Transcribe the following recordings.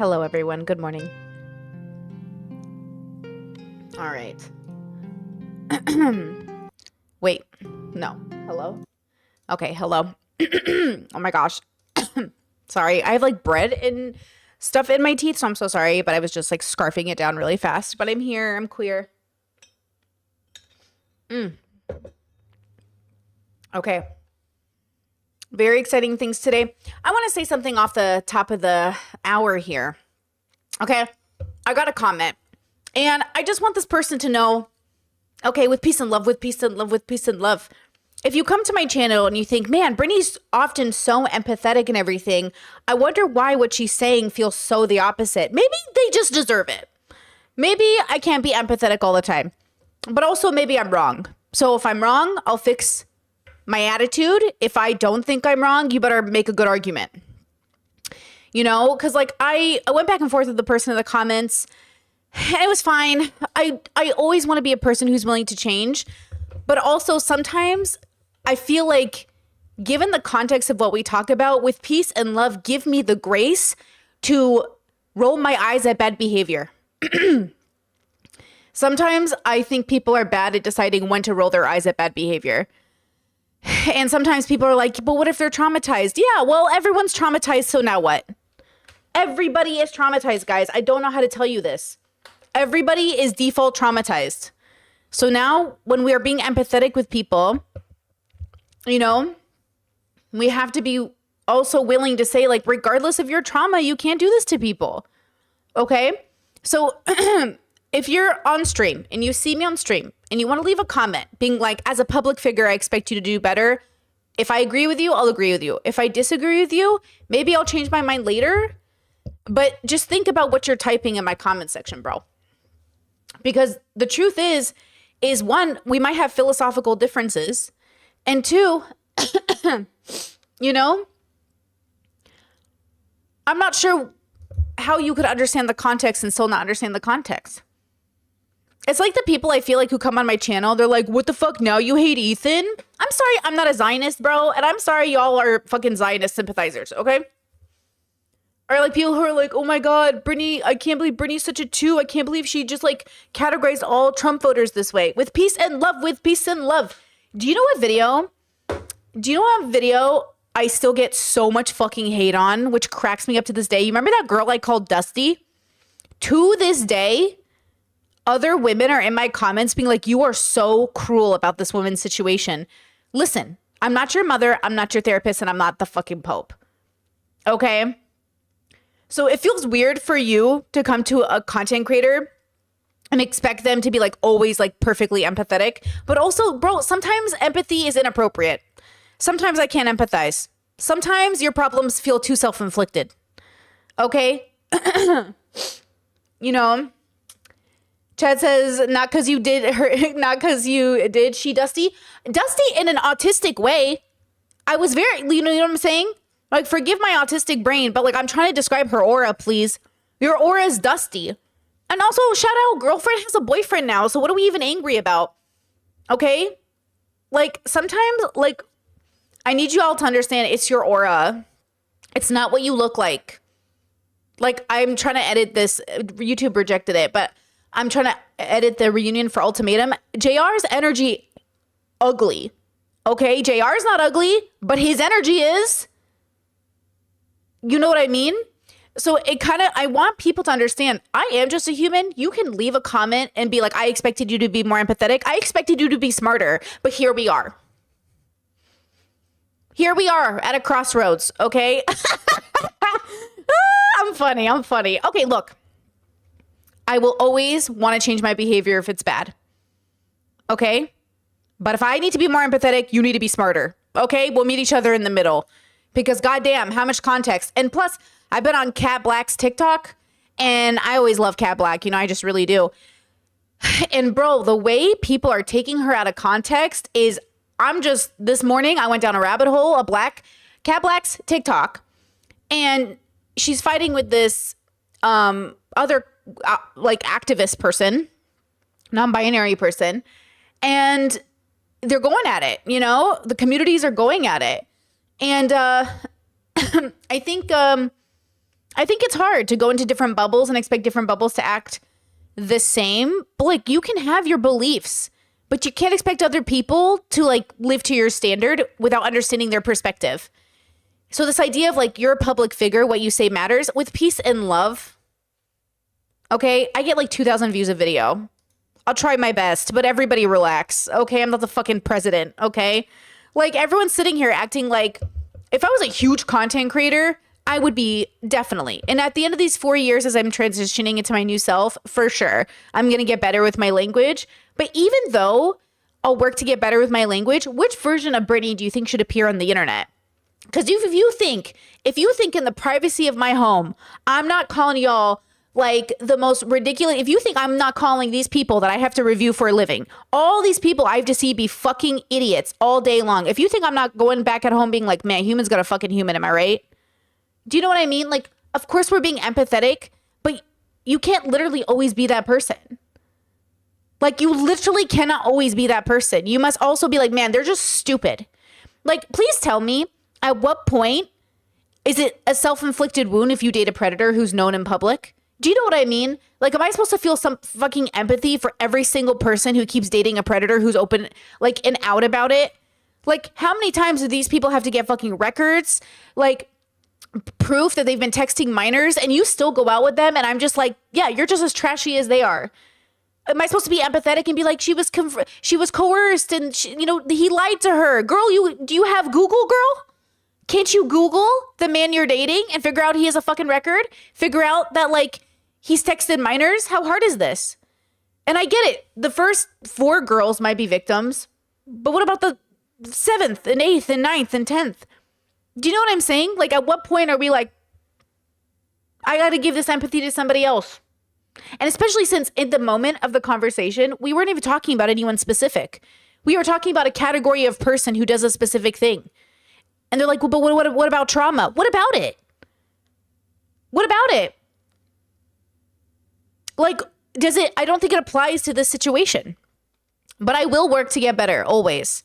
Hello, everyone. Good morning. All right. Wait. No. Hello? Okay, hello. Oh my gosh. Sorry. I have like bread and stuff in my teeth, so I'm so sorry, but I was just like scarfing it down really fast. But I'm here. I'm queer. Okay. Very exciting things today. I want to say something off the top of the hour here. Okay. I got a comment. And I just want this person to know, okay, with peace and love, with peace and love, with peace and love. If you come to my channel and you think, man, Brittany's often so empathetic and everything, I wonder why what she's saying feels so the opposite. Maybe they just deserve it. Maybe I can't be empathetic all the time, but also maybe I'm wrong. So if I'm wrong, I'll fix my attitude. If I don't think I'm wrong, you better make a good argument. You know, because like I went back and forth with the person in the comments and it was fine. I always want to be a person who's willing to change, but also sometimes I feel like given the context of what we talk about, with peace and love, give me the grace to roll my eyes at bad behavior. Sometimes I think people are bad at deciding when to roll their eyes at bad behavior. And sometimes people are like, but what if they're traumatized? Yeah, well, everyone's traumatized, so now what? Everybody is traumatized, guys. I don't know how to tell you this. Everybody is default traumatized. So now when we are being empathetic with people, you know, we have to be also willing to say, like, regardless of your trauma, you can't do this to people. Okay? So if you're on stream and you see me on stream and you want to leave a comment being like, as a public figure, I expect you to do better. If I agree with you, I'll agree with you. If I disagree with you, maybe I'll change my mind later. But just think about what you're typing in my comment section, bro. Because the truth is one, we might have philosophical differences. And two, you know, I'm not sure how you could understand the context and still not understand the context. It's like the people I feel like who come on my channel, they're like, what the fuck, now you hate Ethan? I'm sorry, I'm not a Zionist, bro. And I'm sorry y'all are fucking Zionist sympathizers, okay? Or like people who are like, oh my God, Brittany, I can't believe Brittany's such a 2. I can't believe she just like categorized all Trump voters this way. With peace and love, with peace and love. Do you know what video? I still get so much fucking hate on, which cracks me up to this day? You remember that girl I called Dusty? To this day, other women are in my comments being like, you are so cruel about this woman's situation. Listen, I'm not your mother, I'm not your therapist, and I'm not the fucking Pope. Okay? So it feels weird for you to come to a content creator and expect them to be like always like perfectly empathetic. But also, bro, sometimes empathy is inappropriate. Sometimes I can't empathize. Sometimes your problems feel too self-inflicted. Okay? You know, Chad says, not because you did her, not because you did she, Dusty. Dusty in an autistic way. I was very, you know what I'm saying? Like, forgive my autistic brain, but like, I'm trying to describe her aura, please. Your aura is dusty. And also, shout out, girlfriend has a boyfriend now, so what are we even angry about? Okay? Like, sometimes, like, I need you all to understand it's your aura. It's not what you look like. Like, I'm trying to edit this. YouTube rejected it, but I'm trying to edit the reunion for Ultimatum. JR's energy, ugly. Okay? JR's not ugly, but his energy is. You know what I mean? So it kind of, I want people to understand, I am just a human. You can leave a comment and be like, I expected you to be more empathetic. I expected you to be smarter, but here we are. Here we are at a crossroads, okay? I'm funny. Okay, look. I will always want to change my behavior if it's bad. Okay? But if I need to be more empathetic, you need to be smarter. Okay? We'll meet each other in the middle. Because goddamn, how much context? And plus, I've been on Cat Black's TikTok, and I always love Cat Black. You know, I just really do. And bro, the way people are taking her out of context is, this morning, I went down a rabbit hole, Cat Black's TikTok, and she's fighting with this other like activist person, non-binary person, and they're going at it, you know? The communities are going at it. And I think I think it's hard to go into different bubbles and expect different bubbles to act the same. But like, you can have your beliefs, but you can't expect other people to like live to your standard without understanding their perspective. So this idea of like, you're a public figure, what you say matters. With peace and love, okay, I get like 2,000 views a video. I'll try my best, but everybody relax, okay? I'm not the fucking president, okay? Like, everyone's sitting here acting like if I was a huge content creator, I would be definitely. And at the end of these 4 years, as I'm transitioning into my new self, for sure, I'm going to get better with my language. But even though I'll work to get better with my language, which version of Brittany do you think should appear on the internet? Because if you think in the privacy of my home, I'm not calling y'all like the most ridiculous, if you think I'm not calling these people that I have to review for a living, all these people I have to see be fucking idiots all day long. If you think I'm not going back at home being like, man, human's got a fucking human, am I right? Do you know what I mean? Like, of course we're being empathetic, but you can't literally always be that person. Like, you literally cannot always be that person. You must also be like, man, they're just stupid. Like, please tell me, at what point is it a self-inflicted wound if you date a predator who's known in public? Do you know what I mean? Like, am I supposed to feel some fucking empathy for every single person who keeps dating a predator who's open, like, and out about it? Like, how many times do these people have to get fucking records? Like, proof that they've been texting minors, and you still go out with them? And I'm just like, yeah, you're just as trashy as they are. Am I supposed to be empathetic and be like, she was coerced and he lied to her? Girl, do you have Google, girl? Can't you Google the man you're dating and figure out he has a fucking record? Figure out that, like, he's texted minors? How hard is this? And I get it. The first 4 girls might be victims, but what about the 7th and 8th and 9th and 10th? Do you know what I'm saying? Like, at what point are we like, I got to give this empathy to somebody else? And especially since in the moment of the conversation, we weren't even talking about anyone specific. We were talking about a category of person who does a specific thing. And they're like, well, but what about trauma? What about it? What about it? Like, I don't think it applies to this situation. But I will work to get better, always.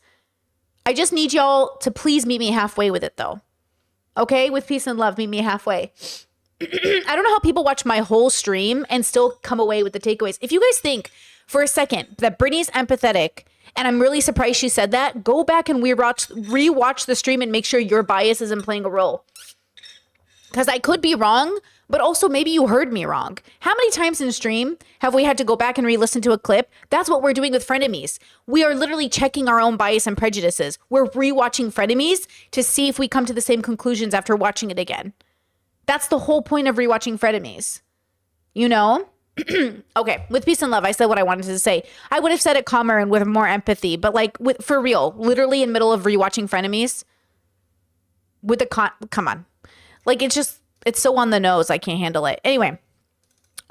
I just need y'all to please meet me halfway with it, though. Okay? With peace and love, meet me halfway. I don't know how people watch my whole stream and still come away with the takeaways. If you guys think for a second that Brittany's empathetic, and I'm really surprised she said that, go back and rewatch the stream and make sure your bias isn't playing a role. Because I could be wrong, but also maybe you heard me wrong. How many times in stream have we had to go back and re-listen to a clip? That's what we're doing with Frenemies. We are literally checking our own bias and prejudices. We're rewatching Frenemies to see if we come to the same conclusions after watching it again. That's the whole point of rewatching Frenemies. You know? Okay, with peace and love, I said what I wanted to say. I would have said it calmer and with more empathy, but like, for real, literally in middle of rewatching Frenemies, with the come on. Like, it's so on the nose, I can't handle it. Anyway,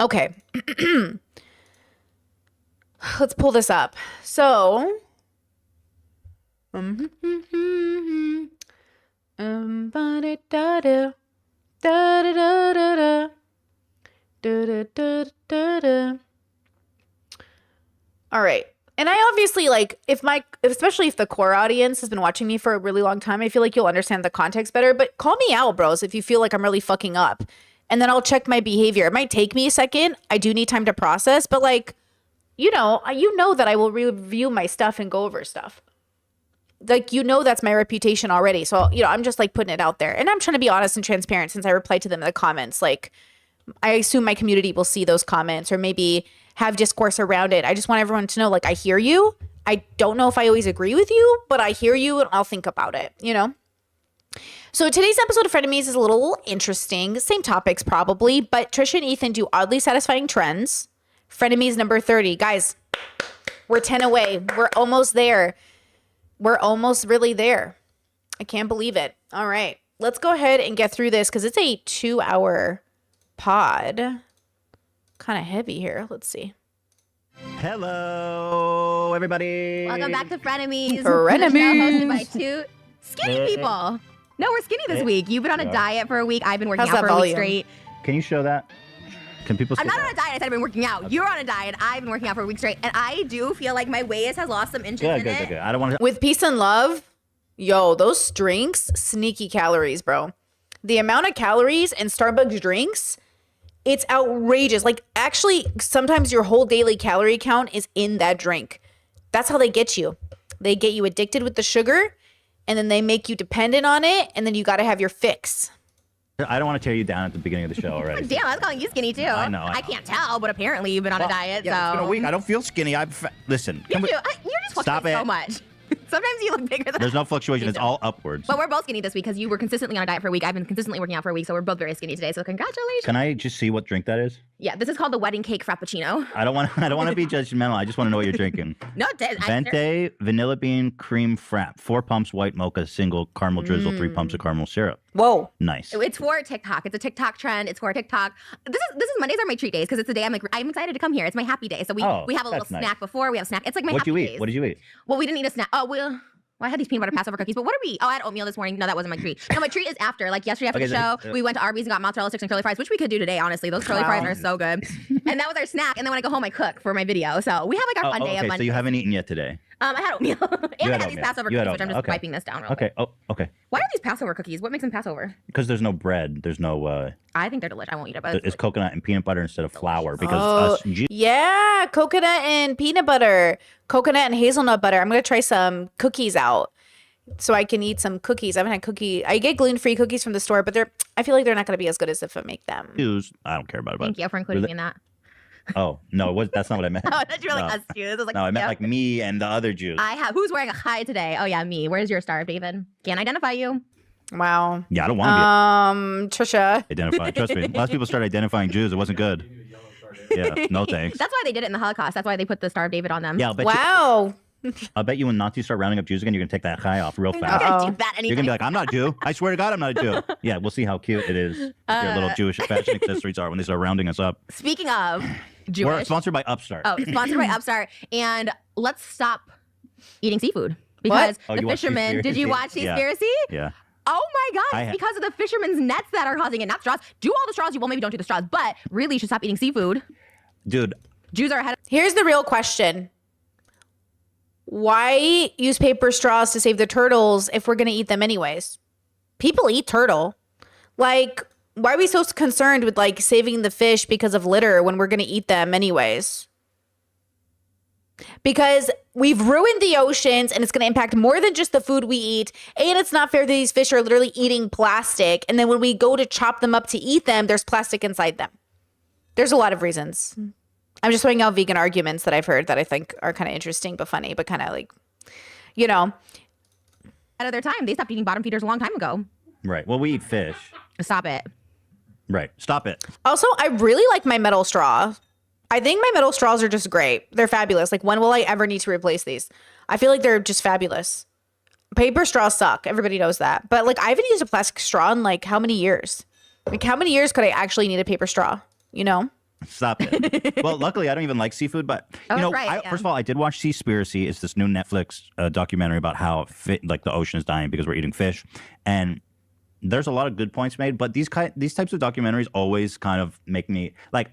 okay. Let's pull this up. So, all right. And I obviously, like, especially if the core audience has been watching me for a really long time, I feel like you'll understand the context better. But call me out, bros, if you feel like I'm really fucking up. And then I'll check my behavior. It might take me a second. I do need time to process. But, like, you know that I will review my stuff and go over stuff. Like, that's my reputation already. So, I'm just, like, putting it out there. And I'm trying to be honest and transparent since I replied to them in the comments. Like, I assume my community will see those comments or maybe have discourse around it. I just want everyone to know, like, I hear you. I don't know if I always agree with you, but I hear you and I'll think about it, So today's episode of Frenemies is a little interesting. Same topics probably, but Trisha and Ethan do oddly satisfying trends. Frenemies number 30. Guys, we're 10 away. We're almost there. We're almost really there. I can't believe it. All right. Let's go ahead and get through this because it's a 2-hour pod. Kind of heavy here. Let's see. Hello, everybody. Welcome back to Frenemies. Frenemies. Now hosted by 2 skinny people. No, we're skinny this week. You've been on a diet for a week. I've been working How's out that for a volume? week straight. Can you show that? Can people see I'm not that? on a diet. I said I've been working out. You're on a diet. I've been working out for a week straight. And I do feel like my waist has lost some inches in it. Good. I don't want to. With peace and love, yo, those drinks, sneaky calories, bro. the amount of calories in Starbucks drinks, it's outrageous. Like, actually, sometimes your whole daily calorie count is in that drink. That's how they get you. They get you addicted with the sugar, and then they make you dependent on it, and then you got to have your fix. I don't want to tear you down at the beginning of the show already. Damn, I was calling you skinny too. I know. I can't tell, but apparently you've been on a diet. Yeah, so it's been a week. I don't feel skinny. Listen. You Can we, do. You're just Stop fluctuating it. so much. Sometimes you look bigger than. there's no fluctuation. It's all upwards. But we're both skinny this week because you were consistently on a diet for a week. I've been consistently working out for a week, so we're both very skinny today. So congratulations. Can I just see what drink that is? Yeah, this is called the wedding cake frappuccino. I don't want to be judgmental. I just want to know what you're drinking. No, Venti vanilla bean cream frap, 4 pumps white mocha, single caramel drizzle, 3 pumps of caramel syrup. Whoa. Nice. It's for TikTok. It's a TikTok trend. It's for TikTok. This is Mondays are my treat days because it's the day I'm excited to come here. It's my happy day. So we have a little that's snack nice. before. We have a snack. It's like my What'd happy you eat? days. What did you eat? Well, we didn't eat a snack. Well, I had these peanut butter Passover cookies, but what are we? Oh, I had oatmeal this morning. No, that wasn't my treat. No, my treat is after. Like yesterday after Okay, the so- show, we went to Arby's and got mozzarella sticks and curly fries, which we could do today, honestly. Those curly fries are so good. And that was our snack. And then when I go home, I cook for my video. So we have like our fun day of okay, Monday. so you haven't eaten yet today. I had oatmeal. and I had had these oatmeal. Passover You had cookies, which I'm oatmeal. just Okay. wiping this down real Okay. quick. Oh, okay. Why are these Passover cookies? What makes them Passover? Because there's no bread. There's no. I think they're delicious. I won't eat it, but It's coconut and peanut butter instead of flour. Because Oh, us Jews, yeah, coconut and peanut butter, coconut and hazelnut butter. I'm gonna try some cookies out, so I can eat some cookies. I haven't had cookie. I get gluten-free cookies from the store, but I feel like they're not gonna be as good as if I make them. I don't care about it. thank you for including me in that. Oh no, that's not what I meant. Oh, I thought you were like No. us Jews. I was like, No, I meant yeah. like me and the other Jews. Who's wearing a high today? Oh yeah, me. Where's your star, David? Can't identify you. Wow. Yeah, I don't want to Trisha. be identified. Trust me. Last people started identifying Jews. It wasn't good. Yeah, no thanks. That's why they did it in the Holocaust. That's why they put the Star of David on them. Yeah, Wow. I'll bet you when Nazis start rounding up Jews again, you're gonna take that high off real I'm fast. not gonna Uh-oh. do that You're anything. gonna be like, I'm not a Jew. I swear to God, I'm not a Jew. Yeah, we'll see how cute it is. Your little Jewish fashion accessories are when they start rounding us up. Speaking of We're Jewish, sponsored by Upstart. oh, sponsored by Upstart, and let's stop eating seafood because Oh, the you watched fishermen. Did you watch Yeah. Seaspiracy? Yeah. Oh my God! I It's ha- because of the fishermen's nets that are causing it, not straws. Do all the straws. Well, maybe don't do the straws, but really, you should stop eating seafood. Dude, Jews are ahead of. Here's the real question. Why use paper straws to save the turtles if we're going to eat them anyways? People eat turtle. Like, why are we so concerned with like saving the fish because of litter when we're going to eat them anyways? Because we've ruined the oceans and it's going to impact more than just the food we eat. And it's not fair that these fish are literally eating plastic. And then when we go to chop them up to eat them, there's plastic inside them. There's a lot of reasons. I'm just throwing out vegan arguments that I've heard that I think are kind of interesting but funny, but kind of like, you know. Out of their time. They stopped eating bottom feeders a long time ago. right. Well, we eat fish. Stop it. Right. Stop it. Also, I really like my metal straw. I think my metal straws are just great. They're fabulous. Like, when will I ever need to replace these? I feel like they're just fabulous. Paper straws suck. Everybody knows that. But like, I haven't used a plastic straw in like how many years? Like, how many years could I actually need a paper straw? You know? Stop it. Well, luckily, I don't even like seafood, but Oh, you know, right, yeah. first of all, I did watch Seaspiracy. It's this new Netflix documentary about how like the ocean is dying because we're eating fish, and there's a lot of good points made. But these types of documentaries always kind of make me like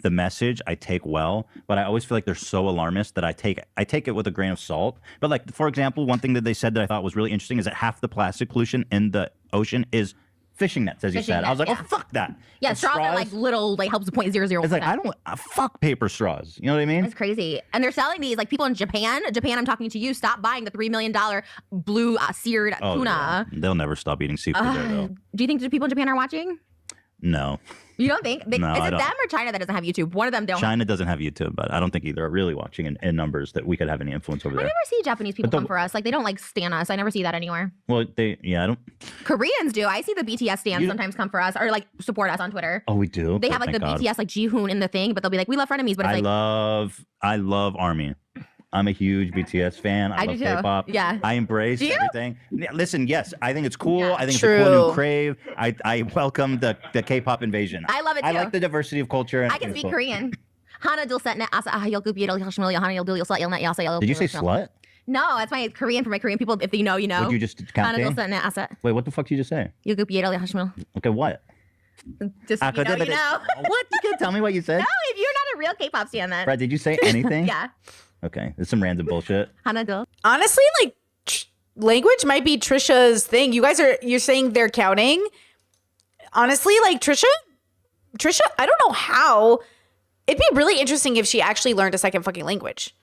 the message I take well, but I always feel like they're so alarmist that I take it with a grain of salt. But like, for example, one thing that they said that I thought was really interesting is that half the plastic pollution in the ocean is fishing nets, as you Fishing said. I was like, nets, oh, fuck that. Yeah, And straws are like little, like helps 0.001%. it's like, I don't, fuck paper straws. You know what I mean? It's crazy. And they're selling these, like people in Japan, I'm talking to you, stop buying the $3 million blue seared Oh, tuna. yeah. They'll never stop eating seafood there, though. Do you think the people in Japan are watching? No. You don't think? No, is I it don't. them or China that doesn't have YouTube? One of them don't. China doesn't have YouTube, but I don't think either are really watching in numbers that we could have any influence over I there. never see Japanese people the- come for us. Like they don't like stan us. I never see that anywhere. Well, I don't. Koreans do. I see the BTS stands You- sometimes come for us or like support us on Twitter. Oh, we do? They Oh, have like the thank God. BTS like Jihoon in the thing, but they'll be like, we love frenemies, but it's I love Army. I'm a huge BTS fan. I I love do too. K-pop. Yeah. I embrace Do you? everything. Listen, yes, I think it's cool. Yeah. I think it's a cool new True. crave. I welcome the K-pop invasion. I love it I too. like the diversity of culture. and I can it's speak cool. Korean. Hana dil setnet asa ahayol gupyedol yashmil Hana yol dil yosla yelnet yasa yol. Did you say slut? No, that's my Korean for my Korean people. If you know, you know. Would you just count Hana dil in? setnet asa Wait, what the fuck did you just say? yol gupyedol yashmil. Okay, what? Just you know, you know. What? You can't tell me what you said? No, if you're not a real K-pop stan, then Brad, did you say anything? yeah. Okay, it's some random bullshit. Hana dil. Honestly, like language might be Trisha's thing. You're saying they're counting. honestly, like Trisha, I don't know how. It'd be really interesting if she actually learned a second fucking language.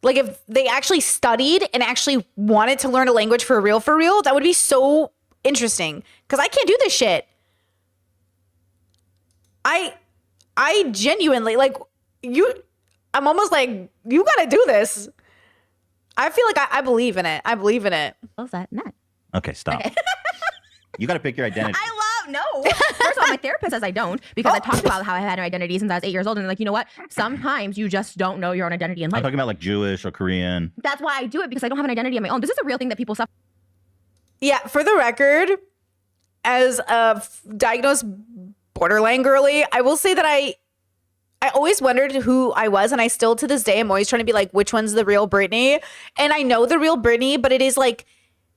Like if they actually studied and actually wanted to learn a language for real, that would be so interesting. Because I can't do this shit. I genuinely, like, I'm almost like, you gotta do this. I feel like I believe in it. I believe in it. What's that? Not. Okay, stop. You got to pick your identity. No. First of all, my therapist says I don't because I talked about how I had an identity since I was 8 years old. And like, you know what? Sometimes you just don't know your own identity in I'm life. talking about like Jewish or Korean. That's why I do it, because I don't have an identity of my own. This is a real thing that people suffer. Yeah, for the record, as a diagnosed borderline girly, I will say that I always wondered who I was, and I still to this day am always trying to be like, which one's the real Britney? And I know the real Britney, but it is like,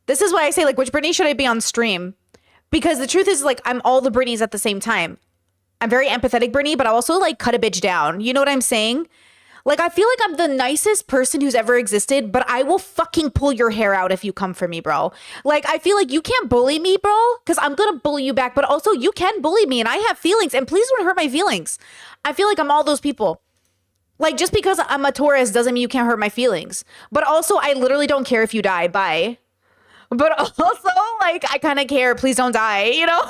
this is why I say like, which Britney should I be on stream? Because the truth is like, I'm all the Britneys at the same time. I'm very empathetic Britney, but I also like cut a bitch down. You know what I'm saying? Like, I feel like I'm the nicest person who's ever existed, but I will fucking pull your hair out if you come for me, bro. Like, I feel like you can't bully me, bro, because I'm going to bully you back. But also, you can bully me, and I have feelings, and please don't hurt my feelings. I feel like I'm all those people. Like, just because I'm a Taurus doesn't mean you can't hurt my feelings. But also, I literally don't care if you die. Bye. But also, like, I kind of care. Please don't die, you know?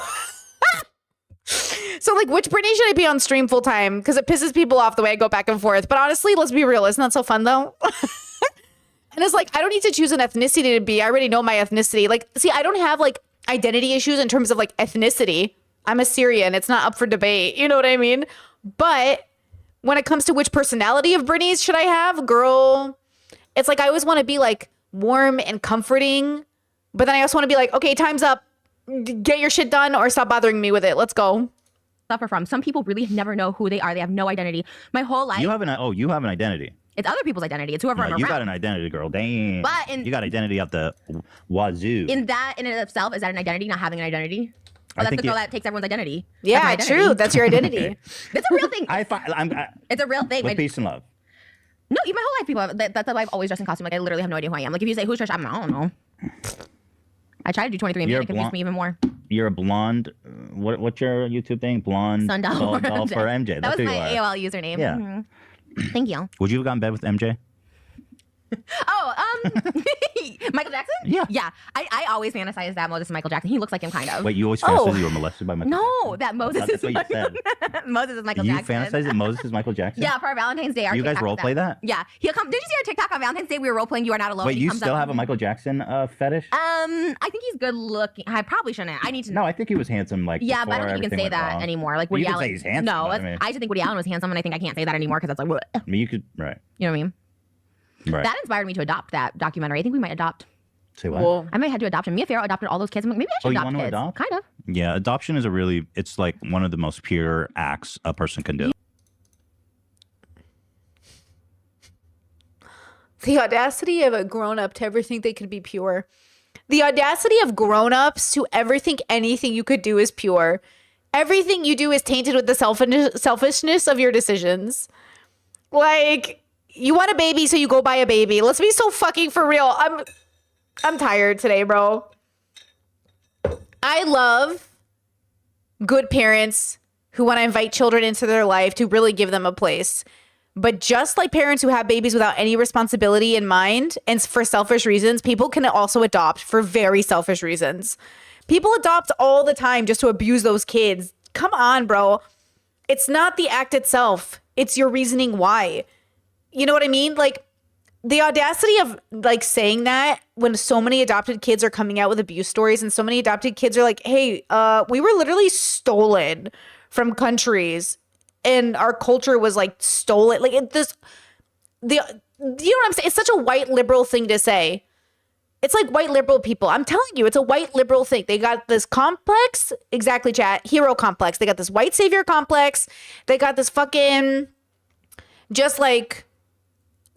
So, like, which Britney should I be on stream full time? Because it pisses people off the way I go back and forth. But honestly, let's be real. Isn't that so fun, though? And it's like, I don't need to choose an ethnicity to be. I already know my ethnicity. Like, see, I don't have, like, identity issues in terms of, like, ethnicity. I'm Assyrian. It's not up for debate. You know what I mean? But when it comes to which personality of Britney's should I have, girl, it's like I always want to be, like, warm and comforting. But then I also want to be like, okay, time's up. Get your shit done or stop bothering me with it. Let's go. Suffer from. Some people really never know who they are. They have no identity. My whole life. You have an identity. It's other people's identity. It's whoever No, I'm you around. got an identity, girl. Damn. But you got identity out the wazoo. In that, in and of itself, is that an identity? Not having an identity? I Or that's think the girl it- that takes everyone's identity. Yeah, That's my true. identity. That's your identity. It's a real thing. It's a real thing. with peace and love. No, even my whole life, people. That's why I've always dressed in costume. Like, I literally have no idea who I am. Like, if you say who's Trish, I don't know. I tried to do 23andMe, and You're it confused me even more. You're a blonde. What's your YouTube thing? Blonde Sundoll doll for MJ. That That's was who you my are. AOL username. Yeah. Mhm. Thank you. Would you have gotten in bed with MJ? Oh, Michael Jackson? Yeah. Yeah. I always fantasize that Moses is Michael Jackson. He looks like him, kind of. Wait, you always Oh. fantasized you were molested by Michael No, that Moses That's is what you Michael. Moses is Michael You Jackson. fantasize that Moses is Michael Jackson? Yeah, for our Valentine's Day. Our You guys TikTok role was play that? Yeah. He'll come. Did you see our TikTok on Valentine's Day? We were role playing You Are Not Alone. Wait, He you comes still up- have a Michael Jackson fetish? I think he's good looking. I probably shouldn't. I need to. No, I think he was handsome. Like Yeah, but I before don't think you can everything say went that wrong. anymore. Like Well, Woody you can Allen. say he's handsome, No, but I that's- mean- I just think Woody Allen was handsome, and I think I can't say that anymore because that's like, I mean, you could right. you know what I mean? Right. That inspired me to adopt that documentary. I think we might adopt. Say what? Well, I might have to adopt him. Mia Farrow adopted all those kids. I'm like, maybe I should Oh, you adopt want to kids. adopt? Kind of. Yeah, adoption is it's like one of the most pure acts a person can do. the audacity of a grown-up to ever think they could be pure. The audacity of grown-ups to ever think anything you could do is pure. Everything you do is tainted with the selfishness of your decisions. Like, you want a baby, so you go buy a baby. Let's be so fucking for real. I'm tired today, bro. I love good parents who want to invite children into their life to really give them a place. But just like parents who have babies without any responsibility in mind and for selfish reasons, people can also adopt for very selfish reasons. People adopt all the time just to abuse those kids. Come on, bro. It's not the act itself. It's your reasoning why. You know what I mean? Like, the audacity of like saying that when so many adopted kids are coming out with abuse stories and so many adopted kids are like, hey, we were literally stolen from countries and our culture was like stolen. Like you know what I'm saying? It's such a white liberal thing to say. It's like white liberal people. I'm telling you, it's a white liberal thing. They got this complex, exactly, chat, hero complex. They got this white savior complex. They got this fucking just like,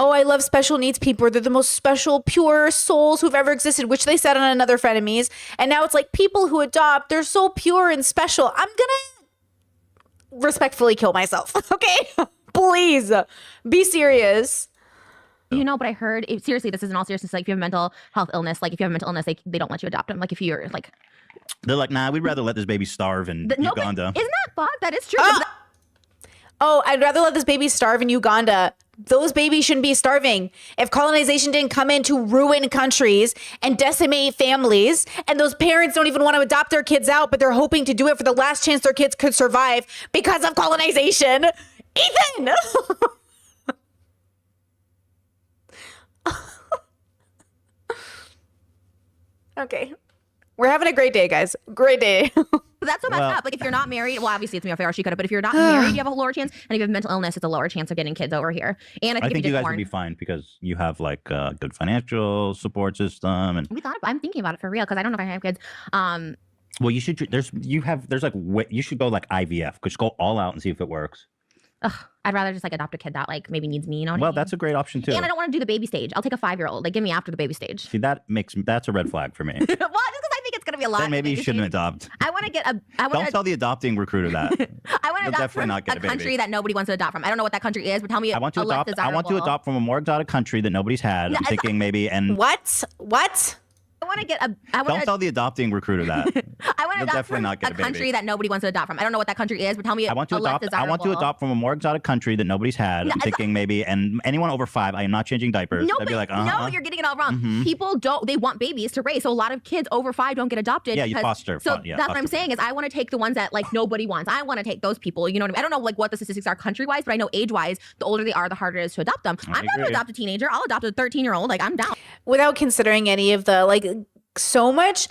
oh, I love special needs people. They're the most special, pure souls who've ever existed, which they said on Another Frenemies. And now it's like people who adopt, they're so pure and special. I'm gonna respectfully kill myself, okay? Please, be serious. You know, but I heard seriously, this is in all seriousness. Like, if you have mental health illness, like if you have mental illness, they don't let you adopt them. Like, if you're like, They're like, nah, we'd rather let this baby starve in no, but Uganda. isn't that fucked? That is true. Oh, I'd rather let this baby starve in Uganda. Those babies shouldn't be starving. If colonization didn't come in to ruin countries and decimate families, and those parents don't even want to adopt their kids out, but they're hoping to do it for the last chance their kids could survive because of colonization. Ethan! Okay. We're having a great day, guys. Great day. That's so messed up. Like, if you're not married, well, obviously it's me or she could have, but if you're not married, you have a lower chance. And if you have mental illness, it's a lower chance of getting kids over here. And I I think if you guys porn, would be fine because you have like a good financial support system, and I'm thinking about it for real because I don't know if I have kids. well, you should. There's like you should go like IVF. Just go all out and see if it works. I'd rather just like adopt a kid that like maybe needs me. You know what I Well, mean? that's a great option too. And I don't want to do the baby stage. I'll take a 5-year-old. Like, give me after the baby stage. See, that's a red flag for me. Well, just because I think it's gonna be a lot. Then maybe you baby shouldn't stage. adopt. I want to get a. I Don't want to. tell the adopting recruiter that. I want to You'll adopt definitely from not get a a baby. country that nobody wants to adopt from. I don't know what that country is, but tell me. I want to a less adopt. I want to desirable- adopt from a more exotic country that nobody's had. No, I'm thinking maybe and. What? What? I want to get a. I Don't want to. tell the adopting recruiter that. I want to You'll adopt definitely from not get a a baby. country that nobody wants to adopt from. I don't know what that country is, but tell me. I want to a less adopt. I want to desirable- adopt from a more exotic country that nobody's had. No, I'm thinking maybe, and anyone over 5, I am not changing diapers. No, I'd be but like, no, you're getting it all wrong. People don't. They want babies to raise, so a lot of kids over 5 don't get adopted. Yeah, you because- foster. So Yeah, that's what foster I'm saying is I want to take the ones that like nobody wants. I want to take those people. You know what I mean? I don't know like what the statistics are country wise, but I know age wise, the older they are, the harder it is to adopt them. I'm not agree. to adopt a teenager. I'll adopt a 13-year-old. Like, I'm down. Without considering any of the like so much,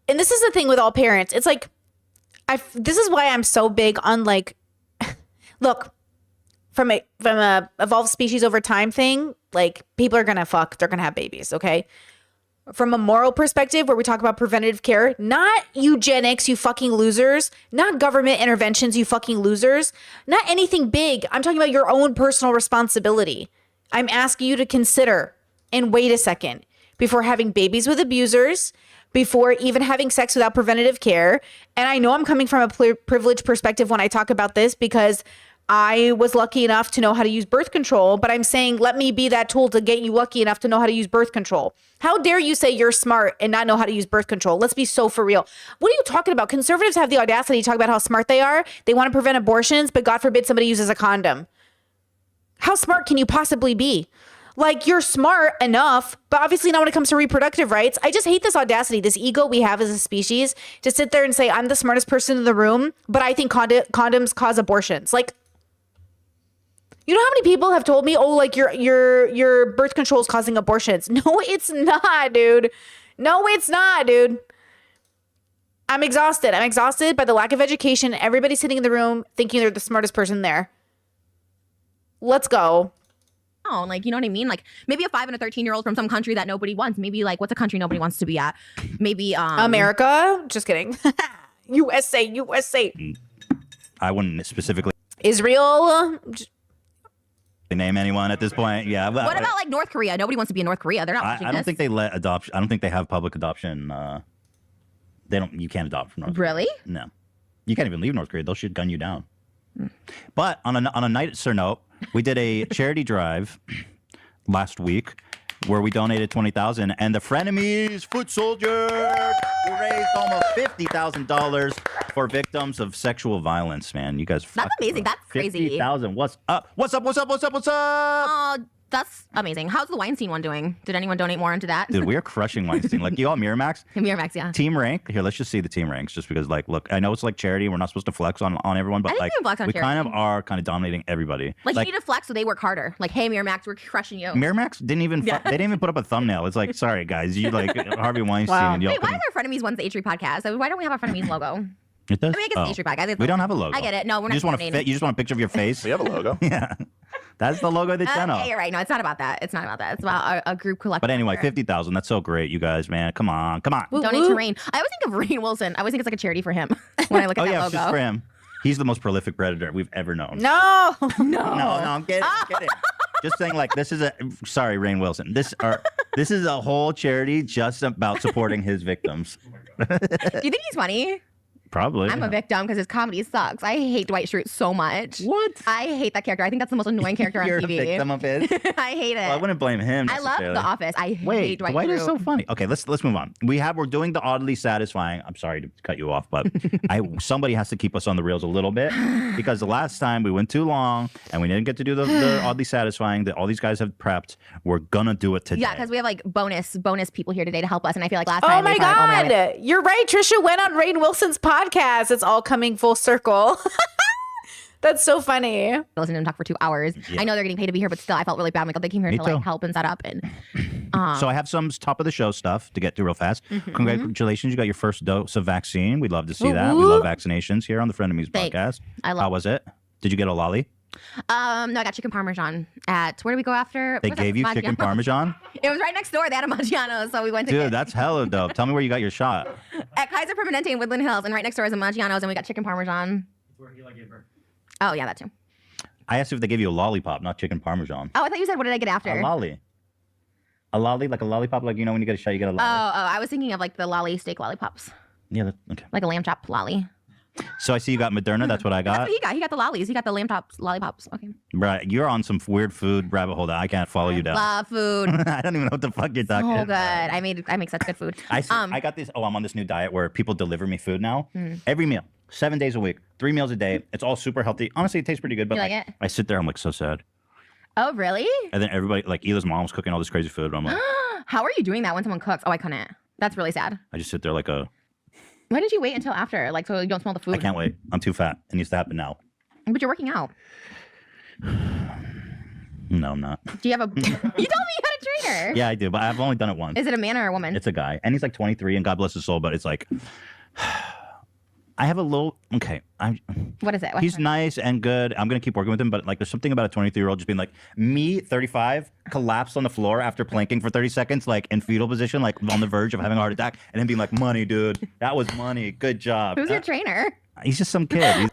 and this is the thing with all parents, it's like this is why I'm so big on like look, from a evolved species over time thing, like people are gonna fuck, they're gonna have babies, okay? From a moral perspective, where we talk about preventative care, not eugenics, you fucking losers, not government interventions, you fucking losers, not anything big. I'm talking about your own personal responsibility. I'm asking you to consider and wait a second before having babies with abusers, before even having sex without preventative care. And I know I'm coming from a privileged perspective when I talk about this because I was lucky enough to know how to use birth control, but I'm saying let me be that tool to get you lucky enough to know how to use birth control. How dare you say you're smart and not know how to use birth control? Let's be so for real. What are you talking about? Conservatives have the audacity to talk about how smart they are. They want to prevent abortions, but God forbid somebody uses a condom. How smart can you possibly be? Like, you're smart enough, but obviously not when it comes to reproductive rights. I just hate this audacity, this ego we have as a species to sit there and say, I'm the smartest person in the room, but I think condoms cause abortions. Like, you know how many people have told me, oh, like your birth control is causing abortions? No, it's not, dude. No, it's not, dude. I'm exhausted. I'm exhausted by the lack of education. Everybody sitting in the room thinking they're the smartest person there. Let's go. Oh, like, you know what I mean? Like, maybe a 5 and a 13-year-old from some country that nobody wants. Maybe like, what's a country nobody wants to be at? Maybe America. Just kidding. USA. I wouldn't specifically Israel. name anyone at this point. Yeah. Well, what about like North Korea? Nobody wants to be in North Korea. They're not watching I don't this. think they let adoption. I don't think they have public adoption. They don't. You can't adopt from North Korea. Really? No, you can't even leave North Korea. They'll shoot gun you down. But on a nicer note, we did a charity drive last week where we donated $20,000, and the Frenemies Foot Soldiers raised almost $50,000 for victims of sexual violence. Man, you guys. That's amazing. That's crazy. 50,000. What's up? What's up? What's up? What's up? What's up? Oh, that's amazing. How's the Weinstein one doing? Did anyone donate more into that? Dude, we are crushing Weinstein. Like, you all Miramax? Miramax, yeah. Team rank. Here, let's just see the team ranks, just because, like, look, I know it's like charity. We're not supposed to flex on everyone, but I think like, you can flex on we kind of charity. are kind of dominating everybody. Like, you need to flex so they work harder. Like, hey, Miramax, we're crushing you. Miramax didn't even they didn't even put up a thumbnail. It's like, sorry guys, you like Harvey Weinstein. Wow. And y'all Wait, why couldn't- are our Frenemies one's the H3 podcast? So why don't we have our Frenemies logo? it does? I mean, I guess the H3 podcast. We don't have a logo. I get it. No, we're You not just want donating. you just want a picture of your face. We have a logo. Yeah, that's the logo of the channel. Yeah, you're right. No, it's not about that. It's not about that. It's about a group collective. But anyway, effort. 50,000. That's so great, you guys, man. Come on. Woo, Donate woo. to Rain. I always think of Rain Wilson. I always think it's like a charity for him when I look at Oh that yeah, logo. just for him. He's the most prolific predator we've ever known. No. No, I'm kidding. Just saying, like, this is sorry, Rainn Wilson. This is a whole charity just about supporting his victims. Do you think he's funny? Probably. I'm a victim because his comedy sucks. I hate Dwight Schrute so much. What? I hate that character. I think that's the most annoying character on You're TV. a victim of his? I hate it. Well, I wouldn't blame him. I love necessarily. The Office. I hate Wait, Dwight Dwight Schrute. is so funny. Okay, let's move on. We're doing the oddly satisfying. I'm sorry to cut you off, but somebody has to keep us on the rails a little bit because the last time we went too long and we didn't get to do the oddly satisfying that all these guys have prepped. We're gonna do it today. Yeah, because we have like bonus people here today to help us, and I feel like last Oh time. my we probably- God. man, You're right. Trisha went on Rainn Wilson's podcast. It's all coming full circle. That's so funny. I listened to them talk for 2 hours. Yeah. I know they're getting paid to be here, but still, I felt really bad. Like they came here Me to like too. help and set up, and So I have some top of the show stuff to get through real fast. Mm-hmm. Congratulations, you got your first dose of vaccine. We'd love to see Woo that. We woo. love vaccinations here on the Frenemies Thanks. podcast. I How love. was it? Did you get a lolly? No, I got chicken parmesan at where did we go after? They Was that gave you chicken Maggiano's? parmesan? It was right next door. They had a Maggiano's, so we went to Dude, get that's hella dope. Tell me where you got your shot. at Kaiser Permanente in Woodland Hills, and right next door is a Maggiano's, and we got chicken parmesan. Oh yeah, that too. I asked if they gave you a lollipop, not chicken parmesan. Oh, I thought you said what did I get after? A lolly. A lolly, like a lollipop, like you know when you get a shot, you get a Oh, lolly. I was thinking of like the lolly steak lollipops, Yeah, okay. like a lamb chop lolly. So I see you got Moderna. That's what I That's got. what he got. He got the lollies. He got the lamb chops lollipops. Okay. Right, you're on some weird food rabbit hole that I can't follow you down. Love food. I don't even know what the fuck you're talking So about. good. I make such good food. I got this. Oh, I'm on this new diet where people deliver me food now. Mm. Every meal, 7 days a week, 3 meals a day. It's all super healthy. Honestly, it tastes pretty good. But You like it? I sit there, I'm like so sad. Oh really? And then everybody, like Hila's mom's cooking all this crazy food. And I'm like, How are you doing that when someone cooks? Oh, I couldn't. That's really sad. I just sit there like a. Why did you wait until after? Like so you don't smell the food? I can't wait. I'm too fat. It needs to happen now. But you're working out. No, I'm not. Do you have a? You told me you had a trainer. Yeah, I do, but I've only done it once. Is it a man or a woman? It's a guy, and he's like 23, and God bless his soul. But it's like, I have a little. Okay, What is it? What's he's it? nice and good. I'm gonna keep working with him, but like, there's something about a 23-year-old just being like me, 35, collapsed on the floor after planking for 30 seconds, like in fetal position, like on the verge of having a heart attack, and him being like, "Money, dude, that was money. Good job." Who's your trainer? He's just some kid.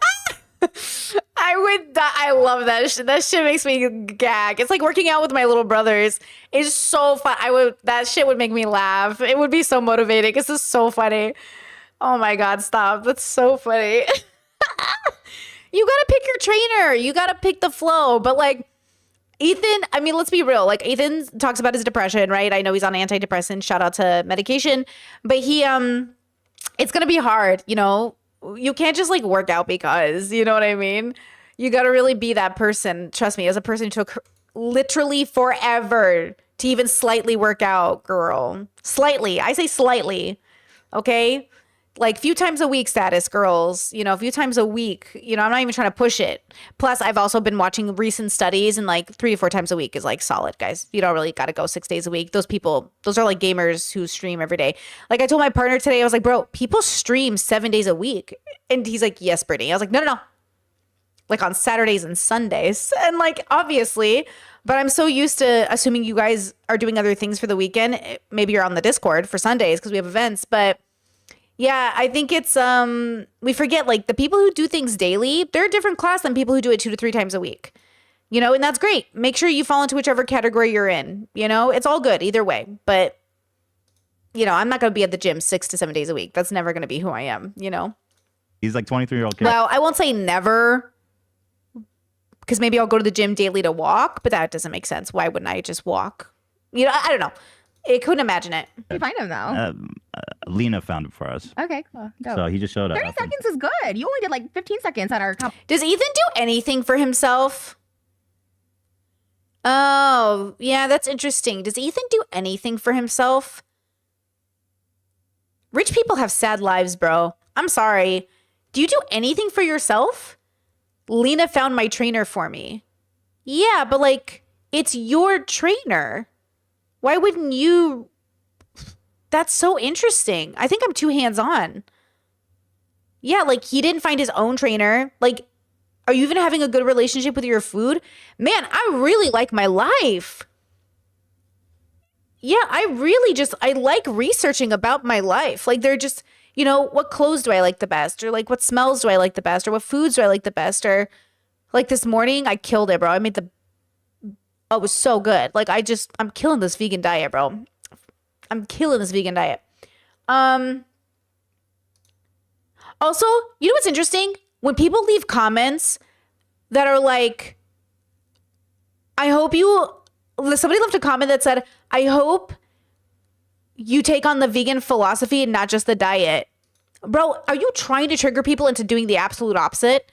I would die. I love that. That shit makes me gag. It's like working out with my little brothers. It's so fun. That shit would make me laugh. It would be so motivating. This is so funny. Oh my God, stop. That's so funny. You gotta pick your trainer. You gotta pick the flow. But like Ethan, I mean, let's be real. Like Ethan talks about his depression, right? I know he's on antidepressant. Shout out to medication. But it's gonna be hard, you know? You can't just like work out because, you know what I mean? You got to really be that person. Trust me, as a person who took literally forever to even slightly work out, girl. Slightly. I say slightly. Okay? Like few times a week status, girls. You know, a few times a week. You know, I'm not even trying to push it. Plus, I've also been watching recent studies and like 3 to 4 times a week is like solid, guys. You don't really got to go 6 days a week. Those are like gamers who stream every day. Like I told my partner today, I was like, bro, people stream 7 days a week. And he's like, yes, Brittany. I was like, no. Like on Saturdays and Sundays. And like, obviously, but I'm so used to assuming you guys are doing other things for the weekend. Maybe you're on the Discord for Sundays because we have events. But yeah, I think it's, we forget like the people who do things daily, they're a different class than people who do it 2 to 3 times a week. You know, and that's great. Make sure you fall into whichever category you're in. You know, it's all good either way. But, you know, I'm not going to be at the gym 6 to 7 days a week. That's never going to be who I am, you know? He's like 23-year-old kid. Well, I won't say never, because maybe I'll go to the gym daily to walk, but that doesn't make sense. Why wouldn't I just walk? You know, I don't know. I couldn't imagine it. You find him though. Lena found it for us. Okay, cool. Go. So he just showed up. 30 seconds is good. You only did like 15 seconds at our comp. Does Ethan do anything for himself? Oh, yeah, that's interesting. Does Ethan do anything for himself? Rich people have sad lives, bro. I'm sorry. Do you do anything for yourself? Lena found my trainer for me. Yeah, but like, it's your trainer. Why wouldn't you? That's so interesting. I think I'm too hands-on. Yeah, like he didn't find his own trainer. Like, are you even having a good relationship with your food? Man, I really like my life. Yeah, I like researching about my life. Like they're just, you know, what clothes do I like the best? Or like what smells do I like the best? Or what foods do I like the best? Or like this morning, I killed it, bro. Oh, it was so good. Like I'm killing this vegan diet, bro. I'm killing this vegan diet. Also, you know what's interesting? When people leave comments that are like, somebody left a comment that said, I hope you take on the vegan philosophy and not just the diet. Bro, are you trying to trigger people into doing the absolute opposite?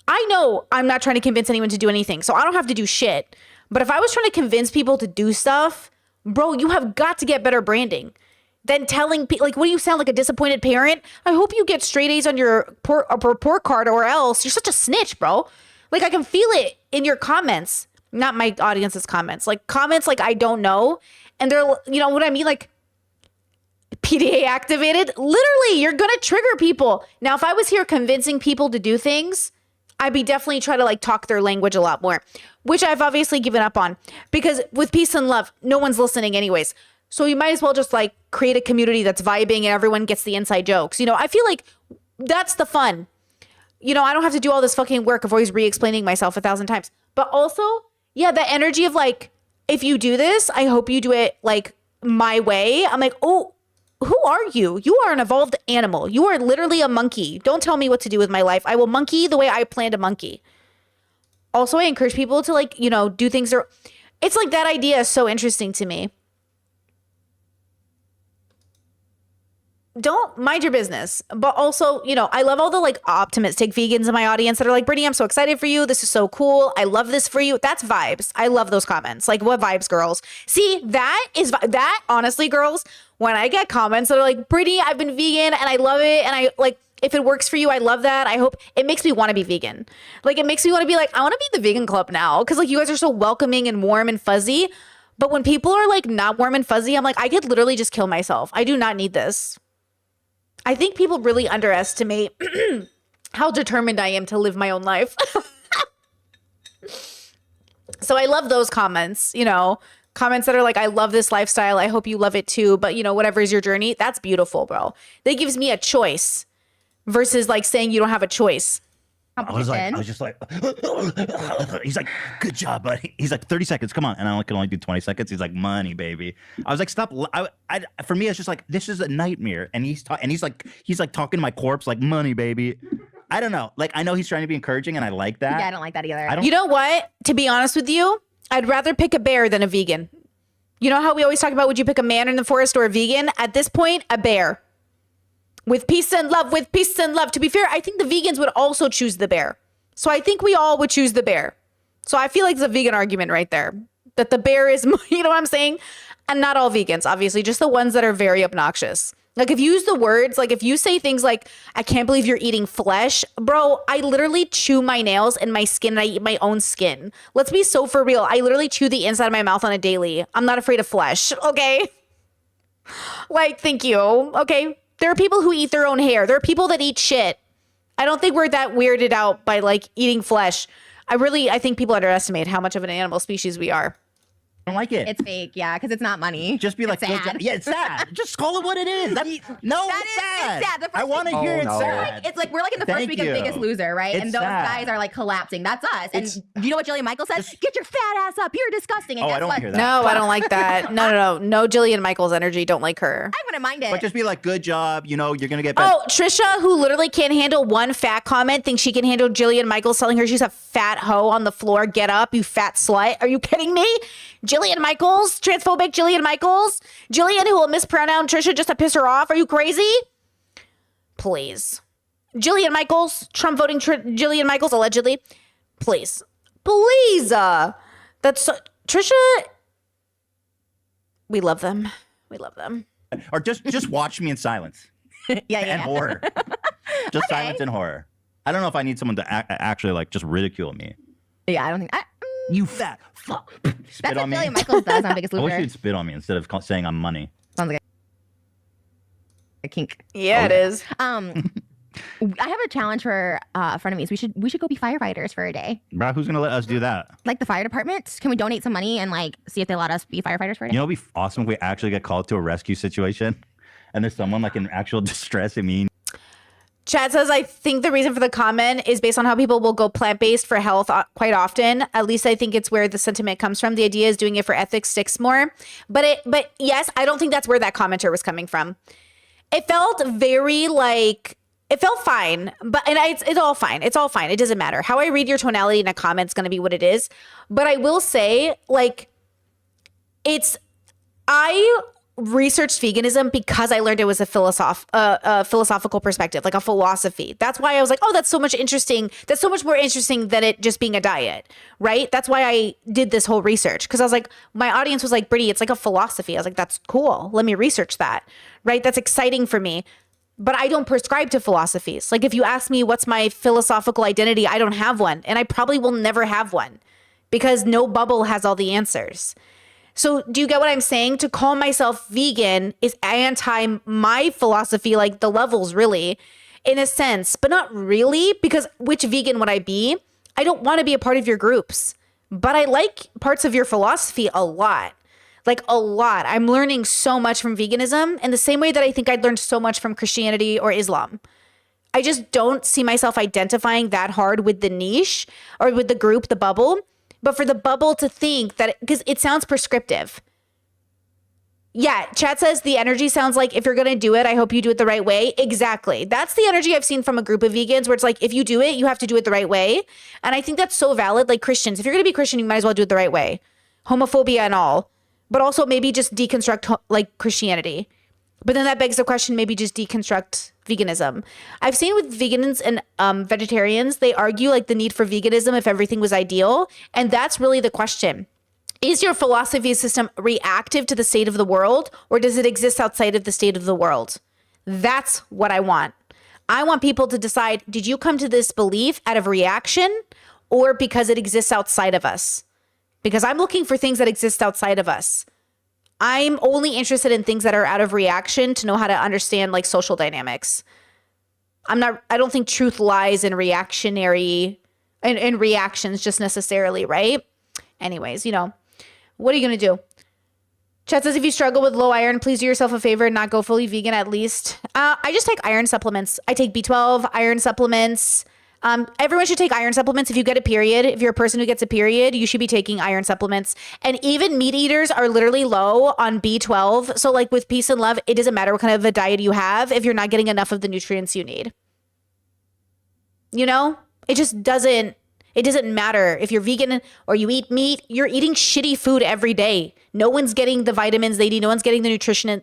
I know I'm not trying to convince anyone to do anything, so I don't have to do shit. But if I was trying to convince people to do stuff, bro, you have got to get better branding than telling people, like, what do you sound like, a disappointed parent? I hope you get straight A's on your report card or else you're such a snitch, bro. Like, I can feel it in your comments, not my audience's comments, like I don't know. And they're, you know what I mean? Like, PDA activated. Literally, you're going to trigger people. Now, if I was here convincing people to do things, I'd be definitely try to like talk their language a lot more, which I've obviously given up on, because with peace and love, no one's listening anyways. So you might as well just like create a community that's vibing and everyone gets the inside jokes. You know, I feel like that's the fun. You know, I don't have to do all this fucking work of always re-explaining myself 1,000 times. But also, yeah, the energy of like, if you do this, I hope you do it like my way. I'm like, oh, who are you? You are an evolved animal. You are literally a monkey. Don't tell me what to do with my life. I will monkey the way I plan to monkey. Also, I encourage people to like, you know, do things. It's like that idea is so interesting to me. Don't mind your business. But also, you know, I love all the like optimistic vegans in my audience that are like, Brittany, I'm so excited for you. This is so cool. I love this for you. That's vibes. I love those comments. Like, what vibes, girls? See, that honestly, girls, when I get comments that are like, Brittany, I've been vegan and I love it. And I like, if it works for you, I love that. I hope it makes me want to be vegan. Like, it makes me want to be like, I want to be the vegan club now. Cause like you guys are so welcoming and warm and fuzzy. But when people are like not warm and fuzzy, I'm like, I could literally just kill myself. I do not need this. I think people really underestimate how determined I am to live my own life. So I love those comments, you know, comments that are like, I love this lifestyle. I hope you love it too. But, you know, whatever is your journey, that's beautiful, bro. That gives me a choice versus like saying you don't have a choice. I was just like, he's like, good job, buddy. He's like, 30 seconds, come on. And I can only do 20 seconds. He's like, money, baby. I was like, stop. For me, it's just like, this is a nightmare. And he's like talking to my corpse, like, money, baby. I don't know. Like, I know he's trying to be encouraging and I like that. Yeah, I don't like that either. You know what? To be honest with you, I'd rather pick a bear than a vegan. You know how we always talk about, would you pick a man in the forest or a vegan? At this point, a bear. With peace and love, with peace and love. To be fair, I think the vegans would also choose the bear. So I think we all would choose the bear. So I feel like it's a vegan argument right there. That the bear is, you know what I'm saying? And not all vegans, obviously, just the ones that are very obnoxious. Like if you use the words, like if you say things like, I can't believe you're eating flesh. Bro, I literally chew my nails and my skin and I eat my own skin. Let's be so for real. I literally chew the inside of my mouth on a daily. I'm not afraid of flesh, okay? Like, thank you, okay? There are people who eat their own hair. There are people that eat shit. I don't think we're that weirded out by like eating flesh. I think people underestimate how much of an animal species we are. I don't like it. It's fake, yeah, because it's not money. Just be like, it's sad. Yeah, it's sad. Just call it what it is. It's sad. It's sad. I want to hear it's sad. It's like we're like in the first week of Biggest Loser, right? It's and those guys are like collapsing. That's us. And you know what Jillian Michaels says? Get your fat ass up. You're disgusting. And I don't hear that. No, I don't like that. No Jillian Michaels energy. Don't like her. I wouldn't mind it. But just be like, good job. You know, you're gonna get better. Oh, Trisha, who literally can't handle one fat comment, thinks she can handle Jillian Michaels telling her she's a fat hoe on the floor. Get up, you fat slut. Are you kidding me? Jillian Michaels, transphobic Jillian Michaels, Jillian who will mispronounce Trisha just to piss her off. Are you crazy? Please. Jillian Michaels, Trump voting Jillian Michaels, allegedly. Please. That's Trisha. We love them. We love them. Or just watch me in silence. yeah. And horror. Just silence and horror. I don't know if I need someone to actually like just ridicule me. Yeah, I don't think. You fat fuck. Spit That's on what me. Jillian Michaels does on Biggest I wish Loser. you'd spit on me instead of saying I'm money. Sounds like a kink. Yeah, it is. I have a challenge for frenemies. We should go be firefighters for a day. Bro, who's gonna let us do that? Like the fire department. Can we donate some money and like see if they let us be firefighters for a day? You know, it'd be awesome if we actually get called to a rescue situation, and there's someone like in actual distress. I mean. Chad says, I think the reason for the comment is based on how people will go plant-based for health quite often. At least I think it's where the sentiment comes from. The idea is doing it for ethics sticks more. But yes, I don't think that's where that commenter was coming from. It felt very like It felt fine, it's all fine. It's all fine. It doesn't matter. How I read your tonality in a comment's going to be what it is. But I will say, like, I researched veganism because I learned it was a philosophical perspective, like a philosophy. That's why I was like, oh, that's so much interesting. That's so much more interesting than it just being a diet, right? That's why I did this whole research, because I was like, my audience was like, Brittany, it's like a philosophy. I was like, that's cool. Let me research that, right? That's exciting for me. But I don't prescribe to philosophies. Like, if you ask me what's my philosophical identity, I don't have one. And I probably will never have one, because no bubble has all the answers. So do you get what I'm saying? To call myself vegan is anti my philosophy, like the levels, really, in a sense, but not really, because which vegan would I be? I don't want to be a part of your groups, but I like parts of your philosophy a lot. Like, a lot. I'm learning so much from veganism in the same way that I think I'd learned so much from Christianity or Islam. I just don't see myself identifying that hard with the niche or with the group, the bubble. But for the bubble to think that, because it sounds prescriptive. Yeah, chat says the energy sounds like, if you're going to do it, I hope you do it the right way. Exactly. That's the energy I've seen from a group of vegans, where it's like, if you do it, you have to do it the right way. And I think that's so valid. Like Christians, if you're going to be Christian, you might as well do it the right way. Homophobia and all. But also maybe just deconstruct like Christianity. But then that begs the question, maybe just deconstruct veganism. I've seen with vegans and vegetarians, they argue like the need for veganism if everything was ideal. And that's really the question. Is your philosophy system reactive to the state of the world, or does it exist outside of the state of the world? That's what I want. I want people to decide, did you come to this belief out of reaction or because it exists outside of us? Because I'm looking for things that exist outside of us. I'm only interested in things that are out of reaction to know how to understand like social dynamics. I don't think truth lies in reactionary in reactions just necessarily, right? Anyways, what are you going to do? Chat says, if you struggle with low iron, please do yourself a favor and not go fully vegan at least. I just take iron supplements. I take B12, iron supplements. Everyone should take iron supplements if you get a period. If you're a person who gets a period, you should be taking iron supplements. And even meat eaters are literally low on B12. So like with peace and love, it doesn't matter what kind of a diet you have if you're not getting enough of the nutrients you need. It just doesn't matter if you're vegan or you eat meat. You're eating shitty food every day. No one's getting the vitamins they need. No one's getting the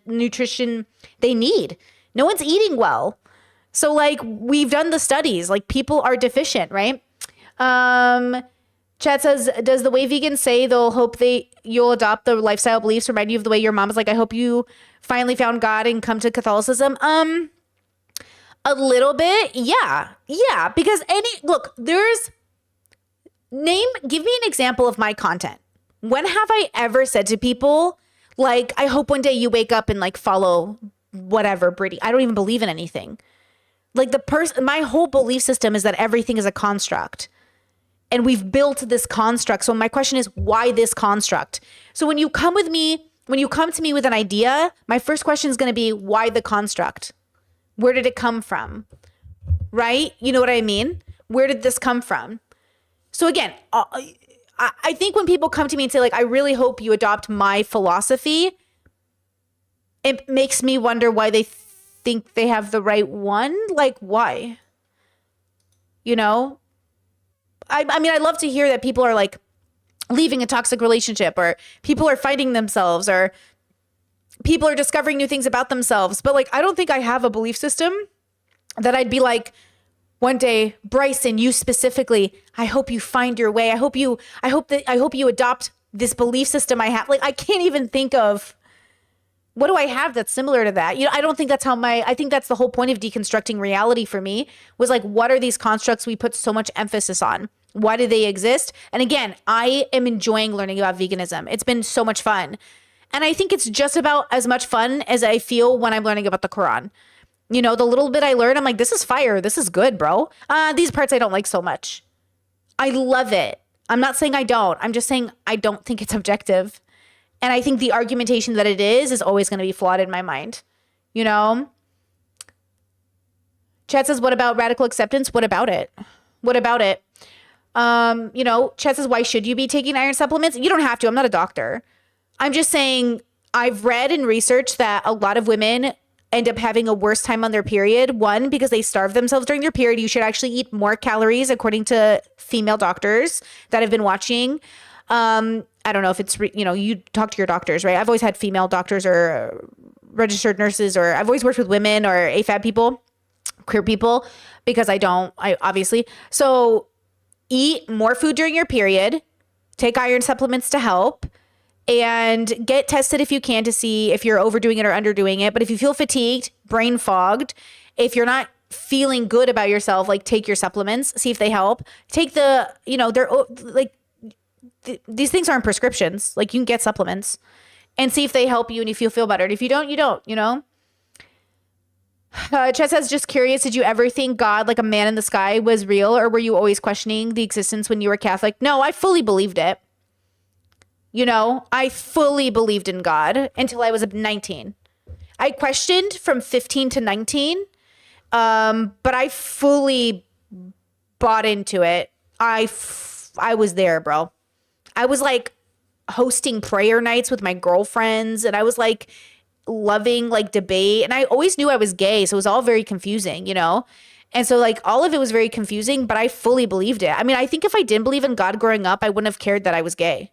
nutrition they need. No one's eating well. So like we've done the studies, like people are deficient, right? Chat says, does the way vegans say they'll hope you'll adopt the lifestyle beliefs remind you of the way your mom is like, I hope you finally found God and come to Catholicism? A little bit. Yeah. Because give me an example of my content. When have I ever said to people, like, I hope one day you wake up and like follow whatever, Brittany? I don't even believe in anything. Like my whole belief system is that everything is a construct, and we've built this construct. So my question is, why this construct? So when you come to me with an idea, my first question is going to be, why the construct? Where did it come from? Right? You know what I mean? Where did this come from? So again, I think when people come to me and say like, I really hope you adopt my philosophy, it makes me wonder why they think they have the right one. Like, why? I mean, I love to hear that people are like leaving a toxic relationship, or people are fighting themselves, or people are discovering new things about themselves. But like, I don't think I have a belief system that I'd be like, one day, Bryson, you specifically, I hope you find your way. I hope you adopt this belief system I have. Like, I can't even think of, what do I have that's similar to that? I don't think that's I think that's the whole point of deconstructing reality for me, was like, what are these constructs we put so much emphasis on? Why do they exist? And again, I am enjoying learning about veganism. It's been so much fun. And I think it's just about as much fun as I feel when I'm learning about the Quran. The little bit I learned, I'm like, this is fire. This is good, bro. These parts I don't like so much. I love it. I'm not saying I don't. I'm just saying I don't think it's objective. And I think the argumentation that it is always going to be flawed in my mind. Chat says, what about radical acceptance? What about it? Chat says, why should you be taking iron supplements? You don't have to. I'm not a doctor. I'm just saying I've read and researched that a lot of women end up having a worse time on their period. One, because they starve themselves during their period. You should actually eat more calories, according to female doctors that have been watching. I don't know if it's, you talk to your doctors, right? I've always had female doctors or registered nurses, or I've always worked with women or AFAB people, queer people, because I obviously. So eat more food during your period, take iron supplements to help, and get tested if you can to see if you're overdoing it or underdoing it. But if you feel fatigued, brain fogged, if you're not feeling good about yourself, like take your supplements, see if they help. Take they're like, these things aren't prescriptions. Like you can get supplements and see if they help you and if you feel better. And if you don't, you don't, Chet says, just curious, did you ever think God, like a man in the sky, was real, or were you always questioning the existence when you were Catholic? No, I fully believed it. I fully believed in God until I was 19. I questioned from 15 to 19, but I fully bought into it. I was there, bro. I was like hosting prayer nights with my girlfriends, and I was like loving like debate, and I always knew I was gay, so it was all very confusing, and so like all of it was very confusing, but I fully believed it. I mean, I think if I didn't believe in God growing up, I wouldn't have cared that I was gay.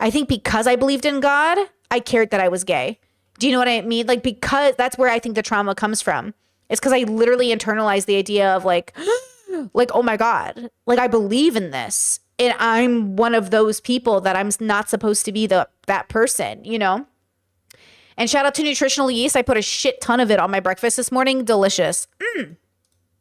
I think because I believed in God, I cared that I was gay. Do you know what I mean? Like, because that's where I think the trauma comes from. It's because I literally internalized the idea of like oh my God, like I believe in this, and I'm one of those people that I'm not supposed to be that person, And shout out to Nutritional Yeast. I put a shit ton of it on my breakfast this morning. Delicious.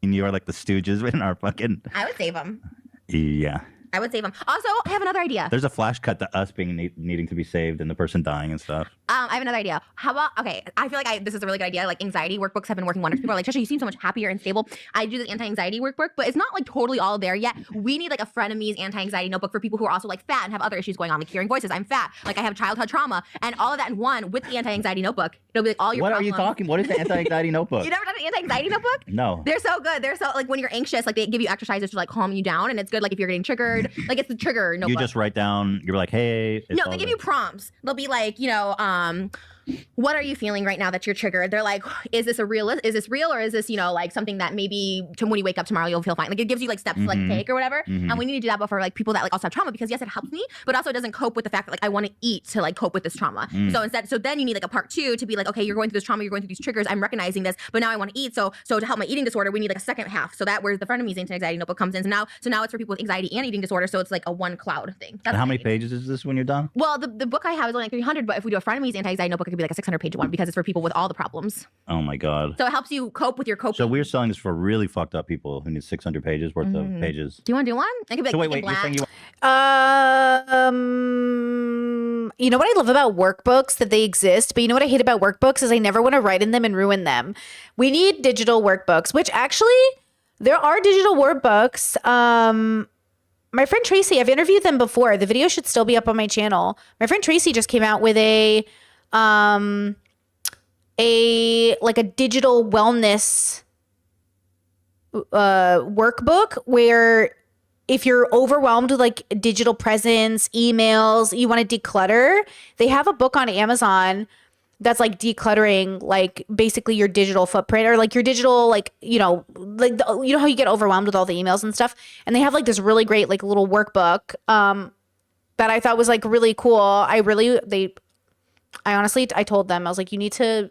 And you are like the Stooges in our fucking. I would save them. Yeah. I would save them. Also, I have another idea. There's a flash cut to us being needing to be saved and the person dying and stuff. I have another idea. How about, okay, I feel like this is a really good idea. Like anxiety workbooks have been working wonders. People are like, Trisha, you seem so much happier and stable. I do this anti-anxiety workbook, but it's not like totally all there yet. We need like a frenemies anti-anxiety notebook for people who are also like fat and have other issues going on, like hearing voices. I'm fat. Like I have childhood trauma, and all of that in one with the anti-anxiety notebook. It'll be like all your What problems. are you talking? What is the anti-anxiety notebook? You never done an anti-anxiety notebook? No. They're so good. They're so, like when you're anxious, like they give you exercises to like calm you down, and it's good like if you're getting triggered. Like it's the trigger notebook. You just write down, you're like, hey. No, they give you prompts. They'll be like, what are you feeling right now that you're triggered? They're like, is this real, or is this, like something that maybe when you wake up tomorrow, you'll feel fine. Like it gives you like steps to like take or whatever. And we need to do that before like people that like also have trauma, because yes, it helps me, but also it doesn't cope with the fact that like I want to eat to like cope with this trauma. So then you need like a part 2 to be like, okay, you're going through this trauma, you're going through these triggers, I'm recognizing this, but now I want to eat. So to help my eating disorder, we need like a second half. So that where the frenemies anti-anxiety notebook comes in. So now it's for people with anxiety and eating disorder. So it's like a one cloud thing. And how many pages is this when you're done? Well, the book I have is only like 300, but if we do a frenemies anti-anxiety notebook, it could be like a 600-page one, because it's for people with all the problems. Oh my God. So it helps you cope with your coping. So we're selling this for really fucked up people who need 600 pages worth of pages. Do you want to do one? It could be like So wait, black. you're saying you You know what I love about workbooks? That they exist, but you know what I hate about workbooks is I never want to write in them and ruin them. We need digital workbooks, which actually there are digital workbooks. My friend Tracy, I've interviewed them before. The video should still be up on my channel. My friend Tracy just came out with a digital wellness workbook where if you're overwhelmed with like digital presence, emails, you want to declutter, they have a book on Amazon that's like decluttering like basically your digital footprint, or like your digital like you know how you get overwhelmed with all the emails and stuff, and they have like this really great like little workbook that I thought was like really cool. I honestly told them, I was like, you need to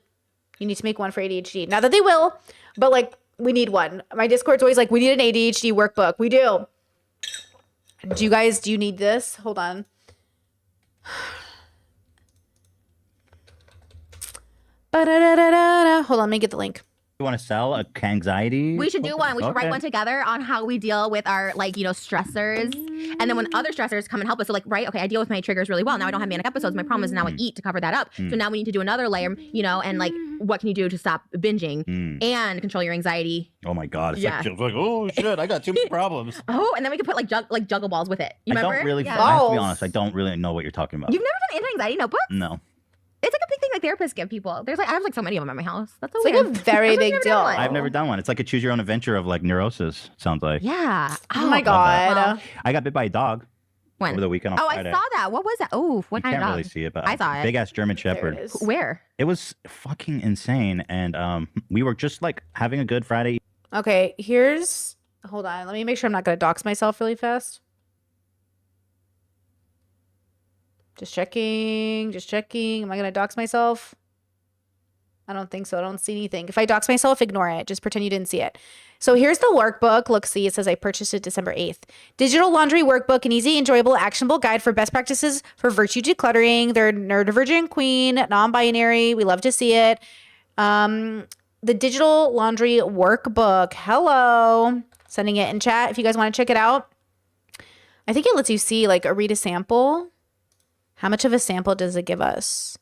make one for ADHD. Not that they will, but like we need one. My Discord's always like, we need an ADHD workbook. We do. Do you need this? Hold on. Hold on, let me get the link. You want to sell anxiety? We should do one. We should write Okay. one together on how we deal with our stressors. And then when other stressors come and help us, so like, right, okay, I deal with my triggers really well. Now I don't have manic episodes. My problem is now I eat to cover that up. So now we need to do another layer, and like, what can you do to stop binging and control your anxiety? Oh my God. It's Yeah. like, oh shit, I got too many problems. Oh, and then we could put like juggle balls with it. You I remember? don't really, Yeah. I have to be Balls. honest, I don't really know what you're talking about. You've never done anti-anxiety notebook? No. It's like a big thing like therapists give people. I have like so many of them at my house. That's so It's like weird. a very I've big never deal. done one. I've never done one. It's like a choose your own adventure of like neurosis, sounds like. Yeah. Oh my that. God. I got bit by a dog. When? over the weekend on Oh, Friday. I saw that. What was that? Oh, what You kind can't of really dog? see it, but I saw it. big ass German There Shepherd. it is. Where? It was fucking insane, and we were just like having a good Friday. Okay, hold on. Let me make sure I'm not going to dox myself really fast. Just checking. Am I going to dox myself? I don't think so. I don't see anything. If I dox myself, ignore it. Just pretend you didn't see it. So here's the workbook. Look, see, it says I purchased it December 8th. Digital laundry workbook, an easy, enjoyable, actionable guide for best practices for virtue decluttering. They're neurodivergent queen, non-binary. We love to see it. The digital laundry workbook. Hello. Sending it in chat if you guys want to check it out. I think it lets you see, like, read a sample. How much of a sample does it give us?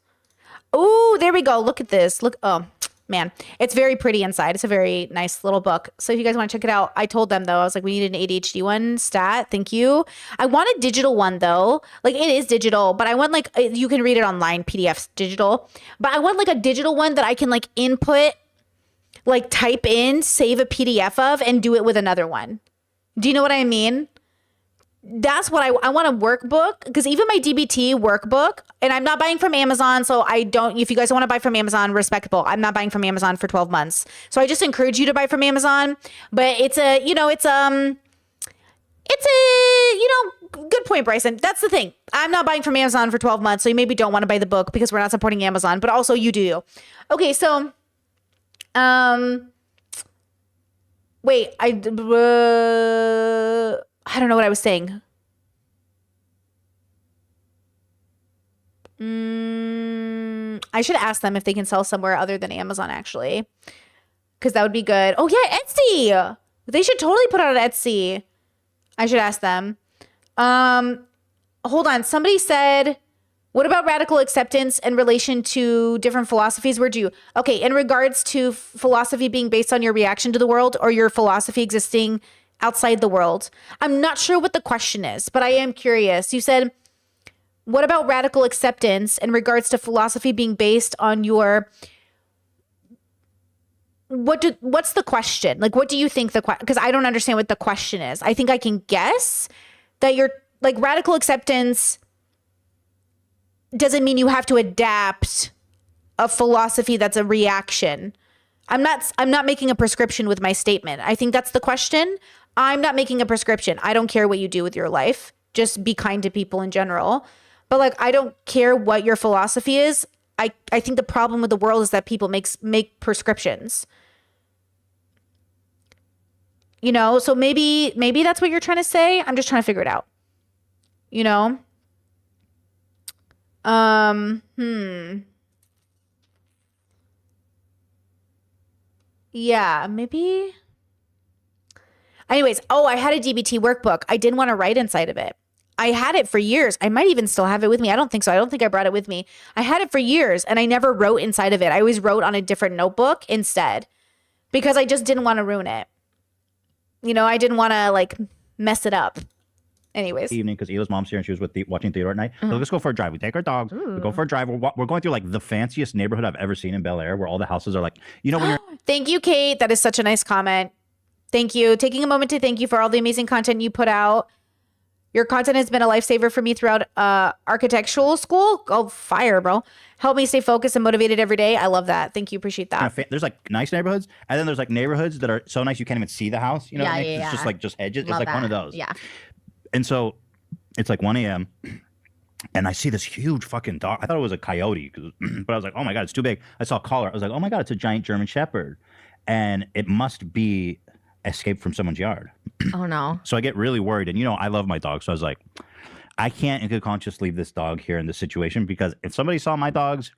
Oh, there we go. Look at this. Look. Oh, man. It's very pretty inside. It's a very nice little book. So if you guys want to check it out, I told them, though, I was like, we need an ADHD one. Stat. Thank you. I want a digital one, though. Like, it is digital, but I want, like, you can read it online, PDFs digital. But I want, like, a digital one that I can, like, input, like, type in, save a PDF of, and do it with another one. Do you know what I mean? That's what I want, a workbook, because even my DBT workbook, and I'm not buying from Amazon, so I don't, if you guys want to buy from Amazon, respectable. I'm not buying from Amazon for 12 months. So I just encourage you to buy from Amazon, but it's a, good point, Bryson. That's the thing. I'm not buying from Amazon for 12 months, so you maybe don't want to buy the book because we're not supporting Amazon, but also you do. Okay, so, wait, I don't know what I was saying. I should ask them if they can sell somewhere other than Amazon, actually, because that would be good. Oh yeah, Etsy. They should totally put it on Etsy. I should ask them. Hold on. Somebody said, what about radical acceptance in relation to different philosophies? Okay, in regards to philosophy being based on your reaction to the world or your philosophy existing outside the world. I'm not sure what the question is, but I am curious. You said, what about radical acceptance in regards to philosophy being based on your... What's the question? Like, what do you think because I don't understand what the question is. I think I can guess that you're like, radical acceptance doesn't mean you have to adapt a philosophy that's a reaction. I'm not making a prescription with my statement. I think that's the question. I'm not making a prescription. I don't care what you do with your life. Just be kind to people in general. But like, I don't care what your philosophy is. I think the problem with the world is that people make prescriptions. So maybe that's what you're trying to say. I'm just trying to figure it out. Yeah, maybe. Anyways, I had a DBT workbook. I didn't want to write inside of it. I had it for years. I might even still have it with me. I don't think so. I don't think I brought it with me. I had it for years and I never wrote inside of it. I always wrote on a different notebook instead because I just didn't want to ruin it. I didn't want to like mess it up. Anyways. Evening, because Hila's mom's here and she was watching theater at night. So let's go for a drive. We take our dogs. We go for a drive. We're going through like the fanciest neighborhood I've ever seen in Bel Air, where all the houses are like, when you're... Thank you, Kate. That is such a nice comment. Thank you. Taking a moment to thank you for all the amazing content you put out. Your content has been a lifesaver for me throughout architectural school. Oh, fire, bro. Help me stay focused and motivated every day. I love that. Thank you. Appreciate that. There's like nice neighborhoods, and then there's like neighborhoods that are so nice you can't even see the house. You know what I mean? It's just like hedges. Love it's like that. one of those. Yeah. And so it's like 1 a.m. and I see this huge fucking dog. I thought it was a coyote, but I was like, oh my God, it's too big. I saw a collar. I was like, oh my God, it's a giant German Shepherd. And it must be escaped from someone's yard. Oh no. So I get really worried. And I love my dog. So I was like, I can't in good conscience leave this dog here in this situation, because if somebody saw my dogs,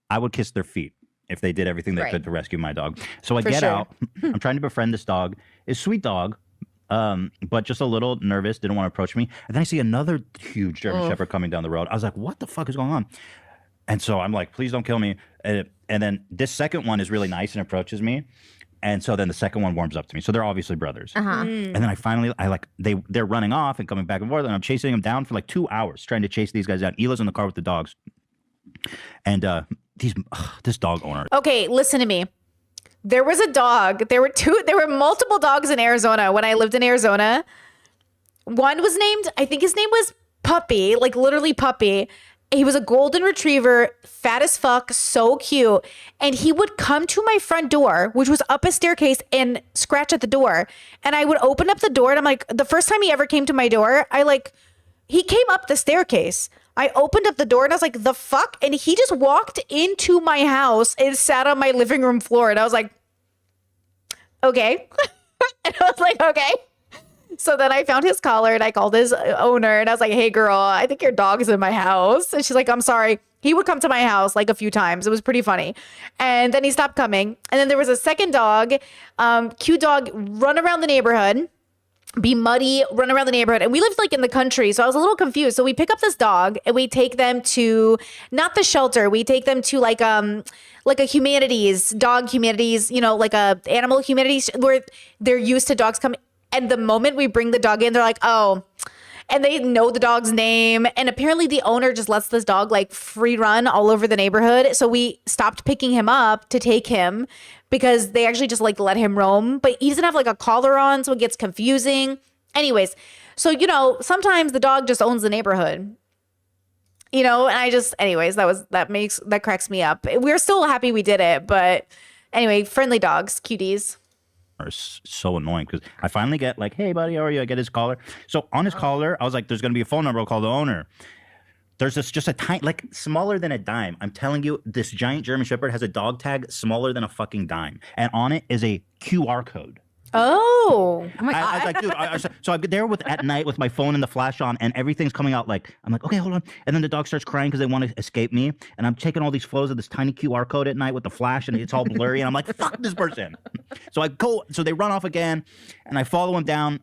I would kiss their feet if they did everything they could to rescue my dog. So I get out. I'm trying to befriend this dog. It's a sweet dog, but just a little nervous, didn't want to approach me. And then I see another huge German Shepherd coming down the road. I was like, what the fuck is going on? And so I'm like, please don't kill me. And then this second one is really nice and approaches me. And so then the second one warms up to me. So they're obviously brothers. And then they're running off and coming back and forth. And I'm chasing them down for like 2 hours, trying to chase these guys down. Hila's in the car with the dogs. And this dog owner. Okay, listen to me. There was a dog. There were multiple dogs in Arizona when I lived in Arizona. One was named, I think his name was puppy, like literally puppy. He was a golden retriever, fat as fuck, so cute. And he would come to my front door, which was up a staircase, and scratch at the door. And I would open up the door, and I'm like, the first time he ever came to my door, he came up the staircase. I opened up the door and I was like, the fuck? And he just walked into my house and sat on my living room floor. And I was like, okay. And I was like, okay. So then I found his collar and I called his owner and I was like, hey girl, I think your dog's in my house. And she's like, I'm sorry. He would come to my house like a few times. It was pretty funny. And then he stopped coming. And then there was a second dog, cute dog, run around the neighborhood, be muddy, run around the neighborhood. And we lived like in the country. So I was a little confused. So we pick up this dog and we take them to, not the shelter. We take them to like a humanities, dog humanities, like a animal humanities where they're used to dogs coming. And the moment we bring the dog in, they're like, oh, and they know the dog's name. And apparently the owner just lets this dog like free run all over the neighborhood. So we stopped picking him up to take him because they actually just like let him roam. But he doesn't have like a collar on, so it gets confusing. Anyways, so, sometimes the dog just owns the neighborhood. And that cracks me up. We're still happy we did it. But anyway, friendly dogs, cuties. Are so annoying because I finally get like, hey buddy, how are you? I get his collar. So on his collar, I was like, there's gonna be a phone number. I'll call the owner. There's just a tiny, like smaller than a dime. I'm telling you, this giant German Shepherd has a dog tag smaller than a fucking dime, and on it is a QR code. Oh my God. I was like, dude, so I'm there at night with my phone and the flash on, and everything's coming out like, I'm like, okay, hold on. And then the dog starts crying because they want to escape me. And I'm taking all these photos of this tiny QR code at night with the flash, and it's all blurry. And I'm like, fuck this person. So they run off again, and I follow him down.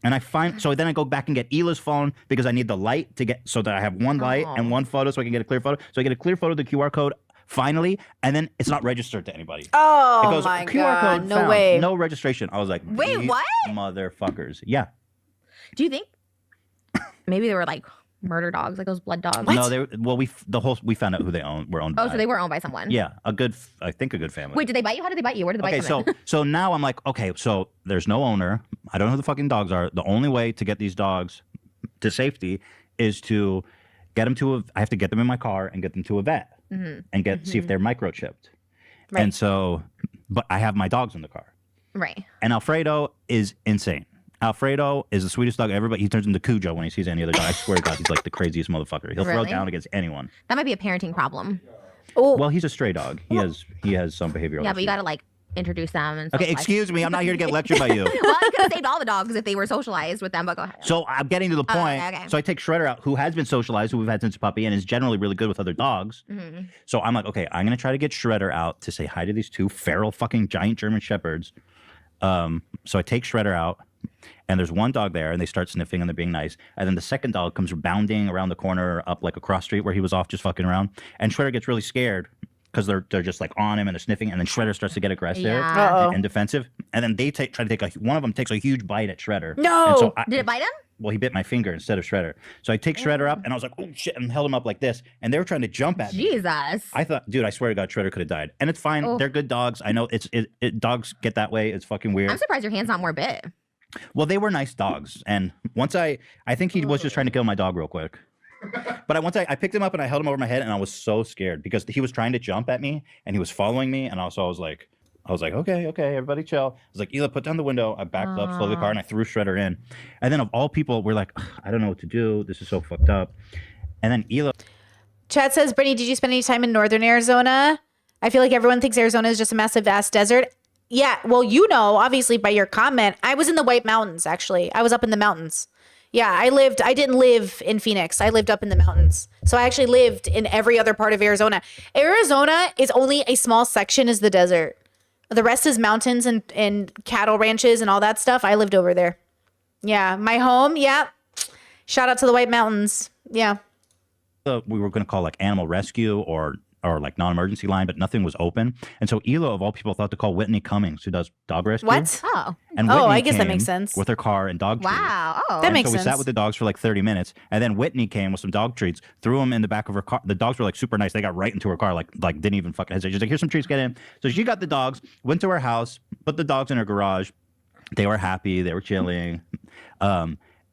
And so then I go back and get Hila's phone because I need the light so that I have one light and one photo so I can get a clear photo. So I get a clear photo of the QR code. Finally, and then it's not registered to anybody. Oh, it goes, my QR God. code No found, way. no registration. I was like, wait, what? Motherfuckers. Yeah. Do you think maybe they were like murder dogs, like those blood dogs? No, we found out who they were owned by. Oh, so they were owned by someone. Yeah, I think a good family. Wait, did they bite you? How did they bite you? Where did the bite come in? So now I'm like, okay, so there's no owner. I don't know who the fucking dogs are. The only way to get these dogs to safety is to get them I have to get them in my car and get them to a vet. And see if they're microchipped. Right. And so, but I have my dogs in the car. Right. And Alfredo is insane. Alfredo is the sweetest dog ever, but he turns into Cujo when he sees any other dog. I swear to God, he's like the craziest motherfucker. He'll throw Really? down against anyone. That might be a parenting problem. Oh, Well, he's a stray dog. He has some behavioral Yeah, but you issues. gotta like introduce them and Okay, socialize. excuse me. I'm not here to get lectured by you. Well, I could have saved all the dogs if they were socialized with them, but go ahead. So I'm getting to the point. okay. So I take Shredder out, who has been socialized, who we've had since a puppy, and is generally really good with other dogs. Mm-hmm. So I'm like, okay, I'm gonna try to get Shredder out to say hi to these two feral fucking giant German Shepherds. So I take Shredder out, and there's one dog there, and they start sniffing and they're being nice. And then the second dog comes bounding around the corner up like a cross street where he was off just fucking around. And Shredder gets really scared because they're just like on him and they're sniffing, and then Shredder starts to get aggressive Yeah. and defensive. And then they try to take one of them takes a huge bite at Shredder. No! And so Did it bite him? well, he bit my finger instead of Shredder. So I take Shredder up, and I was like, oh shit, and held him up like this. And they were trying to jump at me. Jesus. I thought, dude, I swear to God, Shredder could have died. And it's fine. Oh. They're good dogs. I know dogs get that way. It's fucking weird. I'm surprised your hand's not more bit. Well, they were nice dogs. And once I think he was just trying to kill my dog real quick. But once I picked him up and I held him over my head, and I was so scared because he was trying to jump at me and he was following me. And also I was like, okay, everybody chill. I was like, Hila, put down the window. I backed up, slowed the car, and I threw Shredder in. And then of all people, we're like, I don't know what to do. This is so fucked up. And then Hila. Chad says, Brittany, did you spend any time in northern Arizona? I feel like everyone thinks Arizona is just a massive vast desert. Yeah, well, obviously by your comment, I was in the White Mountains, actually. I was up in the mountains. Yeah, I didn't live in Phoenix. I lived up in the mountains. So I actually lived in every other part of Arizona. Arizona is only a small section is the desert. The rest is mountains and cattle ranches and all that stuff. I lived over there. Yeah, my home, yeah. Shout out to the White Mountains. Yeah. We were going to call like animal rescue or like non-emergency line, but nothing was open. And so Hila, of all people, thought to call Whitney Cummings, who does dog rescue. What? Oh. And Oh, Whitney I guess that came makes sense. with her car and dog treats. Wow. Oh. That And makes so we sense. sat with the dogs for like 30 minutes, and then Whitney came with some dog treats, threw them in the back of her car. The dogs were like super nice. They got right into her car, like didn't even fucking hesitate. She's like, here's some treats, get in. So she got the dogs, went to her house, put the dogs in her garage. They were happy. They were chilling.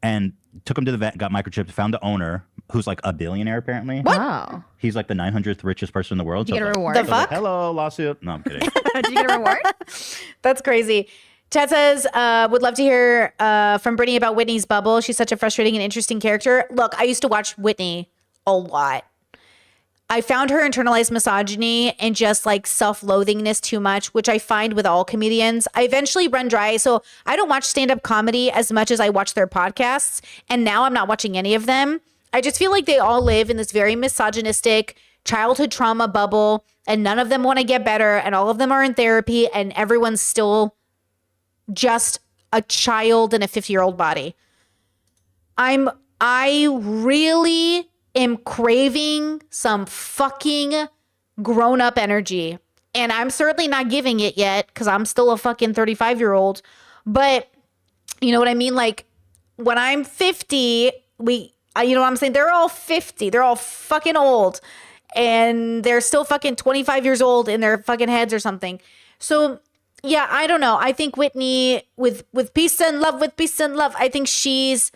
and took him to the vet, got microchipped, found the owner, who's like a billionaire apparently. Oh. He's like the 900th richest person in the world. Did you get a I was reward? The like, fuck? hello, lawsuit. No, I'm kidding. Did you get a reward? That's crazy. Chad says, would love to hear from Brittany about Whitney's bubble. She's such a frustrating and interesting character. Look, I used to watch Whitney a lot. I found her internalized misogyny and just like self-loathingness too much, which I find with all comedians. I eventually run dry. So I don't watch stand-up comedy as much as I watch their podcasts. And now I'm not watching any of them. I just feel like they all live in this very misogynistic childhood trauma bubble, and none of them want to get better, and all of them are in therapy, and everyone's still just a child in a 50-year-old body. I really am craving some fucking grown-up energy. And I'm certainly not giving it yet because I'm still a fucking 35-year-old. But you know what I mean? Like when I'm 50, you know what I'm saying? They're all 50. They're all fucking old. And they're still fucking 25 years old in their fucking heads or something. So yeah, I don't know. I think Whitney with peace and love, I think she's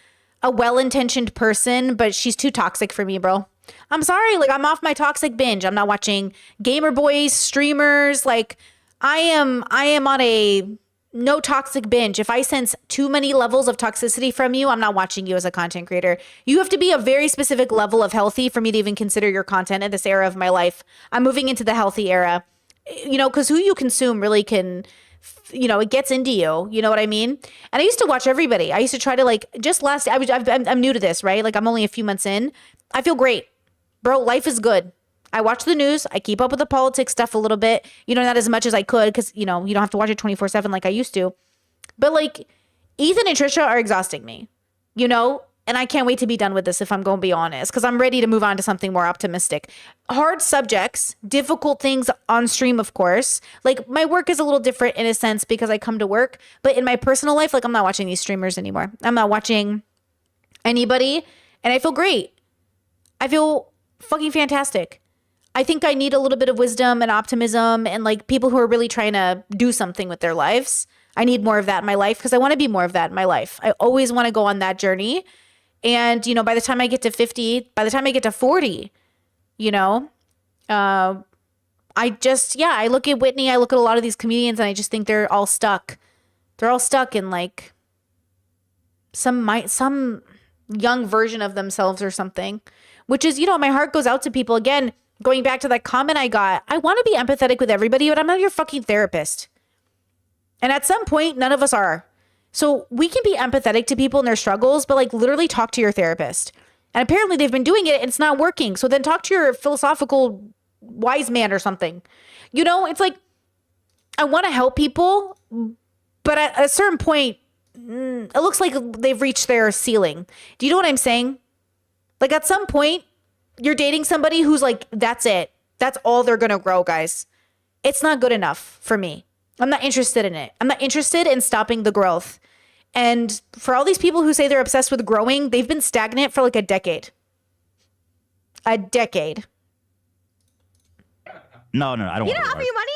a well-intentioned person, but she's too toxic for me, bro. I'm sorry. Like, I'm off my toxic binge. I'm not watching gamer boys, streamers. Like, I am on a no toxic binge. If I sense too many levels of toxicity from you, I'm not watching you as a content creator. You have to be a very specific level of healthy for me to even consider your content in this era of my life. I'm moving into the healthy era, you know, because who you consume really can, you know, it gets into you. You know what I mean? And I used to watch everybody. I used to try to like I'm new to this, right? Like I'm only a few months in. I feel great. Bro, life is good. I watch the news. I keep up with the politics stuff a little bit. You know, not as much as I could because, you know, you don't have to watch it 24/7 like I used to. But like Ethan and Trisha are exhausting me, you know? And I can't wait to be done with this if I'm going to be honest because I'm ready to move on to something more optimistic. Hard subjects, difficult things on stream, of course. Like my work is a little different in a sense because I come to work. But in my personal life, like I'm not watching these streamers anymore. I'm not watching anybody. And I feel great. I feel fucking fantastic. I think I need a little bit of wisdom and optimism and like people who are really trying to do something with their lives. I need more of that in my life because I want to be more of that in my life. I always want to go on that journey. And, you know, by the time I get to 50, by the time I get to 40, you know, I look at Whitney, I look at a lot of these comedians and I just think they're all stuck. They're all stuck in like some young version of themselves or something, which is, you know, my heart goes out to people. Again, going back to that comment I got, I want to be empathetic with everybody, but I'm not your fucking therapist. And at some point, none of us are. So we can be empathetic to people and their struggles, but like literally talk to your therapist. And apparently they've been doing it and it's not working. So then talk to your philosophical wise man or something. You know, it's like, I want to help people, but at a certain point, it looks like they've reached their ceiling. Do you know what I'm saying? Like at some point, you're dating somebody who's like, that's it. That's all they're going to grow, guys. It's not good enough for me. I'm not interested in it. I'm not interested in stopping the growth. And for all these people who say they're obsessed with growing, they've been stagnant for like a decade. A decade. No, I don't You want don't the offer reward. you money?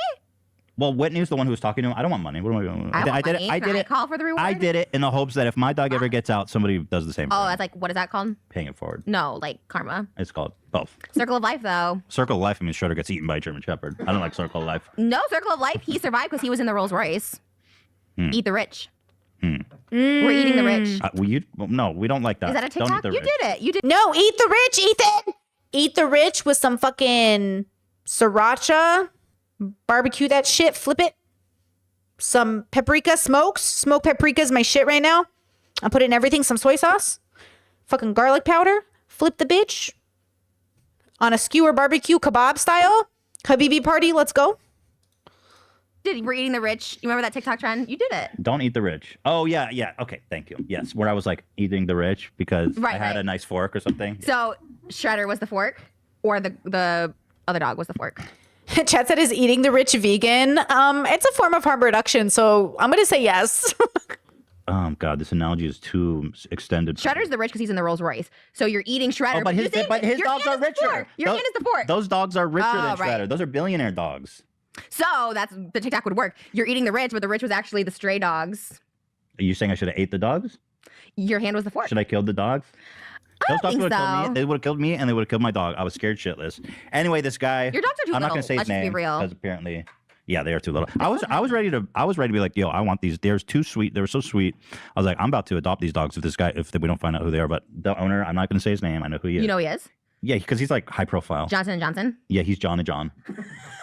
Well, Whitney's the one who was talking to him. I don't want money. What am I doing? I did it. Call for the reward. I did it in the hopes that if my dog ever gets out, somebody does the same. Oh, thing. that's like, what is that called? Paying it forward. No, like karma. It's called both. Circle of life, though. Circle of Life. I mean, Shredder gets eaten by a German Shepherd. I don't like Circle of Life. No, Circle of Life. He survived because he was in the Rolls Royce. Eat the rich. We're eating the rich. No, we don't like that. Is that a Don't eat TikTok? the You rich. did it. You did. No, eat the rich, Ethan. Eat the rich with some fucking sriracha. Barbecue that shit. Flip it. Some paprika smokes. Smoked paprika is my shit right now. I put it in everything. Some soy sauce. Fucking garlic powder. Flip the bitch. On a skewer barbecue kebab style. Habibi party. Let's go. We're eating the rich. You remember that TikTok trend? You did it. Don't eat the rich. Oh, yeah. Okay, thank you. Yes, where I was like eating the rich because I had a nice fork or something. So Shredder was the fork, or the other dog was the fork. Chat said is eating the rich vegan. It's a form of harm reduction, so I'm gonna say yes. Oh, God, this analogy is too extended. Shredder's the rich because he's in the Rolls Royce. So you're eating Shredder. Oh, but his your dogs hand are is the richer. fork. Your hand is the fork. Those dogs are richer than right. Shredder. Those are billionaire dogs. So that's the TikTok would work. You're eating the rich, but the rich was actually the stray dogs. Are you saying I should have ate the dogs? Your hand was the fork. Should I kill the dogs? Those dogs think would have killed so. me. They would have killed me, and they would have killed my dog. I was scared shitless. Anyway, this guy. Your dogs are too I'm not little. gonna say his Let's just be name real. because apparently, yeah, they are too little. I was ready to be like, yo, I want these. They're too sweet. They were so sweet. I was like, I'm about to adopt these dogs if we don't find out who they are. But the owner, I'm not gonna say his name. I know who he is. You know he is? Yeah, because he's like high profile. Johnson & Johnson? Yeah, he's John and John.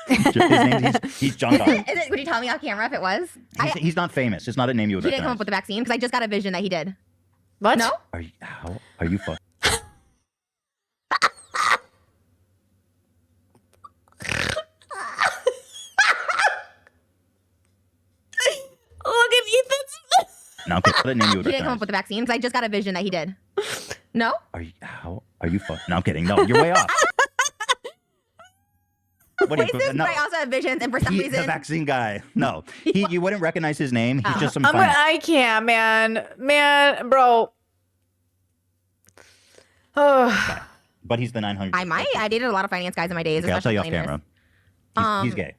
His name, he's John Dog. Is it, would you tell me off camera if it was? He's not famous. It's not a name you would He didn't come recognize. up with the vaccine? Because I just got a vision that he did. What? No? Are you fuck? Look at Ethan's. No, okay, not a name you would He didn't come recognize. up with the vaccine? Because I just got a vision that he did. No? Are you fuck? No, I'm kidding. No, you're way off. What Wait, this I also have visions, and for some He's reason... the vaccine guy. No, you wouldn't recognize his name. He's just some. I can't, man, bro. Oh, But he's the 900. I might. I dated a lot of finance guys in my days. Okay, I'll tell you off especially camera. He's gay.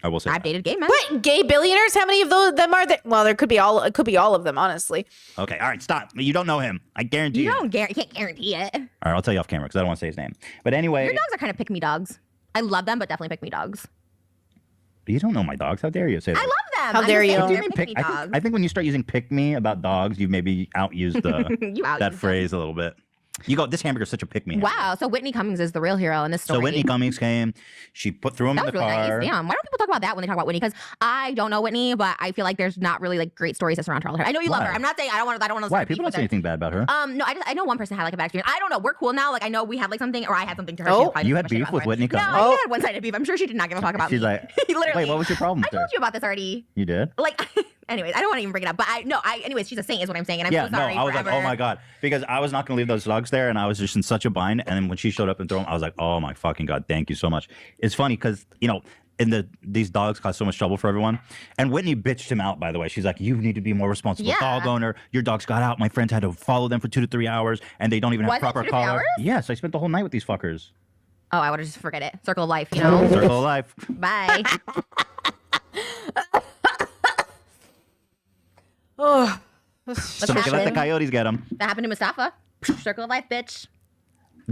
I will say. I've that. dated gay men. what gay billionaires? How many of them are there? Well, there could be all. It could be all of them, honestly. Okay, all right, stop. You don't know him. I guarantee You you. can't guarantee it. All right, I'll tell you off camera because I don't want to say his name. But anyway, Your dogs are kind of pick-me dogs. I love them, but definitely pick-me dogs. you don't know my dogs. How dare you say that? I love them. How I'm dare just saying you. they're pick-me dogs. I think when you start using "pick me" about dogs, you've maybe outused You out that them. phrase a little bit. You go, this hamburger's such a pick me. Wow. So Whitney Cummings is the threal hero in this story. So Whitney Cummings came. She threw him That in was the really car. nice. Damn. Why don't people talk about that when they talk about Whitney? Because I don't know Whitney, but I feel like there's not really like great stories that surround her. I know you love Why? her. I'm not saying I don't want to. Why? People don't say anything bad about her. No, I know one person had like a bad experience. I don't know. We're cool now. Like I know we had like something, or I had something to her. Oh. She probably You didn't had give a shit beef about with it. Whitney No, Cummings? I Oh. had one-sided beef. I'm sure she did not give a fuck about She's me. like, Literally. wait, what was your problem I with her? told you about this already. You did? Like, anyways, I don't want to even bring it up. But anyways, she's a saint, is what I'm saying. And I'm Yeah, so sorry. no, I was forever. like, oh my God. Because I was not going to leave those dogs there and I was just in such a bind. And then when she showed up and threw them, I was like, oh my fucking God, thank you so much. It's funny because, these dogs cause so much trouble for everyone. And Whitney bitched him out, by the way. She's like, you need to be more responsible Yeah. dog owner. Your dogs got out. My friends had to follow them for 2 to 3 hours and they don't even have Was it proper 2 to 3 collars. hours? Yes, I spent the whole night with these fuckers. Oh, I would have just forget it. Circle of life, you know. Circle of life. Bye. Oh, So let the happened? coyotes get them. That happened to Mustafa. Circle of life, bitch.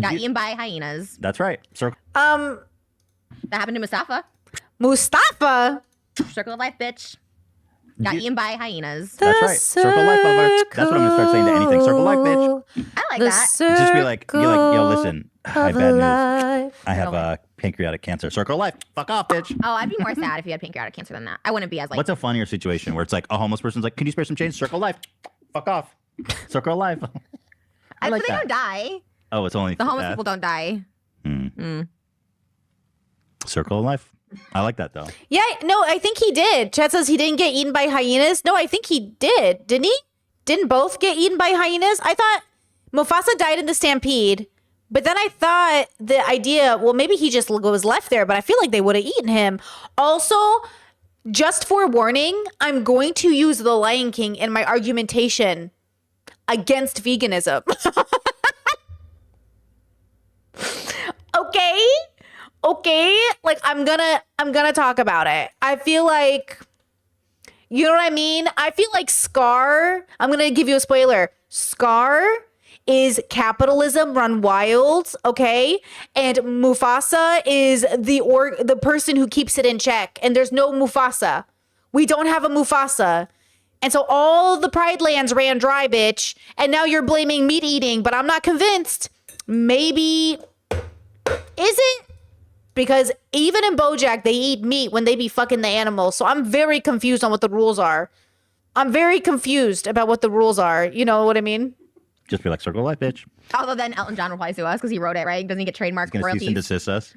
Got eaten by hyenas. That's right. Circle. That happened to Mustafa. Mustafa. Circle of life, bitch. Got eaten by hyenas. That's right. Circle of life, motherfucker. That's what I'm going to start saying to anything. Circle of life, bitch. I like The that. Just be like, you're like, yo, listen, I have bad news. I have Circle of pancreatic cancer. Circle of life. Fuck off, bitch. Oh, I'd be more sad if you had pancreatic cancer than that. I wouldn't be as like. What's a funnier situation where it's like a homeless person's like, can you spare some change? Circle of life. Fuck off. Circle of life. I like but they that. don't die. Oh, it's only The homeless that. people don't die. Circle of life. I like that though. Yeah, no, I think he did. Chad says he didn't get eaten by hyenas. No, I think he did. Didn't he? Didn't both get eaten by hyenas? I thought Mufasa died in the stampede, but then I thought the idea, well, maybe he just was left there, but I feel like they would have eaten him. Also, just for warning, I'm going to use The Lion King in my argumentation against veganism. Okay, like I'm gonna talk about it. I feel like, you know what I mean? I feel like Scar, I'm gonna give you a spoiler. Scar is capitalism run wild, okay? And Mufasa is the person who keeps it in check. And there's no Mufasa. We don't have a Mufasa. And so all the Pride lands ran dry, bitch. And now you're blaming meat eating, but I'm not convinced. Maybe, is it? Because even in BoJack, they eat meat when they be fucking the animals. So I'm very confused on what the rules are. I'm very confused about what the rules are. You know what I mean? Just be like, circle of life, bitch. Although then Elton John replies to us because he wrote it, right? Doesn't he get trademark Gonna cease and royalties? desist us.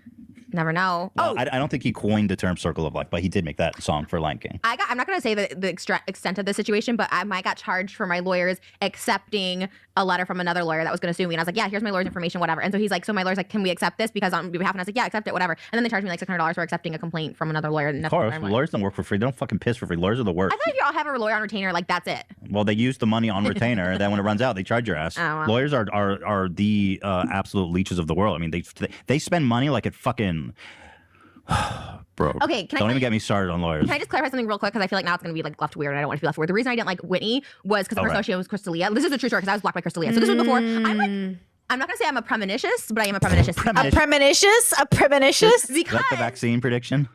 Never know. Well, I don't think he coined the term circle of life, but he did make that song for Lion King. I'm not going to say the extent of the situation, but I got charged for my lawyers accepting a letter from another lawyer that was going to sue me. And I was like, yeah, here's my lawyer's information, whatever. And so he's like, so my lawyer's like, can we accept this? Because on behalf, and I was like, yeah, accept it, whatever. And then they charged me like $600 for accepting a complaint from another lawyer. And Of course, lawyers don't work for free. They don't fucking piss for free. Lawyers are the worst. I thought if you all have a lawyer on retainer, like that's it. Well, they use the money on retainer, and then when it runs out, they charge your ass. Oh, well. Lawyers are the absolute leeches of the world. I mean, they spend money like it fucking Bro, Okay, can I don't even tell get me started on lawyers. Can I just clarify something real quick? Because I feel like now it's going to be like left weird and I don't want to be left weird. The reason I didn't like Whitney was because of her association with Crystalia. This is a true story because I was blocked by Crystalia. So this was before. I'm not going to say I'm a premonitious, but I am a premonitious. A premonitious? A premonitious? Because That's the vaccine prediction.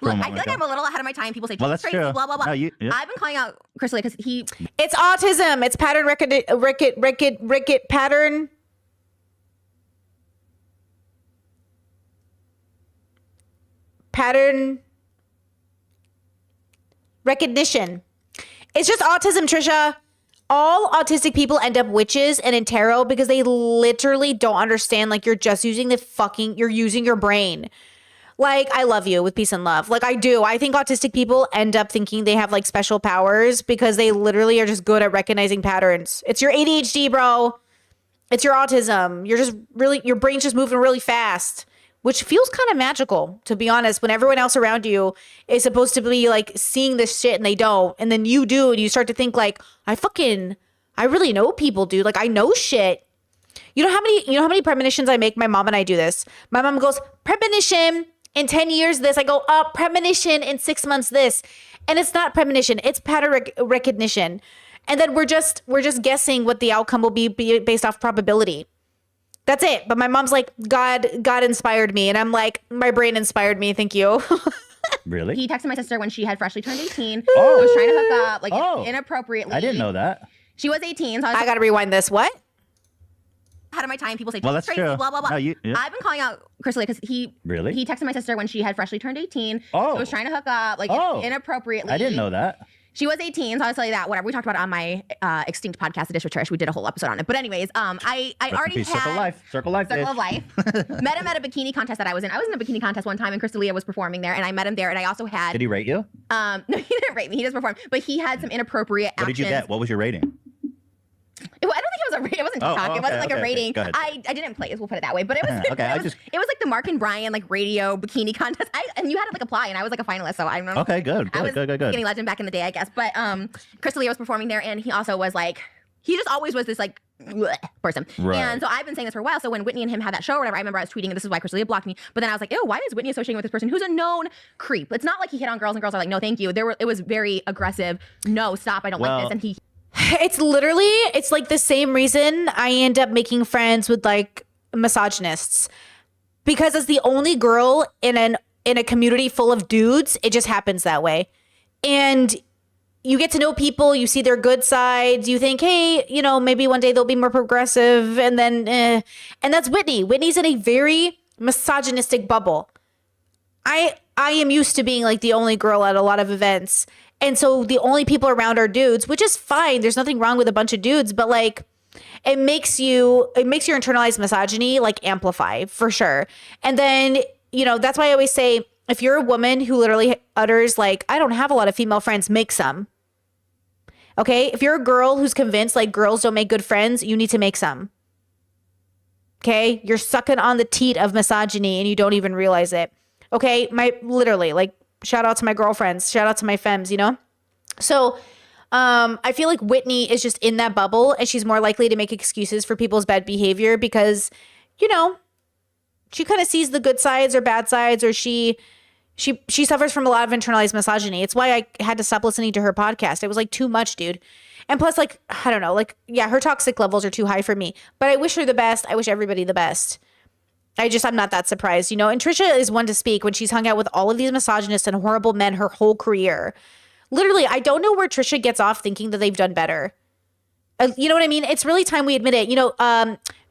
look, I feel like I'm a little ahead of my time. People say, Well, that's crazy, true. blah, blah, blah. No, yeah. I've been calling out Crystalia because he... It's autism. It's pattern pattern. Pattern recognition. It's just autism, Trisha. All autistic people end up witches and in tarot because they literally don't understand. Like, you're just using you're using your brain. Like, I love you with peace and love. Like, I do. I think autistic people end up thinking they have like special powers because they literally are just good at recognizing patterns. It's your ADHD, bro. It's your autism. You're just really, your brain's just moving really fast, which feels kind of magical, to be honest, when everyone else around you is supposed to be like seeing this shit and they don't. And then you do, and you start to think like, I really know people, dude. Like, I know shit. You know how many premonitions I make? My mom and I do this. My mom goes, premonition in 10 years this. I go, premonition in 6 months this. And it's not premonition, it's pattern recognition. And then we're just guessing what the outcome will be based off probability. That's it. But my mom's like, God inspired me. And I'm like, my brain inspired me. Thank you. Really? He texted my sister when she had freshly turned 18. Oh. Was trying to hook up, like, inappropriately. I didn't know that. She was 18. So I got to rewind this. What? Ahead of my time. People say, Well, that's crazy, true. blah, blah, blah. No, yeah. I've been calling out Crystalia because he texted my sister when she had freshly turned 18. Oh. Was trying to hook up, like, inappropriately. I didn't know that. She was 18, so I'll tell you that. Whatever. We talked about it on my Extinct podcast, The Dish with Trish. We did a whole episode on it. But anyways, I already had... Circle of life. Met him at a bikini contest that I was in. I was in a bikini contest one time, and Crystalia was performing there, and I met him there, and I also had... Did he rate you? No, he didn't rate me. He just performed. But he had some inappropriate actions. What did you get? What was your rating? I don't think it was a rating. It wasn't TikTok. It wasn't like a rating. Go ahead. I didn't play it. We'll put it that way. But it was it was like the Mark and Brian like radio bikini contest. And you had to like apply, and I was like a finalist. So I don't know. Okay, good. Skinny legend back in the day, I guess. But Crystalia was performing there, and he also was like, he just always was this like person. Right. And so I've been saying this for a while. So when Whitney and him had that show or whatever, I remember I was tweeting, and this is why Crystalia blocked me. But then I was like, ew, why is Whitney associating with this person who's a known creep? It's not like he hit on girls and girls are like, no, thank you. It was very aggressive. No, stop. I don't like this. And he. It's like the same reason I end up making friends with like misogynists, because as the only girl in a community full of dudes, it just happens that way. And you get to know people, you see their good sides, you think, hey, maybe one day they'll be more progressive, and then and that's Whitney. Whitney's in a very misogynistic bubble. I am used to being like the only girl at a lot of events. And so the only people around are dudes, which is fine. There's nothing wrong with a bunch of dudes, but like it makes your internalized misogyny like amplify for sure. And then, that's why I always say, if you're a woman who literally utters like, I don't have a lot of female friends, make some. Okay? If you're a girl who's convinced like girls don't make good friends, you need to make some. Okay? You're sucking on the teat of misogyny and you don't even realize it. Okay? Literally, like, shout out to my girlfriends. Shout out to my femmes, So I feel like Whitney is just in that bubble, and she's more likely to make excuses for people's bad behavior because, she kind of sees the good sides or bad sides, or she suffers from a lot of internalized misogyny. It's why I had to stop listening to her podcast. It was like too much, dude. And plus, like, I don't know, like, yeah, her toxic levels are too high for me, but I wish her the best. I wish everybody the best. I'm not that surprised, And Trisha is one to speak when she's hung out with all of these misogynists and horrible men her whole career. Literally, I don't know where Trisha gets off thinking that they've done better. You know what I mean? It's really time we admit it.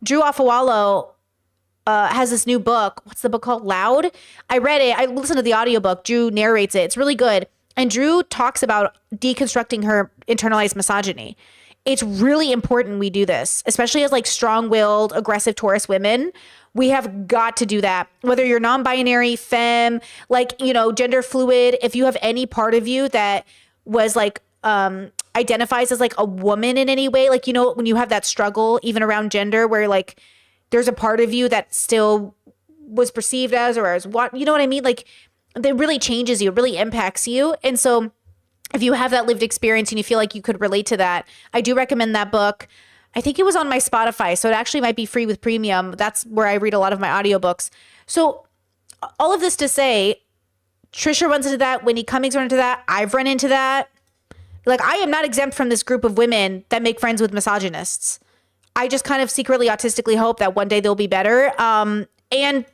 Drew Afawalo has this new book. What's the book called? Loud? I read it. I listened to the audiobook. Drew narrates it. It's really good. And Drew talks about deconstructing her internalized misogyny. It's really important we do this, especially as like strong-willed, aggressive Taurus women. We have got to do that. Whether you're non-binary, femme, like, gender fluid, if you have any part of you that was like identifies as like a woman in any way, like, when you have that struggle even around gender where like there's a part of you that still was perceived as or as what, you know what I mean? Like, it really changes you, it really impacts you. And so if you have that lived experience and you feel like you could relate to that, I do recommend that book. I think it was on my Spotify, so it actually might be free with premium. That's where I read a lot of my audiobooks. So all of this to say, Trisha runs into that. Whitney Cummings run into that. I've run into that. Like, I am not exempt from this group of women that make friends with misogynists. I just kind of secretly autistically hope that one day they'll be better. And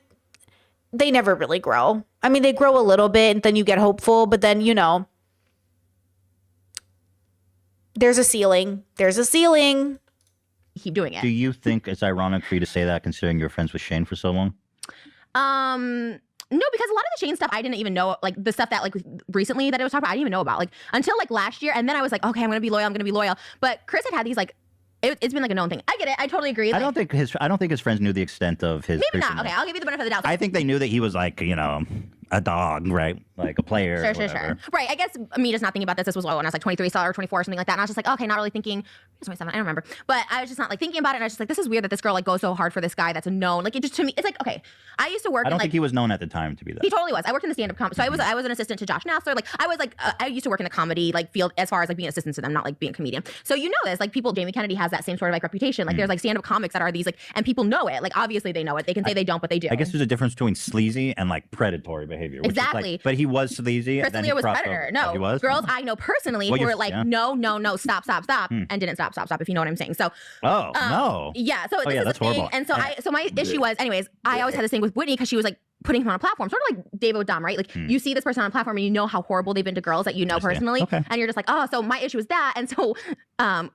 they never really grow. I mean, they grow a little bit and then you get hopeful, but then, you know, there's a ceiling. There's a ceiling. Keep doing Do it. you think it's ironic for you to say that considering you're friends with Shane for so long? No, because a lot of the Shane stuff I didn't even know, like the stuff that like recently that I was talking about, I didn't even know about, like until like last year. And then I was like, okay, I'm gonna be loyal. But Chris had these like, it's been like a known thing. I get it. I totally agree. I Like, don't think his friends knew the extent of his. maybe not. creepiness. Okay, I'll give you the benefit of the doubt. I think they knew that he was like, you know, a dog, right? Like a player. or whatever. Right. I guess me just not thinking about this was when I was like 23 or 24 or something like that. And I was just like, okay, not really thinking. I was 27. I don't remember. But I was just not like thinking about it. And I was just like, this is weird that this girl like goes so hard for this guy that's a known. Like it just to me, it's like, okay, I used to work I don't in like. think he was known at the time to be that. He totally was. I worked in the stand-up comedy. So I was an assistant to Josh Nassar. Like I was like I used to work in the comedy like field as far as like being an assistant to them, not like being a comedian. So you know this, like people, Jamie Kennedy has that same sort of like reputation. Like there's like stand-up comics that are these like, and people know it. Like obviously they know it. They can say they don't, but they do. I guess there's a difference between sleazy and like predatory behavior. Which is, like- Exactly. but he was sleazy. Chris and then he D'Elia was crossed predator. over. No, Oh, he was? girls I know personally Well, who you- were like, yeah. no, stop, and didn't stop. If you know what I'm saying. So Oh no. yeah, so this yeah, is that's the thing. horrible. And so my issue was, anyways, I always had this thing with Whitney because she was like putting him on a platform, sort of like David with Dom, right? Like you see this person on a platform and you know how horrible they've been to girls that you know Understand. personally, Okay. and you're just like, oh, so my issue was that. And so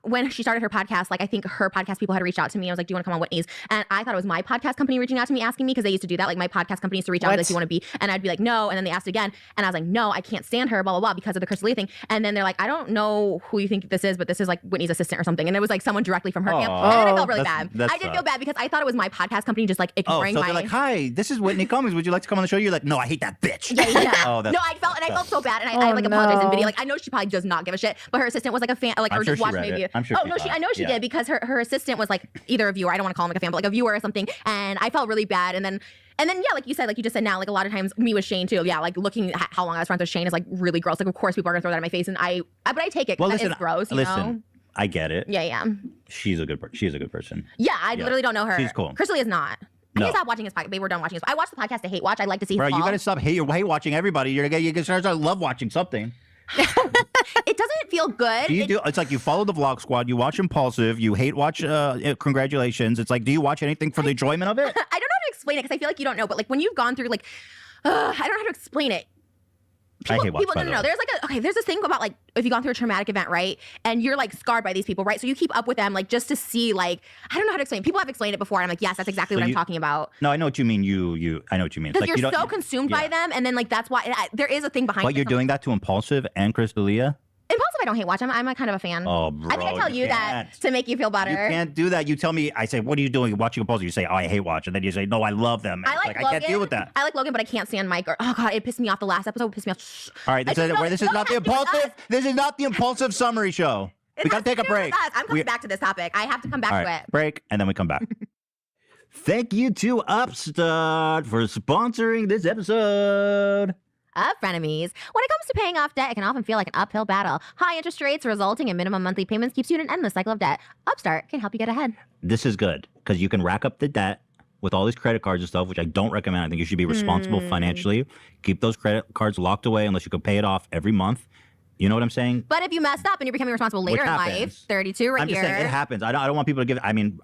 when she started her podcast, like I think her podcast people had reached out to me. I was like, do you want to come on Whitney's? And I thought it was my podcast company reaching out to me asking me because they used to do that. Like my podcast company used to reach out, What? like, do you want to be? And I'd be like, no. And then they asked again, and I was like, no, I can't stand her, blah blah blah, because of the Chris D'Elia thing. And then they're like, I don't know who you think this is, but this is like Whitney's assistant or something. And it was like someone directly from her camp. Oh. And then I felt really That's- bad. that I did feel sucks. bad because I thought it was my podcast company just like Oh, ignoring so my. they're like, hi, this is Whitney Cummings. Would you like to come on the show? You're like, no, I hate that bitch. Yeah. Oh, that's, No, I felt so bad, and I Oh, like apologized in no. video. Like I know she probably does not give a shit, but her assistant was like a fan, like I'm or sure just she watched read my it. video. I'm sure Oh she no, saw I it. know she Yeah. did because her assistant was like either a viewer. I don't want to call him like a fan, but like a viewer or something. And I felt really bad. And then yeah, like you said, like you just said now, like a lot of times me with Shane too. Yeah, like looking at how long I was friends with Shane is like really gross. Like of course people are gonna throw that in my face, and but I take it. Well, Well, listen, it's gross. You listen. know? I get it. Yeah. She's a good person. Yeah, I Yeah. literally don't know her. She's cool. Chris D'Elia is not. I No. need to stop watching his podcast. They were done watching his. I watched the podcast to hate watch. I like to see him Bro, fall. you gotta stop hate watching everybody. You can start to love watching something. It doesn't feel good. Do you do? It's like you follow the Vlog Squad. You watch Impulsive. You hate watch. Congratulations. It's like, do you watch anything for the enjoyment of it? I don't know how to explain it because I feel like you don't know, but like when you've gone through like, I don't know how to explain it. I hate Watch, by the no. way. There's like there's this thing about like if you've gone through a traumatic event, right? And you're like scarred by these people, right? So you keep up with them like just to see like I don't know how to explain. People have explained it before, and I'm like, yes, that's exactly So what I'm you- talking about. No, I know what you mean. I know what you mean. It's Because like you you're don't- so consumed by yeah. them, and then like that's why there is a thing behind. But it. you're doing that to Impulsive and Chris D'Elia? Impulsive. I don't hate watch. I'm a kind of a fan. Oh, bro. I think I tell you that can't. to make you feel better. You can't do that. You tell me, I say, what are you doing? Watching Impulsive. You say, oh, I hate Watch. And then you say, no, I love them. I It's like I Logan. can't deal with that. I like Logan, but I can't stand Mike. Or oh god, it pissed me off. The last episode pissed me off. All right, this is not the Impulsive. This is not the Impulsive summary show. We got to take a break. I'm coming back to this topic. I have to come back All to right, it. break, and then we come back. Thank you to Upstart for sponsoring this episode. Frenemies. When it comes to paying off debt, it can often feel like an uphill battle. High interest rates resulting in minimum monthly payments keeps you in an endless cycle of debt. Upstart can help you get ahead. This is good because you can rack up the debt with all these credit cards and stuff, which I don't recommend. I think you should be responsible financially. Keep those credit cards locked away unless you can pay it off every month. You know what I'm saying? But if you messed up and you're becoming responsible later in life, happens. 32 right I'm just here. saying it happens. I don't want people to give. I mean,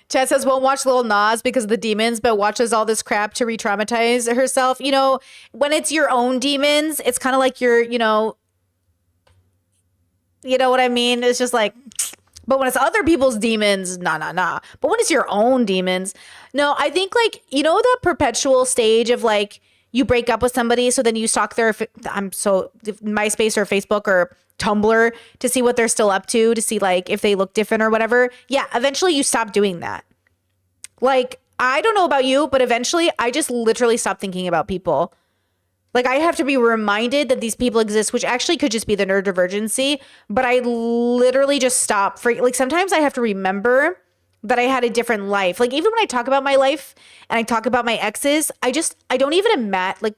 Chad says won't watch Lil Nas because of the demons, but watches all this crap to re-traumatize herself. You know, when it's your own demons, it's kind of like you know what I mean? It's just like, but when it's other people's demons, nah. But when it's your own demons, no, I think like, you know, the perpetual stage of like, you break up with somebody, so then you stalk their MySpace or Facebook or Tumblr to see what they're still up to see like if they look different or whatever. Yeah, eventually you stop doing that. Like, I don't know about you, but eventually I just literally stop thinking about people. Like, I have to be reminded that these people exist, which actually could just be the neurodivergency, but I literally just stop. Like, sometimes I have to remember that I had a different life. Like, even when I talk about my life and I talk about my exes, I don't even imagine, like,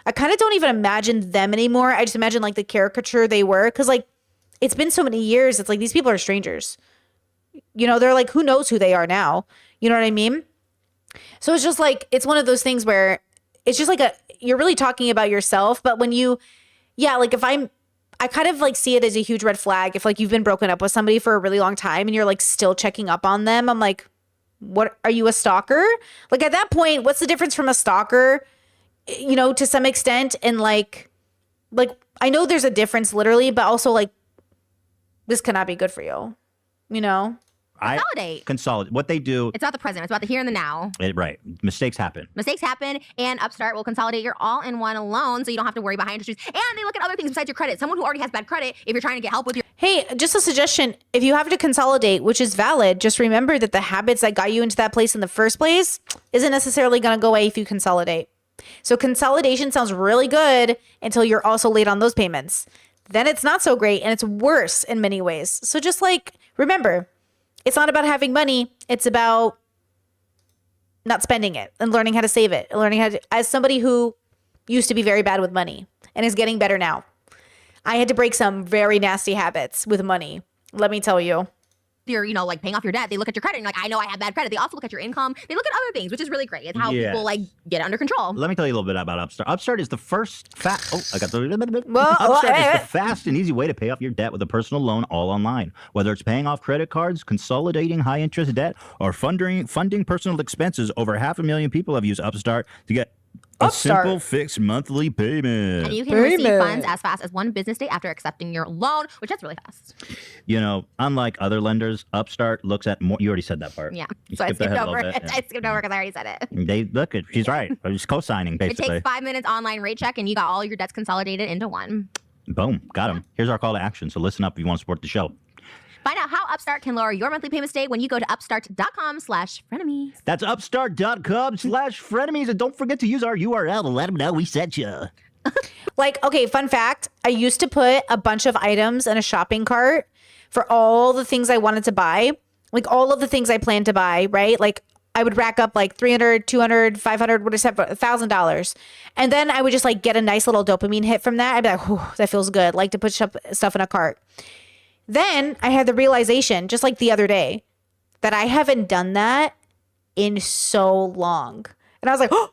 I kind of don't even imagine them anymore. I just imagine like the caricature they were. Cause like, it's been so many years. It's like, these people are strangers. You know, they're like, who knows who they are now? You know what I mean? So it's just like, it's one of those things where it's just like you're really talking about yourself. But when you, yeah, like I kind of like see it as a huge red flag. If like you've been broken up with somebody for a really long time and you're like still checking up on them, I'm like, what, are you a stalker? Like at that point, what's the difference from a stalker, you know, to some extent? And like I know there's a difference literally, but also like this cannot be good for you, you know? Consolidate. Consolidate. What they do, It's about the present. It's about the here and the now. right. Mistakes happen. Mistakes happen, and Upstart will consolidate your all-in-one loan, so you don't have to worry about high interest rates. And they look at other things besides your credit. Someone who already has bad credit, if you're trying to get help with your Hey, just a suggestion. If you have to consolidate, which is valid, just remember that the habits that got you into that place in the first place isn't necessarily going to go away if you consolidate. So consolidation sounds really good until you're also late on those payments. Then it's not so great and it's worse in many ways. So just like, remember, it's not about having money. It's about not spending it and learning how to save it. Learning how to, as somebody who used to be very bad with money and is getting better now, I had to break some very nasty habits with money. Let me tell you. you're, you know, like paying off your debt, they look at your credit and you're like, I know I have bad credit. They also look at your income. They look at other things, which is really great. It's how Yeah. people like get under control. Let me tell you a little bit about Upstart. Upstart is the first I got the Well, Upstart is the fast and easy way to pay off your debt with a personal loan all online. Whether it's paying off credit cards, consolidating high interest debt, or funding personal expenses, over 500,000 people have used Upstart to get a Upstart. simple fixed monthly payment. And you can receive Payment. funds as fast as one business day after accepting your loan, which that's really fast. You know, unlike other lenders, Upstart looks at more. You already said that part. Yeah. You So I skipped ahead skipped a little over it. bit, yeah. I skipped over because I already said it. They look at. She's right. I'm just co-signing It basically. takes 5 minutes online rate check and you got all your debts consolidated into one. Boom, got him. Here's our call to action. So listen up if you want to support the show. Find out how Upstart can lower your monthly payment today when you go to upstart.com/frenemies. That's upstart.com/frenemies. And don't forget to use our URL to let them know we sent you. Like, okay, fun fact. I used to put a bunch of items in a shopping cart for all the things I wanted to buy. Like all of the things I planned to buy, right? Like I would rack up like $300, $200, $500, whatever, $1,000. And then I would just like get a nice little dopamine hit from that. I'd be like, whew, that feels good. Like to put stuff in a cart. Then I had the realization, just like the other day, that I haven't done that in so long. And I was like, oh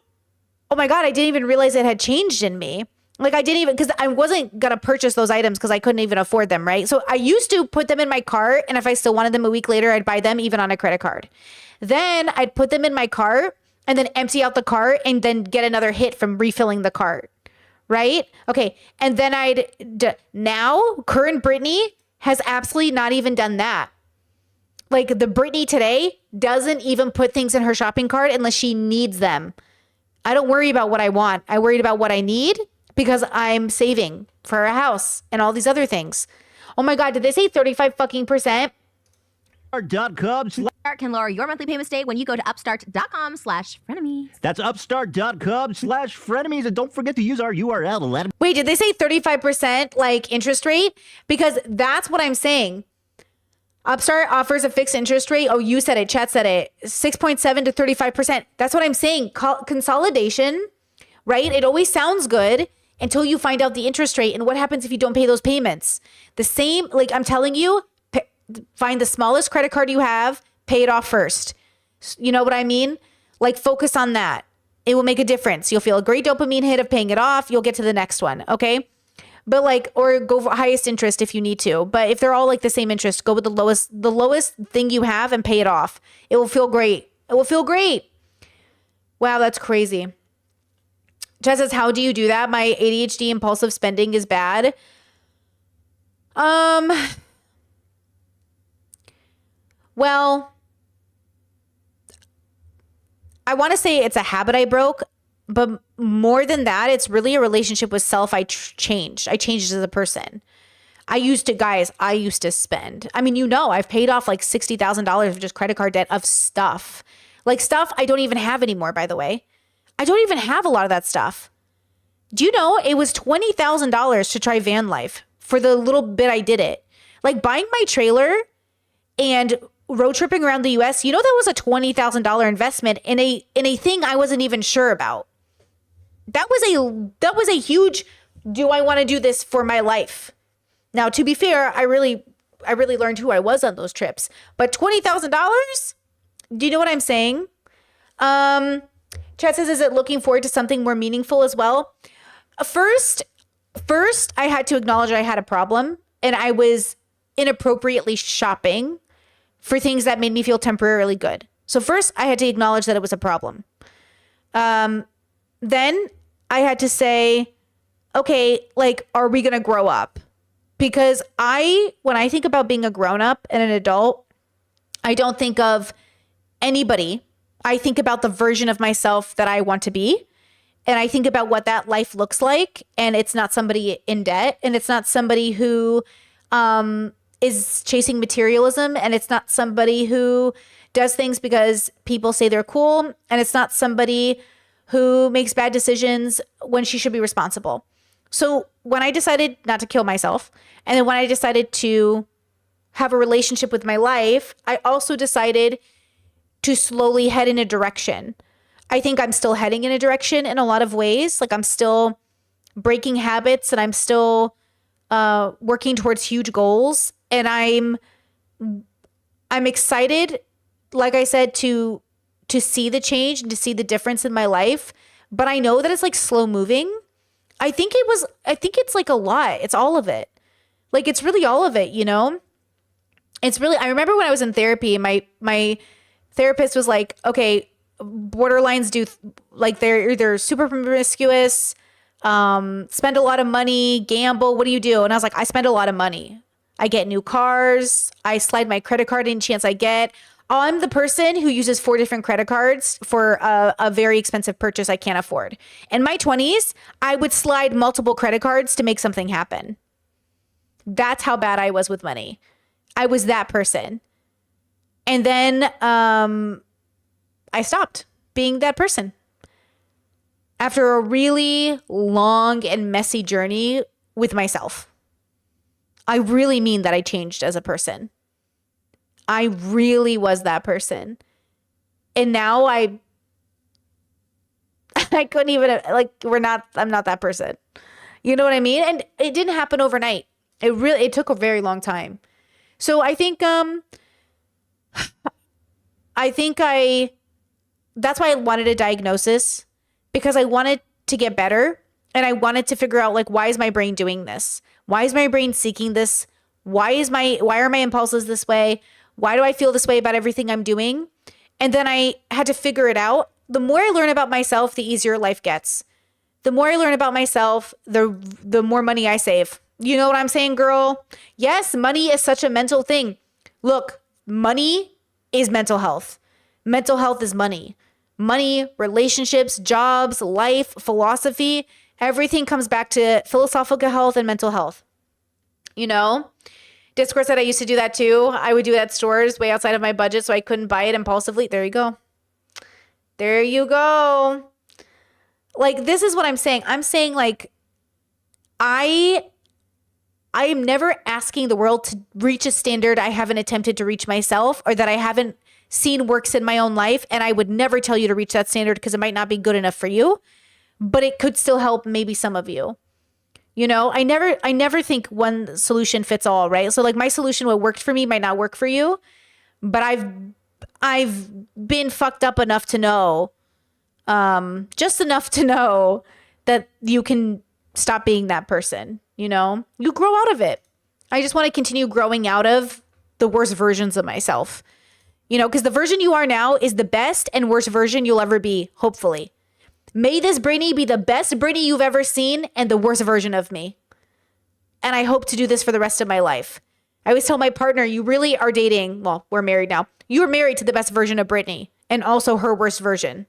my God, I didn't even realize it had changed in me. Like I didn't even, because I wasn't going to purchase those items because I couldn't even afford them, right? So I used to put them in my cart. And if I still wanted them a week later, I'd buy them even on a credit card. Then I'd put them in my cart and then empty out the cart and then get another hit from refilling the cart, right? Okay. And then now current Brittany has absolutely not even done that. Like the Brittany today doesn't even put things in her shopping cart unless she needs them. I don't worry about what I want. I worried about what I need because I'm saving for a house and all these other things. Oh my God, did they say 35 fucking percent? Upstart.com. Upstart can lower your monthly payment today when you go to upstart.com/frenemies. That's upstart.com/frenemies. And don't forget to use our URL to let them. Wait, did they say 35% like interest rate? Because that's what I'm saying. Upstart offers a fixed interest rate. Oh, you said it. Chat said it. 6.7 to 35%. That's what I'm saying. Consolidation, right? It always sounds good until you find out the interest rate. And what happens if you don't pay those payments? The same, like I'm telling you, find the smallest credit card you have, pay it off first. You know what I mean? Like focus on that. It will make a difference. You'll feel a great dopamine hit of paying it off. You'll get to the next one. Okay. But like, or go for highest interest if you need to. But if they're all like the same interest, go with the lowest thing you have and pay it off. It will feel great. It will feel great. Wow, that's crazy. Jess says, how do you do that? My ADHD impulsive spending is bad. Well, I want to say it's a habit I broke, but more than that, it's really a relationship with self. I changed. I changed as a person. I used to spend. I mean, you know, I've paid off like $60,000 of just credit card debt of stuff. Like stuff I don't even have anymore, by the way. I don't even have a lot of that stuff. Do you know it was $20,000 to try van life for the little bit I did it? Like buying my trailer and road tripping around the US, you know, that was a $20,000 investment in a thing I wasn't even sure about. That was a huge, do I want to do this for my life? Now, to be fair, I really learned who I was on those trips. But $20,000? Do you know what I'm saying? Chad says, is it looking forward to something more meaningful as well? First, I had to acknowledge I had a problem and I was inappropriately shopping for things that made me feel temporarily good. So first, I had to acknowledge that it was a problem. Then I had to say, okay, like, are we going to grow up? Because when I think about being a grown up and an adult, I don't think of anybody. I think about the version of myself that I want to be. And I think about what that life looks like. And it's not somebody in debt. And it's not somebody who is chasing materialism. And it's not somebody who does things because people say they're cool. And it's not somebody who makes bad decisions when she should be responsible. So when I decided not to kill myself, and then when I decided to have a relationship with my life, I also decided to slowly head in a direction. I think I'm still heading in a direction in a lot of ways. Like I'm still breaking habits and I'm still working towards huge goals. And I'm excited, like I said, to see the change and to see the difference in my life. But I know that it's like slow moving. I think it's like a lot. It's all of it. Like it's really all of it, you know? It's really, I remember when I was in therapy, my therapist was like, okay, borderlines do like they're either super promiscuous, spend a lot of money, gamble. What do you do? And I was like, I spend a lot of money. I get new cars. I slide my credit card any chance I get. I'm the person who uses 4 different credit cards for a very expensive purchase I can't afford. In my 20s, I would slide multiple credit cards to make something happen. That's how bad I was with money. I was that person. And then I stopped being that person. After a really long and messy journey with myself. I really mean that I changed as a person. I really was that person. And now I couldn't even, like, I'm not that person. You know what I mean? And it didn't happen overnight. It took a very long time. So I think that's why I wanted a diagnosis, because I wanted to get better and I wanted to figure out, like, why is my brain doing this? Why is my brain seeking this? Why are my impulses this way? Why do I feel this way about everything I'm doing? And then I had to figure it out. The more I learn about myself, the easier life gets. The more I learn about myself, the more money I save. You know what I'm saying, girl? Yes, money is such a mental thing. Look, money is mental health. Mental health is money. Money, relationships, jobs, life, philosophy, everything comes back to philosophical health and mental health. You know? Discord said I used to do that too. I would do it at stores way outside of my budget so I couldn't buy it impulsively. There you go. There you go. Like, this is what I'm saying. I'm saying, like, I am never asking the world to reach a standard I haven't attempted to reach myself or that I haven't seen works in my own life. And I would never tell you to reach that standard because it might not be good enough for you, but it could still help maybe some of you. You know, I never think one solution fits all, right? So like my solution, what worked for me might not work for you, but I've been fucked up enough to know, just enough to know that you can stop being that person, you know? You grow out of it. I just want to continue growing out of the worst versions of myself, you know, because the version you are now is the best and worst version you'll ever be, hopefully. May this Brittany be the best Brittany you've ever seen and the worst version of me. And I hope to do this for the rest of my life. I always tell my partner, you really are dating. Well, we're married now. You are married to the best version of Brittany and also her worst version.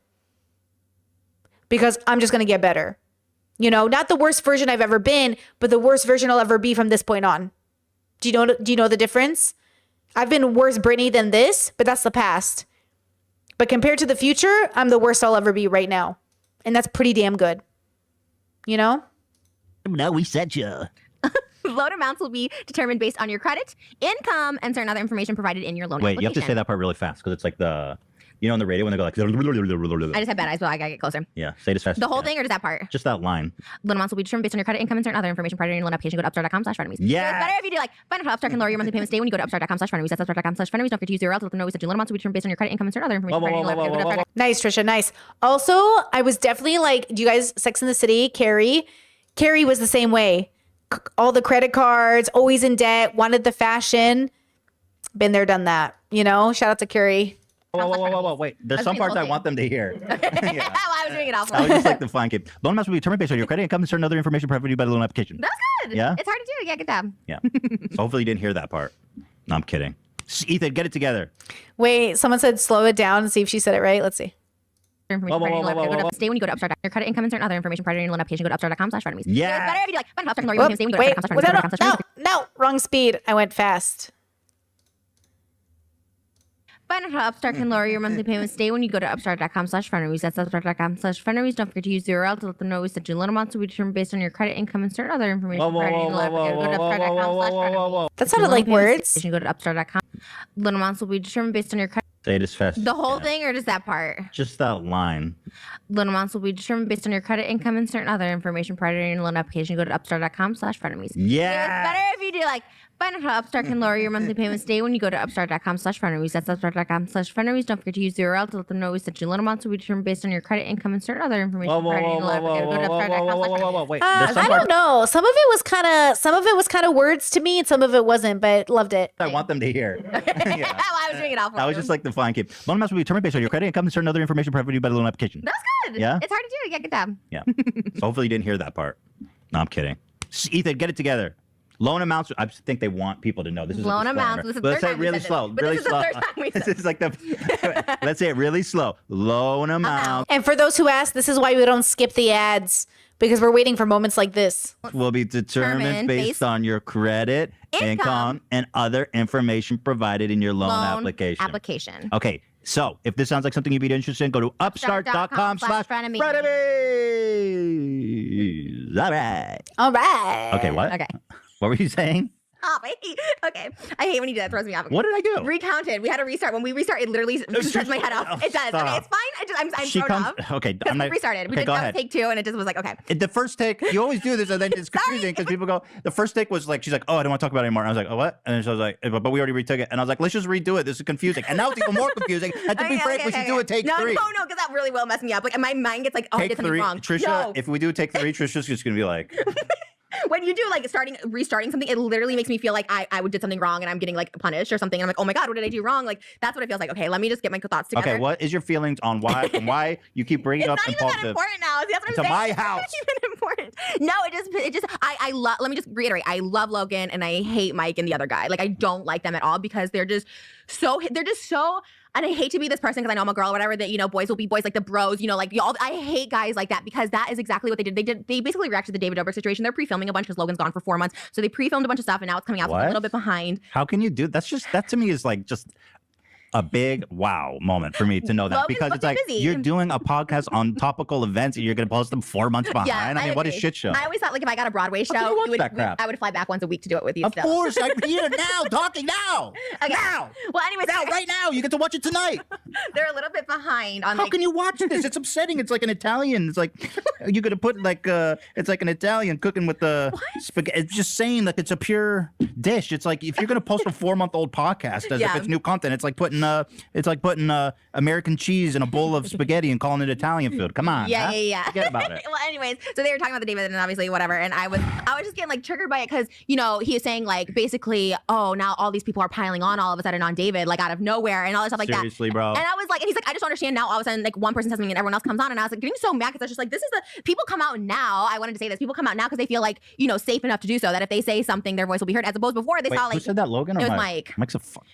Because I'm just going to get better. You know, not the worst version I've ever been, but the worst version I'll ever be from this point on. Do you know the difference? I've been worse Brittany than this, but that's the past. But compared to the future, I'm the worst I'll ever be right now. And that's pretty damn good. You know? Now we set you. Loan amounts will be determined based on your credit, income, and certain other information provided in your loan Wait, application. you have to say that part really fast because it's like the You know, on the radio when they go like. I just have bad eyes, but I gotta get closer. Yeah, say it as fast. The as you whole can. thing or just that part? Just that line. Loan amounts will be determined based on your credit, income, and certain other information prior to your loan application. Go to upstart.com/frenemies. Yeah. It's better if you do like, find out how Upstart can lower your monthly payments today when you go to upstart.com/frenemies. That's upstart.com/frenemies. Don't forget to use 0L to let them know that your loan amounts will be determined based on your credit, income, and certain other information prior to your loan application. Go to upstart.com. Nice, Trisha. Nice. Also, I was definitely like, do you guys Sex in the City? Carrie was the same way. All the credit cards, always in debt, wanted the fashion. Been there, done that. You know, shout out to Carrie. Whoa, wait. There's I was some doing parts the I whole want them to hear. Well, I was doing it off. I was just like the fine kid. Loan amounts will be determined based on your credit, income, and certain other information provided by the loan application. That's good. Yeah? It's hard to do. Yeah, good job. Yeah. So hopefully you didn't hear that part. No, I'm kidding. Ethan, get it together. Wait, someone said slow it down and see if she said it right. Let's see. Information prior to your loan application. Go to stay when you go to Upstart. Your credit, income, and certain other information prior to your loan application. Go to upstart.com/frenemies. Yeah. It's better if you do like, find out how Upstart can lower your Whoop, payments today when you go to wait, upstart.com/frenemies. no, wrong speed. I went fast. Find out how Upstart can lower your monthly payments today when you go to upstart.com/frenemies. That's upstart.com/frenemies. Don't forget to use 0L to let them know that your loan amounts will be determined based on your credit, income, and certain other information prior to your loan application. Go to upstart.com/frenemies. That sounded like words. Go to upstart.com. Loan amounts will be determined based on your credit. Say it as fast. The whole thing or just that part? Just that line. Loan amounts will be determined based on your credit, income, and certain other information prior to your loan application. Go to upstart.com/frenemies. Yeah. It's better if you do like, find out how Upstart can lower your monthly payments today when you go to upstart.com/frenemies. That's upstart.com/frenemies. Don't forget to use 0L to let them know that your loan amounts will be determined based on your credit, income, and certain other information prior to your loan application. Go to upstart.com/frenemies. Wait. There's some I parts don't know. Some of it was kind of words to me, and some of it wasn't. But loved it. I want them to hear. Yeah. I was doing it off. I was just like the fine kid. Loan amounts will be determined based on your credit, income, and certain other information provided by the loan application. That's good. Yeah? It's hard to do. Yeah, good job. Yeah. So hopefully you didn't hear that part. No, I'm kidding. Ethan, get it together. Loan amounts. I think they want people to know this is Loan a disclaimer. amounts. This is the But let's third say it time we really said this. slow. But Really this is the slow. third time we said This is like the. Let's say it really slow. Loan amounts And for those who ask, this is why we don't skip the ads because we're waiting for moments like this. will be determined Determined based based on your credit, income, and other information provided in your loan application. Application. Okay, so if this sounds like something you'd be interested in, go to upstart.com/frenemies. upstart.com/frenemies. All right. All right. Okay, what? Okay. What were you saying? Oh, okay. I hate when you do that. It throws me off. What did I do? Recounted. We had to restart. When we restart, it literally shuts my head off. It does. Stop. Okay, it's fine. I'm She thrown comes. off. Okay, Because I'm we not. restarted. We Okay, did go that ahead. take two, and it just was like, okay. The first take, you always do this, and then it's confusing because people go. The first take was like, she's like, "Oh, I don't want to talk about it anymore." I was like, "Oh, what?" And then she was like, "But we already retook it." And I was like, "Let's just redo it. This is confusing." And now it's even more confusing. And to be frank, we should do a take no, three. No, because that really will mess me up. Like, my mind gets like, oh, I Take did something three, wrong. Trisha. No. If we do take three, Trisha's just gonna be like, When you do like restarting something, it literally makes me feel like I did something wrong and I'm getting like punished or something. And I'm like, oh my God, what did I do wrong? Like, that's what it feels like. Okay, let me just get my thoughts together. "Okay, what is your feelings on why you keep bringing It's up not even that impulsive?" important now. See, that's what To I'm saying. my It's house. not even important. No, it just I love. Let me just reiterate. I love Logan and I hate Mike and the other guy. Like, I don't like them at all because they're just so. And I hate to be this person because I know I'm a girl or whatever, that, you know, boys will be boys, like the bros, you know, like y'all. I hate guys like that because that is exactly what they did. They basically reacted to the David Dobrik situation. They're pre-filming a bunch because Logan's gone for 4 months. So they pre-filmed a bunch of stuff and now it's coming out. So it's What? a little bit behind. How can you do that? To me is like just a big wow moment for me to know that Logan's because it's fucking like busy. you're doing a podcast on topical events and you're gonna post them 4 months behind. Yeah, I mean, what a agree. shit show. I always thought like if I got a Broadway can you show, watch that crap? I would fly back once a week to do it with you. Of still. course, I'm here now, talking now. Okay. Now. Well, anyways, Now, right now, you get to watch it tonight. they're a little bit behind on How like. can you watch this? It's upsetting. It's like an Italian. It's like you're gonna put like it's like an Italian cooking with the spaghetti. It's just saying like it's a pure dish. It's like if you're gonna post a 4-month-old podcast as Yeah. if it's new content, it's like putting American cheese in a bowl of spaghetti and calling it Italian food. Come on. Yeah, huh? yeah. Forget about it. Well, anyways, so they were talking about the David and obviously whatever, and I was just getting like triggered by it because, you know, he was saying like basically, oh, now all these people are piling on all of a sudden on David, like out of nowhere and all this stuff like Seriously, that. bro. And I was like, and he's like, I just don't understand now. All of a sudden, like one person says something and everyone else comes on, and I was like getting so mad because I was just like, this is the people come out now. I wanted to say this. People come out now because they feel like, you know, safe enough to do so. That if they say something, their voice will be heard. As opposed before, they Wait, saw who like. said that, Logan or It was Mike? Mike. Mike's a fuck.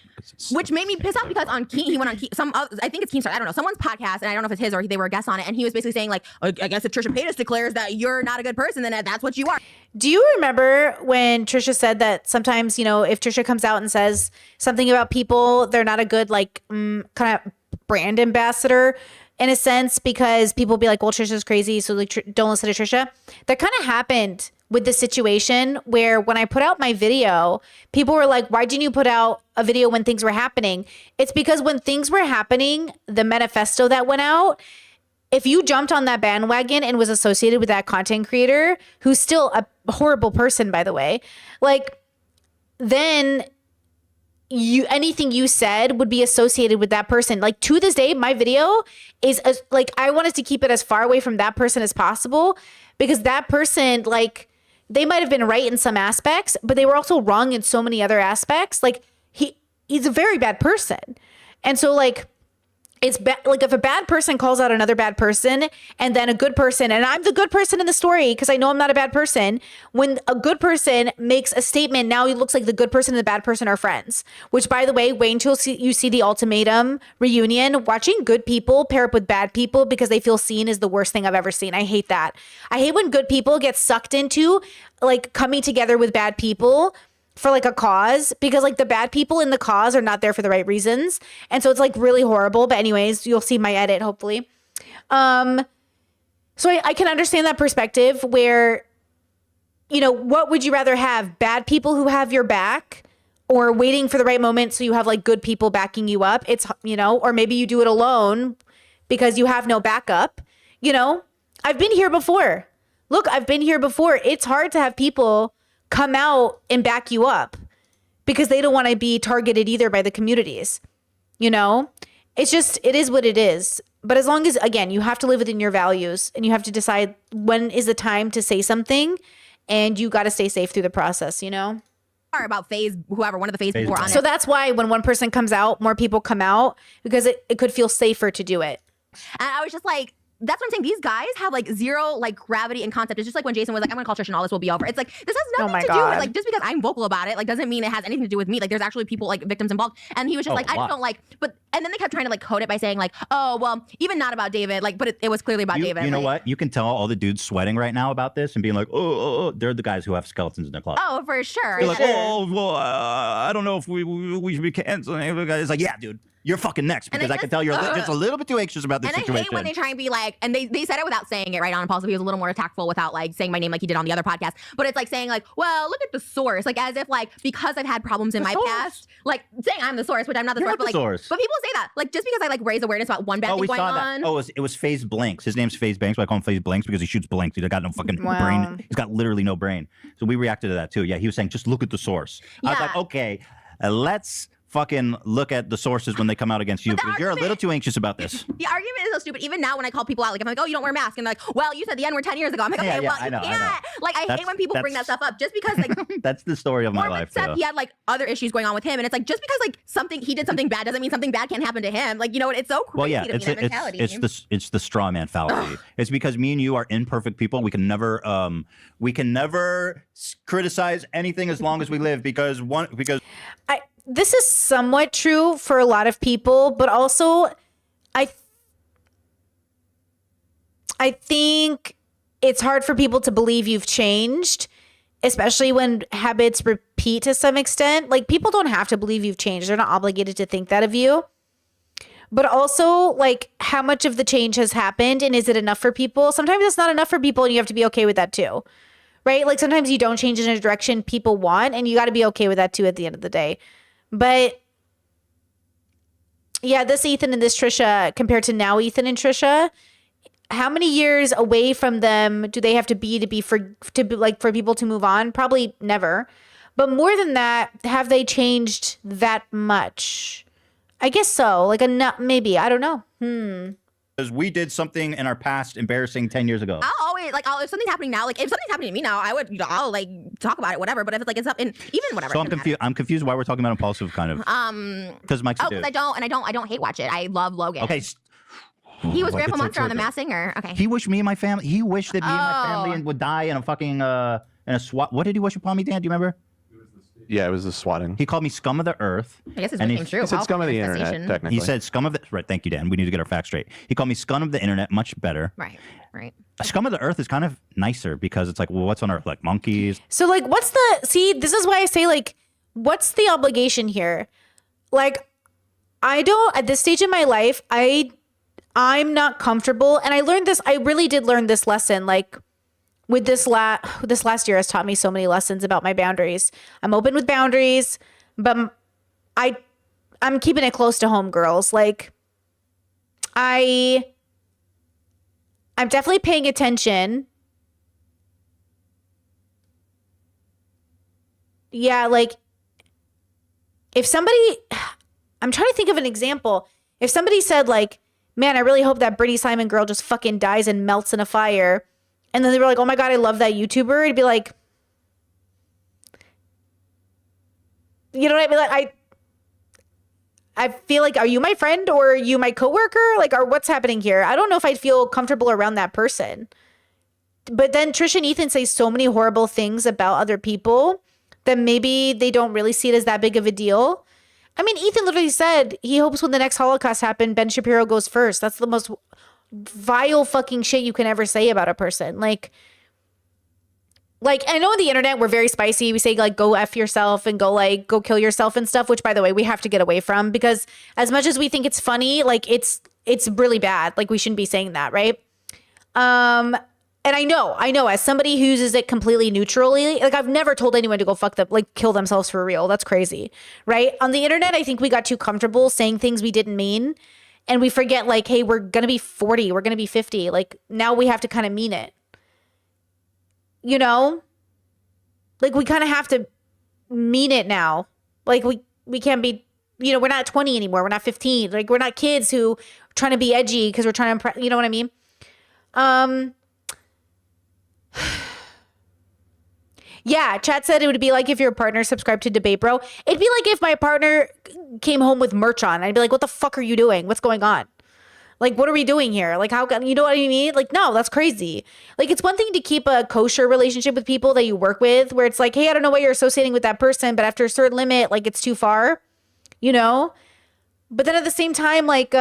Which made me piss off because on Keen, he went on I think it's Keemstar, I don't know, someone's podcast, and I don't know if it's his or they were a guest on it, and he was basically saying like, I guess if Trisha Paytas declares that you're not a good person, then that's what you are. Do you remember when Trisha said that sometimes, you know, if Trisha comes out and says something about people, they're not a good, like, kind of brand ambassador in a sense because people be like, well, Trisha's crazy, so like, don't listen to Trisha. That kind of happened with the situation where when I put out my video, people were like, why didn't you put out a video when things were happening? It's because when things were happening, the manifesto that went out, if you jumped on that bandwagon and was associated with that content creator, who's still a horrible person, by the way, like, then anything you said would be associated with that person. Like, to this day, my video is like, I wanted to keep it as far away from that person as possible, because that person, like, they might have been right in some aspects, but they were also wrong in so many other aspects. Like, he's a very bad person. And so, like, it's like, if a bad person calls out another bad person and then a good person, and I'm the good person in the story because I know I'm not a bad person. When a good person makes a statement, now it looks like the good person and the bad person are friends, which, by the way, wait until you see the Ultimatum reunion. Watching good people pair up with bad people because they feel seen is the worst thing I've ever seen. I hate that. I hate when good people get sucked into, like, coming together with bad people for, like, a cause, because, like, the bad people in the cause are not there for the right reasons. And so it's, like, really horrible. But anyways, you'll see my edit, hopefully. So I can understand that perspective where, you know, what would you rather have? Bad people who have your back, or waiting for the right moment so you have, like, good people backing you up? It's, you know, or maybe you do it alone because you have no backup. You know, I've been here before. Look, I've been here before. It's hard to have people come out and back you up because they don't want to be targeted either by the communities. You know, it's just, it is what it is. But as long as, again, you have to live within your values and you have to decide when is the time to say something, and you got to stay safe through the process, you know? About FaZe, whoever, one of the FaZe people were on it. So that's why when one person comes out, more people come out, because it could feel safer to do it. And I was just like, that's what I'm saying. These guys have, like, zero, like, gravity and concept. It's just like when Jason was like, I'm gonna call Trish and all this will be over. It's like, this has nothing to do with, like, just because I'm vocal about it, like, doesn't mean it has anything to do with me. Like, there's actually people, like, victims involved. And he was just like, I just don't like, but, and then they kept trying to, like, code it by saying, like, oh, well, even not about David, like, but it was clearly about David. You know like, what? You can tell all the dudes sweating right now about this and being like, oh, they're the guys who have skeletons in their closet. oh, for sure. They're like, oh, well, I don't know if we should be canceling. It's like, yeah, dude, you're fucking next, because I can tell you're just a little bit too anxious about this and situation. I hate when they try and be like, and they said it without saying it right on Paul, so he was a little more tactful without, like, saying my name like he did on the other podcast. But it's like saying, like, well, look at the source, like, as if, like, because I've had problems in my past, like, saying I'm the source, which I'm not the You're source, not but the like, source. but people say that, like, just because I, like, raise awareness about one bad thing we going saw on. that. Oh, it was FaZe Blinks. His name's FaZe Banks, but I call him FaZe Blinks because he shoots blinks. He's got no fucking brain. He's got literally no brain. So we reacted to that too. Yeah, he was saying, just look at the source. I was like, okay, let's fucking look at the sources when they come out against you, because you're a little too anxious about this. The argument is so stupid. Even now, when I call people out, like, I'm like, oh, you don't wear a mask, and they're like, well, you said the N-word 10 years ago. I'm like, okay, well, you can't. Like, I hate when people bring that stuff up just because, like, that's the story of my life. He had, like, other issues going on with him, and it's like, just because, like, he did something bad doesn't mean something bad can't happen to him. Like, you know what? It's so crazy to me, that mentality. It's the straw man fallacy. It's because me and you are imperfect people. We can never criticize anything as long as we live, because this is somewhat true for a lot of people, but also I think it's hard for people to believe you've changed, especially when habits repeat to some extent. Like, people don't have to believe you've changed. They're not obligated to think that of you. But also, like, how much of the change has happened, and is it enough for people? Sometimes it's not enough for people, and you have to be okay with that too. Right? Like, sometimes you don't change in a direction people want, and you got to be okay with that too at the end of the day. But yeah, this Ethan and this Trisha compared to now Ethan and Trisha, how many years away from them do they have to be for people to move on? Probably never. But more than that, have they changed that much? I guess so. Like, maybe. I don't know. Because we did something in our past embarrassing 10 years ago. I'll always, like, if something's happening now, like, if something's happening to me now, I would, you know, I'll, like, talk about it, whatever. But if it's, like, it's up in, even whatever. So I'm confused why we're talking about Impulsive, kind of. Because Mike's a dude. because I don't hate watch it. I love Logan. Okay. He was Grandpa Monster on The Masked Singer. Okay. He wished me and my family. He wished that me and my family would die in a fucking in a SWAT. What did he wish upon me, Dan? Do you remember? Yeah, it was the swatting. He called me scum of the earth. I guess it's came true. He said scum of the internet, technically. He said scum of the... Right, thank you, Dan. We need to get our facts straight. He called me scum of the internet, much better. Right. Scum of the earth is kind of nicer, because it's like, well, what's on earth? Like monkeys? So, like, this is why I say, like, what's the obligation here? Like, at this stage in my life, I'm not comfortable. And I really did learn this lesson. Like, with this last year has taught me so many lessons about my boundaries. I'm open with boundaries, but I'm keeping it close to home, girls. Like I'm definitely paying attention. Yeah, like if somebody, I'm trying to think of an example. If somebody said like, man, I really hope that Brittany Simon girl just fucking dies and melts in a fire. And then they were like, oh my God, I love that YouTuber. It'd be like, you know what I mean? Like, I feel like, are you my friend or are you my coworker? Like, or what's happening here? I don't know if I'd feel comfortable around that person. But then Trisha and Ethan say so many horrible things about other people that maybe they don't really see it as that big of a deal. I mean, Ethan literally said he hopes when the next Holocaust happens, Ben Shapiro goes first. That's the most vile fucking shit you can ever say about a person. Like I know on the internet we're very spicy. We say like go F yourself and go kill yourself and stuff, which by the way, we have to get away from, because as much as we think it's funny, like it's really bad. Like we shouldn't be saying that, right? And I know as somebody who uses it completely neutrally, like I've never told anyone to go fuck them, like kill themselves for real. That's crazy, right? On the internet, I think we got too comfortable saying things we didn't mean. And we forget like, hey, we're going to be 40, we're going to be 50. Like now we have to kind of mean it. You know? Like we kind of have to mean it now. Like we can't be, you know, we're not 20 anymore. We're not 15. Like we're not kids who are trying to be edgy because we're trying to impress, you know what I mean? Yeah, chat said it would be like if your partner subscribed to Debate Bro. It'd be like if my partner came home with merch on. I'd be like, what the fuck are you doing? What's going on? Like, what are we doing here? Like, how can, you know what I mean? Like, no, that's crazy. Like, it's one thing to keep a kosher relationship with people that you work with where it's like, hey, I don't know why you're associating with that person, but after a certain limit, like, it's too far, you know? But then at the same time, like,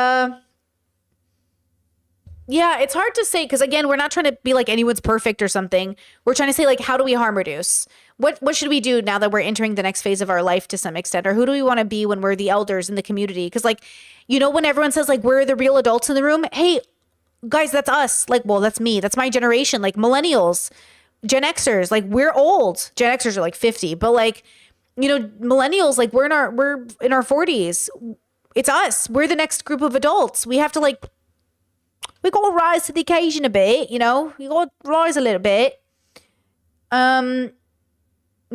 yeah, it's hard to say because, again, we're not trying to be like anyone's perfect or something. We're trying to say, like, how do we harm reduce? What should we do now that we're entering the next phase of our life to some extent? Or who do we want to be when we're the elders in the community? Because, like, you know, when everyone says, like, we're the real adults in the room, hey, guys, that's us. Like, well, that's me. That's my generation. Like, millennials, Gen Xers, like, we're old. Gen Xers are, like, 50. But, like, you know, millennials, like, we're in our 40s. It's us. We're the next group of adults. We have to, like, we got to rise to the occasion a bit, you know? You got to rise a little bit.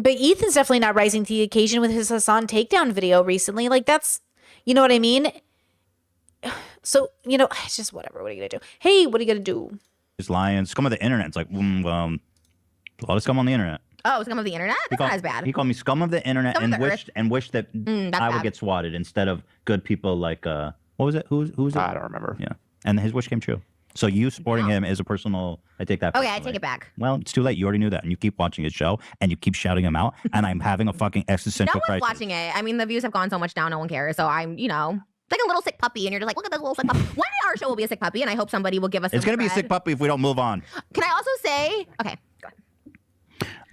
But Ethan's definitely not rising to the occasion with his Hassan takedown video recently. Like, that's, you know what I mean? So, you know, it's just whatever. What are you going to do? Hey, what are you going to do? It's lying. Scum of the internet. It's like, a lot of scum on the internet. Oh, scum of the internet? That's not as bad. He called me scum of the internet and wished that I would get swatted instead of good people like, what was it? Who was it? I don't remember. Yeah. And his wish came true. So you supporting him is a personal, I take that personally. Okay, I take it back. Well, it's too late. You already knew that. And you keep watching his show and you keep shouting him out. And I'm having a fucking existential crisis. No one's watching it. I mean, the views have gone so much down, no one cares. So I'm, you know, like a little sick puppy. And you're just like, look at this little sick puppy. One day our show will be a sick puppy. And I hope somebody will give us It's going to be a sick puppy if we don't move on. Can I also say, okay, go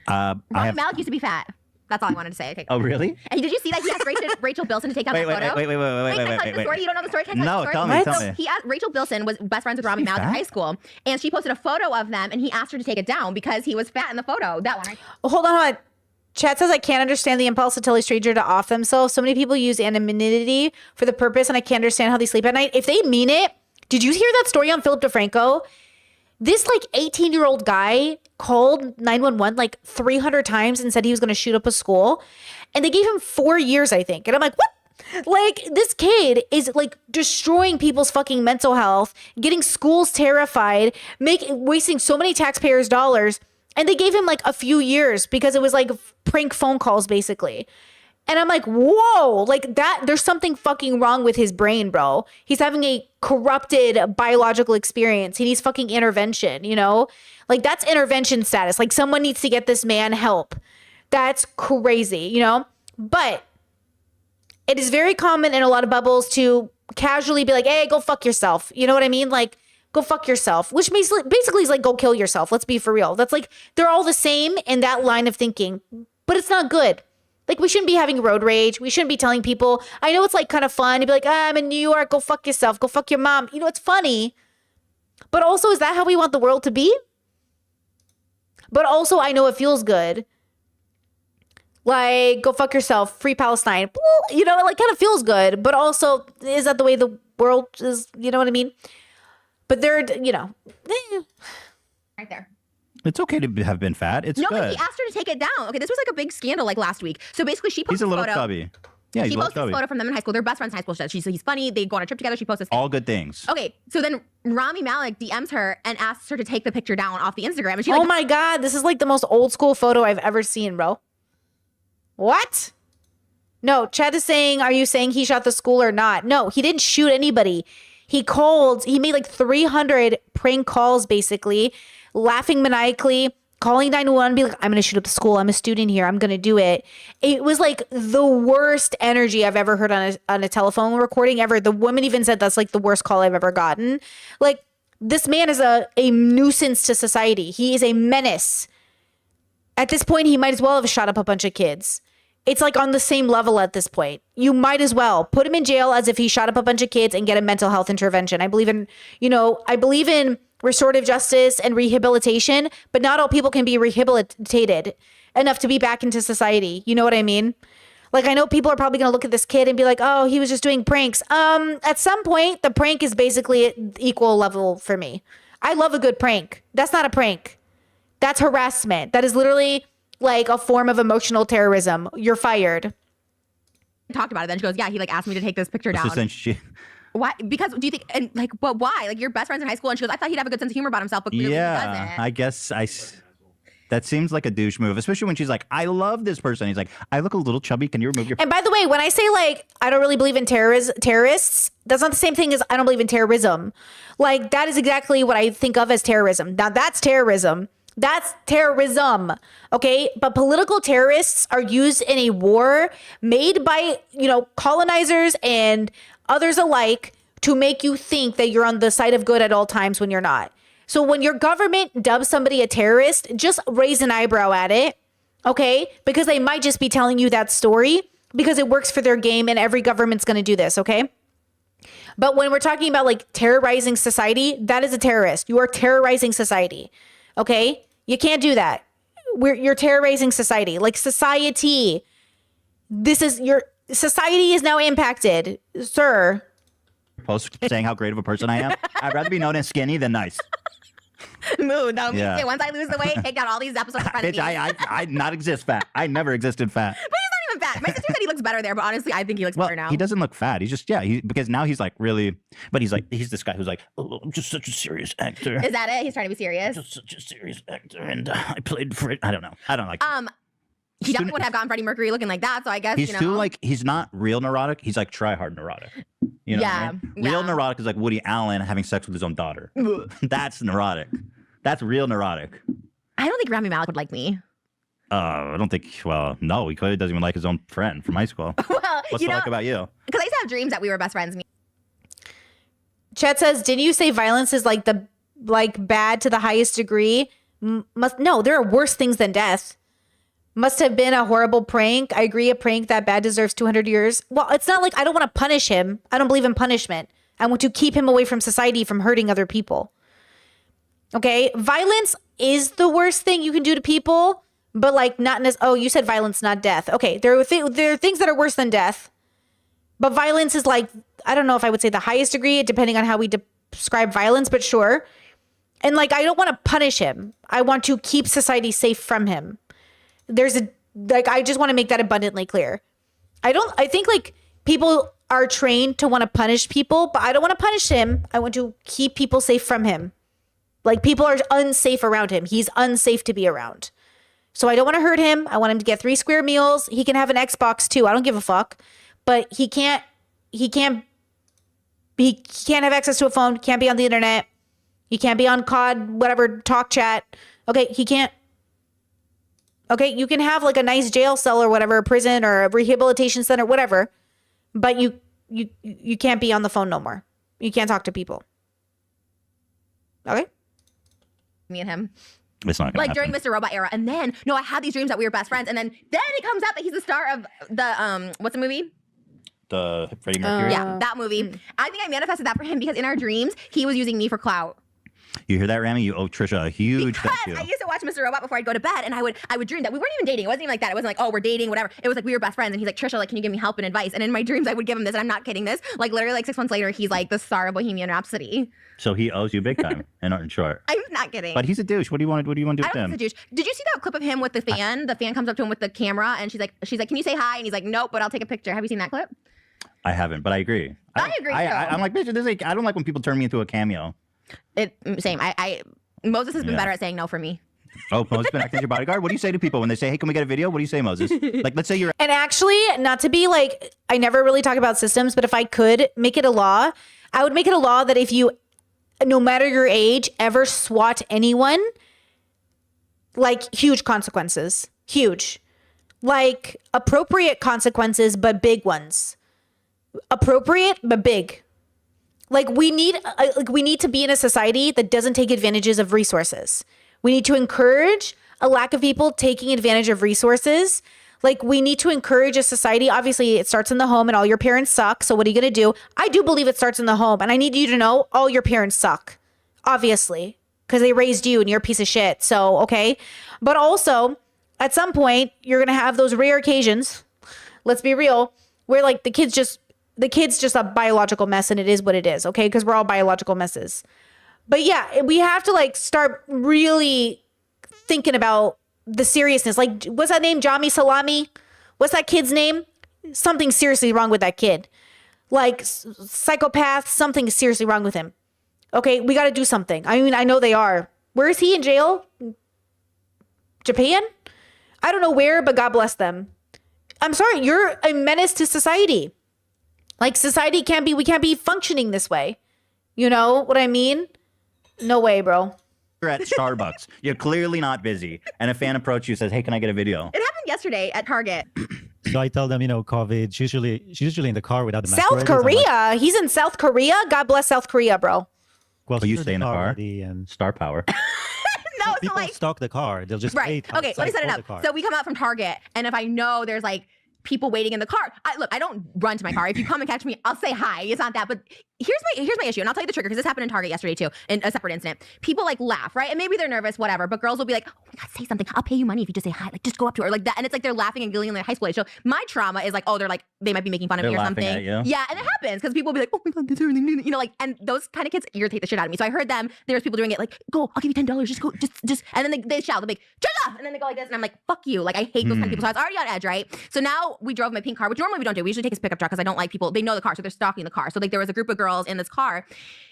ahead. Rami Malek used to be fat. That's all I wanted to say. Okay. Oh, really? And did you see that he asked Rachel Bilson to take out that photo? Wait. Can I tell you the story? You don't know the story? Can I tell you the story? No, tell me. He asked, Rachel Bilson was best friends with Rami Malek in high school, and she posted a photo of them, and he asked her to take it down because he was fat in the photo. That one, right? Hold on. Chat says I can't understand the impulse to tell a stranger to off themselves. So many people use anonymity for the purpose, and I can't understand how they sleep at night. If they mean it, did you hear that story on Philip DeFranco? This like 18-year-old guy called 911 like 300 times and said he was going to shoot up a school. And they gave him 4 years, I think. And I'm like, what? Like, this kid is like destroying people's fucking mental health, getting schools terrified, wasting so many taxpayers' dollars. And they gave him like a few years because it was like prank phone calls, basically. And I'm like, whoa, like that, there's something fucking wrong with his brain, bro. He's having a corrupted biological experience. He needs fucking intervention, you know? Like that's intervention status. Like someone needs to get this man help. That's crazy, you know? But it is very common in a lot of bubbles to casually be like, hey, go fuck yourself. You know what I mean? Like, go fuck yourself, which basically is like, go kill yourself. Let's be for real. That's like, they're all the same in that line of thinking, but it's not good. Like, we shouldn't be having road rage. We shouldn't be telling people. I know it's like kind of fun to be like, I'm in New York. Go fuck yourself. Go fuck your mom. You know, it's funny. But also, is that how we want the world to be? But also, I know it feels good. Like, go fuck yourself, free Palestine. You know, it like kind of feels good. But also, is that the way the world is? You know what I mean? But they're, you know. Right there. It's okay to have been fat. It's No, good. but he asked her to take it down. Okay, this was like a big scandal like last week. So basically, she posted He's a little photo. chubby. Yeah, he's She a little posted this chubby. photo from them in high school. They're best friends in high school. He's funny. They go on a trip together. She posts this. All good things. Okay, so then Rami Malek DMs her and asks her to take the picture down off the Instagram. And she Oh like, my God, this is like the most old school photo I've ever seen, bro. What? No, Chad is saying, are you saying he shot the school or not? No, he didn't shoot anybody. He made like 300 prank calls basically, laughing maniacally, calling 911, be like, I'm going to shoot up the school. I'm a student here. I'm going to do it. It was like the worst energy I've ever heard on a telephone recording ever. The woman even said that's like the worst call I've ever gotten. Like, this man is a nuisance to society. He is a menace. At this point, he might as well have shot up a bunch of kids. It's like on the same level at this point. You might as well put him in jail as if he shot up a bunch of kids and get a mental health intervention. I believe in restorative justice and rehabilitation, but not all people can be rehabilitated enough to be back into society. You know what I mean? Like, I know people are probably going to look at this kid and be like, oh, he was just doing pranks. At some point, the prank is basically at equal level for me. I love a good prank. That's not a prank. That's harassment. That is literally like a form of emotional terrorism. You're fired. talked about it. Then she goes, yeah, he like asked me to take this picture down. So then she, Why? Because do you think, and like, but why? Like, you're best friends in high school. And she goes, I thought he'd have a good sense of humor about himself, but clearly he doesn't. I guess that seems like a douche move, especially when she's like, I love this person. He's like, I look a little chubby. Can you remove your... And by the way, when I say like, I don't really believe in terrorists, that's not the same thing as I don't believe in terrorism. Like, that is exactly what I think of as terrorism. Now that's terrorism. That's terrorism. Okay. But political terrorists are used in a war made by, colonizers and others alike to make you think that you're on the side of good at all times when you're not. So when your government dubs somebody a terrorist, just raise an eyebrow at it, okay? Because they might just be telling you that story because it works for their game and every government's going to do this, okay? But when we're talking about like terrorizing society, that is a terrorist. You are terrorizing society, okay? You can't do that. You're terrorizing society. Like society, your society is now impacted, sir. Post saying how great of a person I am. I'd rather be known as skinny than nice. Mood. That means Yeah. once I lose the weight, take down all these episodes of Friends Bitch, I not exist fat. I never existed fat. But he's not even fat. My sister said he looks better there, but honestly, I think he looks Well, better now. he doesn't look fat. He's just, because now he's like really, but he's this guy who's like, oh, I'm just such a serious actor. Is that it? He's trying to be serious. Just such a serious actor. And I played for it. I don't know. I don't like He definitely would have gotten Freddie Mercury looking like that. So I guess He's too like, he's not real neurotic. He's like try hard neurotic. You know what I mean? Real yeah. neurotic is like Woody Allen having sex with his own daughter. That's neurotic. That's real neurotic. I don't think Rami Malek would like me. I don't think, well, no, he clearly doesn't even like his own friend from high school. Well, What's it like about you? Because I used to have dreams that we were best friends. Chet says, didn't you say violence is like bad to the highest degree? No, there are worse things than death. Must have been a horrible prank. I agree, a prank that bad deserves 200 years. Well, it's not like I don't want to punish him. I don't believe in punishment. I want to keep him away from society, from hurting other people. Okay? Violence is the worst thing you can do to people, but like not you said violence, not death. Okay, there are things that are worse than death, but violence is like, I don't know if I would say the highest degree, depending on how we describe violence, but sure. And like, I don't want to punish him. I want to keep society safe from him. I just want to make that abundantly clear. I think like people are trained to want to punish people, but I don't want to punish him. I want to keep people safe from him. Like people are unsafe around him. He's unsafe to be around. So I don't want to hurt him. I want him to get 3 square meals. He can have an Xbox too. I don't give a fuck, but he can't have access to a phone. Can't be on the internet. He can't be on COD, whatever, talk chat. Okay. He can't. Okay, you can have like a nice jail cell or whatever, a prison or a rehabilitation center, whatever, but you can't be on the phone no more. You can't talk to people. Okay? Me and him. It's not gonna Like during happen. Mr. Robot era. And then, no, I had these dreams that we were best friends. And then it comes out that he's the star of the, what's the movie? The Freddie Mercury. Yeah, that movie. I think I manifested that for him because in our dreams, he was using me for clout. You hear that, Rami? You owe Trisha a huge Because thank I you. used to watch Mr. Robot before I'd go to bed, and I would dream that we weren't even dating. It wasn't even like that. It wasn't like, oh, we're dating, whatever. It was like we were best friends, and he's like, Trisha, like, can you give me help and advice? And in my dreams, I would give him this, and I'm not kidding this. Like literally, like 6 months later, he's like the star of Bohemian Rhapsody. So he owes you big time, in short. I'm not kidding. But he's a douche. What do you want to do I with don't him? think it's a douche. Did you see that clip of him with the fan? The fan comes up to him with the camera, and she's like, can you say hi? And he's like, nope, but I'll take a picture. Have you seen that clip? I haven't, but I agree. I agree, too. I'm like, bitch, I don't like when people turn me into a cameo. Same. Moses has been Yeah. better at saying no for me. Oh, Moses been acting as your bodyguard? What do you say to people when they say, hey, can we get a video? What do you say, Moses? Like, let's say you're And actually, not to be like, I never really talk about systems, but if I could make it a law, I would make it a law that if you, no matter your age, ever swat anyone, like huge consequences. Huge. Like appropriate consequences, but big ones. Appropriate, but big. Like we need to be in a society that doesn't take advantages of resources. We need to encourage a lack of people taking advantage of resources. Like we need to encourage a society. Obviously, it starts in the home and all your parents suck. So what are you going to do? I do believe it starts in the home. And I need you to know all your parents suck. Obviously, because they raised you and you're a piece of shit. So, okay. But also, at some point, you're going to have those rare occasions, let's be real, where like the kid's just a biological mess and it is what it is. Okay. Because we're all biological messes. But yeah, we have to like start really thinking about the seriousness. Like, what's that name? Jami Salami? What's that kid's name? Something seriously wrong with that kid. Like, psychopath, something seriously wrong with him. Okay, we got to do something. I mean, I know they are. Where is he in jail? Japan? I don't know where, but God bless them. I'm sorry, you're a menace to society. Like, society we can't be functioning this way. You know what I mean? No way, bro. You're at Starbucks. You're clearly not busy. And a fan approaches you, says, hey, can I get a video? It happened yesterday at Target. So I tell them, COVID. She's usually in the car without the mask. South Korea. He's in South Korea. God bless South Korea, bro. Well, Oh, you she's stay in the car? already, and Star power. No, so people like, stalk the car. They'll just right. wait Okay, let me outside set it for the up. car. So we come out from Target, and if I know there's like people waiting in the car, I don't run to my car. If you come and catch me, I'll say hi. It's not that, but here's my issue, and I'll tell you the trigger because this happened in Target yesterday too, in a separate incident. People like laugh, right? And maybe they're nervous, whatever. But girls will be like, "Oh my God, say something. I'll pay you money if you just say hi. Like, just go up to her like that." And it's like they're laughing and giggling in their high school age. So my trauma is like, oh, they're like they might be making fun of They're me or laughing something. at you. Yeah, and it happens because people will be like, "Oh my God, this is you know, like," and those kind of kids irritate the shit out of me. So I heard them. There's people doing it like, "Go, I'll give you $10. Just go, just," and then they shout, they're like, "Trisha!" And then they go like this, and I'm like, "Fuck you!" Like I hate those kind of people. So I was already on edge, right? So now we drove my pink car, which normally we don't do. We usually take his pickup truck because I don't like people. They know the car, so they're stalking the car. So like there was a group of girls in this car,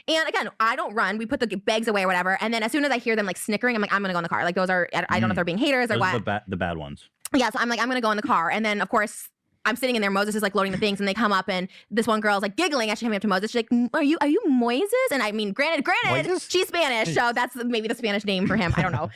and again, I don't run. We put the bags away or whatever, and then as soon as I hear them like snickering, I'm like, I'm gonna go in the car. Like those are, I don't know if they're being haters or Those what. are the bad ones. Yeah, so I'm like, I'm gonna go in the car, and then of course I'm sitting in there. Moses is like loading the things, and they come up, and this one girl's like giggling as she coming up to Moses. She's like, "Are you Moises?" And I mean, granted, Moises? she's Spanish, so that's maybe the Spanish name for him. I don't know,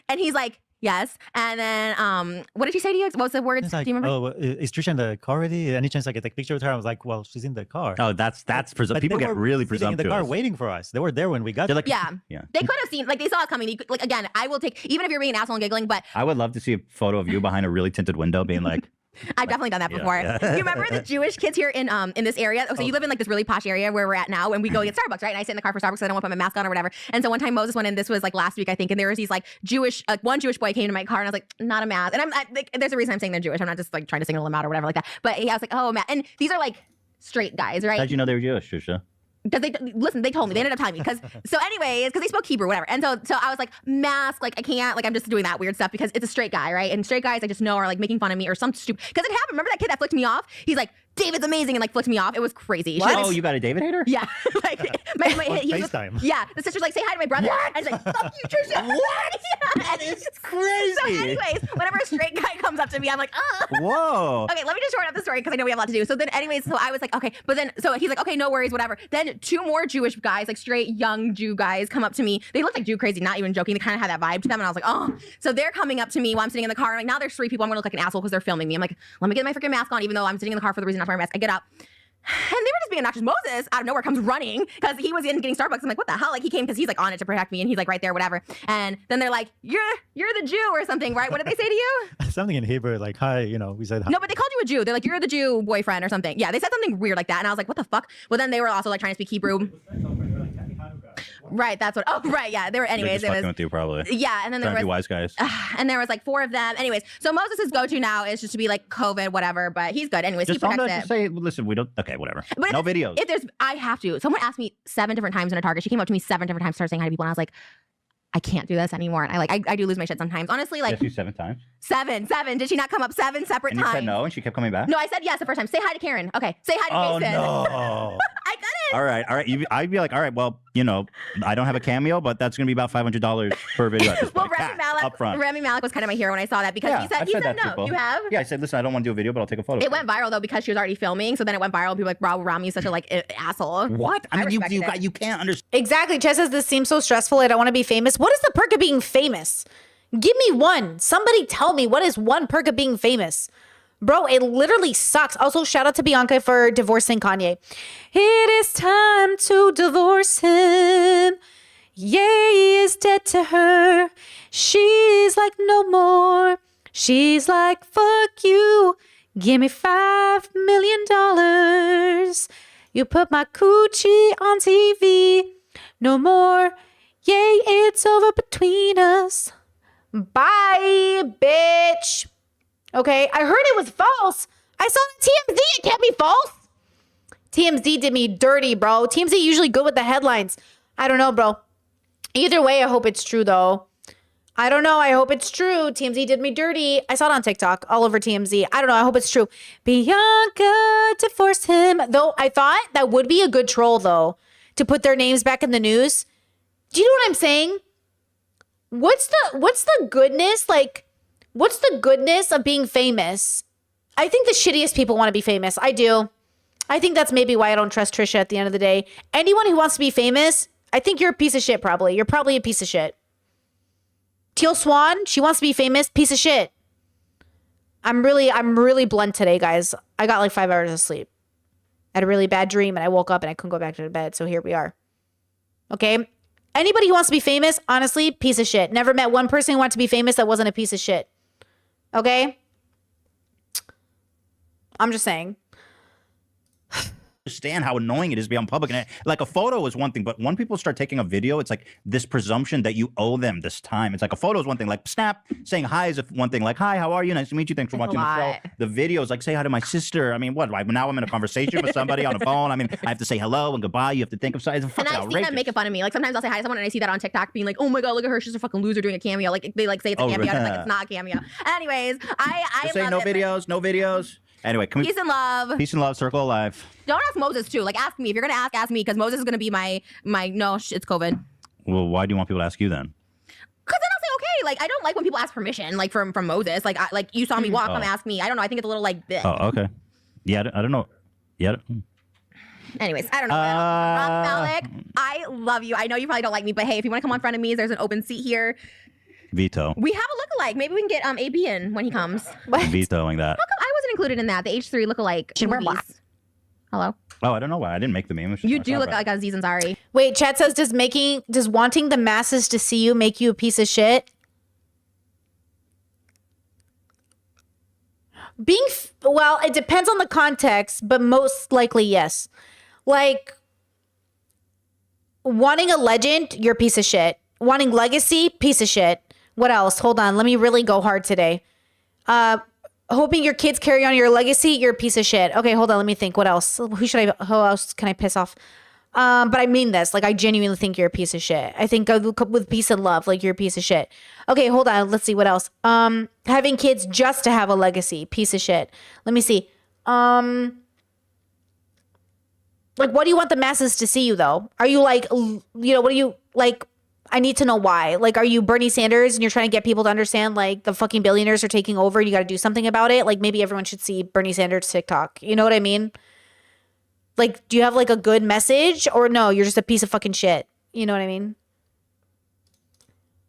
and he's like, "Yes." And then, what did she say to you? What was the words? It's like, Do you remember? oh, is Trisha in the car already? Any chance I can take a picture with her? I was like, well, she's in the car. Oh, that's But people they get were really sitting in the car presumptuous. waiting for us. They were there when we got They're there. like, Yeah. yeah. They could have seen, like, they saw us coming. You could, like, again, I will take, even if you're being an asshole and giggling, but I would love to see a photo of you behind a really tinted window being like, I've definitely done that Yeah, before. yeah. You remember the Jewish kids here in this area? So you live in like this really posh area where we're at now, and we go get Starbucks, right? And I sit in the car for Starbucks because I don't want to put my mask on or whatever. And so one time Moses went in. This was like last week, I think, and there was these like one Jewish boy came to my car, and I was like, not a mask. And like, there's a reason I'm saying they're Jewish. I'm not just like trying to single them out or whatever like that. But I was like, oh man, and these are like straight guys, right? how'd you know they were Jewish, Trisha? Because they listen, they told me, they ended up telling me. Because so anyways, because they spoke Hebrew, whatever. And so I was like, mask, like I can't, like I'm just doing that weird stuff because it's a straight guy, right? And straight guys I just know are like making fun of me or some stupid. Because it happened. Remember that kid that flicked me off? He's like, David's amazing, and like flicked me off. It was crazy. She Oh, was- you got a David hater? yeah, like he was, FaceTime. yeah. The sister's like, say hi to my brother. And he's like, fuck you, Trisha. What? Yeah, it's crazy. So anyways, whenever a straight guy comes up to me, I'm like, Whoa. Okay, let me just shorten up the story because I know we have a lot to do. So then, anyways, so I was like, okay, but then, so he's like, okay, no worries, whatever. Then two more Jewish guys, like straight young Jew guys, come up to me. They look like Jew crazy, not even joking. They kind of had that vibe to them, and I was like, oh. So they're coming up to me while I'm sitting in the car. And like now there's three people. I'm gonna look like an asshole because they're filming me. I'm like, let me get my freaking mask on, even though I'm sitting in the car for the reason I'm not wearing a mask. I get up. And they were just being obnoxious. Moses out of nowhere comes running because he was in getting Starbucks. I'm like, what the hell? Like he came because he's like on it to protect me, and he's like right there, whatever. And then they're like, you're the Jew or something, right? What did they say to you? Something in Hebrew, like, hi, we said hi. No, but they called you a Jew. They're like, you're the Jew boyfriend or something. Yeah, they said something weird like that, and I was like, what the fuck? Well, then they were also like trying to speak Hebrew. Right, that's what. Oh, right, yeah. There were They're anyways. just It fucking was with you, probably. yeah, and then there Trying to be was wise guys. and there was like 4 of them. Anyways, so Moses' go-to now is just to be like COVID, whatever. But he's good. Anyways, Just he protects just it. say, listen, we don't. Okay, whatever. But No if videos. If there's, I have to. Someone asked me 7 different times in a Target. She came up to me 7 different times, started saying hi to people, and I was like, I can't do this anymore. And I do lose my shit sometimes. Honestly, like Yes, you 7 times. 7. Did she not come up 7 separate And you times? said no, and she kept coming back. No, I said yes the first time. Say hi to Karen. Okay, say hi to Oh Jason. no. I couldn't. All right. I'd be like, all right, well, I don't have a cameo, but that's gonna be about $500 per video at this Well, point. Remy Cash, up front. Malik was kind of my hero when I saw that because Yeah, he said I've said that to no. people. You have? Yeah, I said, listen, I don't want to do a video, but I'll take a photo. It went viral though because she was already filming. So then it went viral. People were like, wow, Rami's such a like asshole. What? I mean, respected it. you can't understand. Exactly. Chess says this seems so stressful. I don't want to be famous. What is the perk of being famous? Give me one. Somebody tell me what is one perk of being famous. Bro, it literally sucks. Also, shout out to Bianca for divorcing Kanye. It is time to divorce him. Yeah, he is dead to her. She's like, no more. She's like, fuck you. Give me $5 million. You put my coochie on TV. No more. Yay, it's over between us. Bye, bitch. Okay, I heard it was false. I saw it on TMZ. It can't be false. TMZ did me dirty, bro. TMZ usually good with the headlines. I don't know, bro. Either way, I hope it's true, though. I don't know. I hope it's true. TMZ did me dirty. I saw it on TikTok, all over TMZ. I don't know. I hope it's true. Bianca divorced him. Though I thought that would be a good troll, though, to put their names back in the news. Do you know what I'm saying? What's the goodness? Like, what's the goodness of being famous? I think the shittiest people want to be famous. I do. I think that's maybe why I don't trust Trisha at the end of the day. Anyone who wants to be famous, I think you're a piece of shit, probably. You're probably a piece of shit. Teal Swan, she wants to be famous, piece of shit. I'm really blunt today, guys. I got like 5 hours of sleep. I had a really bad dream and I woke up and I couldn't go back to bed. So here we are. Okay. Anybody who wants to be famous, honestly, piece of shit. Never met one person who wanted to be famous that wasn't a piece of shit. Okay? I'm just saying. Understand how annoying it is to be on public. And like a photo is one thing, but when people start taking a video, it's like this presumption that you owe them this time. It's like a photo is one thing, like snap, saying hi is one thing, like, hi, how are you? Nice to meet you. Thanks for watching the show. The video is like, say hi to my sister. I mean, what? Now I'm in a conversation with somebody on a phone. I mean, I have to say hello and goodbye. You have to think of something. It's And fucking I've seen outrageous. them making fun of me. Like sometimes I'll say hi to someone and I see that on TikTok being like, oh my God, look at her. She's a fucking loser doing a cameo. Like they like say it's a cameo. And I'm like, it's not a cameo. Anyways, I Just say love no it, but videos, no videos. Anyway, can we peace and love. peace and love, circle alive. Don't ask Moses too. Like ask me. If you're gonna ask me because Moses is gonna be my no, it's COVID. Well, why do you want people to ask you then? Because then I'll say okay. Like I don't like when people ask permission, like from Moses. Like like you saw me walk, come ask me. I don't know. I think it's a little like this. Oh, okay. Yeah, I don't know. Yeah. Anyways, I don't know. Rob Malik, I love you. I know you probably don't like me, but hey, if you want to come on front of me, there's an open seat here. Veto. We have a lookalike. Maybe we can get AB in when he comes. Vetoing that. How come I wasn't included in that? The H3 lookalike. Should wear black. movies. Hello. Oh, I don't know why. I didn't make the meme. It's just You my do look soundbite. like Aziz Ansari. Wait, chat says, does wanting the masses to see you make you a piece of shit? Well, it depends on the context, but most likely yes. Like, wanting a legend, you're a piece of shit. Wanting legacy, piece of shit. What else? Hold on. Let me really go hard today. Hoping your kids carry on your legacy, you're a piece of shit. Okay, hold on. Let me think. What else? Who else can I piss off? But I mean this. Like, I genuinely think you're a piece of shit. I think with peace and love, like, you're a piece of shit. Okay, hold on. Let's see. What else? Having kids just to have a legacy, piece of shit. Let me see. Like, what do you want the masses to see you, though? Are you like, what do you, like, I need to know why. Like, are you Bernie Sanders and you're trying to get people to understand, like, the fucking billionaires are taking over and you got to do something about it? Like, maybe everyone should see Bernie Sanders' TikTok. You know what I mean? Like, do you have, like, a good message? Or no, you're just a piece of fucking shit. You know what I mean?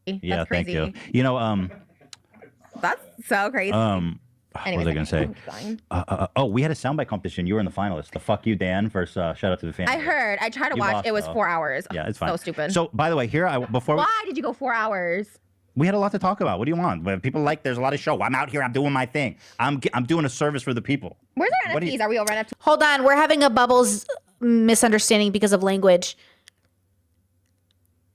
Yeah, That's thank crazy. you. You know, That's so crazy. what was I gonna say? Oh, we had a soundbite competition. You were in the finalists. The fuck you, Dan. Versus shout out to the family. I heard. I tried to You watch. lost, It was though. 4 hours. Yeah, it's fine. So stupid. So, by the way, here before Why did you go 4 hours? we had a lot to talk about. What do you want? When people like, there's a lot of show. I'm out here. I'm doing my thing. I'm doing a service for the people. Where's our What do you- NFTs? Are we over NFTs? Hold on. We're having a Bubbles misunderstanding because of language.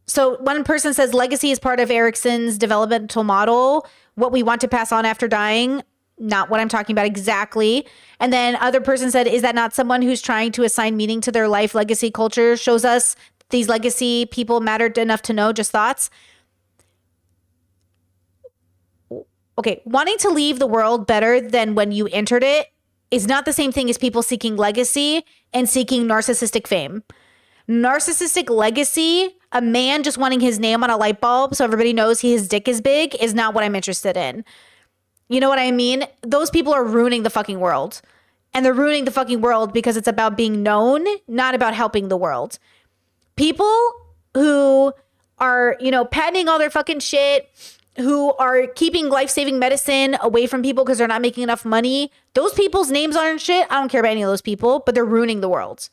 So one person says legacy is part of Erickson's developmental model, what we want to pass on after dying. Not what I'm talking about exactly. And then other person said, is that not someone who's trying to assign meaning to their life? Legacy culture shows us these legacy people mattered enough to know. Just thoughts. Okay, wanting to leave the world better than when you entered it is not the same thing as people seeking legacy and seeking narcissistic fame. Narcissistic legacy, a man just wanting his name on a light bulb so everybody knows his dick is big, is not what I'm interested in. You know what I mean? Those people are ruining the fucking world. And they're ruining the fucking world because it's about being known, not about helping the world. People who are, patenting all their fucking shit, who are keeping life-saving medicine away from people because they're not making enough money, those people's names aren't shit. I don't care about any of those people, but they're ruining the world,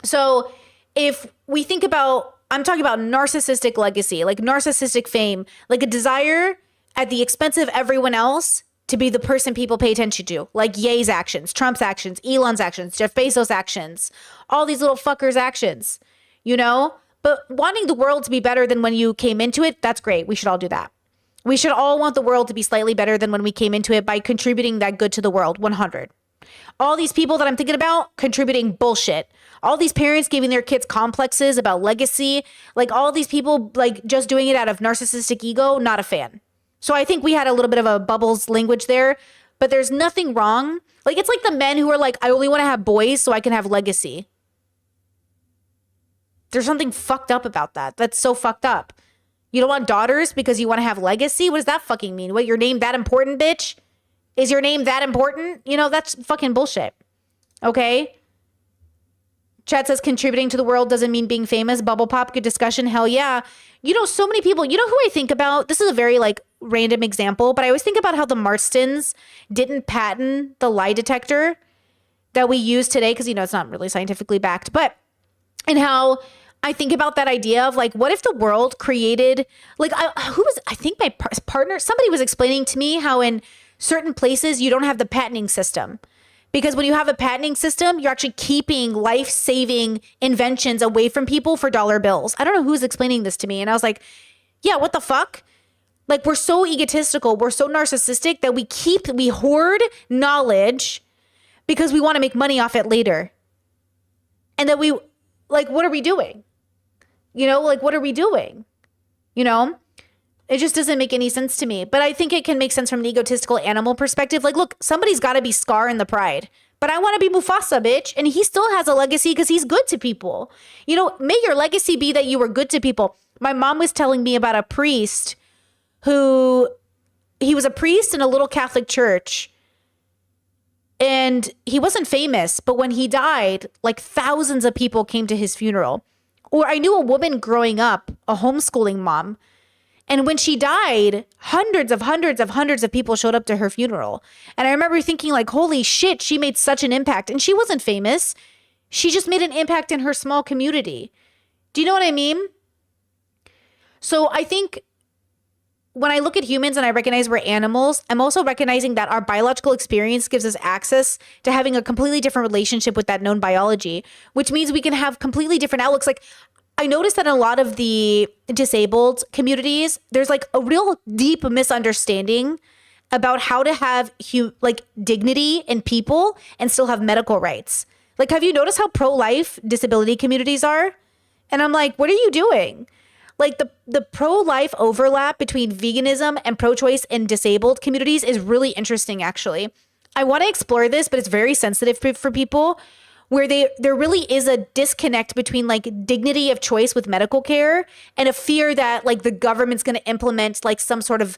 So if we think about, I'm talking about narcissistic legacy, like narcissistic fame, like a desire at the expense of everyone else to be the person people pay attention to, like Ye's actions, Trump's actions, Elon's actions, Jeff Bezos' actions, all these little fuckers' actions, But wanting the world to be better than when you came into it, that's great. We should all do that. We should all want the world to be slightly better than when we came into it by contributing that good to the world, 100. All these people that I'm thinking about contributing bullshit. All these parents giving their kids complexes about legacy. Like all these people like just doing it out of narcissistic ego, not a fan. So I think we had a little bit of a bubbles language there, but there's nothing wrong. Like it's like the men who are like, I only want to have boys so I can have legacy. There's something fucked up about that. That's so fucked up. You don't want daughters because you want to have legacy? What does that fucking mean? What, your name that important, bitch? Is your name that important? That's fucking bullshit. Okay? Chat says contributing to the world doesn't mean being famous. Bubble pop, good discussion. Hell yeah. So many people, who I think about? This is a very random example, but I always think about how the Marstons didn't patent the lie detector that we use today because, it's not really scientifically backed, and how I think about that idea of what if the world created, I think my partner, somebody was explaining to me how in certain places you don't have the patenting system. Because when you have a patenting system, you're actually keeping life-saving inventions away from people for dollar bills. I don't know who's explaining this to me. And I was like, yeah, what the fuck? We're so egotistical. We're so narcissistic that we hoard knowledge because we want to make money off it later. And that what are we doing? What are we doing? It just doesn't make any sense to me. But I think it can make sense from an egotistical animal perspective. Look, somebody's got to be Scar in the Pride. But I want to be Mufasa, bitch. And he still has a legacy because he's good to people. May your legacy be that you were good to people. My mom was telling me about a priest he was a priest in a little Catholic church. And he wasn't famous, but when he died, thousands of people came to his funeral. Or I knew a woman growing up, a homeschooling mom. And when she died, hundreds of people showed up to her funeral. And I remember thinking holy shit, she made such an impact. And she wasn't famous. She just made an impact in her small community. Do you know what I mean? So I think when I look at humans and I recognize we're animals, I'm also recognizing that our biological experience gives us access to having a completely different relationship with that known biology, which means we can have completely different outlooks. I noticed that in a lot of the disabled communities, there's a real deep misunderstanding about how to have dignity in people and still have medical rights. Have you noticed how pro-life disability communities are? And I'm like, what are you doing? The pro-life overlap between veganism and pro-choice in disabled communities is really interesting, actually. I want to explore this, but it's very sensitive for people, where there really is a disconnect between dignity of choice with medical care and a fear that the government's going to implement some sort of,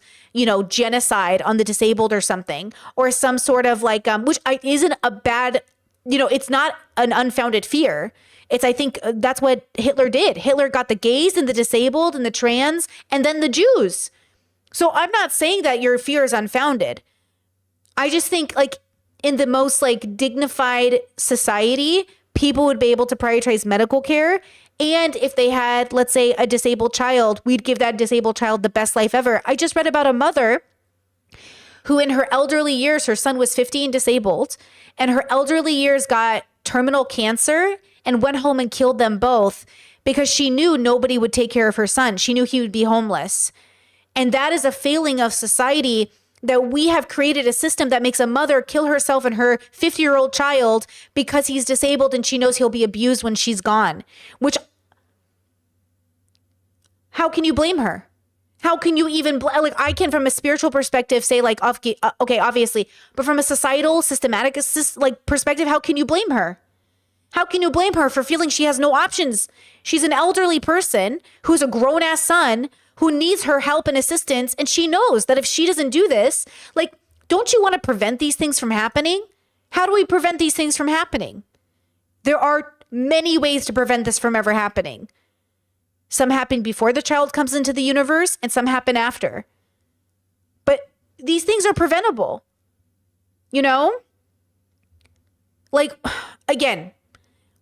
genocide on the disabled or something, or some sort of which isn't a bad, it's not an unfounded fear. I think that's what Hitler did. Hitler got the gays and the disabled and the trans and then the Jews. So I'm not saying that your fear is unfounded. I just think in the most dignified society, people would be able to prioritize medical care. And if they had, let's say, a disabled child, we'd give that disabled child the best life ever. I just read about a mother who in her elderly years, her son was 50 and disabled, and her elderly years got terminal cancer and went home and killed them both because she knew nobody would take care of her son. She knew he would be homeless. And that is a failing of society, that we have created a system that makes a mother kill herself and her 50-year-old child because he's disabled and she knows he'll be abused when she's gone. Which, how can you blame her? How can you even, like, I can from a spiritual perspective say like, okay, obviously, but from a societal, systematic like perspective, how can you blame her? How can you blame her for feeling she has no options? She's an elderly person who's a grown ass son who needs her help and assistance. And she knows that if she doesn't do this, like, don't you want to prevent these things from happening? How do we prevent these things from happening? There are many ways to prevent this from ever happening. Some happen before the child comes into the universe and some happen after. But these things are preventable. You know? Like, again,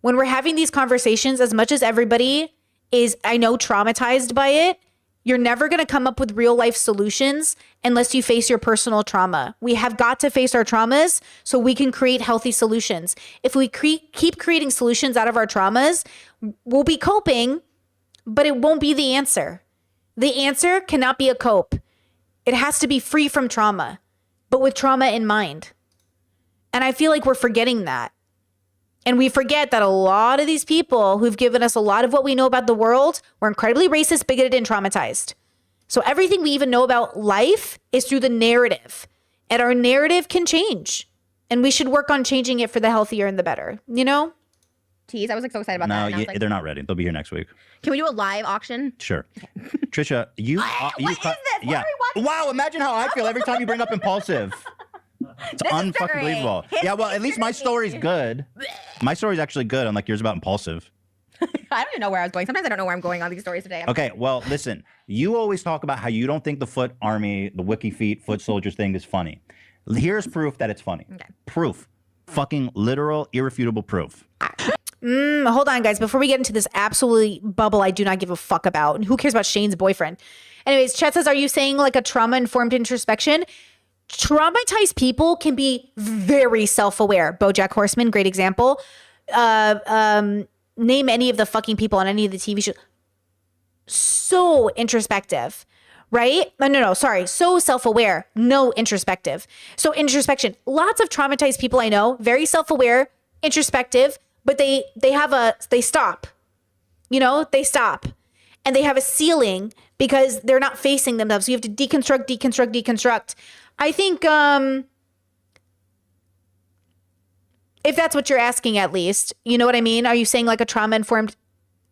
when we're having these conversations, as much as everybody is, I know, traumatized by it, you're never going to come up with real life solutions unless you face your personal trauma. We have got to face our traumas so we can create healthy solutions. If we keep creating solutions out of our traumas, we'll be coping, but it won't be the answer. The answer cannot be a cope. It has to be free from trauma, but with trauma in mind. And I feel like we're forgetting that. And we forget that a lot of these people who've given us a lot of what we know about the world were incredibly racist, bigoted, and traumatized. So everything we even know about life is through the narrative. And our narrative can change. And we should work on changing it for the healthier and the better, you know? Tease. I was like so excited about No, that. And I was like, they're not ready. They'll be here next week. can we do a live auction? Sure. Trisha, you... What is this? Yeah. What are we watching? Wow, imagine how I feel every time you bring up impulsive. It's This is unfucking triggering. believable. His Yeah, well, at least my triggering. story's good. My story's actually good, unlike yours about impulsive. I don't even know where I was going. Sometimes I don't know where I'm going on these stories today. Okay, well, listen. You always talk about how you don't think the foot army, the wiki feet, foot soldiers thing is funny. Here's proof that it's funny. Okay. Proof. Fucking literal, irrefutable proof. Hold on, guys. Before we get into this absolutely bubble I do not give a fuck about, and who cares about Shane's boyfriend? Anyways, Chet says, are you saying like a trauma-informed introspection? Traumatized people can be very self-aware. BoJack Horseman, great example. Name any of the fucking people on any of the TV shows. So introspective, right? No, sorry. So self-aware, no introspective. So introspection. Lots of traumatized people I know, very self-aware, introspective, but they stop. You know, they stop. And they have a ceiling because they're not facing themselves. So you have to deconstruct. I think if that's what you're asking, at least, you know what I mean? Are you saying like a trauma-informed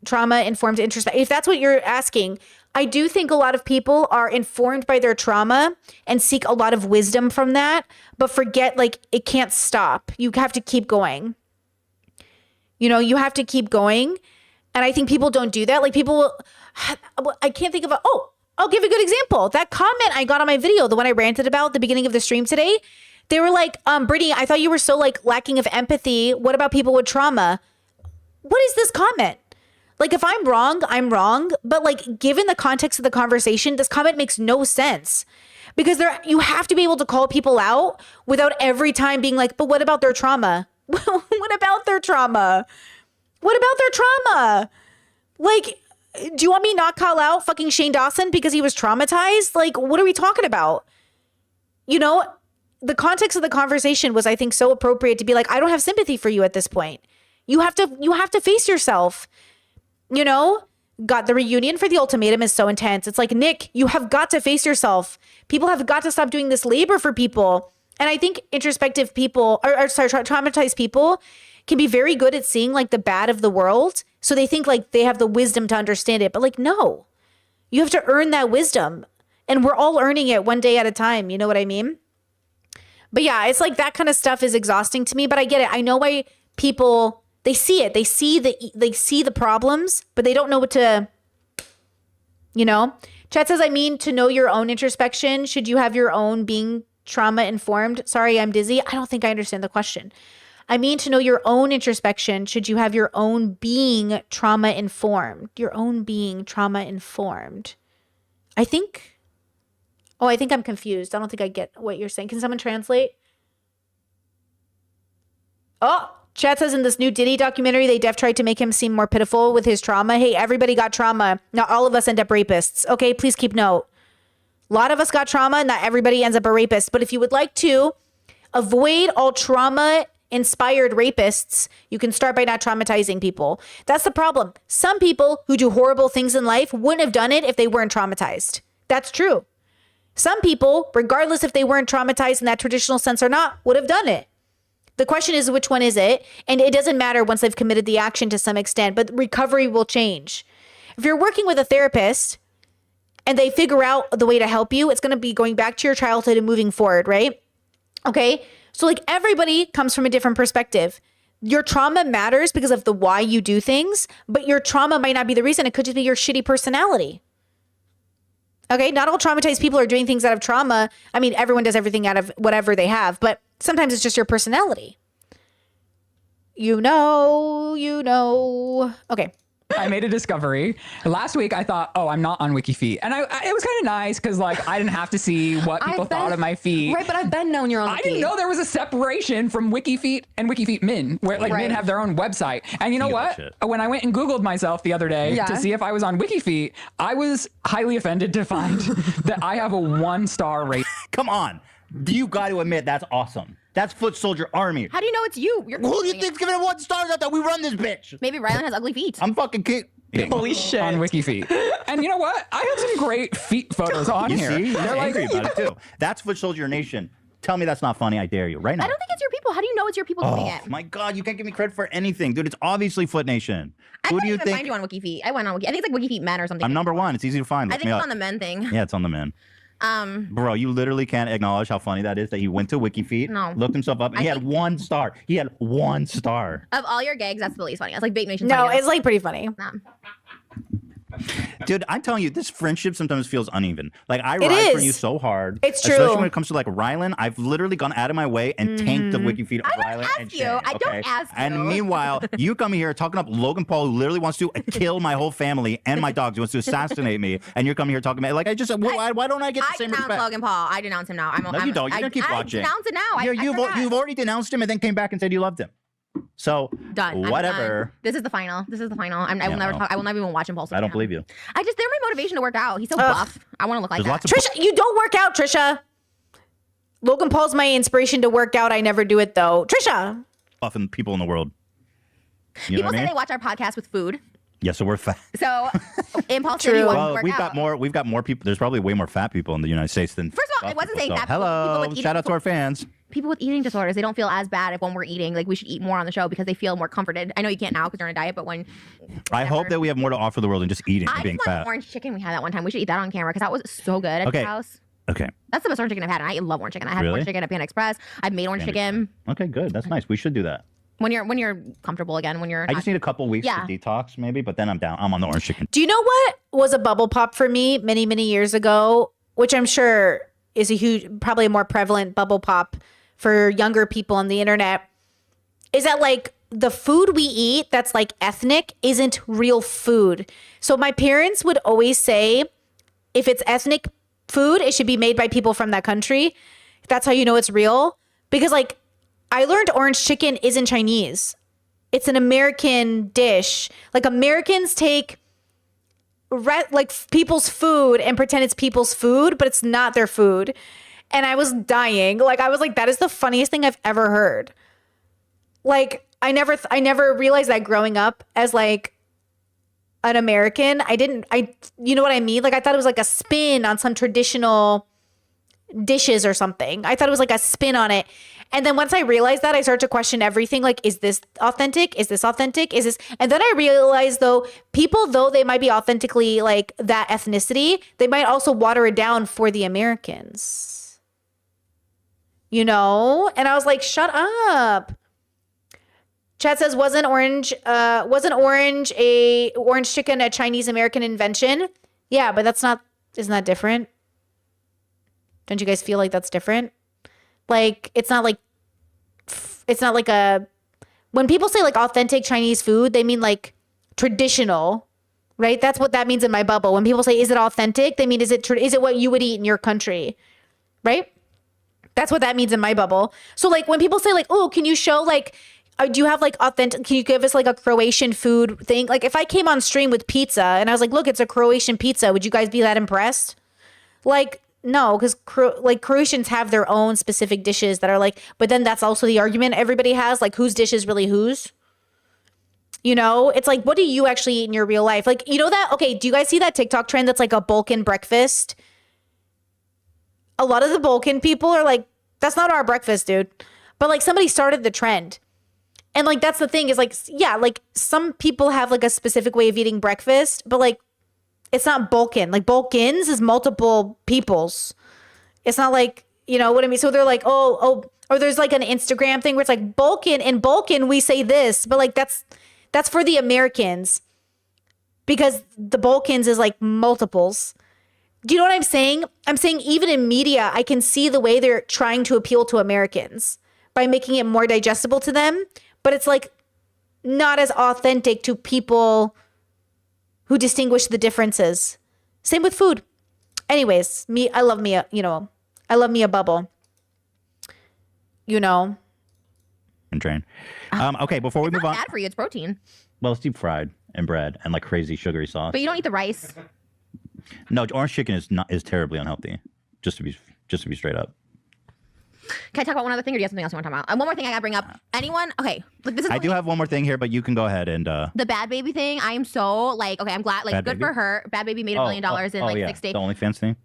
introspection? If that's what you're asking, I do think a lot of people are informed by their trauma and seek a lot of wisdom from that, but forget like it can't stop. You have to keep going. You know, you have to keep going. And I think people don't do that. Like people, I can't think of I'll give a good example. That comment I got on my video, the one I ranted about at the beginning of the stream today, they were like, Brittany, I thought you were so like lacking of empathy. What about people with trauma? What is this comment? Like, if I'm wrong, I'm wrong. But like, given the context of the conversation, this comment makes no sense because you have to be able to call people out without every time being like, but what about their trauma? What about their trauma? What about their trauma? Like, do you want me not call out fucking Shane Dawson because he was traumatized? Like, what are we talking about? You know, the context of the conversation was, I think, so appropriate to be like, I don't have sympathy for you at this point. You have to face yourself. You know, God, the reunion for the ultimatum is so intense. It's like, Nick, you have got to face yourself. People have got to stop doing this labor for people. And I think introspective people, traumatized people can be very good at seeing like the bad of the world. So they think like they have the wisdom to understand it. But like, no, you have to earn that wisdom. And we're all earning it one day at a time. You know what I mean? But yeah, it's like that kind of stuff is exhausting to me. But I get it. I know why people, they see it. They see the problems, but they don't know what to, you know? Chat says, I mean, to know your own introspection, should you have your own being trauma informed? Sorry, I'm dizzy. I don't think I understand the question. I mean, to know your own introspection, should you have your own being trauma informed? Your own being trauma informed. I think I'm confused. I don't think I get what you're saying. Can someone translate? Oh, Chat says in this new Diddy documentary, they tried to make him seem more pitiful with his trauma. Hey, everybody got trauma. Not all of us end up rapists. Okay, please keep note. A lot of us got trauma, not everybody ends up a rapist. But if you would like to avoid all trauma-inspired rapists, you can start by not traumatizing people. That's the problem. Some people who do horrible things in life wouldn't have done it if they weren't traumatized. That's true. Some people, regardless if they weren't traumatized in that traditional sense or not, would have done it. The question is, which one is it? And it doesn't matter once they've committed the action to some extent, but recovery will change. If you're working with a therapist and they figure out the way to help you, it's going to be going back to your childhood and moving forward, right? Okay. So like everybody comes from a different perspective. Your trauma matters because of the why you do things, but your trauma might not be the reason. It could just be your shitty personality. Okay, not all traumatized people are doing things out of trauma. I mean, everyone does everything out of whatever they have, but sometimes it's just your personality. You know. Okay. I made a discovery. Last week, I thought, oh, I'm not on WikiFeet. And it was kind of nice because like I didn't have to see what people thought of my feed. Right, but I've been known you're on I didn't know there was a separation from WikiFeet and WikiFeet Min, where like Min have their own website. And you know what? When I went and Googled myself the other day to see if I was on WikiFeet, I was highly offended to find that I have a 1-star rating. Come on. You got to admit, that's awesome. That's Foot Soldier Army. How do you know it's you? Who do you think's giving it 1 star? I thought we run this bitch. Maybe Rylan has ugly feet. I'm fucking kidding. Holy shit. On WikiFeet. And you know what? I have some great feet photos on You here. see? You're They're angry about it too. That's Foot Soldier Nation. Tell me that's not funny. I dare you right now. I don't think it's your people. How do you know it's your people doing it? Oh my God, you can't give me credit for anything. Dude, it's obviously Foot Nation. Who do you even find think? you on WikiFeet. I went on Wiki. I think it's like WikiFeet Men or something. I'm number 1. It's easy to find. I Look think me it's up. on the men thing. Yeah, it's on the men. Bro, you literally can't acknowledge how funny that is that he went to WikiFeet, looked himself up, and he had 1 star. He had 1 star. Of all your gags, that's the least funny. It's like Bait Nation. No, it's like pretty funny. Dude, I'm telling you, this friendship sometimes feels uneven. Like, I ride for you so hard. It's true. Especially when it comes to, like, Rylan. I've literally gone out of my way and tanked the WikiFeed of Rylan and Shane. I don't ask you. And meanwhile, you come here talking up Logan Paul, who literally wants to kill my whole family and my dogs. He wants to assassinate me. And you're coming here talking about, like, why don't I get the same respect? I denounce Logan Paul. I denounce him now. No, you don't. You're going to keep watching. I denounce it now. You've already denounced him and then came back and said you loved him. So done. Whatever. This is the final. I will never talk. I will never even watch Impulsive. I don't believe you. They're my motivation to work out. He's so buff. I want to look like that. Trisha, you don't work out, Trisha. Logan Paul's my inspiration to work out. I never do it though. Trisha. Buffing people in the world. You People say they watch our podcast with food. Yeah, so we're fat. So Impulse City wants to work out. We've got more people. There's probably way more fat people in the United States than. First of all, I wasn't saying that. Hello, shout out to our fans. People with eating disorders, they don't feel as bad if when we're eating. Like we should eat more on the show because they feel more comforted. I know you can't now because you're on a diet, but when I hope that we have more to offer the world than just eating and being just want fat. orange chicken we had that one time. We should eat that on camera because that was so good at the house. Okay. That's the best orange chicken I've had, and I love orange chicken. I had orange chicken at Panda Express. I've made orange chicken. Okay, good. That's nice. We should do that. When you're comfortable again, I just need a couple weeks to detox, maybe, but then I'm down. I'm on the orange chicken. Do you know what was a bubble pop for me many, many years ago, which I'm sure is probably a more prevalent bubble pop for younger people on the internet, is that like the food we eat that's like ethnic isn't real food. So my parents would always say, if it's ethnic food, it should be made by people from that country. That's how you know it's real. Because like, I learned orange chicken isn't Chinese. It's an American dish. Like Americans take like people's food and pretend it's people's food, but it's not their food. And I was dying. Like I was like, that is the funniest thing I've ever heard. Like I never realized that growing up as like an American. You know what I mean? Like I thought it was like a spin on some traditional dishes or something. I thought it was like a spin on it. And then once I realized that, I started to question everything. Like, is this authentic? Is this authentic? Is this? And then I realized though, people, though they might be authentically like that ethnicity, they might also water it down for the Americans. You know? And I was like, shut up. Chad says, wasn't orange chicken a Chinese American invention? Yeah, but isn't that different? Don't you guys feel like that's different? Like, it's not like when people say like authentic Chinese food, they mean like traditional, right? That's what that means in my bubble. When people say, is it authentic? They mean, is it what you would eat in your country? Right? That's what that means in my bubble. So like when people say like, oh, can you show like do you have like authentic? Can you give us like a Croatian food thing? Like if I came on stream with pizza and I was like, look, it's a Croatian pizza. Would you guys be that impressed? Like, no, because like Croatians have their own specific dishes that are like, but then that's also the argument everybody has, like whose dish is really whose? You know, it's like, what do you actually eat in your real life? Like, you know that, okay, do you guys see that TikTok trend that's like a Balkan breakfast? A lot of the Balkan people are like, that's not our breakfast, dude. But like somebody started the trend. And like, that's the thing is like, yeah, like some people have like a specific way of eating breakfast, but like, it's not Balkan. Like Balkans is multiple peoples. It's not like, you know what I mean? So they're like, oh, or there's like an Instagram thing where it's like Balkan, in Balkan we say this, but like that's for the Americans because the Balkans is like multiples. Do you know what I'm saying? I'm saying even in media, I can see the way they're trying to appeal to Americans by making it more digestible to them, but it's like not as authentic to people who distinguish the differences. Same with food. Anyways, I love me a bubble. You know. And train. Okay, before we It's move not on. bad for you. It's protein. Well, it's deep fried and bread and like crazy sugary sauce. But you don't eat the rice. No, orange chicken is terribly unhealthy. Just to be straight up. Can I talk about one other thing, or do you have something else you want to talk about? One more thing I gotta bring up. Anyone? Okay, look, this is. I do have one more thing here, but you can go ahead and. The Bad Baby thing. I am so like, okay, I'm glad. Like, Bad good Baby? for her. Bad Baby made $1 million in like yeah. 6 days. The OnlyFans thing.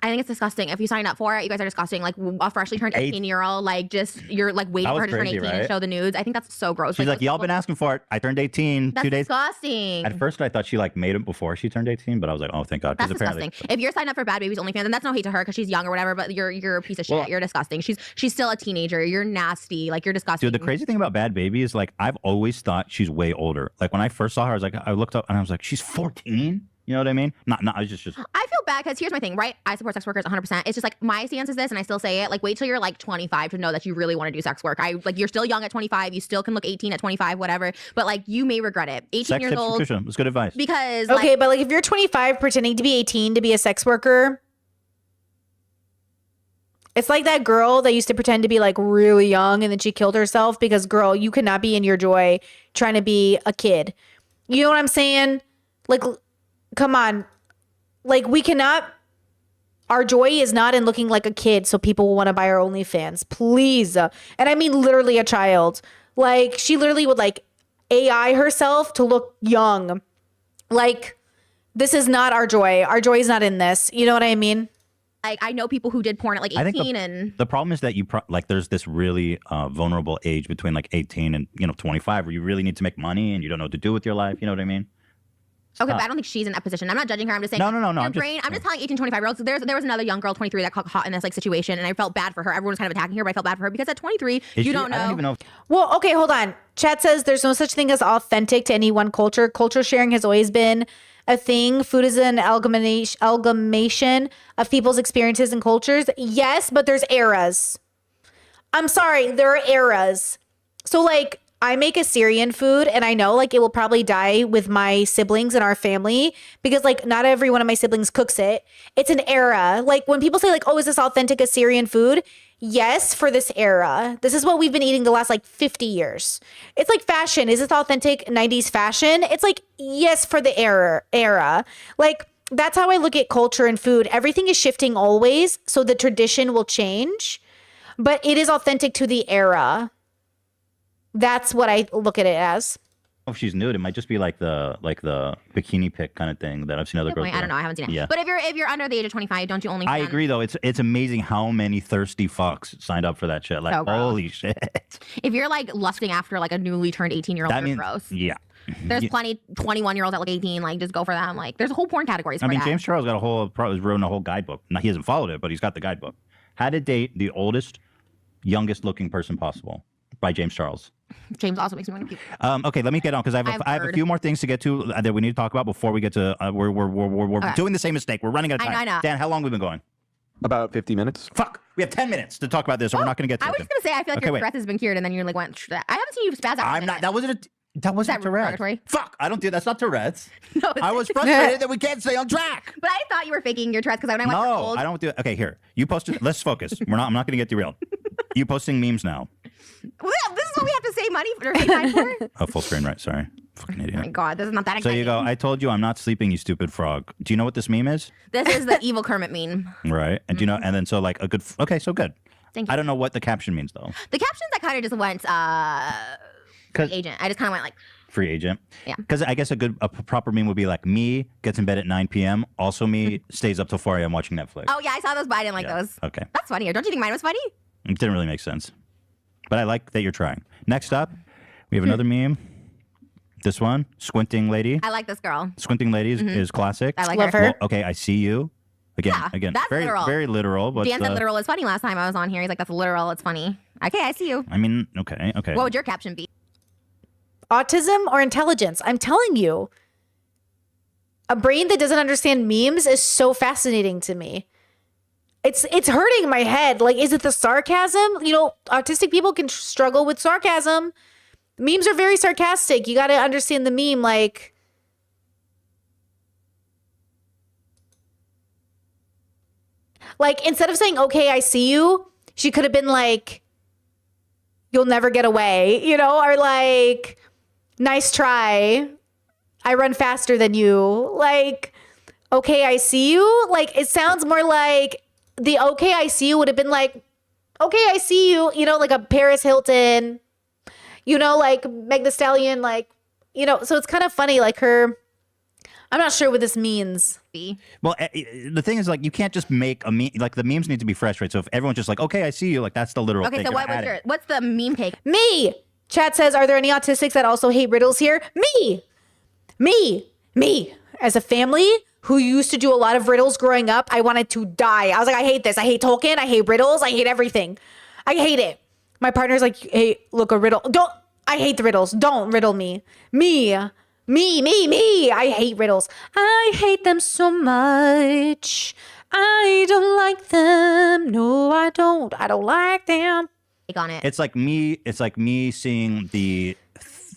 I think it's disgusting. If you sign up for it, you guys are disgusting. Like a freshly turned 18-year-old, like just you're like waiting That for her was to turn crazy, 18 and right? show the nudes. I think that's so gross. She's like, y'all been asking for it. I turned 18 That's 2 days. disgusting. At first, I thought she like made it before she turned 18, but I was like, oh, thank God. That's Apparently, disgusting. If you're signed up for Bad Baby's OnlyFans, and that's no hate to her because she's young or whatever, but you're a piece of shit. Well, You're disgusting. She's still a teenager. You're nasty. Like you're disgusting. Dude, the crazy thing about Bad Baby is like I've always thought she's way older. Like when I first saw her, I was like, I looked up and I was like, she's 14. You know what I mean? Not. I was just. I feel bad because here's my thing, right? I support sex workers 100%. It's just like my stance is this, and I still say it. Like, wait till you're like 25 to know that you really want to do sex work. You're still young at 25. You still can look 18 at 25, whatever. But like, you may regret it. 18 Sex years tips old. from Trisha. It's good advice. Because Okay, but like if you're 25 pretending to be 18 to be a sex worker, it's like that girl that used to pretend to be like really young and then she killed herself because girl, you cannot be in your joy trying to be a kid. You know what I'm saying? Like, come on. Like we cannot, our joy is not in looking like a kid so people will want to buy our OnlyFans. Please. And I mean literally a child. Like she literally would like AI herself to look young. Like this is not our joy. Our joy is not in this. You know what I mean? like I know people who did porn at like 18 I think and the problem is that like there's this really vulnerable age between like 18 and 25 where you really need to make money and you don't know what to do with your life. You know what I mean? okay, but I don't think she's in that position. I'm not judging her. I'm just saying. No. Your I'm brain. I'm just telling 18, 25 year olds. So there was another young girl, 23, that got caught in this like situation, and I felt bad for her. Everyone was kind of attacking her, but I felt bad for her because at 23, you don't know. I don't even know. Well, okay, hold on. Chat says there's no such thing as authentic to any one culture. Culture sharing has always been a thing. Food is an amalgamation of people's experiences and cultures. Yes, but there's eras. I'm sorry, there are eras. So like I make Assyrian food and I know like it will probably die with my siblings and our family because like not every one of my siblings cooks it. It's an era. Like when people say like, oh, is this authentic Assyrian food? Yes, for this era. This is what we've been eating the last like 50 years. It's like fashion. Is this authentic 90s fashion? It's like, yes, for the era. Like that's how I look at culture and food. Everything is shifting always. So the tradition will change, but it is authentic to the era. That's what I look at it as. If she's nude, it might just be like the bikini pic kind of thing that I've seen other Good girls point. do. I don't know. I haven't seen it. Yeah. But if you're under the age of 25, don't you only? I agree though. It's amazing how many thirsty fucks signed up for that shit. Like So gross. holy shit. If you're like lusting after like a newly turned 18-year-old, That you're means gross. yeah. There's plenty 21-year-olds at like 18. Like just go for them. Like there's a whole porn categories for I mean, that. James Charles got written a whole guidebook. Now he hasn't followed it, but he's got the guidebook. How to date the oldest, youngest looking person possible by James Charles. James also makes me want to puke. Okay, let me get on because I have a heard. few more things to get to that we need to talk about before we get to. We're doing the same mistake. We're running out of time. I know. Dan, how long have we been going? About 50 minutes. Fuck, we have 10 minutes to talk about this, or we're not going to get to I it. was just gonna say I feel like Okay, your wait. breath has been cured, and then you like went. I haven't seen you spaz out. I'm not. That wasn't that Tourette's. derogatory? Fuck, I don't do. That's not Tourette's. No, I was frustrated that we can't stay on track. But I thought you were faking your Tourette's because when I went for No, cold. I don't do it. Okay, here. You posted. Let's focus. I'm not going to get derailed. You posting memes now. Well, this is what we have to save money or save time for? Oh, full screen, right? Sorry. Fucking Oh my idiot. God, this is not that So exciting. you go, I told you I'm not sleeping, you stupid frog. Do you know what this meme is? This is the evil Kermit meme. Right. And do you know, and then so like a good, okay, so good. Thank you. I don't know what the caption means though. The captions, I kind of just went, 'Cause- agent. I just kind of went like, Free agent. Yeah. Because I guess a proper meme would be like me gets in bed at 9 p.m. Also me stays up till 4 a.m. watching Netflix. oh yeah, I saw those, but I didn't like Yeah. those. Okay. That's funny. Don't you think mine was funny? It didn't really make sense. But I like that you're trying. Next up, we have another meme. This one, Squinting Lady. I like this girl. Squinting Lady is classic. I like Love her. her. Well, okay, I see you. Yeah, Again, that's very, literal. very literal. But Dan said literal is funny last time I was on here. He's like, that's literal. It's funny. Okay, I see you. I mean, okay. What would your caption be? Autism or intelligence? I'm telling you, a brain that doesn't understand memes is so fascinating to me. It's hurting my head. Like, is it the sarcasm? You know, autistic people can struggle with sarcasm. Memes are very sarcastic. You got to understand the meme. Like instead of saying, okay, I see you, she could have been like, you'll never get away, you know, or like, nice try. I run faster than you. Like, okay, I see you. Like, it sounds more like the okay, I see you would have been like, okay, I see you, you know, like a Paris Hilton, you know, like Meg Thee Stallion, like, you know, so it's kind of funny, like her, I'm not sure what this means. Well, the thing is, like, you can't just make a meme. Like, the memes need to be fresh, right? So if everyone's just like, okay, I see you, like, that's the literal Okay, thing. so You're adding. what's the meme take? Me. Chat says, are there any autistics that also hate riddles here? Me. As a family who used to do a lot of riddles growing up, I wanted to die. I was like, I hate this. I hate Tolkien. I hate riddles. I hate everything. I hate it. My partner's like, hey, look, a riddle. I hate the riddles. Don't riddle me. Me. I hate riddles. I hate them so much. I don't like them. No, I don't. I don't like them. Take on it. It's like me seeing the.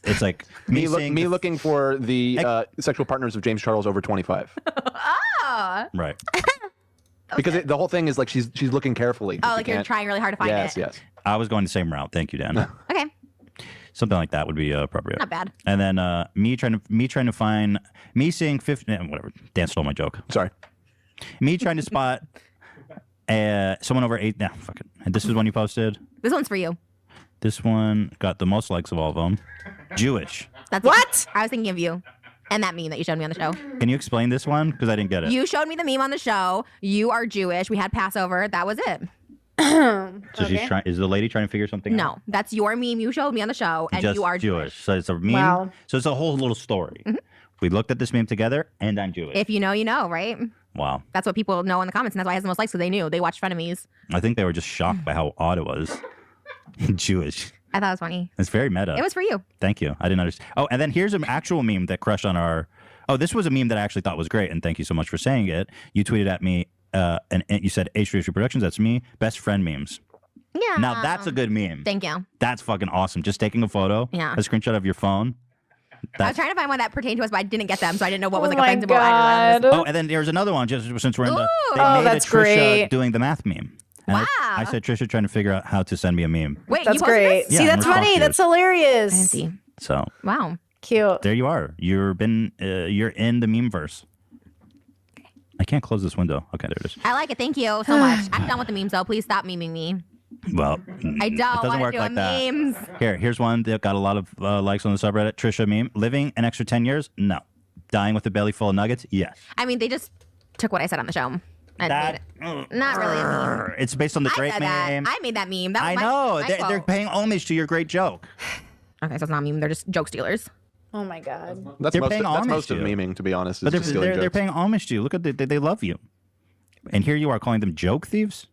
It's like Me seeing the- looking for the sexual partners of James Charles over 25. right. Because the whole thing is like she's looking carefully. Oh, She like you're can't- trying really hard to find Yes, it. yes. I was going the same route. Thank you, Dan. Okay, Something like that would be appropriate. not bad. And then me trying to find me seeing 50. Whatever. Dan stole my joke. Sorry. Me trying to spot someone over 8. Nah, fuck it. And this is one you posted. This one's for you. This one got the most likes of all of them. Jewish. That's What? I was thinking of you and that meme that you showed me on the show. Can you explain this one? Because I didn't get it. You showed me the meme on the show. You are Jewish. We had Passover. That was it. So she's trying. Is the lady trying to figure something out? No, that's your meme you showed me on the show, and Just you are Jewish. So it's a meme. Wow. So it's a whole little story. We looked at this meme together, and I'm Jewish. If you know, you know, right? Wow. That's what people know in the comments, and that's why it has the most likes, because they knew. They watched Frenemies. I think they were just shocked by how odd it was. Jewish. I thought it was funny. It's very meta. It was for you. Thank you. I didn't understand. Oh, and then here's an actual meme that crushed on our. Oh, this was a meme that I actually thought was great, and thank you so much for saying it. You tweeted at me, and you said H3 Productions. That's me. Best friend memes. Yeah. Now that's a good meme. Thank you. That's fucking awesome. Just taking a photo, Yeah. a screenshot of your phone. I was trying to find one that pertained to us, but I didn't get them, so I didn't know what was like Oh my offensive or either. Oh, and then there's another one. Just since we're in the, Ooh. they Oh, made that's a Trisha great. doing the math meme. And Wow. I said Trisha trying to figure out how to send me a meme. Wait, That's you posted great. this? Yeah, See, that's in response funny. to That's yours. hilarious. I didn't see. So Wow. Cute. there you are. You're in the meme verse. I can't close this window. Okay, there it is. I like it. Thank you so much. I'm done with the memes, though. Please stop memeing me. Well, I it don't doesn't want work to do like that. memes. Here's one that got a lot of likes on the subreddit. Trisha meme. Living an extra 10 years? No. Dying with a belly full of nuggets? Yes. I mean, they just took what I said on the show and made That, it. Not really a meme. it's based on the I Drake said that. meme. I made that meme. That was I my- know. my They're quote. paying homage to your great joke. Okay, so it's not a meme. They're just joke stealers. Oh my God. That's They're most, paying that's homage most to of you. memeing, to be honest. Is But just stealing they're jokes. paying homage to you. Look at they love you. And here you are calling them joke thieves?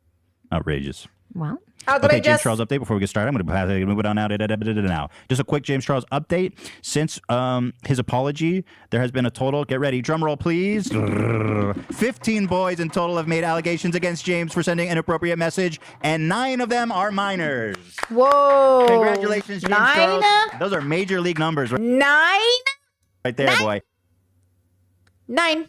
Outrageous. Well, Okay, James Charles update before we get started. I'm going to pass it, move it on now. Just a quick James Charles update. Since his apology, there has been a total, get ready, drum roll please, 15 boys in total have made allegations against James for sending an inappropriate message, and 9 of them are minors. Whoa. Congratulations, James 9? Charles. Those are major league numbers 9? right there, boy. 9.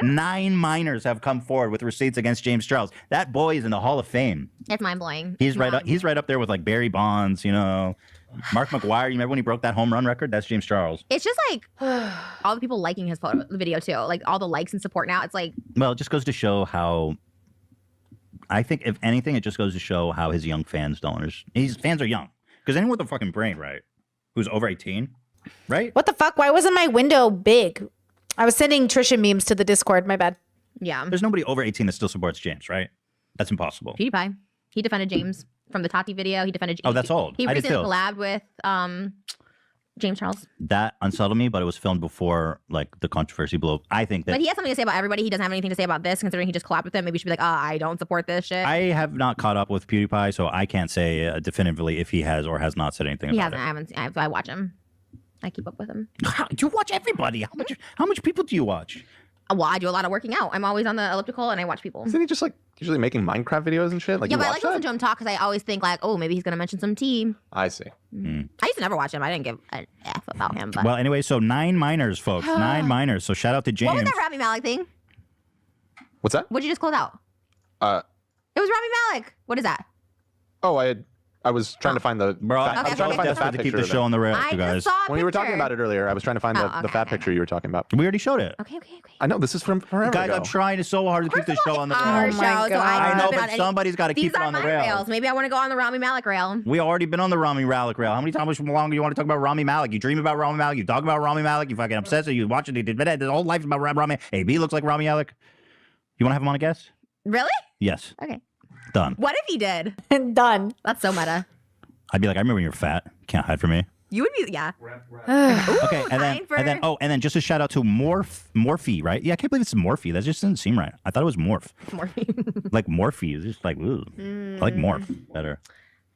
9 minors have come forward with receipts against James Charles. That boy is in the Hall of Fame. It's mind blowing. He's right up there with like Barry Bonds, Mark McGwire. You remember when he broke that home run record? That's James Charles. It's just like all the people liking his video too, like all the likes and support now. It's like, well, it just goes to show how. I think if anything, it just goes to show how his young fans don't. His fans are young because anyone with a fucking brain, right, who's over 18, right? What the fuck? Why wasn't my window big? I was sending Trisha memes to the Discord. My bad. yeah. There's nobody over 18 that still supports James, right? That's impossible. PewDiePie. He defended James from the Tati video. He defended. Oh, that's old. He I did recently too. collabed with James Charles. That unsettled me, but it was filmed before like the controversy blew up. I think that But he has something to say about everybody. He doesn't have anything to say about this, considering he just collabed with them. Maybe you should be like, I don't support this shit. I have not caught up with PewDiePie, so I can't say definitively if he has or has not said anything he about hasn't. I watch him. I keep up with him. it. You watch everybody. How much people do you watch? Well, I do a lot of working out. I'm always on the elliptical and I watch people. Isn't he just like usually making Minecraft videos and shit? Like, Yeah, you but I watch like to listen to him talk because I always think like, oh, maybe he's gonna mention some tea. I see. I used to never watch him. I didn't give an F about him. But Well, anyway, so 9 minors, folks. 9 minors. So shout out to James. what was that Rami Malek thing? What's that? What'd you just close out? It was Rami Malek. What is that? Oh, I was trying to find the. Bro, I was I'm trying to find the desperate fat to keep picture. the of show it. on the rails, I you guys. just saw a When you were talking picture. about it earlier, I was trying to find the fat picture you were talking about. We already showed it. Okay. I know this is from forever Guys, ago. I'm trying so hard to keep the show on the Our rails. Oh my show, so God. I I know, haven't been but on any- somebody's got to These keep it are on the my rails. rails. Maybe I want to go on the Rami Malek rail. We already been on the Rami Malek rail. How many times longer you want to talk about Rami Malek? You dream about Rami Malek. You talk about Rami Malek. You fucking obsessed. You watch it. His whole life is about Rami. AB looks like Rami Malek. You want to have him on a guest? Really? Yes. Okay. Done. What if he did? Done. That's so meta. I'd be like, I remember when you were fat. Can't hide from me. You would be, yeah. Okay, and time then just a shout out to Morphe, right? Yeah, I can't believe it's Morphe. That just doesn't seem right. I thought it was Morph. Like Morphe is just like, ooh. I like Morph better.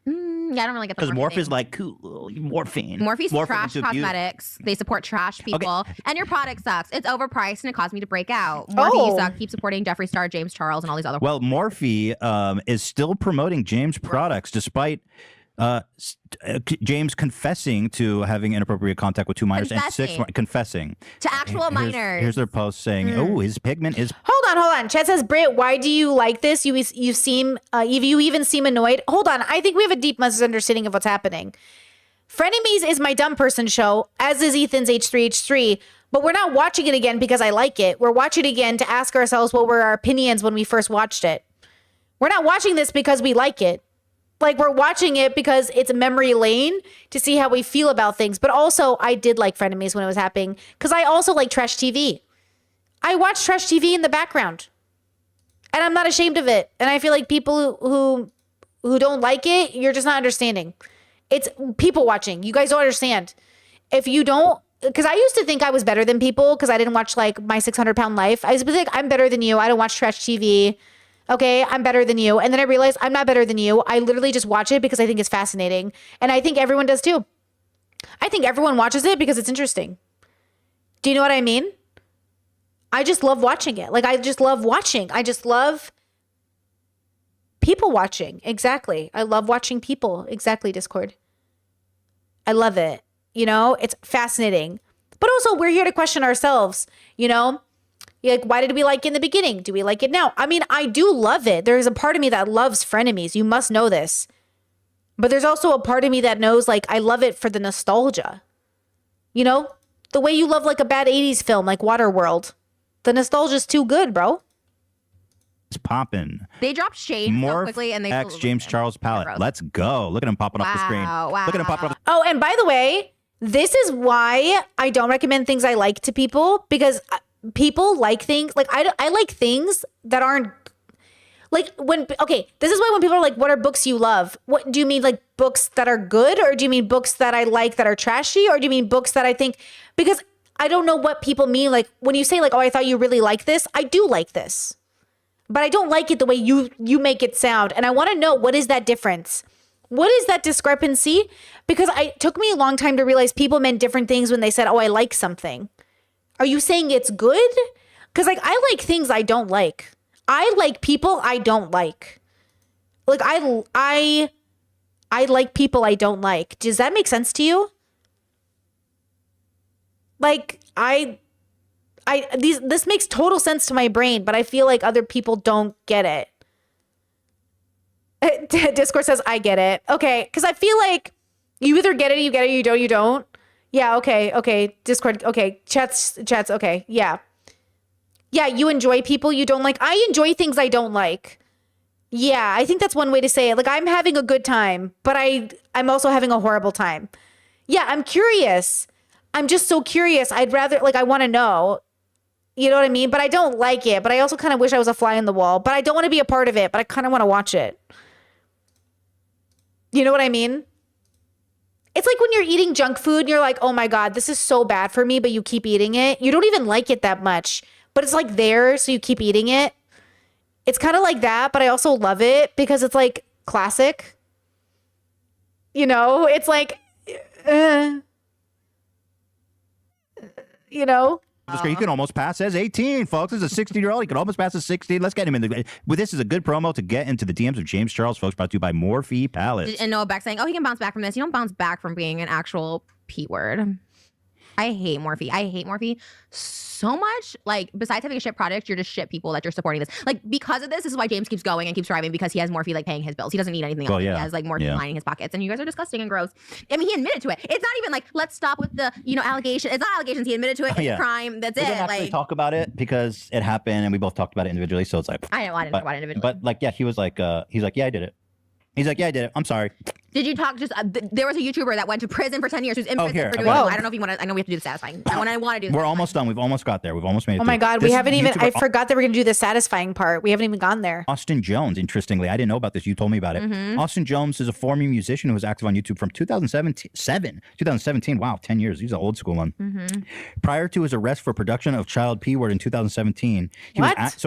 Yeah, I don't really get the Because Morph thing. is like cool, morphine. Morphe's Morphine trash into beauty. cosmetics. They support trash people. And your product sucks. It's overpriced and it caused me to break out. Morphe, you Oh. suck. Keep supporting Jeffree Star, James Charles, and all these other Well, Morphe is still promoting James products despite James confessing to having inappropriate contact with 2 minors and 6 Confessing. confessing to actual minors. Here's their post saying, "Oh, his pigment is." Hold on. Chet says, Britt, why do you like this? You even seem annoyed. Hold on. I think we have a deep misunderstanding of what's happening. Frenemies is my dumb person show, as is Ethan's H3H3. But we're not watching it again because I like it. We're watching it again to ask ourselves what were our opinions when we first watched it. We're not watching this because we like it. Like, we're watching it because it's memory lane to see how we feel about things. But also, I did like Frenemies when it was happening because I also like trash TV. I watch trash TV in the background. And I'm not ashamed of it. And I feel like people who don't like it, you're just not understanding. It's people watching. You guys don't understand. If you don't, because I used to think I was better than people because I didn't watch like My 600-Pound Life. I used to be like, I'm better than you. I don't watch trash TV. Okay, I'm better than you. And then I realized I'm not better than you. I literally just watch it because I think it's fascinating. And I think everyone does too. I think everyone watches it because it's interesting. Do you know what I mean? I just love watching it. Like, I just love watching. I just love people watching. Exactly. I love watching people. Exactly, Discord. I love it. You know, it's fascinating. But also, we're here to question ourselves, you know? Like, why did we like it in the beginning? Do we like it now? I mean, I do love it. There's a part of me that loves Frenemies. You must know this. But there's also a part of me that knows, like, I love it for the nostalgia. You know? The way you love, like, a bad 80s film, like Waterworld. The nostalgia's too good, bro. It's popping. They dropped Shade so Morph quickly and they X James Charles palette. Gross. Let's go. Look at him popping off the screen. Wow, Look at him popping off. Oh, and by the way, this is why I don't recommend things I like to people, because people like things like I like things that aren't like this is why when people are like, what are books you love? What do you mean, like books that are good, or do you mean books that I like that are trashy, or do you mean books that I think, because I don't know what people mean. Like when you say like, oh, I thought you really like this. I do like this, but I don't like it the way you make it sound. And I want to know, what is that difference? What is that discrepancy? Because it took me a long time to realize people meant different things when they said, oh, I like something. Are you saying it's good? Because like I like things I don't like. I like people I don't like. Like I like people I don't like. Does that make sense to you? Like I This makes total sense to my brain, but I feel like other people don't get it. Discord says I get it. Okay, because I feel like you either get it, you don't. Yeah, okay. Discord, okay. Chats, okay. Yeah, you enjoy people you don't like. I enjoy things I don't like. Yeah, I think that's one way to say it. Like, I'm having a good time, but I'm also having a horrible time. Yeah, I'm curious. I'm just so curious. I'd rather, like, I want to know. You know what I mean? But I don't like it. But I also kind of wish I was a fly in the wall. But I don't want to be a part of it. But I kind of want to watch it. You know what I mean? It's like when you're eating junk food and you're like, oh my God, this is so bad for me, but you keep eating it. You don't even like it that much, but it's like there, so you keep eating it. It's kind of like that, but I also love it because it's like classic. You know, it's like, you know? You can almost pass as 18, folks. This is a 16-year-old. You can almost pass as 16. Let's get him in the. Well, this is a good promo to get into the DMs of James Charles, folks. Brought to you by Morphe Palettes. And Noah Beck saying, "Oh, he can bounce back from this. You don't bounce back from being an actual P word." I hate Morphe. I hate Morphe so much. Like, besides having a shit product, you're just shit people that you're supporting this. Like, because of this is why James keeps going and keeps thriving, because he has Morphe like paying his bills. He doesn't need anything else. Well, yeah. He has like Morphe lining his pockets, and you guys are disgusting and gross. I mean, he admitted to it. It's not even like, let's stop with the, allegation. It's not allegations. He admitted to it. It's a crime. That's we it. didn't actually talk about it because it happened and we both talked about it individually. So it's like, I didn't talk about it individually. But like, yeah, he's like, yeah, I did it. He's like, yeah, I did it. I'm sorry. Did you talk just, there was a YouTuber that went to prison for 10 years who's in prison here. for doing it. I don't know if you want to, I know we have to do the satisfying. I want to do this. We're almost done. We've almost got there. We've almost made it. Oh my God, we This haven't even, YouTuber, I forgot that we're going to do the satisfying part. We haven't even gone there. Austin Jones, interestingly, I didn't know about this. You told me about it. Austin Jones is a former musician who was active on YouTube from 2017. Wow, 10 years. He's an old school one. Prior to his arrest for production of Child P Word in 2017,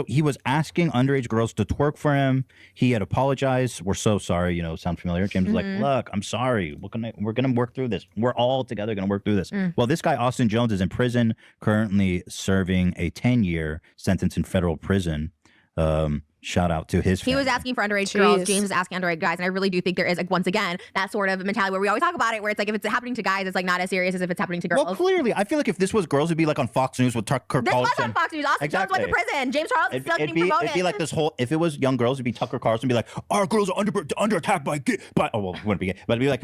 he was asking underage girls to twerk for him. He had apologized. We're so sorry. Sound familiar? James was like, look, I'm sorry. We're gonna work through this. We're all together gonna work through this. Well, this guy Austin Jones is in prison, currently serving a 10-year sentence in federal prison. Shout out to his family. He was asking for underage girls. James was asking underage guys. And I really do think there is, like, once again, that sort of mentality where we always talk about it, where it's like, if it's happening to guys, it's like not as serious as if it's happening to girls. Well, clearly, I feel like if this was girls, it'd be like on Fox News with Tucker Carlson. This was on Fox News. Austin Jones went to prison. James Charles is still getting promoted. It'd be like this whole, if it was young girls, it'd be Tucker Carlson be like, our girls are under attack by, oh, well, it wouldn't be gay, but it'd be like,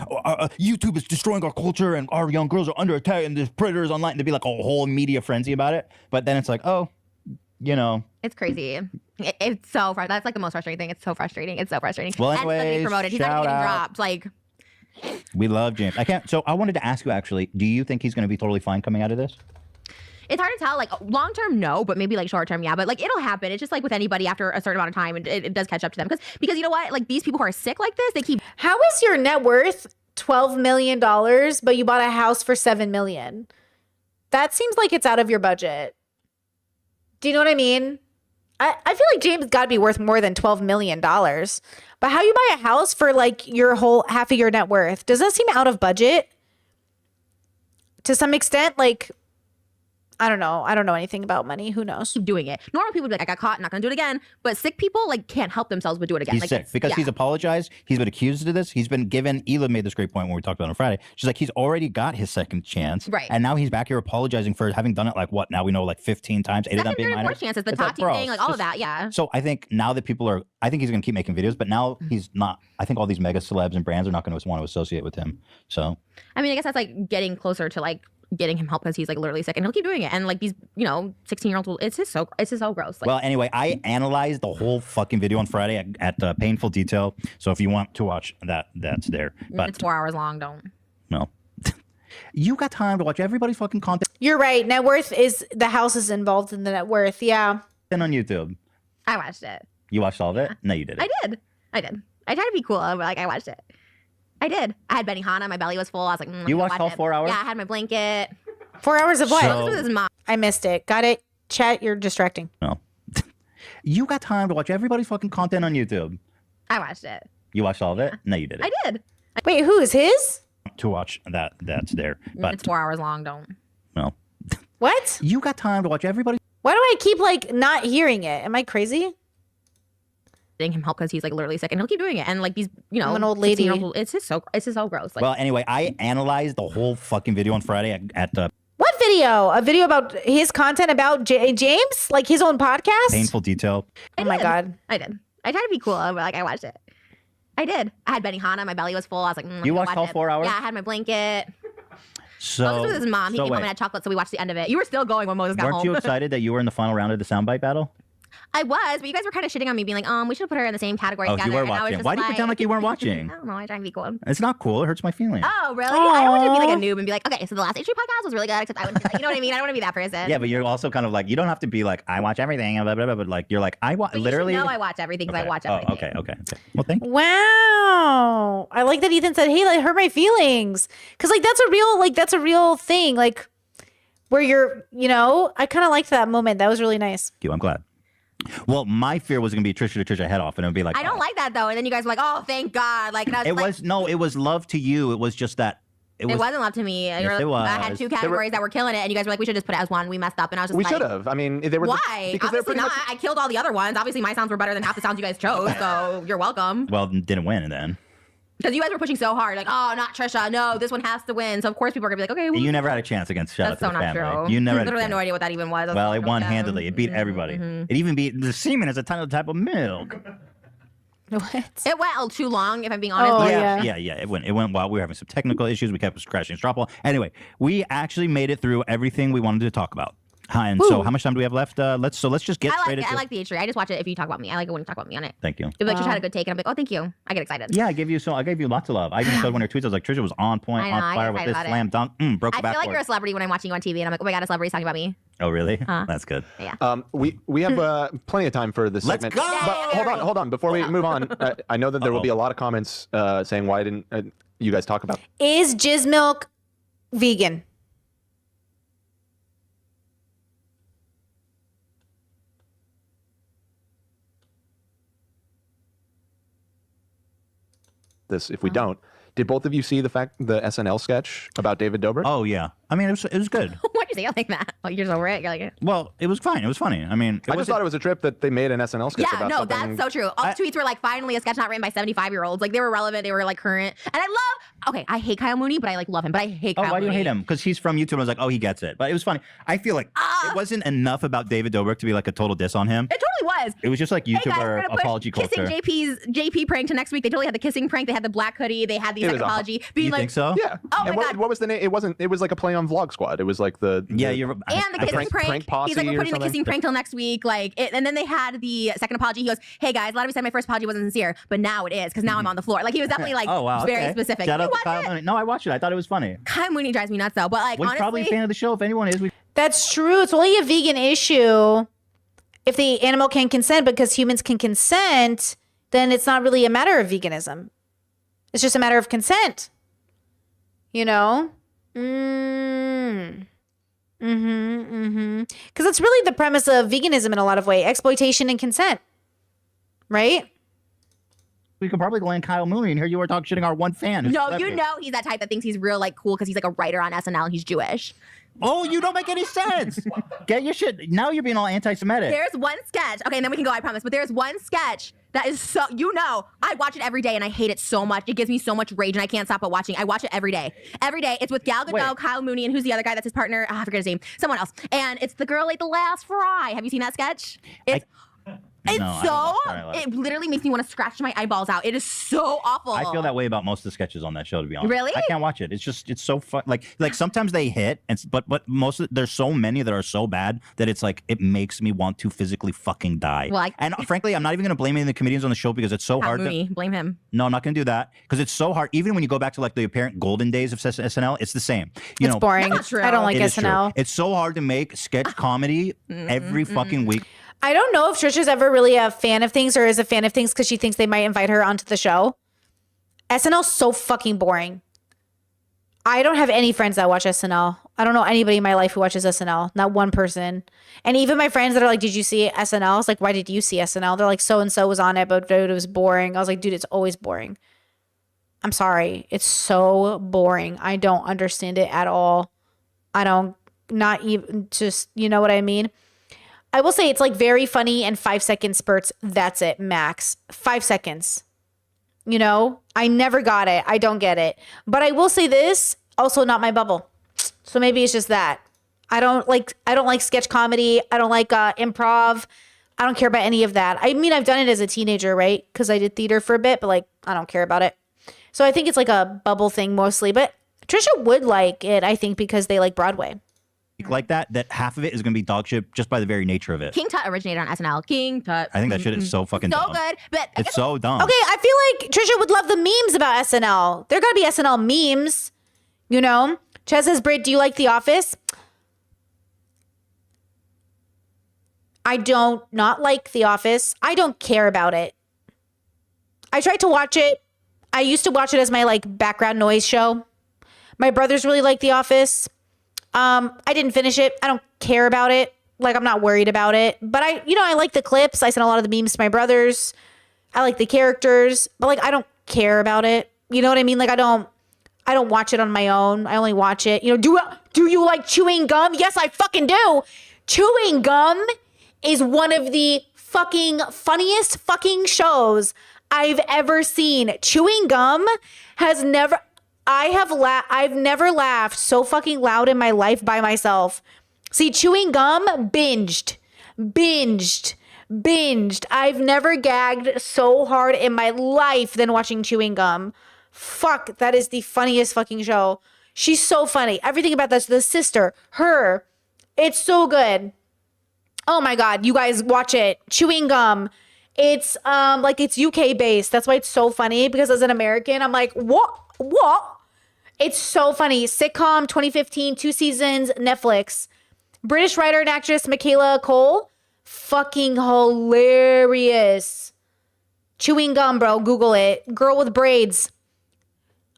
YouTube is destroying our culture and our young girls are under attack and there's predators online. There'd be like a whole media frenzy about it. But then it's like, it's crazy. It's so frustrating. That's like the most frustrating thing. It's so frustrating. Well, and he's getting promoted. He's not even getting dropped. Like, we love James. So I wanted to ask you, actually, do you think he's going to be totally fine coming out of this? it's hard to tell. Like, long term, no, but maybe like short term, yeah. But like, it'll happen. It's just like with anybody after a certain amount of time, it does catch up to them. Because you know what? Like, these people who are sick like this, they keep. How is your net worth $12 million, but you bought a house for $7 million? That seems like it's out of your budget. Do you know what I mean? I feel like James got to be worth more than $12 million. But how you buy a house for like your whole half of your net worth? Does that seem out of budget? To some extent, like, I don't know. I don't know anything about money. Who knows? Keep doing it. Normal people would be like, I got caught, not gonna do it again. But sick people like can't help themselves but do it again. He's like, sick because he's apologized. He's been accused of this. He's been given. Ela made this great point when we talked about it on Friday. She's like, he's already got his second chance, right? And now he's back here apologizing for having done it. Like what? Now we know like 15 times. 8 of them being minor. Chances, the Tati thing, like all of that, yeah. So I think now that people are, I think he's going to keep making videos, but now he's not. I think all these mega celebs and brands are not going to want to associate with him. So I mean, I guess that's like getting closer to like getting him help because he's like literally sick and he'll keep doing it. And like these, 16-year-olds will, it's just so gross. Like, well, anyway, I analyzed the whole fucking video on Friday at painful detail. So if you want to watch that, that's there. But it's 4 hours long. Don't. No. You got time to watch everybody's fucking content. You're right. Net worth is, the house is involved in the net worth. Yeah. And on YouTube. I watched it. You watched all of it? No, you didn't. I did. I tried to be cool, but like I watched it. I did. I had Benihana. My belly was full. I was like, you watched all 4 hours? Yeah, I had my blanket. 4 hours of what? So, This is mom. I missed it. Got it. Chat, you're distracting. No. You got time to watch everybody's fucking content on YouTube. I watched it. You watched all of it? No, you didn't. I did. Wait, who's his? To watch that's there. But it's 4 hours long. Don't. No. What? You got time to watch everybody. Why do I keep like not hearing it? Am I crazy? Getting him help because he's like literally sick and he'll keep doing it. And like these, I'm an old lady. It's just so gross. Like, Well, anyway, I analyzed the whole fucking video on Friday at What video? A video about his content about James? Like his own podcast? Painful detail. Oh my God. I did. I tried to be cool, but like I watched it. I did. I had Benihana. My belly was full. I was like, You watched all 4 hours? Yeah, I had my blanket. So, Moses with his mom. He came home and had chocolate, so we watched the end of it. You were still going when Moses got weren't home. you excited that you were in the final round of the soundbite battle? I was, but you guys were kind of shitting on me, being like, we should put her in the same category Oh, together. you were and I was watching. just Why do you pretend like you weren't watching? I don't know. I try to be cool. It's not cool. It hurts my feelings. Oh, really? I don't want you to be like a noob and be like, okay, so the last H3 podcast was really good, except I wouldn't be like, you know what I mean? I don't want to be that person. Yeah, but you're also kind of like, you don't have to be like, I watch everything, blah, blah, blah, but like, you're like, I watch But literally. You should know I watch everything because I watch everything. Oh, okay. Well, thank you. Wow. I like that Ethan said, hey, like hurt my feelings. Cause like that's a real thing. Like where you're, I kind of liked that moment. That was really nice. Thank you. I'm glad. Well, my fear was going to be Trisha head off, and it would be like, I don't like that though. And then you guys were like, oh, thank God. Like, and I was it was love to you. It was just that. It wasn't love to me. Yes, it was. I had two categories that were killing it, and you guys were like, we should just put it as one. We messed up, and I was just We like, should have. I mean, they were why? because they're Obviously pretty not. much. I killed all the other ones. Obviously, my sounds were better than half the sounds you guys chose, so you're welcome. Well, didn't win then. Because you guys were pushing so hard, like, oh, not Trisha. No, this one has to win. So of course people are gonna be like, okay, well, You never had a chance against Shout that's Out so to the not Family. true. You never had a literally have no chance. idea what that even was. Well, it won handily. It beat everybody. It even beat the semen as a type of milk. What? It went too long, if I'm being honest. Oh, Like, yeah. Yeah. It went while we were having some technical issues. We kept crashing Stropple. Anyway, we actually made it through everything we wanted to talk about. Hi, and so how much time do we have left? Let's just get straight into I like the H3. I just watch it if you talk about me. I like it when you talk about me on it. Thank you. You're like, Trisha had a good take, and I'm like, oh, thank you. I get excited. Yeah, I gave you lots of love. I even said one of your tweets, I was like, Trisha was on point, I know, on I fire get with excited this about slam dunk. Broke the I feel like backboard. you're a celebrity when I'm watching you on TV, and I'm like, oh my God, a celebrity's talking about me. Oh, really? That's good. Yeah. We have plenty of time for this Let's segment. go! But hold on. Before we move on, I know that there will be a lot of comments saying why didn't you guys talk about Is jizz milk vegan? this? If we don't, did both of you see the SNL sketch about David Dobrik? Oh, yeah. I mean, it was good. Why'd you say it like that? Like you're just over it. You're like, Well, it was fine. It was funny. I mean, I just thought it was a trip that they made an SNL sketch yeah, about no, something. that's so true. All the tweets were like, finally a sketch not written by 75-year-olds. Like they were relevant, they were like current. And I hate Kyle Mooney, but I like love him. But I hate Kyle why do you Mooney. hate him? Because he's from YouTube. I was like, oh, he gets it. But it was funny. I feel like it wasn't enough about David Dobrik to be like a total diss on him. It totally was. It was just like Hey guys, we're YouTuber gonna push apology kissing culture. JP prank to next week. They totally had the kissing prank. They had the black hoodie. They had the It second was awful. apology. Being You like, think so? Yeah. Oh and my God. what was the name? It wasn't. It was like a play on Vlog Squad. It was like the Yeah, you're. and the kissing prank. Prank Posse He's like, we're or putting the something? kissing prank till next week. And then they had the second apology. He goes, hey guys, a lot of you said my first apology wasn't sincere, but now it is because now I'm on the floor. Like he was definitely like Oh wow. very okay. specific. Shout You out to watch Kyle it? Mooney. No, I watched it. I thought it was funny. Kyle Mooney drives me nuts though. But like Was honestly, probably a fan of the show. If anyone is, we That's true. It's only a vegan issue if the animal can consent, because humans can consent, then it's not really a matter of veganism. It's just a matter of consent. You know? Because that's really the premise of veganism in a lot of ways. Exploitation and consent. Right? we could probably land Kyle Mooney, and here you are talking shitting our one fan. who's No, celebrity. you know he's that type that thinks he's real like cool because he's like a writer on SNL and he's Jewish. Oh, you don't make any sense. Get your shit. Now you're being all anti-Semitic. There's one sketch. Okay, and then we can go, I promise. But there's one sketch that is so, I watch it every day and I hate it so much. It gives me so much rage and I can't stop but watching. I watch it every day. Every day. It's with Gal Gadot, Wait. Kyle Mooney, and who's the other guy that's his partner? I forget his name. Someone else. And it's the girl ate the last fry. Have you seen that sketch? It's No, I don't watch Friday Night Lights. it literally makes me want to scratch my eyeballs out. It is so awful. I feel that way about most of the sketches on that show, to be honest. Really? I can't watch it. It's so fun. Like sometimes they hit, but most of there's so many that are so bad that it's like it makes me want to physically fucking die. Well, and frankly, I'm not even gonna blame any of the comedians on the show because it's so Kyle hard. Mooney, blame him. No, I'm not gonna do that because it's so hard. Even when you go back to like the apparent golden days of SNL, it's the same. You It's know, boring. That's not true. I don't like it is true. SNL. It's so hard to make sketch comedy every fucking week. I don't know if Trisha's ever really a fan of things or is a fan of things because she thinks they might invite her onto the show. SNL's so fucking boring. I don't have any friends that watch SNL. I don't know anybody in my life who watches SNL. Not one person. And even my friends that are like, did you see SNL? I was like, why did you see SNL? They're like, so-and-so was on it, but dude, it was boring. I was like, dude, it's always boring. I'm sorry. It's so boring. I don't understand it at all. Not even just, you know what I mean? I will say it's like very funny and 5-second spurts. That's it, max. 5 seconds. You know, I never got it. I don't get it. But I will say this, also not my bubble. So maybe it's just that. I don't like sketch comedy. I don't like improv. I don't care about any of that. I mean, I've done it as a teenager, right? Because I did theater for a bit, but like, I don't care about it. So I think it's like a bubble thing mostly. But Trisha would like it, I think, because they like Broadway. Like that half of it is going to be dog shit just by the very nature of it. King Tut originated on SNL. King Tut. I think that shit is so fucking so dumb. good, but It's so dumb. Okay, I feel like Trisha would love the memes about SNL. There gotta be SNL memes, you know? Chaz says, Britt, do you like The Office? I don't not like The Office. I don't care about it. I tried to watch it. I used to watch it as my like background noise show. My brothers really like The Office. I didn't finish it. I don't care about it. Like, I'm not worried about it. But I like the clips. I sent a lot of the memes to my brothers. I like the characters, but like, I don't care about it. You know what I mean? Like, I don't watch it on my own. I only watch it. You know, do you like chewing gum? Yes, I fucking do. Chewing gum is one of the fucking funniest fucking shows I've ever seen. Chewing gum I've never laughed so fucking loud in my life by myself. See, chewing gum binged. I've never gagged so hard in my life than watching chewing gum. Fuck, that is the funniest fucking show. She's so funny. Everything about this, the sister, her, it's so good. Oh my God, you guys watch it. Chewing gum. It's it's UK based. That's why it's so funny, because as an American, I'm like, what? It's so funny. Sitcom 2015, 2 seasons, Netflix. British writer and actress Michaela Cole. Fucking hilarious. Chewing gum, bro. Google it. Girl with braids.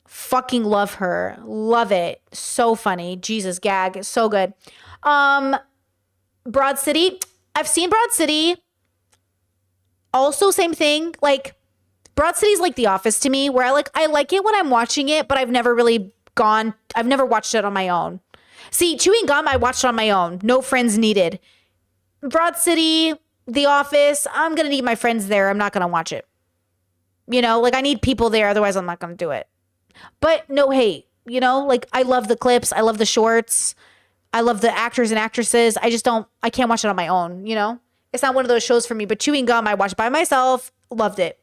Fucking love her. Love it. So funny. Jesus, gag. So good. Broad City. I've seen Broad City. Also, same thing. Like, Broad City's like The Office to me, where I like it when I'm watching it, but I've never watched it on my own. See, Chewing Gum, I watched on my own. No friends needed. Broad City, The Office, I'm going to need my friends there. I'm not going to watch it. You know, like, I need people there. Otherwise, I'm not going to do it. But no hate. You know, like, I love the clips. I love the shorts. I love the actors and actresses. I can't watch it on my own, you know? It's not one of those shows for me. But Chewing Gum, I watched by myself. Loved it.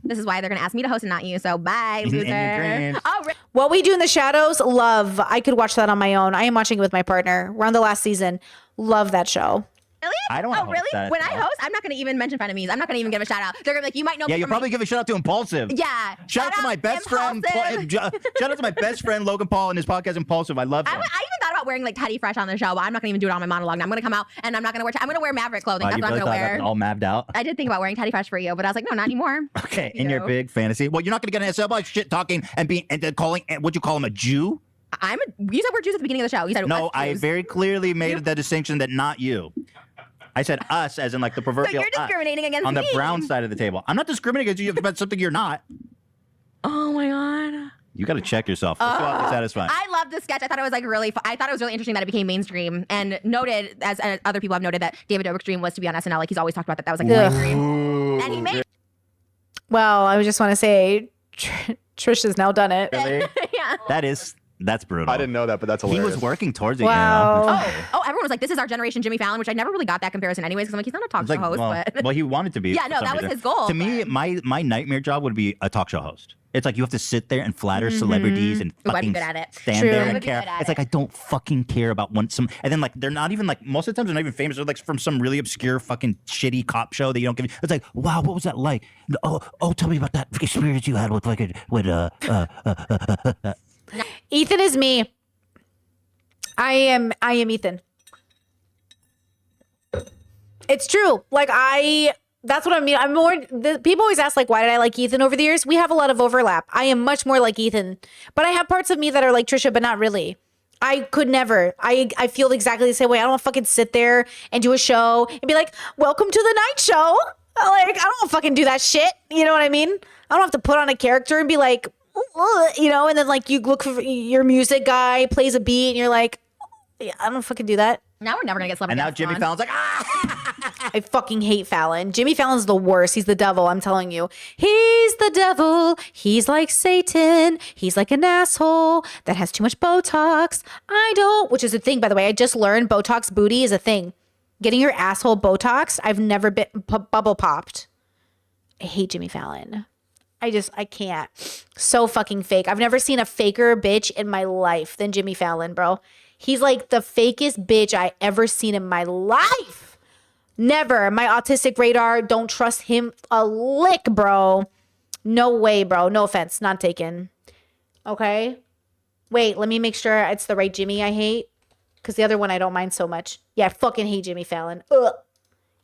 This is why they're going to ask me to host and not you. So bye, In your loser. dreams. Oh, What We Do in the Shadows, love. I could watch that on my own. I am watching it with my partner. We're on the last season. Love that show. really? I don't wanna Oh, host really? that. When I host, I'm not going to even mention frenemies. I'm not going to even give a shout out. They're going to be like, you might know Yeah, me you'll from probably give a shout out to Impulsive. Yeah. Shout out to my best friend. Impulsive. Shout out to my best friend Logan Paul and his podcast Impulsive. I love I him. even thought about wearing like Teddy Fresh on the show, but I'm not gonna even do it on my monologue. Now I'm gonna come out and I'm not gonna wear. I'm gonna wear Maverick clothing. That's You what I'm really gonna thought wear. that all mabbed out. I did think about wearing Teddy Fresh for you, but I was like, no, not anymore. Okay, in your big fantasy. Well, you're not going to get an SL by shit talking and calling. Would you call him a Jew? You said we're Jews at the beginning of the show. You said No, us I Jews. very clearly made the distinction that not you. I said us, as in like the So proverbial you're discriminating us, against on me. the brown side of the table. I'm not discriminating against you about something you're not. Oh my god. You got to check yourself. Let's go out and be satisfied. I love this sketch. I thought it was like really. I thought it was really interesting that it became mainstream and noted, as other people have noted, that David Dobrik's dream was to be on SNL. Like he's always talked about that. That was like Ugh. his dream, and he made. Well, I just want to say Trish has now done it. Really? Yeah. That's brutal. I didn't know that, but that's He hilarious. was working towards it. Wow. You know? Oh, everyone was like, "This is our generation, Jimmy Fallon," which I never really got that comparison, anyways. Because I'm like, he's not a talk It's show like, host, well, but well, he wanted to be. Yeah, for no, some that was reason. his goal, To me, but- my nightmare job would be a talk show host. It's like you have to sit there and flatter celebrities and Ooh, I'd be fucking good at it. stand True. there I and would be care. good at It's like it. I don't fucking care about some. And then like they're not even like most of the times they're not even famous. They're like from some really obscure fucking shitty cop show that you don't give. It's like, wow, what was that like? Oh, tell me about that experience you had with Ethan is me. I am Ethan. It's true. Like that's what I mean. People always ask like, why did I like Ethan over the years? We have a lot of overlap. I am much more like Ethan, but I have parts of me that are like Trisha, but not really. I could never. I feel exactly the same way. I don't want to fucking sit there and do a show and be like, welcome to the night show. Like, I don't want to fucking do that shit. You know what I mean? I don't have to put on a character and be like, you know, and then like you look for your music guy plays a beat and you're like, yeah, I don't fucking do that. now we're never gonna get And celebrity. now guests Jimmy on. Fallon's like, ah. I fucking hate Fallon. Jimmy Fallon's the worst. He's the devil, I'm telling you. He's the devil. He's like Satan. He's like an asshole that has too much Botox. I don't, which is a thing, by the way. I just learned Botox booty is a thing. Getting your asshole Botoxed, I've never been bubble popped. I hate Jimmy Fallon. I can't. So fucking fake. I've never seen a faker bitch in my life than Jimmy Fallon, bro. He's like the fakest bitch I ever seen in my life. Never. My autistic radar, don't trust him a lick, bro. No way, bro. No offense. Not taken. Okay. Wait, let me make sure it's the right Jimmy I hate. Because the other one I don't mind so much. Yeah, I fucking hate Jimmy Fallon. Ugh.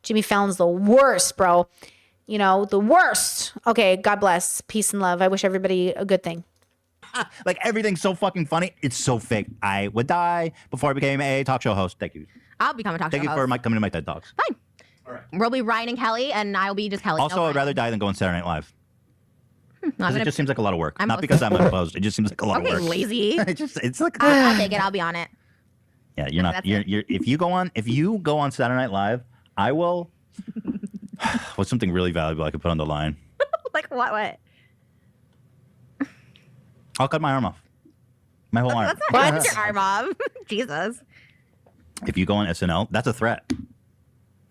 Jimmy Fallon's the worst, bro. You know, the worst. Okay, God bless. Peace and love. I wish everybody a good thing. Like everything's so fucking funny. It's so fake. I would die before I became a talk show host. Thank you. I'll become a talk show Thank you host. for coming to my TED Talks. Fine. All right. We'll be Ryan and Kelly, and I'll be just Kelly. Also, No, I'd rather die than go on Saturday Night Live. I'm Because it gonna- just seems like a lot of work. I'm Not because I'm opposed. It just seems like a lot okay, of work. lazy. It's like I'll take it. I'll be on it. yeah. You're not. That's You're. If you go on Saturday Night Live, I will. What's something really valuable I could put on the line? Like what? I'll cut my arm off. My whole arm. Let's not cut your arm off. Jesus. If you go on SNL, that's a threat.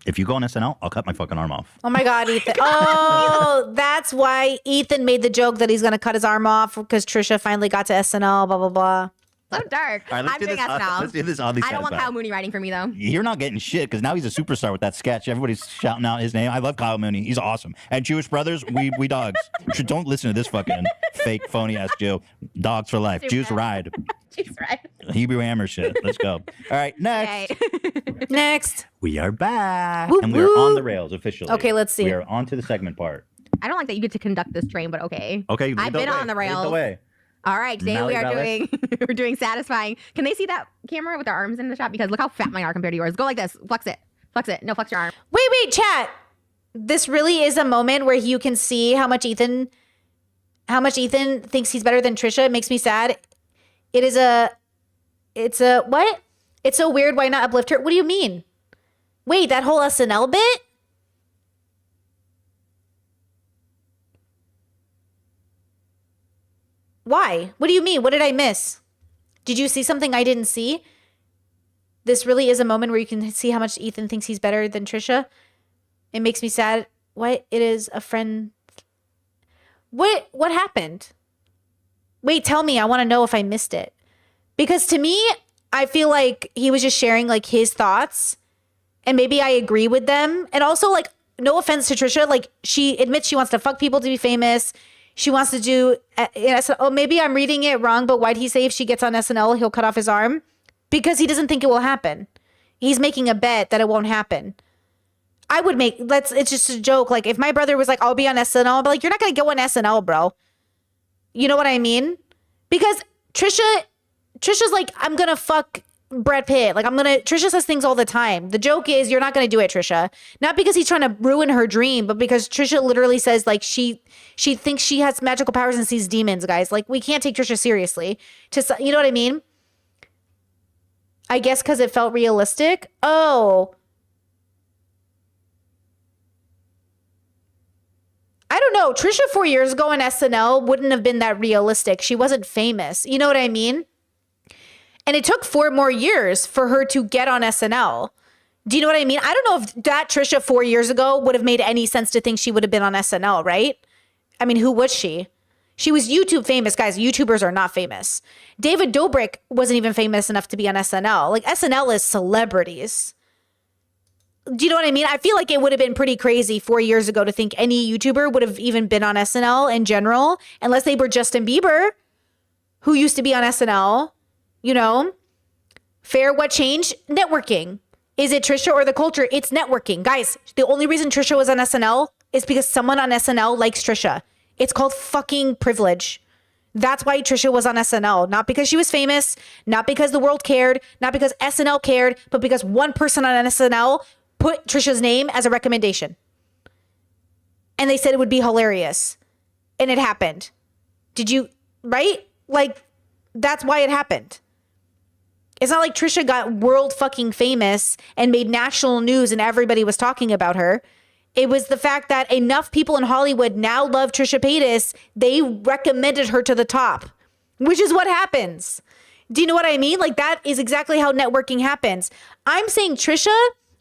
If you go on SNL, I'll cut my fucking arm off. Oh my God, Ethan. Oh, that's why Ethan made the joke that he's going to cut his arm off because Trisha finally got to SNL, blah, blah, blah. So dark. All right, let's I'm do doing this. SNL. Let's do this oddly I don't want satisfied. Kyle Mooney writing for me though. You're not getting shit because now he's a superstar with that sketch. Everybody's shouting out his name. I love Kyle Mooney. He's awesome. And Jewish brothers, we dogs. Don't listen to this fucking fake phony ass Joe. Dogs for life. Jews ride. Jeez, right. Hebrew hammer shit. Let's go. All right, next. Okay. Next. We are back. Woo, and we are woo. on the rails officially. Okay, let's see. We are on to the segment part. I don't like that you get to conduct this train, but okay. Okay, lead I've the been way. on the Lead rails. the way. All right, today we are Mallet doing we're doing satisfying. Can they see that camera with their arms in the shot? Because look how fat mine are compared to yours. Go like this. Flex it. Flex it. No, flex your arm. Wait, chat. This really is a moment where you can see how much Ethan thinks he's better than Trisha. It makes me sad. It's a what? It's so weird. Why not uplift her? What do you mean? Wait, that whole SNL bit? Why? What do you mean? What did I miss? Did you see something I didn't see? This really is a moment where you can see how much Ethan thinks he's better than Trisha. It makes me sad. What? It is a friend. What happened? Wait, tell me. I want to know if I missed it. Because to me, I feel like he was just sharing like his thoughts and maybe I agree with them. And also like, no offense to Trisha, like she admits she wants to fuck people to be famous. She wants to do, oh, maybe I'm reading it wrong, but why'd he say if she gets on SNL, he'll cut off his arm? Because he doesn't think it will happen. He's making a bet that it won't happen. I would it's just a joke. Like if my brother was like, I'll be on SNL, I'll be like, you're not going to go on SNL, bro. You know what I mean? Because Trisha's like, I'm going to fuck Brad Pitt. Like Trisha says things all the time. The joke is you're not going to do it, Trisha. Not because he's trying to ruin her dream, but because Trisha literally says like she thinks she has magical powers and sees demons, guys. Like we can't take Trisha seriously. You know what I mean? I guess because it felt realistic. Oh. I don't know. Trisha 4 years ago on SNL wouldn't have been that realistic. She wasn't famous. You know what I mean? And it took 4 more years for her to get on SNL. Do you know what I mean? I don't know if that Trisha 4 years ago would have made any sense to think she would have been on SNL, right? I mean, who was she? She was YouTube famous. Guys, YouTubers are not famous. David Dobrik wasn't even famous enough to be on SNL. Like, SNL is celebrities. Do you know what I mean? I feel like it would have been pretty crazy 4 years ago to think any YouTuber would have even been on SNL in general, unless they were Justin Bieber, who used to be on SNL. You know? Fair, what changed? Networking. Is it Trisha or the culture? It's networking. Guys, the only reason Trisha was on SNL is because someone on SNL likes Trisha. It's called fucking privilege. That's why Trisha was on SNL. Not because she was famous, not because the world cared, not because SNL cared, but because one person on SNL put Trisha's name as a recommendation. And they said it would be hilarious. And it happened. Did you, right? Like, that's why it happened. It's not like Trisha got world fucking famous and made national news and everybody was talking about her. It was the fact that enough people in Hollywood now love Trisha Paytas, they recommended her to the top, which is what happens. Do you know what I mean? Like, that is exactly how networking happens. I'm saying Trisha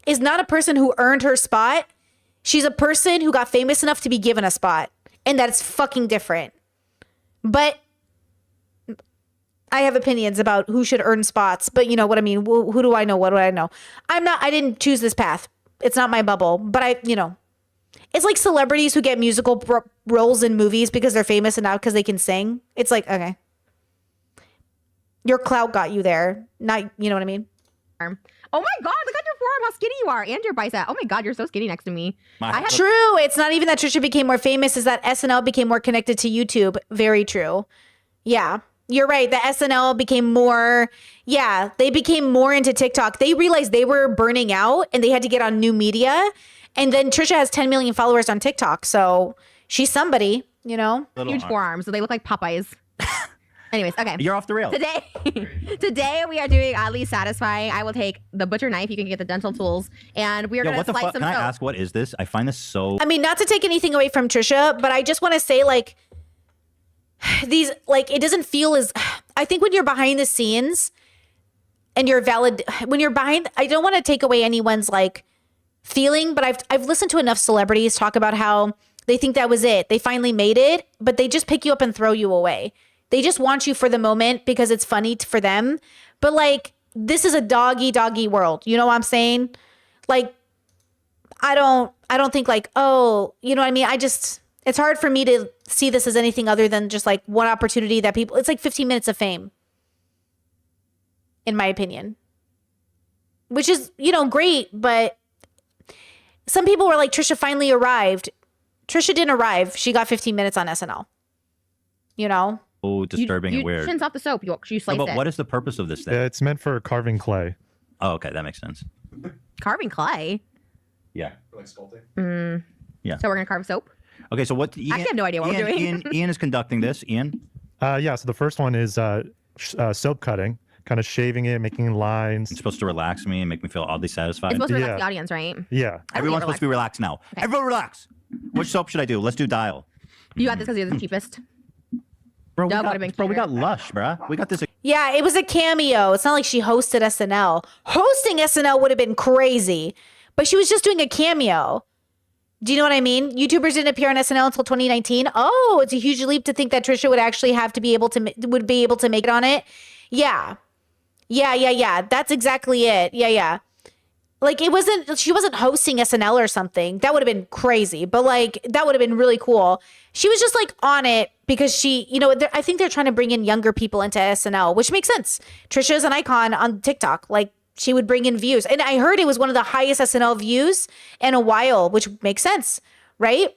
is not a person who earned her spot. She's a person who got famous enough to be given a spot. And that's fucking different. But I have opinions about who should earn spots. But you know what I mean? Who do I know? What do I know? I didn't choose this path. It's not my bubble. But it's like celebrities who get musical roles in movies because they're famous and not because they can sing. It's like, okay. Your clout got you there. Not, you know what I mean? Oh my God, look at your forearm, how skinny you are, and your bicep. Oh my God, you're so skinny next to me. True. It's not even that Trisha became more famous, is that SNL became more connected to YouTube. Very true. Yeah, you're right. The SNL became more, they became more into TikTok. They realized they were burning out and they had to get on new media. And then Trisha has 10 million followers on TikTok. So she's somebody, Huge forearms, so they look like Popeyes. Anyways, okay. You're off the rails. Today we are doing oddly satisfying. I will take the butcher knife. You can get the dental tools, and we are going to slice some. Can I ask, what is this? I find this so. I mean, not to take anything away from Trisha, but I just want to say, like, these, like, it doesn't feel as. I think when you're behind the scenes, and you're valid, when you're behind, I don't want to take away anyone's like feeling, but I've listened to enough celebrities talk about how they think that was it. They finally made it, but they just pick you up and throw you away. They just want you for the moment because it's funny for them. But like, this is a doggy world. You know what I'm saying? Like, I don't think like, oh, you know what I mean? It's hard for me to see this as anything other than just like one opportunity that people, it's like 15 minutes of fame, in my opinion, which is, great. But some people were like, Trisha finally arrived. Trisha didn't arrive. She got 15 minutes on SNL, Oh, disturbing and weird. You shins off the soap. You slice it. But what is the purpose of this thing? It's meant for carving clay. Oh, okay, that makes sense. Carving clay. Yeah. Like sculpting. Yeah. So we're gonna carve soap. Okay, so what? Ian, I have no idea what we're doing. Ian is conducting this. Ian. So the first one is soap cutting, kind of shaving it, making lines. It's supposed to relax me and make me feel oddly satisfied. It's supposed to relax the audience, right? Yeah. Everyone's supposed to be relaxed now. Okay. Everyone relax. Which soap should I do? Let's do Dial. You got this because you're the cheapest. Bro, we got Lush, bro. We got this. Yeah, it was a cameo. It's not like she hosted SNL. Hosting SNL would have been crazy, but she was just doing a cameo. Do you know what I mean? YouTubers didn't appear on SNL until 2019. Oh, it's a huge leap to think that Trisha would actually be able to make it on it. Yeah. That's exactly it. Yeah. Like, she wasn't hosting SNL or something. That would have been crazy, but like, that would have been really cool. She was just like on it because she, I think they're trying to bring in younger people into SNL, which makes sense. Trisha is an icon on TikTok. Like, she would bring in views. And I heard it was one of the highest SNL views in a while, which makes sense, right?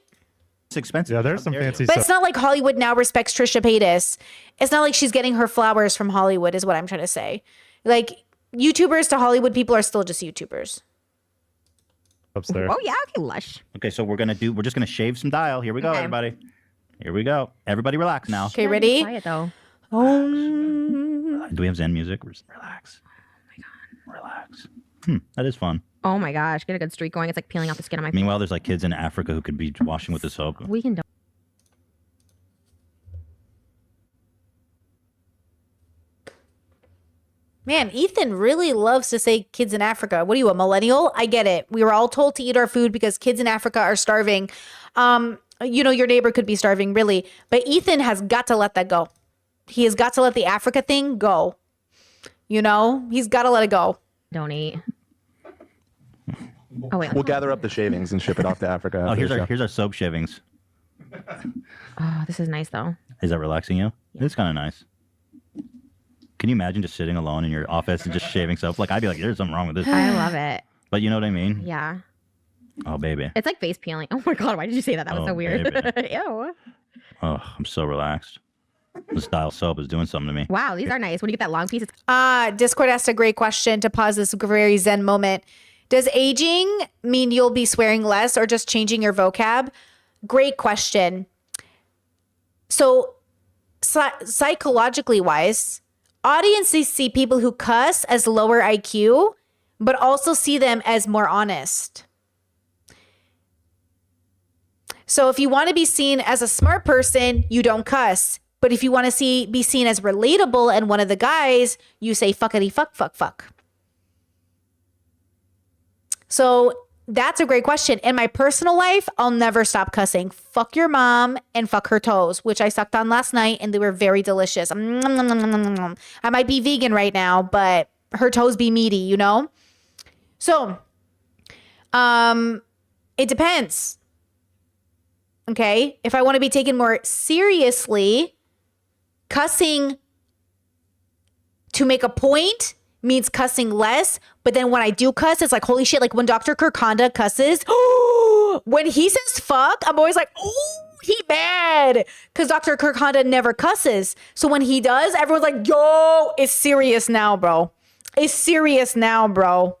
It's expensive. Yeah, there's some fancy But stuff. it's not like Hollywood now respects Trisha Paytas. It's not like she's getting her flowers from Hollywood, is what I'm trying to say. Like, YouTubers to Hollywood people are still just YouTubers. Upstairs. Oh yeah, okay, Lush. Okay, so we're just gonna shave some Dial. Here we go, everybody. Here we go. Everybody relax now. Okay, ready? Quiet though. Do we have Zen music? Relax. Oh my God. Relax. That is fun. Oh my gosh, get a good streak going. It's like peeling off the skin on my face. Meanwhile, there's like kids in Africa who could be washing with the soap. We can do. Man, Ethan really loves to say kids in Africa. What are you, a millennial? I get it. We were all told to eat our food because kids in Africa are starving. Your neighbor could be starving, really. But Ethan has got to let that go. He has got to let the Africa thing go. He's got to let it go. Don't eat. Oh wait. We'll gather up the shavings and ship it off to Africa. Oh, here's our soap shavings. Oh, this is nice though. Is that relaxing you? It's kind of nice. Can you imagine just sitting alone in your office and just shaving soap? Like, I'd be like, there's something wrong with this. I love it. But you know what I mean? Yeah. Oh, baby. It's like face peeling. Oh my God, why did you say that? That was so weird. Ew. Oh, I'm so relaxed. This Dial soap is doing something to me. Wow, these are nice. When you get that long piece, it's Discord asked a great question to pause this very zen moment. Does aging mean you'll be swearing less or just changing your vocab? Great question. So psychologically wise, Audiences see people who cuss as lower IQ, but also see them as more honest. So if you want to be seen as a smart person, you don't cuss. But if you want to be seen as relatable and one of the guys, you say fuckity fuck, fuck, fuck. So that's a great question. In my personal life, I'll never stop cussing. Fuck your mom and fuck her toes, which I sucked on last night and they were very delicious. I might be vegan right now, but her toes be meaty, you know? So, it depends. Okay? If I want to be taken more seriously, cussing to make a point means cussing less. But then when I do cuss, it's like, holy shit. Like when Dr. Kirkanda cusses, when he says fuck, I'm always like, oh, he mad. Because Dr. Kirkanda never cusses. So when he does, everyone's like, yo, it's serious now, bro. It's serious now, bro.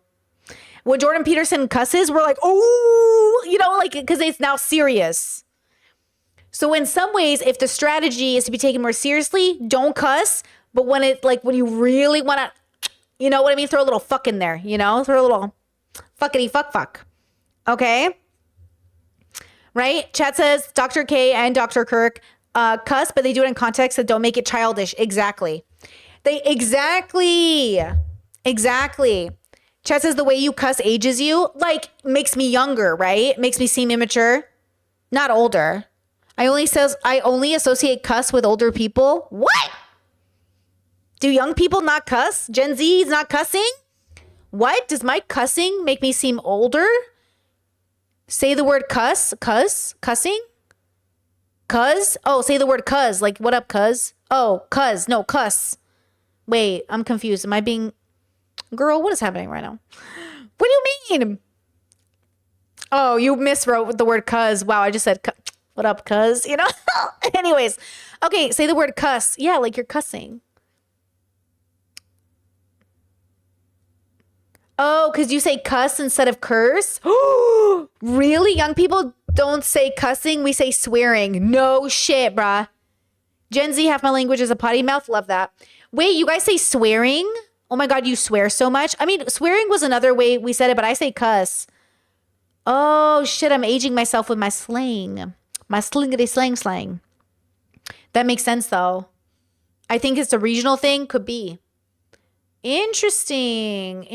When Jordan Peterson cusses, we're like, oh, you know, like, because it's now serious. So in some ways, if the strategy is to be taken more seriously, don't cuss. But when it, like, when you really want to, you know what I mean? Throw a little fuck in there, you know? Throw a little fuckity fuck fuck. Okay? Right? Chat says Dr. K and Dr. Kirk cuss, but they do it in context that don't make it childish. Exactly. Exactly. Chat says the way you cuss ages you, like, makes me younger, right? Makes me seem immature, not older. I only associate cuss with older people. What? Do young people not cuss? Gen Z is not cussing? What? Does my cussing make me seem older? Say the word cussing? Cuz? Oh, say the word cuz. Like, what up, cuz? Oh, cuz. No, cuss. Wait, I'm confused. Am I being... Girl, what is happening right now? What do you mean? Oh, you miswrote the word cuz. Wow, I just said what up, cuz? You know? Anyways. Okay, say the word cuss. Yeah, like you're cussing. Oh, because you say cuss instead of curse? Really? Young people don't say cussing. We say swearing. No shit, bruh. Gen Z, half my language is a potty mouth. Love that. Wait, you guys say swearing? Oh my God, you swear so much. I mean, swearing was another way we said it, but I say cuss. Oh shit, I'm aging myself with my slang. My slingity slang. That makes sense though. I think it's a regional thing. Could be. Interesting.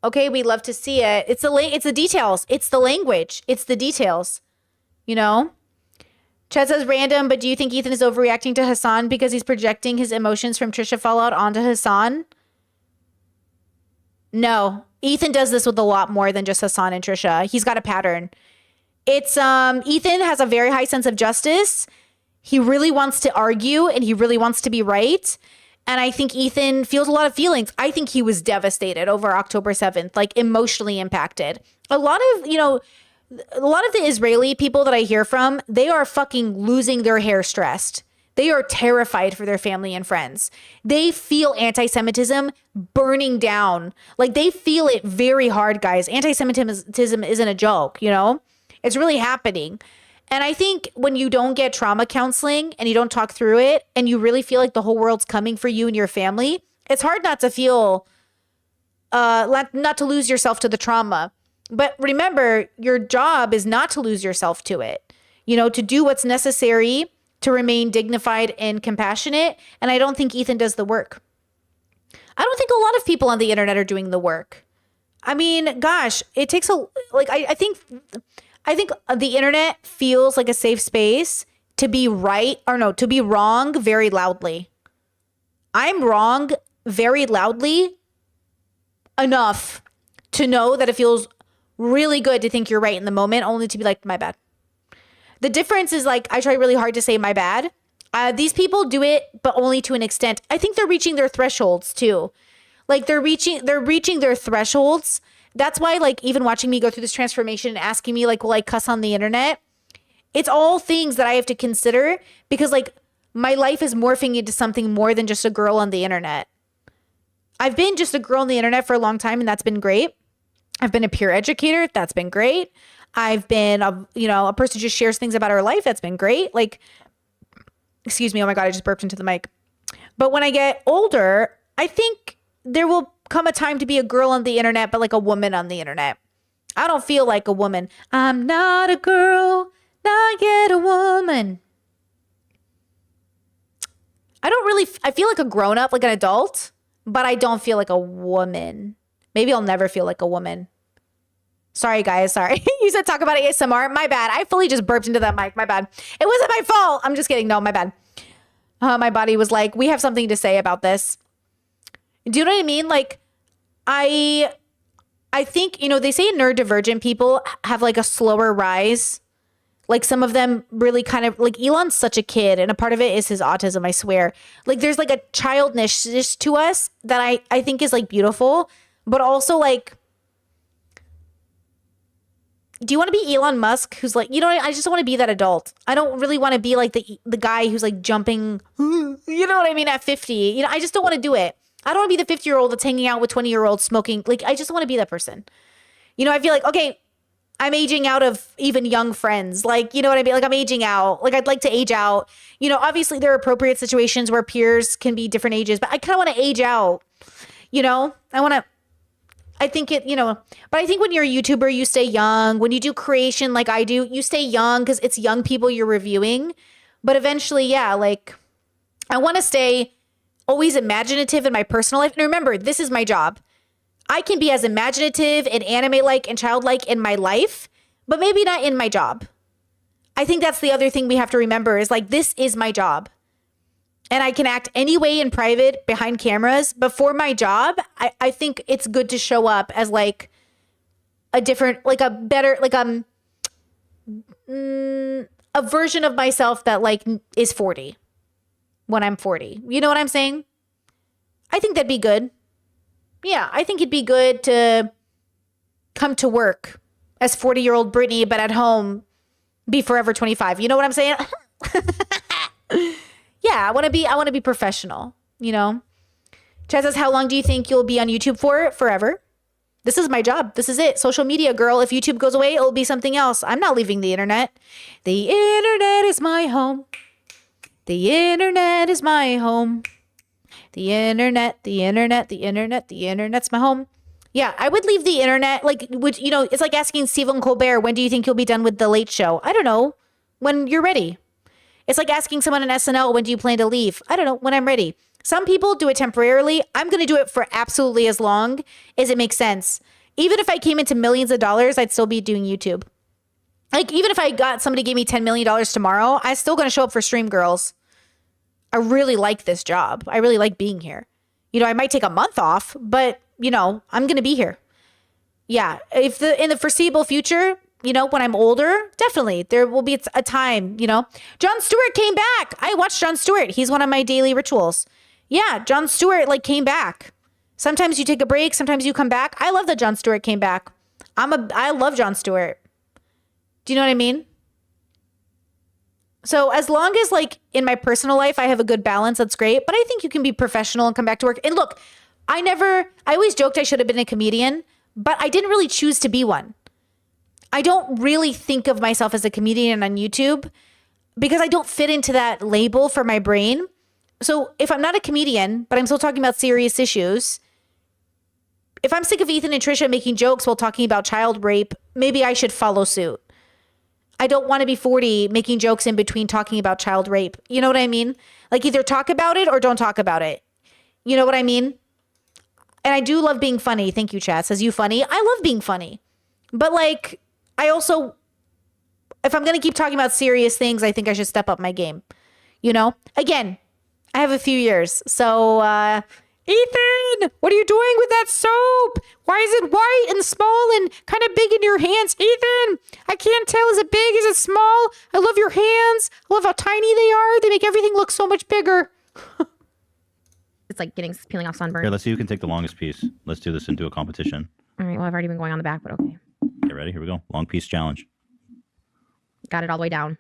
Okay, we love to see it. It's the details. It's the language. It's the details. You know? Chad says random, but do you think Ethan is overreacting to Hassan because he's projecting his emotions from Trisha fallout onto Hassan? No. Ethan does this with a lot more than just Hassan and Trisha. He's got a pattern. It's Ethan has a very high sense of justice. He really wants to argue and he really wants to be right. And I think Ethan feels a lot of feelings. I think he was devastated over October 7th, like emotionally impacted. A lot of the Israeli people that I hear from, they are fucking losing their hair stressed. They are terrified for their family and friends. They feel anti-Semitism burning down. Like they feel it very hard, guys. Anti-Semitism isn't a joke, you know? It's really happening. And I think when you don't get trauma counseling and you don't talk through it and you really feel like the whole world's coming for you and your family, it's hard not to feel, not to lose yourself to the trauma. But remember, your job is not to lose yourself to it, you know, to do what's necessary to remain dignified and compassionate. And I don't think Ethan does the work. I don't think a lot of people on the internet are doing the work. I mean, gosh, it takes I think the internet feels like a safe space to be to be wrong very loudly. I'm wrong very loudly enough to know that it feels really good to think you're right in the moment, only to be like, my bad. The difference is like, I try really hard to say my bad. These people do it, but only to an extent. I think they're reaching their thresholds too. Like they're reaching their thresholds. That's why, like, even watching me go through this transformation and asking me, like, will I cuss on the internet? It's all things that I have to consider because, like, my life is morphing into something more than just a girl on the internet. I've been just a girl on the internet for a long time, and that's been great. I've been a peer educator. That's been great. I've been, a person who just shares things about her life. That's been great. Like, Excuse me. Oh my God, I just burped into the mic. But when I get older, I think there will come a time to be a girl on the internet, but like a woman on the internet. I don't feel like a woman. I'm not a girl, not yet a woman. I feel like a grown up, like an adult, but I don't feel like a woman. Maybe I'll never feel like a woman. Sorry, guys. Sorry. You said talk about ASMR. My bad. I fully just burped into that mic. My bad. It wasn't my fault. I'm just kidding. No, my bad. My body was like, we have something to say about this. Do you know what I mean? Like, I think, you know, they say neurodivergent people have like a slower rise. Like some of them really kind of like Elon's such a kid, and a part of it is his autism, I swear. Like there's like a childishness to us that I think is like beautiful, but also like, do you want to be Elon Musk, who's like, you know, I just want to be that adult. I don't really want to be like the guy who's like jumping, you know what I mean, at 50. You know, I just don't want to do it. I don't want to be the 50-year-old that's hanging out with 20-year-olds smoking. Like, I just want to be that person. You know, I feel like, okay, I'm aging out of even young friends. Like, you know what I mean? Like, I'm aging out. Like, I'd like to age out. You know, obviously there are appropriate situations where peers can be different ages, but I kind of want to age out. You know, I think it, you know, but I think when you're a YouTuber, you stay young. When you do creation like I do, you stay young because it's young people you're reviewing. But eventually, yeah, like I want to stay always imaginative in my personal life. And remember, this is my job. I can be as imaginative and anime-like and childlike in my life, but maybe not in my job. I think that's the other thing we have to remember is like, this is my job. And I can act any way in private behind cameras, but for my job, I think it's good to show up as like a different, like a better, like a version of myself that like is 40 when I'm 40. You know what I'm saying? I think that'd be good. Yeah, I think it'd be good to come to work as 40-year-old Brittany, but at home be forever 25. You know what I'm saying? Yeah, I want to be professional, you know? Chad says, how long do you think you'll be on YouTube for? Forever. This is my job. This is it. Social media, girl. If YouTube goes away, it'll be something else. I'm not leaving the internet. The internet is my home. The internet is my home. The internet's my home. Yeah, I would leave the internet. Like, you know, it's like asking Stephen Colbert, when do you think you'll be done with The Late Show? I don't know. When you're ready. It's like asking someone in SNL, when do you plan to leave? I don't know, when I'm ready. Some people do it temporarily. I'm going to do it for absolutely as long as it makes sense. Even if I came into millions of dollars, I'd still be doing YouTube. Like, even if I got somebody gave me $10 million tomorrow, I'm still going to show up for Stream Girls. I really like this job. I really like being here. You know, I might take a month off, but, you know, I'm going to be here. Yeah. If in the foreseeable future, you know, when I'm older, definitely there will be a time, you know. Jon Stewart came back. I watched Jon Stewart. He's one of my daily rituals. Yeah, Jon Stewart like came back. Sometimes you take a break, sometimes you come back. I love that Jon Stewart came back. I love Jon Stewart. Do you know what I mean? So as long as like in my personal life I have a good balance, that's great. But I think you can be professional and come back to work. And look, I always joked I should have been a comedian, but I didn't really choose to be one. I don't really think of myself as a comedian on YouTube because I don't fit into that label for my brain. So if I'm not a comedian, but I'm still talking about serious issues, if I'm sick of Ethan and Trisha making jokes while talking about child rape, maybe I should follow suit. I don't want to be 40 making jokes in between talking about child rape. You know what I mean? Like either talk about it or don't talk about it. You know what I mean? And I do love being funny. Thank you, chat. Says you funny. I love being funny. But like, I also, if I'm going to keep talking about serious things, I think I should step up my game. You know? Again, I have a few years. So, Ethan, what are you doing with that soap? Why is it white and small and kind of big in your hands? Ethan, I can't tell. Is it big? Is it small? I love your hands. I love how tiny they are. They make everything look so much bigger. It's like peeling off sunburn. Here, let's see who can take the longest piece. Let's do this into a competition. All right, well, I've already been going on the back, but okay. Get ready. Here we go. Long piece challenge. Got it all the way down.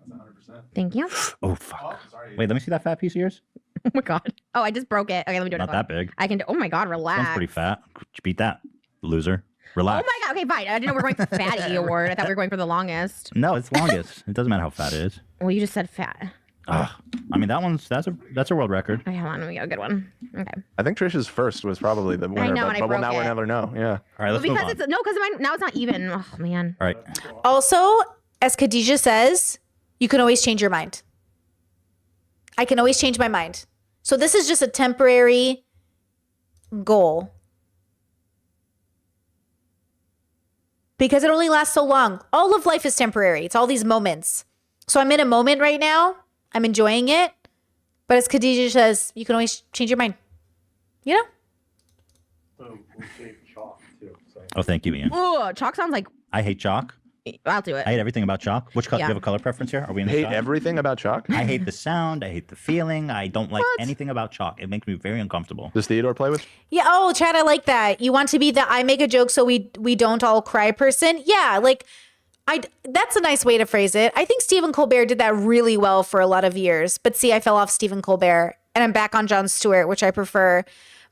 That's 100%. Thank you. Oh, fuck. Wait, let me see that fat piece of yours. Oh my God. Oh, I just broke it. Okay, let me do it. Not that big. I can do. Oh my God, relax. Sounds pretty fat. Beat that, loser. Relax. Oh my God. Okay, fine. I didn't know we were going for fatty award. I thought we were going for the longest. No, it's longest. It doesn't matter how fat it is. Well, you just said fat. I mean, that's a world record. Okay, hold on, let me get a good one. Okay. I think Trish's first was probably the winner, know, and I but we'll broke now it. never know. Yeah. All right, let's move Because on. it's because now it's not even. Oh man. All right. Also, as Khadijah says, you can always change your mind. I can always change my mind. So this is just a temporary goal. Because it only lasts so long. All of life is temporary. It's all these moments. So I'm in a moment right now. I'm enjoying it. But as Khadijah says, you can always change your mind. You know? Oh, thank you, Ian. Oh, chalk sounds like. I hate chalk. I'll do it. I hate everything about chalk. Which color? Do Yeah. you have a color preference here? Are we in the Hate shot? everything about chalk. I hate the sound. I hate the feeling. I don't like anything about chalk. It makes me very uncomfortable. Does Theodore play with? Yeah. Oh, Chad, I like that. You want to be the I make a joke so we don't all cry person? Yeah. Like, that's a nice way to phrase it. I think Stephen Colbert did that really well for a lot of years. But see, I fell off Stephen Colbert and I'm back on Jon Stewart, which I prefer.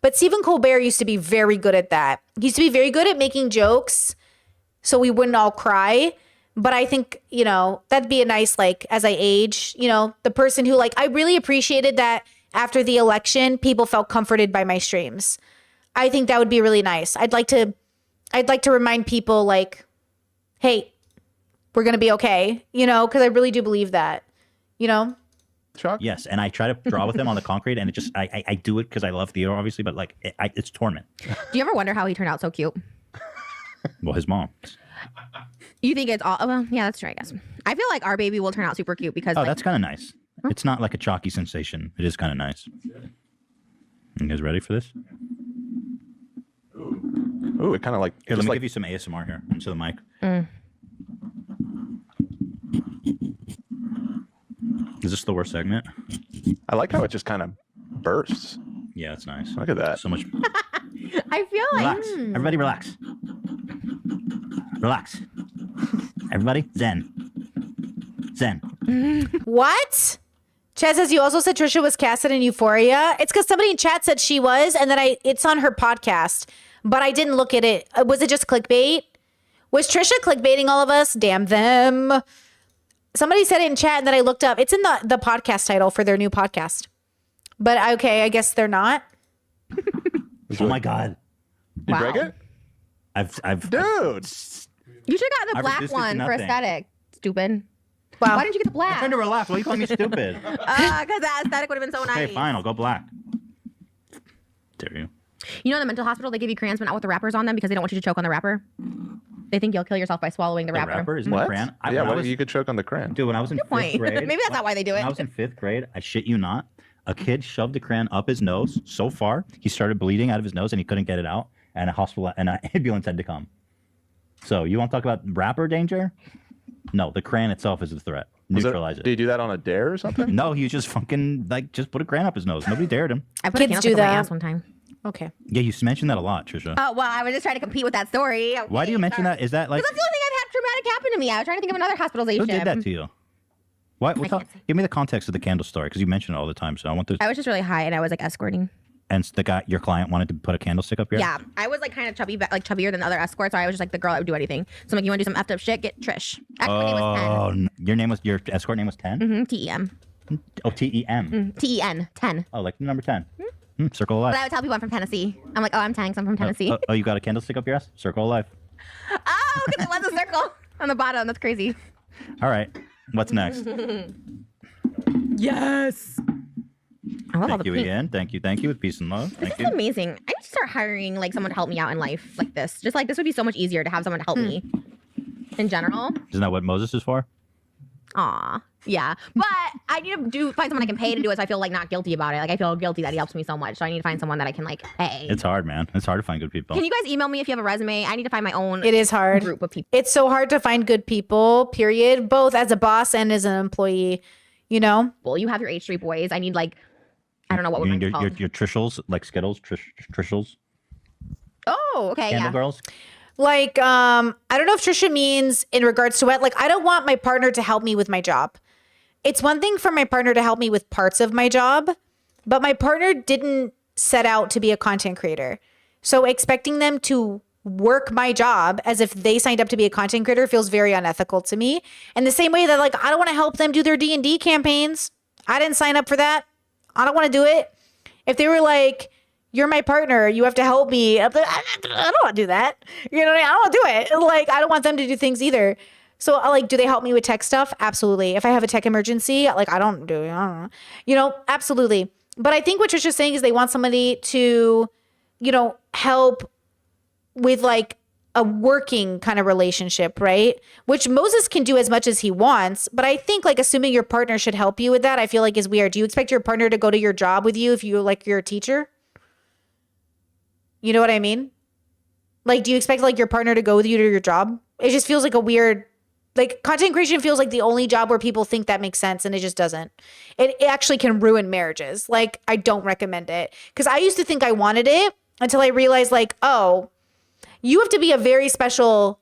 But Stephen Colbert used to be very good at that. He used to be very good at making jokes so we wouldn't all cry. But I think, that'd be a nice, like, as I age, the person who, like, I really appreciated that after the election, people felt comforted by my streams. I think that would be really nice. I'd like to remind people, like, hey, we're going to be okay, because I really do believe that, Chalk? Yes, and I try to draw with him on the concrete, and it just I do it because I love Theodore, obviously, but like it's torment. Do you ever wonder how he turned out so cute? Well, his mom. You think it's all? Well, yeah, that's true. I guess. I feel like our baby will turn out super cute because. Oh, like, that's kind of nice. It's not like a chalky sensation. It is kind of nice. You guys ready for this? Ooh, it kind of like. Here, let just me like give you some ASMR here into the mic. Is this the worst segment? I like how it just kind of bursts. Yeah, it's nice. Look at that. So much. I feel like. Relax. Everybody relax. Relax. Everybody, zen. Zen. What? Chad says you also said Trisha was casted in Euphoria. It's because somebody in chat said she was, and then it's on her podcast, but I didn't look at it. Was it just clickbait? Was Trisha clickbaiting all of us? Damn them. Somebody said it in chat, and then I looked up. It's in the podcast title for their new podcast. But okay, I guess they're not. Oh my God. You break Wow. it? I've Dude. You should have gotten the I black resisted to one for nothing. aesthetic. Stupid. Wow. Why didn't you get the black? trying to relax. Why are you calling me stupid? Because that aesthetic would have been so nice. Okay, fine. I'll go black. Dare you? You know, in the mental hospital, they give you crayons but not with the wrappers on them because they don't want you to choke on the wrapper. They think you'll kill yourself by swallowing the The wrapper. rapper isn't What? the crayon. Yeah, when I was, you could choke on the crayon. dude, when I was in fifth point. grade, Maybe that's not why they do it. When I was in fifth grade, I shit you not, a kid shoved the crayon up his nose so far he started bleeding out of his nose and he couldn't get it out, and an ambulance had to come. So you want to talk about rapper danger? No, the crayon itself is the threat. Neutralize Do you do that on a dare or something? No, he was just fucking just put a crayon up his nose. Nobody dared him. I put Kids a candlestick do up my that. ass one time. Okay. Yeah, you mentioned that a lot, Trisha. Oh, well, I was just trying to compete with that story. Why do you mention that? Is that like Because that's the only thing I've had traumatic happen to me. I was trying to think of another hospitalization. who did that to you? What? Give me the context of the candle story because you mention it all the time. So I want to. I was just really high and I was like escorting. And the guy, your client, wanted to put a candlestick up here. Yeah, I was like kind of chubby, like chubbier than the other escorts. So I was just like the girl that would do anything. So I'm like, you want to do some effed up shit? Get Trish. Actually, my name was Your escort name was 10? 10. T-E-M. Oh, T-E-M. T-E-N. 10. Oh, like the number 10. Circle of life. But I would tell people I'm from Tennessee. I'm like, oh, I'm 10 'cause I'm from Tennessee. Oh, you got a candlestick up your ass? Circle of life. Oh, because it was a circle on the bottom. That's crazy. All right. What's next? Yes. I love all Thank the you pink. again. Thank you. With peace and love. This Thank is you. amazing. I need to start hiring like someone to help me out in life like this. Just like this would be so much easier to have someone to help me in general. Isn't that what Moses is for? Aw. Yeah. But I need to find someone I can pay to do it so I feel like not guilty about it. Like I feel guilty that he helps me so much. So I need to find someone that I can like pay. It's hard, man. It's hard to find good people. Can you guys email me if you have a resume? I need to find my own It is hard. group of people. It's so hard to find good people, period, both as a boss and as an employee, you know? Well, you have your H Street boys. I need like I don't know what You would need called. your Trishels, like Skittles, Trishels, Oh, okay, Candle yeah. Girls. Like, I don't know if Trisha means in regards to what, like, I don't want my partner to help me with my job. It's one thing for my partner to help me with parts of my job, but my partner didn't set out to be a content creator. So expecting them to work my job as if they signed up to be a content creator feels very unethical to me. And the same way that, like, I don't want to help them do their D&D campaigns. I didn't sign up for that. I don't want to do it. If they were like, you're my partner, you have to help me, I don't want to do that. You know what I mean? I don't want to do it. Like, I don't want them to do things either. So, like, do they help me with tech stuff? Absolutely. If I have a tech emergency, like, I don't know. You know, absolutely. But I think what Trisha's saying is they want somebody to, you know, help with like a working kind of relationship, right? Which Moses can do as much as he wants. But I think like assuming your partner should help you with that, I feel like is weird. Do you expect your partner to go to your job with you if you like you're a teacher? You know what I mean? Like, do you expect like your partner to go with you to your job? It just feels like a weird, like content creation feels like the only job where people think that makes sense and it just doesn't. It actually can ruin marriages. Like, I don't recommend it. Because I used to think I wanted it until I realized like, oh, you have to be a very special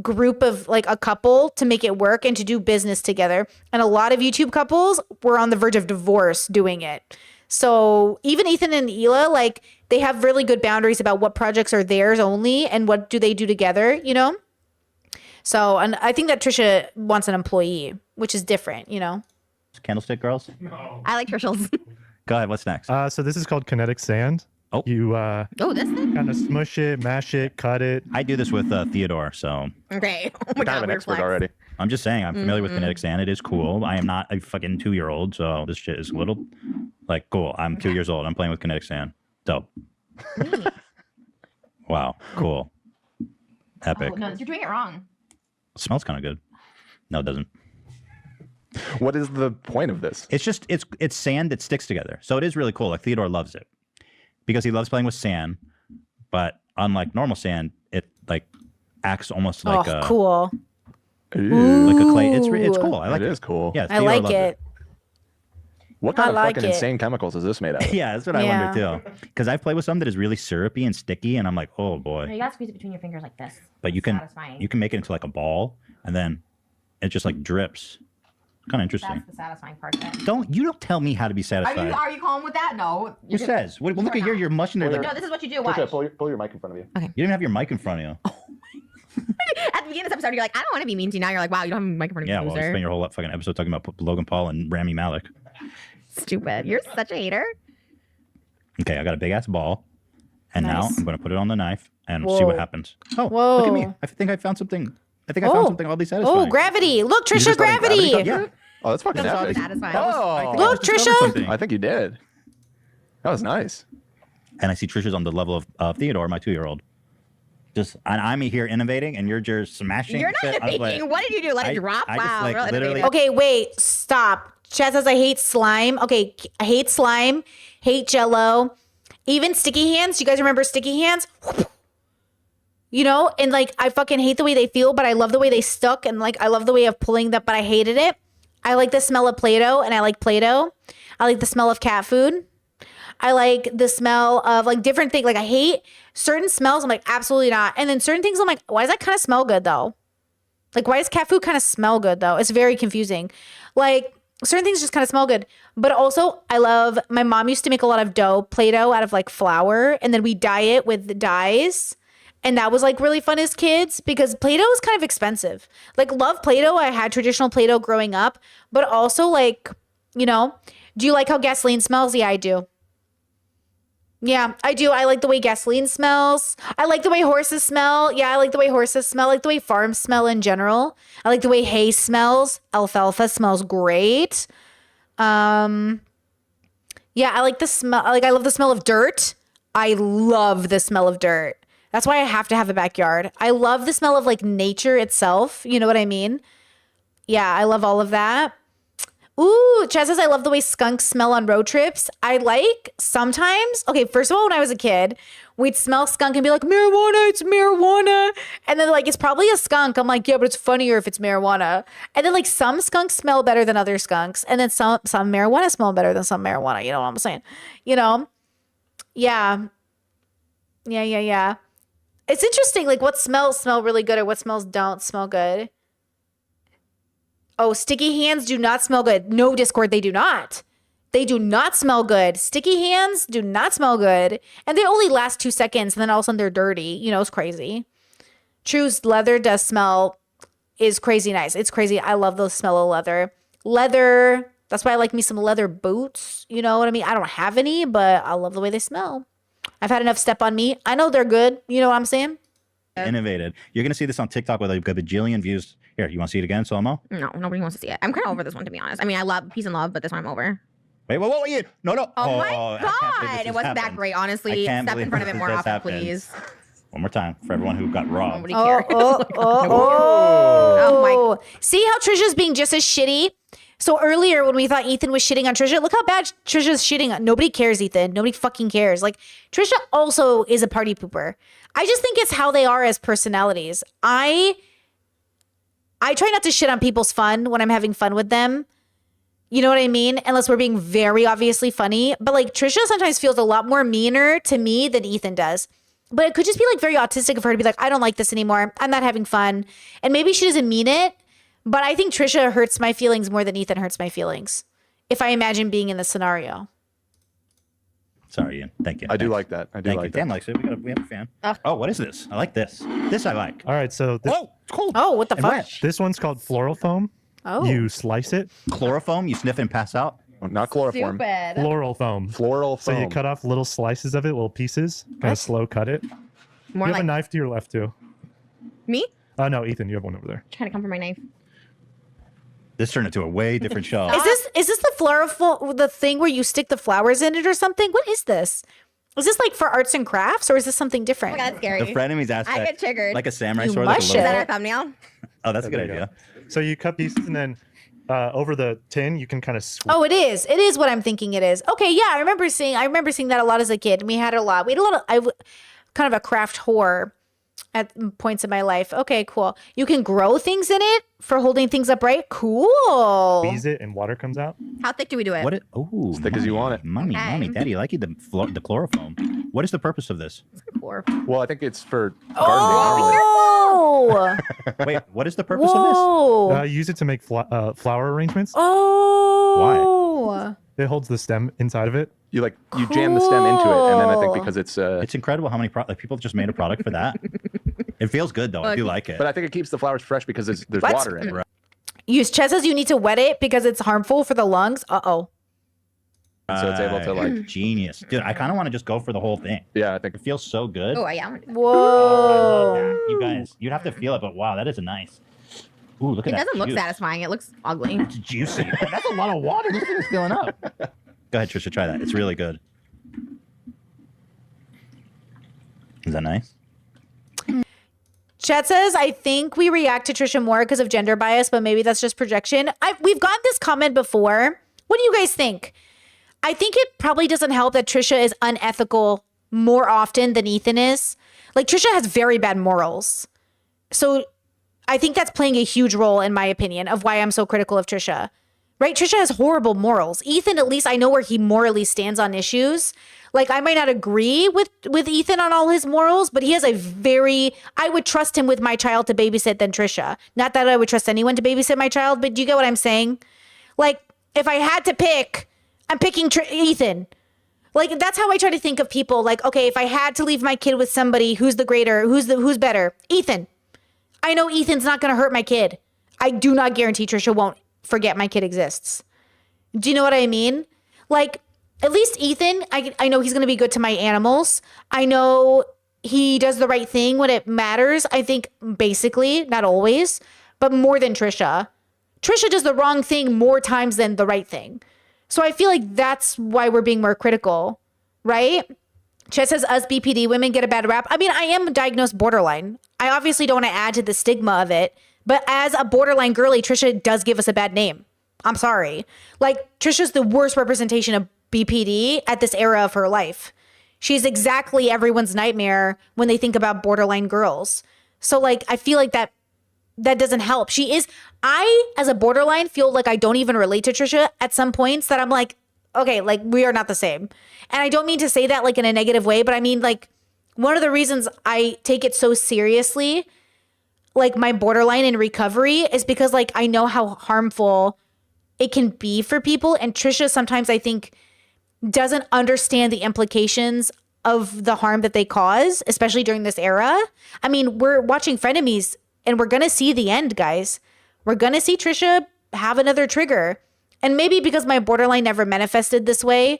group of like a couple to make it work and to do business together. And a lot of YouTube couples were on the verge of divorce doing it. So even Ethan and Hila, like they have really good boundaries about what projects are theirs only and what do they do together, you know? So, and I think that Trisha wants an employee, which is different, you know? Candlestick girls? I like Trishul's. Go ahead. What's next? So this is called kinetic sand. Oh. You Oh, this thing? kind of smush it, mash it, cut it. I do this with Theodore, so Okay. Oh my Kind God, of an weird expert flex. already. I'm just saying I'm familiar with kinetic sand. It is cool. I am not a fucking 2-year-old, so this shit is a little like cool. I'm 2 years old. I'm playing with kinetic sand. Dope. Wow. Cool. Epic. Oh, no, you're doing it wrong. Smells kind of good. No, it doesn't. What is the point of this? It's just it's sand that sticks together. So it is really cool. Like Theodore loves it because he loves playing with sand. But unlike normal sand, it like acts almost like oh, a cool. Ooh, like a clay. It's Ooh. cool. I like it it. is cool. Yeah, I Theodore like loves it. What kind I of like fucking it. insane chemicals is this made out of? Yeah, that's what I Yeah. wonder too. Because I've played with some that is really syrupy and sticky, and I'm like, oh boy. No, you gotta squeeze it between your fingers like this. But you Satisfying. can make it into like a ball, and then it just like drips. Kind of interesting. That's the satisfying part of it. Don't tell me how to be satisfied. Are you calm with that? No. Who says? Well, look at you're mushing there. Like, No, this is what you do. Watch. Trisha, pull your mic in front of you. you didn't have your mic in front of you. At the beginning of this episode, you're like, I don't want to be mean to you. Now you're like, wow, you don't have a microphone. Yeah, well, you loser. spent your whole fucking episode talking about Logan Paul and Rami Malek. Stupid. You're such a hater. Okay, I got a big ass ball, and now Nice. I'm going to put it on the knife and see what Whoa. happens. Oh, look at me! Whoa. I think I found something. I think I found something oddly satisfying. Oh, gravity. Look, You Trisha, just letting gravity. touch Yeah. you? Oh, that's fucking That was epic. satisfying. Oh, Look, I discovered Trisha. something. I think you did. That was nice. And I see Trisha's on the level of Theodore, my 2-year-old. Just, and I'm here innovating, and you're just smashing. You're not shit. I was innovating. like- What did you do? Let I- it drop? I just, Wow. like, real literally- innovative. Okay, wait, stop. Chad says I hate slime. Okay, I hate slime, hate Jello, even sticky hands. You guys remember sticky hands? You know, and like I fucking hate the way they feel, but I love the way they stuck, and like I love the way of pulling that, but I hated it. I like the smell of Play-Doh, and I like Play-Doh. I like the smell of cat food. I like the smell of like different things. Like I hate certain smells. I'm like, absolutely not. And then certain things I'm like, why does that kind of smell good though? Like, why does cat food kind of smell good though? It's very confusing. Like certain things just kind of smell good. But also I love, my mom used to make a lot of dough, Play-Doh out of like flour. And then we dye it with the dyes. And that was like really fun as kids because Play-Doh is kind of expensive. Like love Play-Doh. I had traditional Play-Doh growing up, but also like, you know, do you like how gasoline smells? Yeah, I do. Yeah, I do. I like the way gasoline smells. I like the way horses smell. Yeah, I like the way horses smell. I like the way farms smell in general. I like the way hay smells. Alfalfa smells great. Yeah, I like the smell. Like I love the smell of dirt. I love the smell of dirt. That's why I have to have a backyard. I love the smell of like nature itself. You know what I mean? Yeah, I love all of that. Ooh, Chad says I love the way skunks smell on road trips. I like sometimes. Okay, first of all, when I was a kid, we'd smell skunk and be like, marijuana, it's marijuana. And then like, it's probably a skunk. I'm like, yeah, but it's funnier if it's marijuana. And then like some skunks smell better than other skunks. And then some marijuana smell better than some marijuana. You know what I'm saying? You know? Yeah. Yeah. It's interesting, like what smells smell really good or what smells don't smell good. Oh, sticky hands do not smell good. No, Discord, they do not. They do not smell good. Sticky hands do not smell good. And they only last 2 seconds and then all of a sudden they're dirty. You know, it's crazy. True's leather does smell, is crazy nice. It's crazy. I love the smell of leather. Leather, That's why I like me some leather boots. You know what I mean? I don't have any, but I love the way they smell. I've had enough Step on Me. I know they're good. You know what I'm saying? Innovated. You're gonna see this on TikTok with a bajillion views. Here, you want to see it again, Slomo? No, nobody wants to see it. I'm kind of over this one, to be honest. I mean, I love Peace and Love, but this one I'm over. Wait, wait. No. Oh, my I can't believe God. this It wasn't that happened. great, I honestly. can't Step in believe front of it this more just often, happened. please. One more time for everyone who got robbed. Nobody cares. Oh. See how Trisha's being just as shitty? So earlier when we thought Ethan was shitting on Trisha, look how bad Trisha's shitting on. Nobody cares, Ethan. Nobody fucking cares. Like, Trisha also is a party pooper. I just think it's how they are as personalities. I try not to shit on people's fun when I'm having fun with them. You know what I mean? Unless we're being very obviously funny. But like Trisha sometimes feels a lot more meaner to me than Ethan does. But it could just be like very autistic of her to be like, I don't like this anymore. I'm not having fun. And maybe she doesn't mean it. But I think Trisha hurts my feelings more than Ethan hurts my feelings. If I imagine being in the scenario. Sorry, Ian. Thank you. I do Thanks. like that. I do Thank you. like Dan that. likes it. We have a fan. Oh, what is this? I like this. This I like. All right, so this, Oh, it's cool. Oh, what the And fuck? wet. this one's called floral foam. Oh. You slice it. Chloroform. You sniff and pass out. Oh, not chloroform. Stupid. Floral foam. Floral So foam. you cut off little slices of it, little pieces, kind of slow cut it. More You have like a knife to your left too. me No, Ethan, you have one over there. trying to come for my knife. This turned into a way different show. Is this the floral the thing where you stick the flowers in it or something? What is this? Is this like for arts and crafts or is this something Oh different? my God, that's scary. The frenemies aspect. I get triggered. Like a samurai You sword. Like a mush Is little- that it. our thumbnail? Oh, that's a good There you idea. go. So you cut pieces and then over the tin, you can kind of sweep. Oh, it is. It is what I'm thinking it is. Okay, yeah, I remember seeing that a lot as a kid. We had it a lot. We had a lot of kind of a craft whore at points in my life. Okay, cool. You can grow things in it for holding things upright. Cool. Squeeze it and water comes out. How thick do we do it? What? Oh, thick as you want it. Mommy, Okay. mommy, daddy, I like you the chloroform. What is the purpose of this? Or- Well, I think it's for gardening. Oh. Wait, what is the purpose of this? Whoa. Use it to make flower arrangements. Oh. It holds the stem inside of it. You jam the stem into it, and then I think Cool. because it's It's incredible how many people just made a product for that. It feels good though. I do like it. but I think it keeps the flowers fresh because there's What? water in it. Chet says you need to wet it because it's harmful for the lungs. Uh-oh. So it's able to like, Genius, dude. I kind of want to just go for the whole thing. yeah, I think It feels so good. Oh, yeah. I'm gonna do that. Oh, I love Whoa. that. You guys, you'd have to feel it, but wow, that is a nice. Ooh, look at It that. doesn't look juice. satisfying. It looks ugly. It's juicy. That's a lot of water. This thing is filling up. Go ahead, Trisha. Try that. It's really good. Is that nice? Chet says, I think we react to Trisha more because of gender bias, but maybe that's just projection. We've gotten this comment before. What do you guys think? I think it probably doesn't help that Trisha is unethical more often than Ethan is. Like, Trisha has very bad morals. So I think that's playing a huge role, in my opinion, of why I'm so critical of Trisha. Right? Trisha has horrible morals. Ethan, at least I know where he morally stands on issues. Like, I might not agree with Ethan on all his morals, but he has I would trust him with my child to babysit than Trisha. Not that I would trust anyone to babysit my child, but do you get what I'm saying? Like, if I had to pick, I'm picking Ethan. Like, that's how I try to think of people. Like, okay, if I had to leave my kid with somebody, who's better? Ethan. I know Ethan's not going to hurt my kid. I do not guarantee Trisha won't forget my kid exists. Do you know what I mean? Like, at least Ethan, I know he's going to be good to my animals. I know he does the right thing when it matters. I think basically, not always, but more than Trisha. Trisha does the wrong thing more times than the right thing. So I feel like that's why we're being more critical, right? Chet says us BPD women get a bad rap. I mean, I am diagnosed borderline. I obviously don't want to add to the stigma of it, but as a borderline girly, Trisha does give us a bad name. I'm sorry. Like, Trisha's the worst representation of BPD at this era of her life. She's exactly everyone's nightmare when they think about borderline girls. So, like, I feel like that doesn't help. I, as a borderline, feel like I don't even relate to Trisha at some points that I'm like, okay, like, we are not the same. And I don't mean to say that like in a negative way, but I mean, like, one of the reasons I take it so seriously, like my borderline in recovery, is because like I know how harmful it can be for people. And Trisha sometimes, I think, doesn't understand the implications of the harm that they cause, especially during this era. I mean, we're watching Frenemies and we're going to see the end, guys. We're going to see Trisha have another trigger. And maybe because my borderline never manifested this way,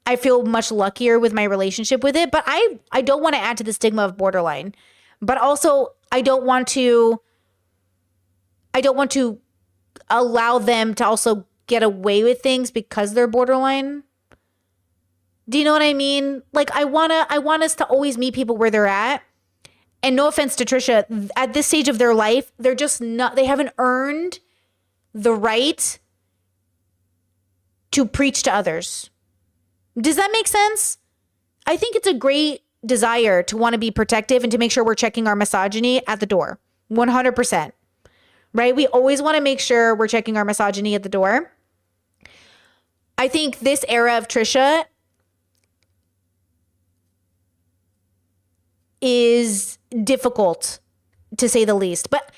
I feel much luckier with my relationship with it. But I don't want to add to the stigma of borderline. But also, I don't want to allow them to also get away with things because they're borderline. Do you know what I mean? Like, I want us to always meet people where they're at. And no offense to Trisha, at this stage of their life, they're just not, they haven't earned the right to preach to others. Does that make sense? I think it's a great desire to want to be protective and to make sure we're checking our misogyny at the door. 100%. Right? We always want to make sure we're checking our misogyny at the door. I think this era of Trisha is difficult, to say the least. But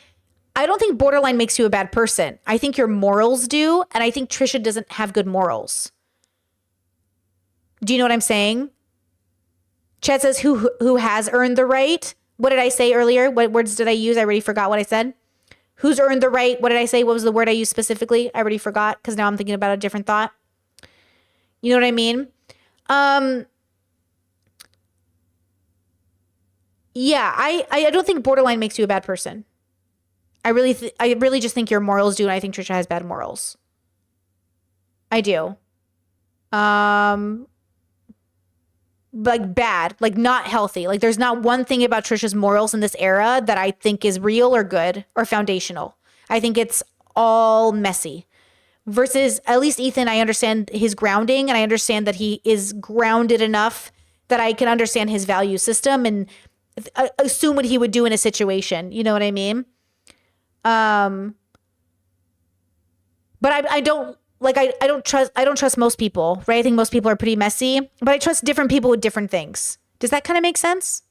I don't think borderline makes you a bad person. I think your morals do, and I think Trisha doesn't have good morals. Do you know what I'm saying? Chet says, who has earned the right? What did I say earlier? What words did I use? I already forgot what I said. Who's earned the right? What did I say? What was the word I used specifically? I already forgot because now I'm thinking about a different thought. You know what I mean? Yeah, I don't think borderline makes you a bad person. I really just think your morals do, and I think Trisha has bad morals. I do. Like bad, like not healthy. Like there's not one thing about Trisha's morals in this era that I think is real or good or foundational. I think it's all messy. Versus at least Ethan, I understand his grounding, and I understand that he is grounded enough that I can understand his value system and assume what he would do in a situation. You know what I mean? But I don't trust most people, right? I think most people are pretty messy, but I trust different people with different things. Does that kind of make sense?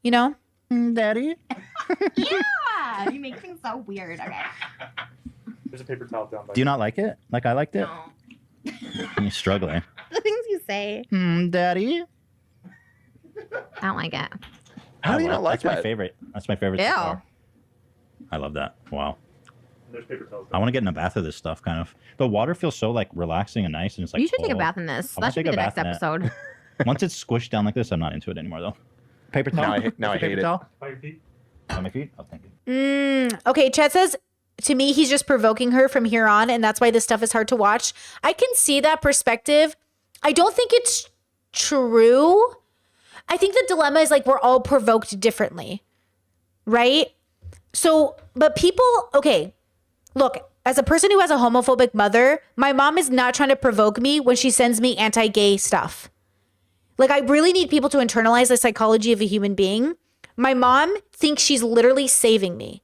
You know? Daddy? Yeah, you make things so weird. Okay. There's a paper towel down by Do you not like it? Like I liked it? No. You're struggling. The things you say, Daddy? I don't like it. How do you not like That's my that? favorite. That's my favorite so Ew. far. I love that. Wow. There's paper towels I want to get in a bath of this stuff, kind of. The water feels so like relaxing and nice, and it's like You should take a cold. bath in this. I wanna That should take be the a next bath in it. episode. Once it's squished down like this, I'm not into it anymore, though. Paper towel. Now I Paper hate it. towel? by your feet. On my feet? Oh, thank you. Okay, Chet says, to me, he's just provoking her from here on, and that's why this stuff is hard to watch. I can see that perspective. I don't think it's true. I think the dilemma is like we're all provoked differently, right? So, but people, okay, look, as a person who has a homophobic mother, my mom is not trying to provoke me when she sends me anti-gay stuff. Like, I really need people to internalize the psychology of a human being. My mom thinks she's literally saving me.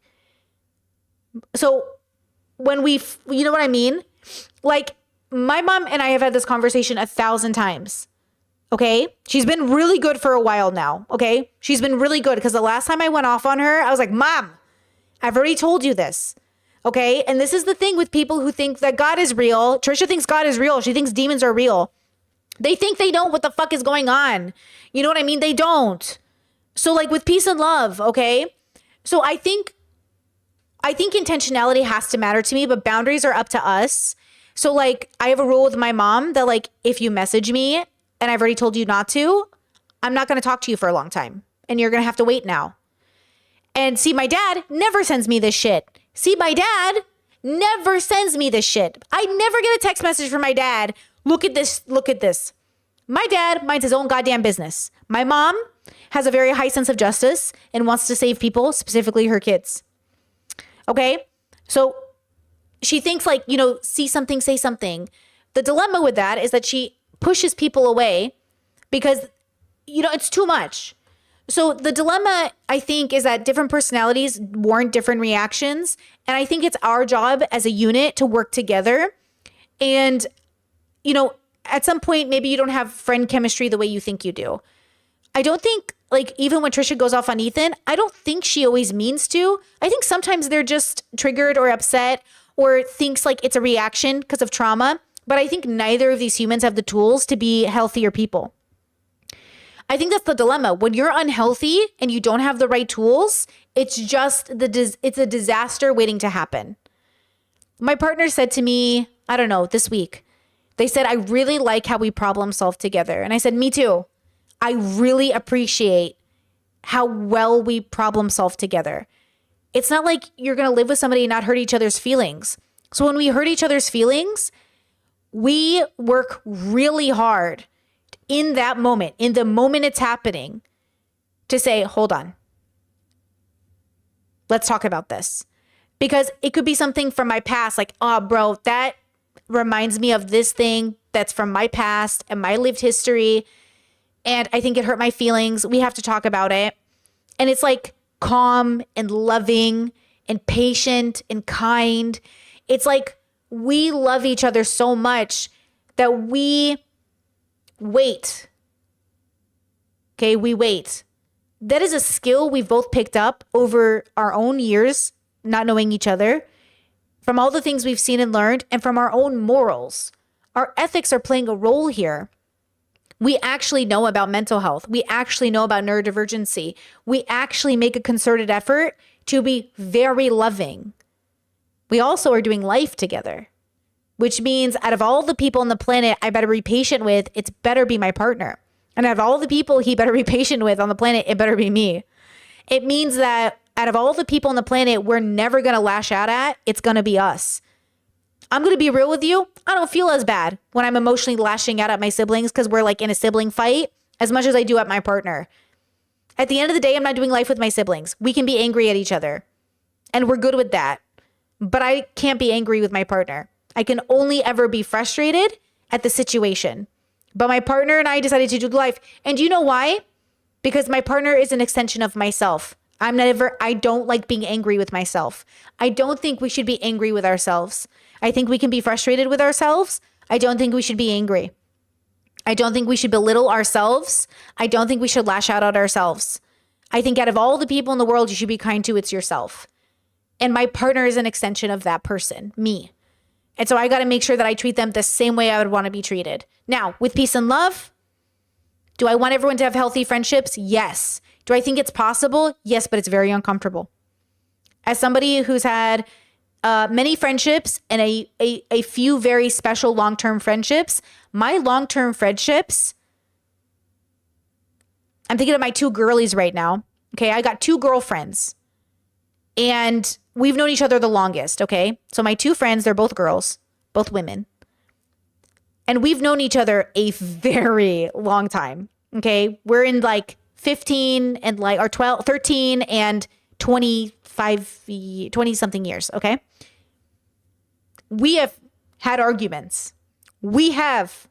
So when you know what I mean? Like, my mom and I have had this conversation 1,000 times. Okay? She's been really good for a while now. Okay? She's been really good because the last time I went off on her, I was like, Mom, I've already told you this. Okay? And this is the thing with people who think that God is real. Trisha thinks God is real. She thinks demons are real. They think they know what the fuck is going on. You know what I mean? They don't. So like with peace and love, okay? So I think intentionality has to matter to me, but boundaries are up to us. So like I have a rule with my mom that like if you message me and I've already told you not to, I'm not going to talk to you for a long time and you're going to have to wait now. And see, my dad never sends me this shit. See, my dad never sends me this shit. I never get a text message from my dad. Look at this. Look at this. My dad minds his own goddamn business. My mom has a very high sense of justice and wants to save people, specifically her kids. Okay? So she thinks like, you know, see something, say something. The dilemma with that is that she pushes people away because, you know, it's too much. So the dilemma, I think, is that different personalities warrant different reactions. And I think it's our job as a unit to work together. And, you know, at some point, maybe you don't have friend chemistry the way you think you do. I don't think, like, even when Trisha goes off on Ethan, I don't think she always means to. I think sometimes they're just triggered or upset or thinks like it's a reaction because of trauma. But I think neither of these humans have the tools to be healthier people. I think that's the dilemma. When you're unhealthy and you don't have the right tools, it's just it's a disaster waiting to happen. My partner said to me I don't know, this week. They said, I really like how we problem solve together. And I said, me too. I really appreciate how well we problem solve together. It's not like you're going to live with somebody and not hurt each other's feelings. So when we hurt each other's feelings, we work really hard in that moment, in the moment it's happening, to say, hold on. Let's talk about this. Because it could be something from my past, like, oh, bro, that reminds me of this thing that's from my past and my lived history. And I think it hurt my feelings. We have to talk about it. And it's like calm and loving and patient and kind. It's like we love each other so much that we wait. Okay, we wait. That is a skill we've both picked up over our own years, not knowing each other, from all the things we've seen and learned, and from our own morals. Our ethics are playing a role here. We actually know about mental health. We actually know about neurodivergency. We actually make a concerted effort to be very loving. We also are doing life together, which means out of all the people on the planet I better be patient with, it's better be my partner. And out of all the people he better be patient with on the planet, it better be me. It means that out of all the people on the planet we're never going to lash out at, it's going to be us. I'm going to be real with you. I don't feel as bad when I'm emotionally lashing out at my siblings because we're like in a sibling fight as much as I do at my partner. At the end of the day, I'm not doing life with my siblings. We can be angry at each other and we're good with that. But I can't be angry with my partner. I can only ever be frustrated at the situation. But my partner and I decided to do life. And do you know why? Because my partner is an extension of myself. I don't like being angry with myself. I don't think we should be angry with ourselves. I think we can be frustrated with ourselves. I don't think we should be angry. I don't think we should belittle ourselves. I don't think we should lash out at ourselves. I think out of all the people in the world you should be kind to, it's yourself. And my partner is an extension of that person, me. And so I got to make sure that I treat them the same way I would want to be treated. Now, with peace and love, do I want everyone to have healthy friendships? Yes. Do I think it's possible? Yes, but it's very uncomfortable. As somebody who's had many friendships and a few very special long-term friendships, my long-term friendships, I'm thinking of my two girlies right now. Okay, I got two girlfriends and we've known each other the longest. Okay, so my two friends, they're both girls, both women. And we've known each other a very long time. Okay, we're in like 15 and like, or 12, 13 and 25, 20 something years. Okay. We have had arguments. We have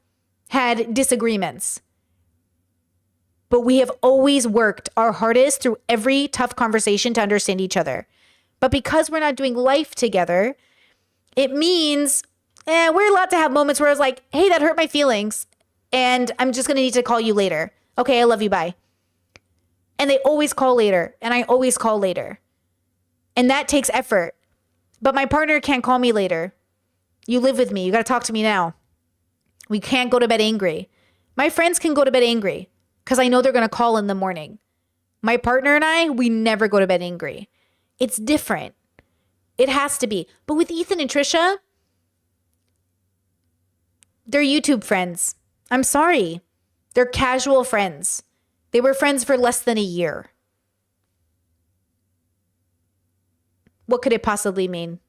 had disagreements, but we have always worked our hardest through every tough conversation to understand each other. But because we're not doing life together, it means we're allowed to have moments where it's like, hey, that hurt my feelings. And I'm just going to need to call you later. Okay, I love you. Bye. And they always call later. And I always call later. And that takes effort. But my partner can't call me later. You live with me. You got to talk to me now. We can't go to bed angry. My friends can go to bed angry because I know they're going to call in the morning. My partner and I, we never go to bed angry. It's different. It has to be. But with Ethan and Trisha, they're YouTube friends. I'm sorry. They're casual friends. They were friends for less than a year. What could it possibly mean?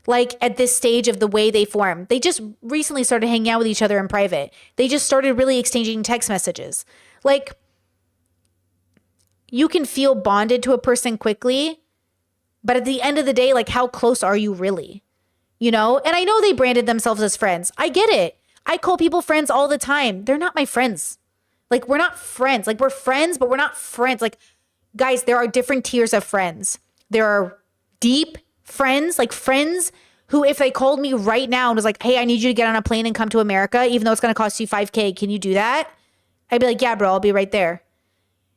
Like at this stage of the way they form, they just recently started hanging out with each other in private. They just started really exchanging text messages. Like you can feel bonded to a person quickly, but at the end of the day, like how close are you really? You know? And I know they branded themselves as friends. I get it. I call people friends all the time. They're not my friends. Like we're not friends. Like we're friends, but we're not friends. Like guys, there are different tiers of friends. There are deep friends, like friends who if they called me right now and was like, hey, I need you to get on a plane and come to America, even though it's going to cost you $5,000, can you do that? I'd be like, yeah, bro, I'll be right there.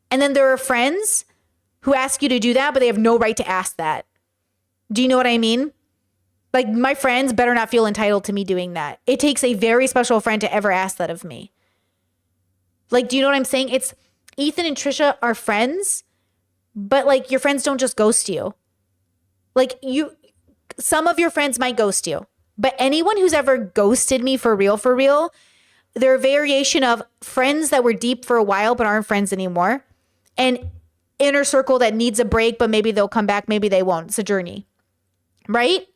And then there are friends who ask you to do that, but they have no right to ask that. Do you know what I mean? Like my friends better not feel entitled to me doing that. It takes a very special friend to ever ask that of me. Like, do you know what I'm saying? It's Ethan and Trisha are friends, but like your friends don't just ghost you. Like some of your friends might ghost you. But anyone who's ever ghosted me for real, they're a variation of friends that were deep for a while but aren't friends anymore, and inner circle that needs a break, but maybe they'll come back, maybe they won't. It's a journey, right?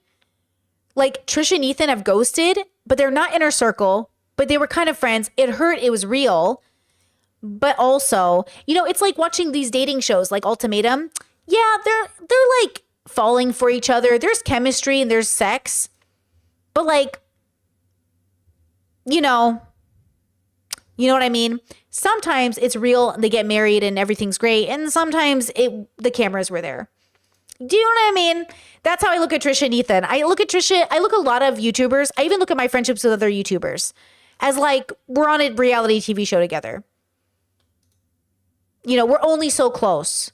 Like Trisha and Ethan have ghosted, but they're not inner circle, but they were kind of friends. It hurt. It was real. But also, you know, it's like watching these dating shows like Ultimatum. Yeah, they're like falling for each other. There's chemistry and there's sex. But like, you know what I mean? Sometimes it's real and they get married and everything's great. And sometimes the cameras were there. Do you know what I mean? That's how I look at Trisha and Ethan. I look at a lot of YouTubers. I even look at my friendships with other YouTubers as like, we're on a reality TV show together. You know, we're only so close.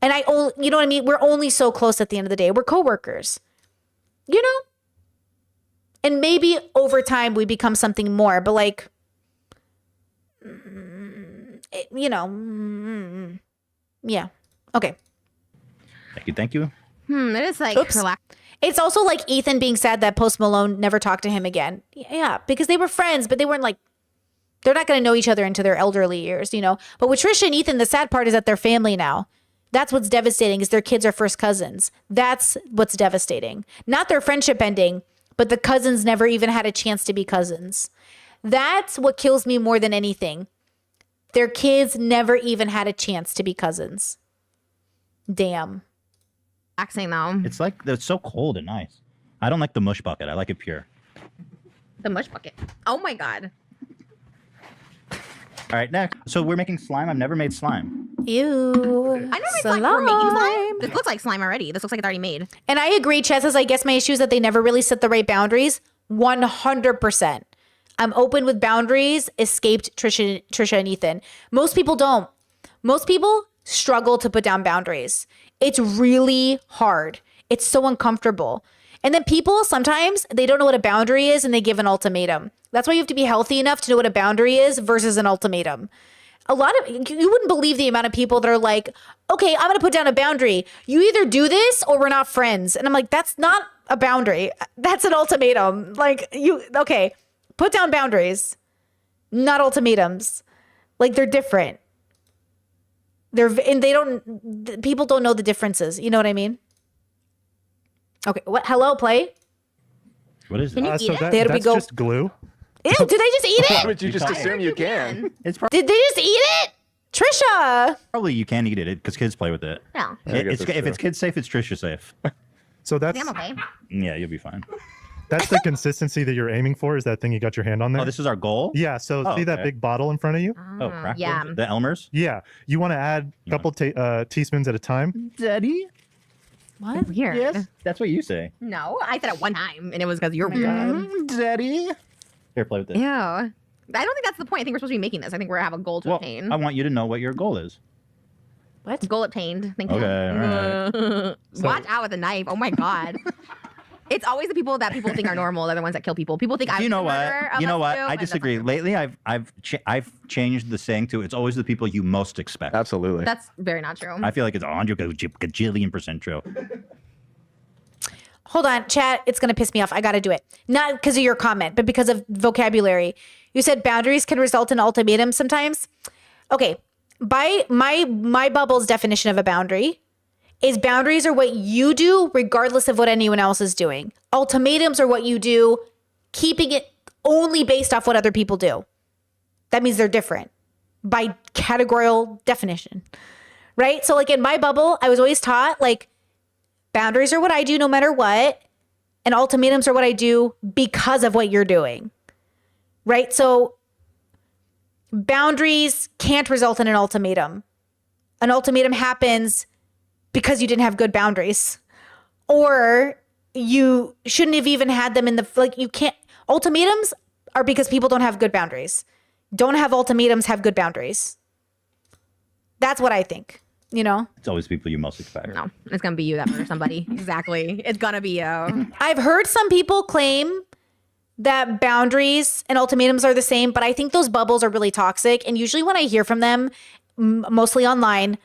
And you know what I mean? We're only so close at the end of the day. We're coworkers, you know? And maybe over time we become something more, but like, you know, yeah. Okay. Thank you. It is like relax. It's also like Ethan being sad that Post Malone never talked to him again. Yeah, because they were friends, but they weren't like, they're not going to know each other into their elderly years, you know? But with Trisha and Ethan, the sad part is that they're family now. That's what's devastating, is their kids are first cousins. That's what's devastating. Not their friendship ending, but the cousins never even had a chance to be cousins. That's what kills me more than anything. Their kids never even had a chance to be cousins. Damn. Relaxing though. It's like, it's so cold and nice. I don't like the mush bucket. I like it pure. The mush bucket. Oh my God. All right, next. So we're making slime. I've never made slime. Ew. I never made slime. We're making slime. This looks like slime already. This looks like it's already made. And I agree, Chess, as I guess my issue is that they never really set the right boundaries. 100%. I'm open with boundaries, escaped Trisha and Ethan. Most people don't. Most people struggle to put down boundaries. It's really hard. It's so uncomfortable. And then people, sometimes they don't know what a boundary is and they give an ultimatum. That's why you have to be healthy enough to know what a boundary is versus an ultimatum. You wouldn't believe the amount of people that are like, okay, I'm going to put down a boundary. You either do this or we're not friends. And I'm like, that's not a boundary. That's an ultimatum. Like, okay, put down boundaries, not ultimatums. Like, they're different. People don't know the differences. You know what I mean? Okay, what? Hello, play? What is it? Can you eat So it? that's just glue. Ew, did they just eat Why it? would you just assume you can? It's Did they just eat it? Trisha! probably you can eat it because kids play with it. No. I guess that's If true. it's kids safe, it's Trisha safe. So that's I'm okay. Yeah, you'll be fine. that's the consistency that you're aiming for. Is that thing you got your hand on there? Oh, this is our goal? Yeah. So Oh, see that okay. big bottle in front of you? Oh, crackers? Yeah. The Elmers? Yeah. You want to add a couple teaspoons at a time. Daddy? What? Weird. That's what you say. No, I said it one time and it was because you're weird. Daddy? Here, play with this. Ew. I don't think that's the point. I think we're supposed to be making this. I think we have a goal to Well, obtain. I want you to know what your goal is. What? Goal obtained. Thank you. Okay, all right. Watch out with a knife. Oh my God. It's always the people that people think are normal. They're the ones that kill people. People think I'm You know the murderer what? of You know us what? two, I and that's disagree. not true. Lately, I've changed the saying to it's always the people you most expect. Absolutely. That's very not true. I feel like it's 100 gajillion% true. Hold on, chat. It's going to piss me off. I got to do it. Not because of your comment, but because of vocabulary. You said boundaries can result in ultimatums sometimes. Okay. By my bubble's definition of a boundary is boundaries are what you do regardless of what anyone else is doing. Ultimatums are what you do, keeping it only based off what other people do. That means they're different by categorical definition, right? So like in my bubble, I was always taught like boundaries are what I do no matter what, and ultimatums are what I do because of what you're doing, right? So boundaries can't result in an ultimatum. An ultimatum happens because you didn't have good boundaries, or you shouldn't have even had them in the, like, you can't, ultimatums are because people don't have good boundaries. Don't have ultimatums, have good boundaries. That's what I think, you know? It's always people you most expect. No, it's going to be you that murders somebody. Exactly. It's going to be you. I've heard some people claim that boundaries and ultimatums are the same, but I think those bubbles are really toxic. And usually when I hear from them, mostly online,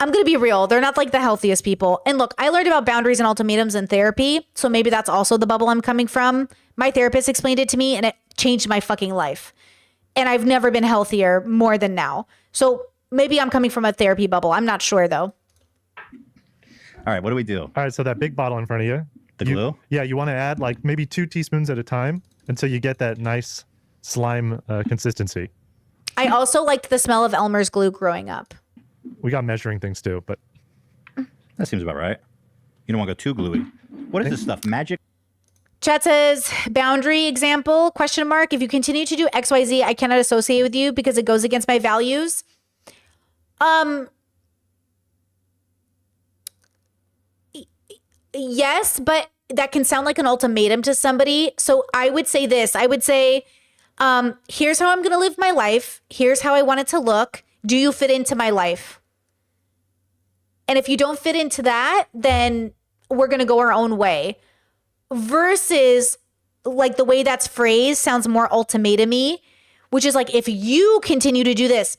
I'm going to be real. They're not like the healthiest people. And look, I learned about boundaries and ultimatums in therapy. So maybe that's also the bubble I'm coming from. My therapist explained it to me and it changed my fucking life. And I've never been healthier more than now. So maybe I'm coming from a therapy bubble. I'm not sure though. All right, what do we do? All right, so that big bottle in front of you. The glue? Yeah, you want to add like maybe 2 teaspoons at a time until you get that nice slime consistency. I also liked the smell of Elmer's glue growing up. We got measuring things too, but That seems about right. You don't want to go too gluey. What is this stuff? Magic? Chat says, boundary example, question mark. If you continue to do XYZ, I cannot associate with you because it goes against my values. Yes, but that can sound like an ultimatum to somebody. So I would say this. I would say, here's how I'm going to live my life. Here's how I want it to look. Do you fit into my life? And if you don't fit into that, then we're going to go our own way. Versus like the way that's phrased sounds more ultimatum-y, which is like, if you continue to do this,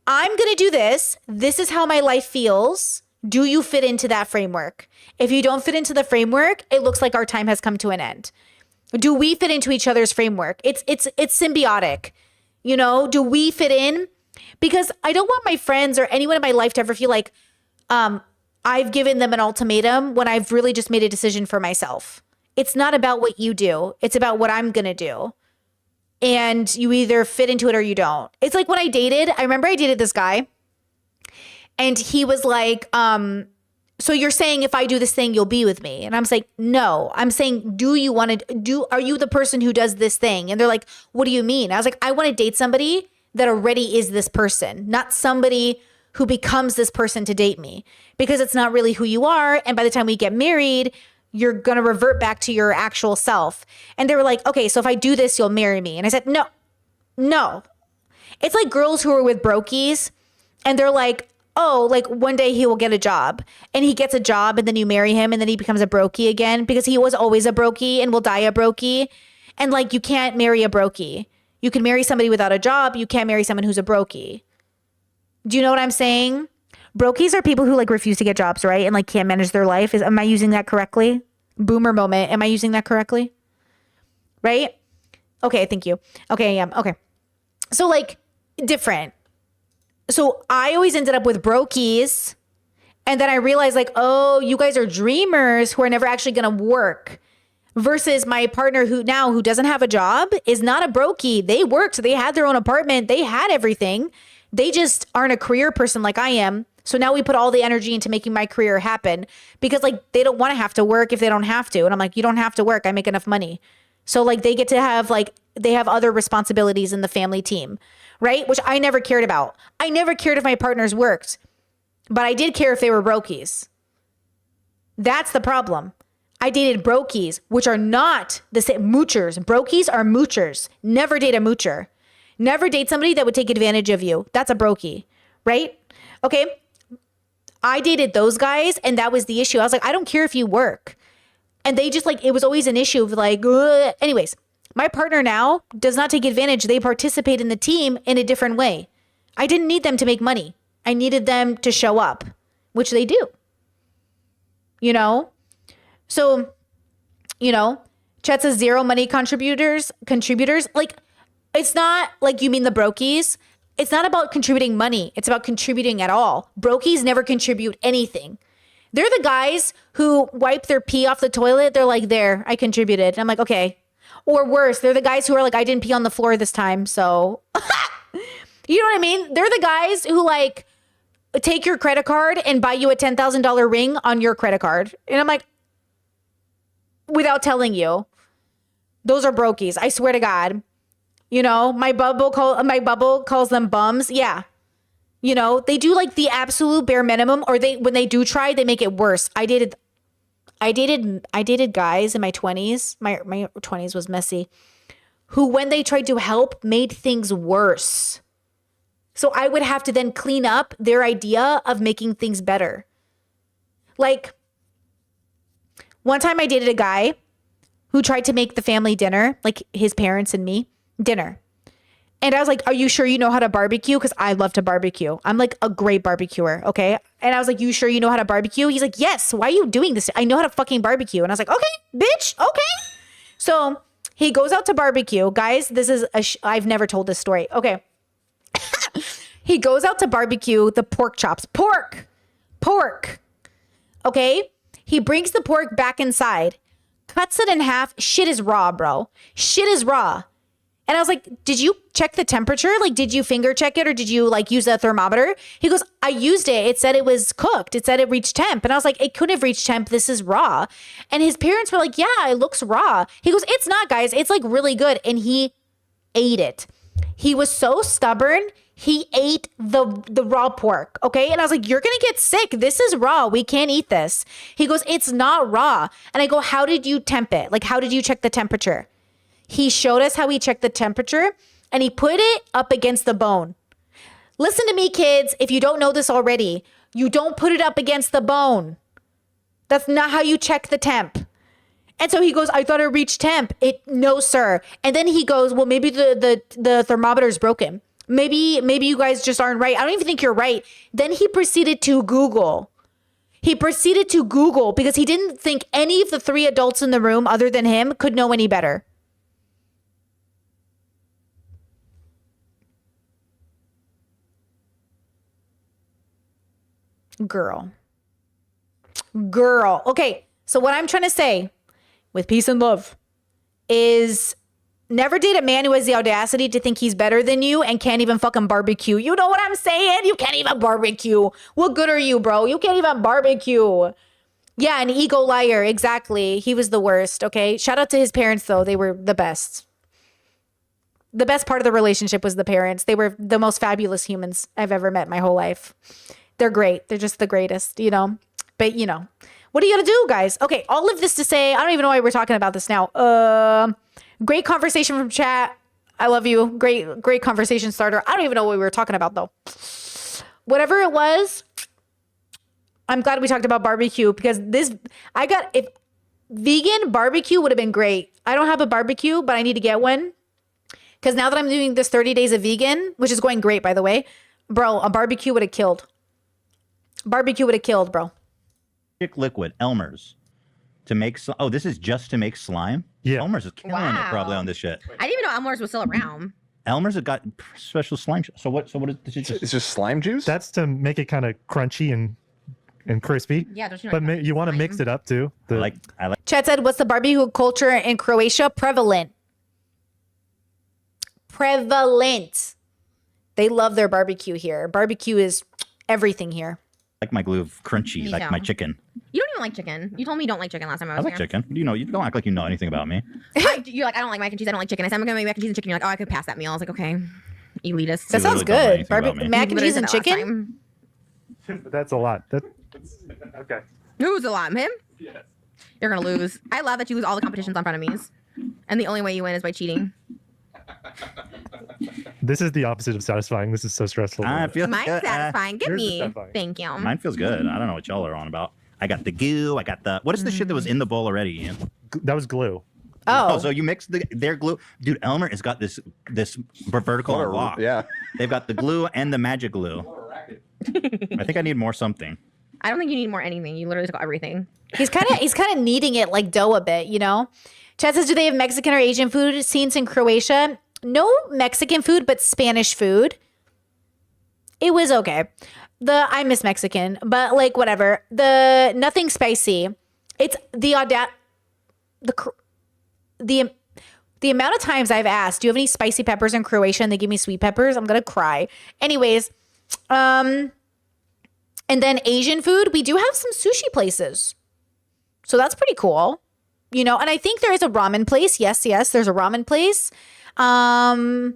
I'm going to do this. This is how my life feels. Do you fit into that framework? If you don't fit into the framework, it looks like our time has come to an end. Do we fit into each other's framework? It's symbiotic. You know, do we fit in? Because I don't want my friends or anyone in my life to ever feel like I've given them an ultimatum when I've really just made a decision for myself. It's not about what you do. It's about what I'm going to do. And you either fit into it or you don't. It's like when I remember I dated this guy and he was like, so you're saying if I do this thing, you'll be with me. And I'm like, no, I'm saying, are you the person who does this thing? And they're like, what do you mean? I was like, I want to date somebody that already is this person, not somebody who becomes this person to date me, because it's not really who you are. And by the time we get married, you're going to revert back to your actual self. And they were like, okay, so if I do this, you'll marry me. And I said, no. It's like girls who are with brokies and they're like, oh, like one day he will get a job and he gets a job and then you marry him and then he becomes a brokey again because he was always a brokey and will die a brokey. And like, you can't marry a brokey. You can marry somebody without a job. You can't marry someone who's a brokey. Do you know what I'm saying? Brokies are people who like refuse to get jobs, right? And like can't manage their life. Am I using that correctly? Boomer moment. Am I using that correctly? Right? Okay, thank you. Okay, I am. Okay. So like different. So I always ended up with brokies. And then I realized like, oh, you guys are dreamers who are never actually going to work. Versus my partner who doesn't have a job is not a brokey. They worked. They had their own apartment. They had everything. They just aren't a career person like I am. So now we put all the energy into making my career happen because like they don't want to have to work if they don't have to. And I'm like, you don't have to work. I make enough money. So like they get to have they have other responsibilities in the family team, right? Which I never cared about. I never cared if my partners worked, but I did care if they were brokies. That's the problem. I dated brokies, which are not the same. Moochers. Brokies are moochers. Never date a moocher. Never date somebody that would take advantage of you. That's a brokey, right? Okay. I dated those guys and that was the issue. I was like, I don't care if you work. And they just like, it was always an issue of like, ugh. Anyways, my partner now does not take advantage. They participate in the team in a different way. I didn't need them to make money. I needed them to show up, which they do. You know? So, you know, Chet says 0 money contributors. Like, it's not like you mean the brokies. It's not about contributing money. It's about contributing at all. Brokies never contribute anything. They're the guys who wipe their pee off the toilet. They're like, there, I contributed. And I'm like, okay. Or worse, they're the guys who are like, I didn't pee on the floor this time. So, you know what I mean? They're the guys who like take your credit card and buy you a $10,000 ring on your credit card. And I'm like, without telling you, those are brokies. I swear to God. You know, my bubble calls them bums. Yeah. You know, they do like the absolute bare minimum, or when they do try, they make it worse. I dated guys in my 20s. My 20s was messy, who when they tried to help made things worse. So I would have to then clean up their idea of making things better. Like one time I dated a guy who tried to make the family dinner, like his parents and me, dinner. And I was like, are you sure you know how to barbecue? Because I love to barbecue. I'm like a great barbecuer, okay? And I was like, you sure you know how to barbecue? He's like, yes. Why are you doing this? I know how to fucking barbecue. And I was like, okay, bitch, okay. So he goes out to barbecue. Guys, this is, I've never told this story. Okay. He goes out to barbecue the pork chops. Pork. Okay? He brings the pork back inside, cuts it in half. Shit is raw, bro. Shit is raw. And I was like, did you check the temperature? Like, did you finger check it or did you like use a thermometer? He goes, I used it. It said it was cooked. It said it reached temp. And I was like, it couldn't have reached temp. This is raw. And his parents were like, yeah, it looks raw. He goes, it's not, guys. It's like really good. And he ate it. He was so stubborn. He ate the raw pork. Okay. And I was like, you're going to get sick. This is raw. We can't eat this. He goes, it's not raw. And I go, how did you temp it? Like, how did you check the temperature? He showed us how he checked the temperature and he put it up against the bone. Listen to me, kids. If you don't know this already, you don't put it up against the bone. That's not how you check the temp. And so he goes, I thought it reached temp. No, sir. And then he goes, well, maybe the thermometer is broken. Maybe you guys just aren't right. I don't even think you're right. Then he proceeded to Google. Because he didn't think any of the 3 adults in the room other than him could know any better. Girl. Okay, so what I'm trying to say with peace and love is never date a man who has the audacity to think he's better than you and can't even fucking barbecue. You know what I'm saying? You can't even barbecue. What good are you, bro? You can't even barbecue. Yeah, an ego liar. Exactly. He was the worst, okay? Shout out to his parents, though. They were the best. The best part of the relationship was the parents. They were the most fabulous humans I've ever met my whole life. They're great. They're just the greatest, you know? But, you know, what are you going to do, guys? Okay, all of this to say, I don't even know why we're talking about this now. Great conversation from chat. I love you. Great conversation starter. I don't even know what we were talking about, though. Whatever it was, I'm glad we talked about barbecue because if vegan barbecue would have been great. I don't have a barbecue, but I need to get one. Because now that I'm doing this 30 days of vegan, which is going great, by the way, bro, a barbecue would have killed. Barbecue would have killed, bro. Liquid, Elmer's. To make this is just to make slime? Yeah. Elmer's is killing it probably on this shit. I didn't even know Elmer's was still around. Elmer's have got special slime. So what is this? It's just slime juice? That's to make it kind of crunchy and crispy. Yeah, don't you but know you want to mix it up too. I like Chad said, what's the barbecue culture in Croatia? Prevalent. They love their barbecue here. Barbecue is everything here. like my glue of crunchy, Me like too. my chicken. You don't even like chicken. You told me you don't like chicken last time I I was like here. chicken. You know, you don't act like you know anything about me. You're like, I don't like mac and cheese. I don't like chicken. I said, I'm going to make mac and cheese and chicken. You're like, oh, I could pass that meal. I was like, okay. Elitist. That sounds literally don't know good. anything about me. Mac and Literally cheese said and that last chicken. time. That's a lot. Okay. Who's a lot? Him? Yes. You're going to lose. I love that you lose all the competitions on front of me. And the only way you win is by cheating. This is the opposite of satisfying. This is so stressful. I feel Mine's good. satisfying. Give yours is me. satisfying. Thank you. Mine feels good. I don't know what y'all are on about. I got the goo. I got the what is the shit that was in the bowl already, Ian? That was glue. Oh, So you mix their glue, dude. Elmer has got this vertical What a- lock. yeah. They've got the glue and the magic glue. I think I need more something. I don't think you need more anything. You literally took everything. he's kind of kneading it like dough a bit, you know. Chad says, do they have Mexican or Asian food scenes in Croatia? No Mexican food, but Spanish food. It was okay. I miss Mexican, but like whatever. Nothing spicy. It's the amount of times I've asked, do you have any spicy peppers in Croatia? And they give me sweet peppers. I'm gonna cry. Anyways, and then Asian food, we do have some sushi places. So that's pretty cool. You know, and I think there is a ramen place. Yes, there's a ramen place. And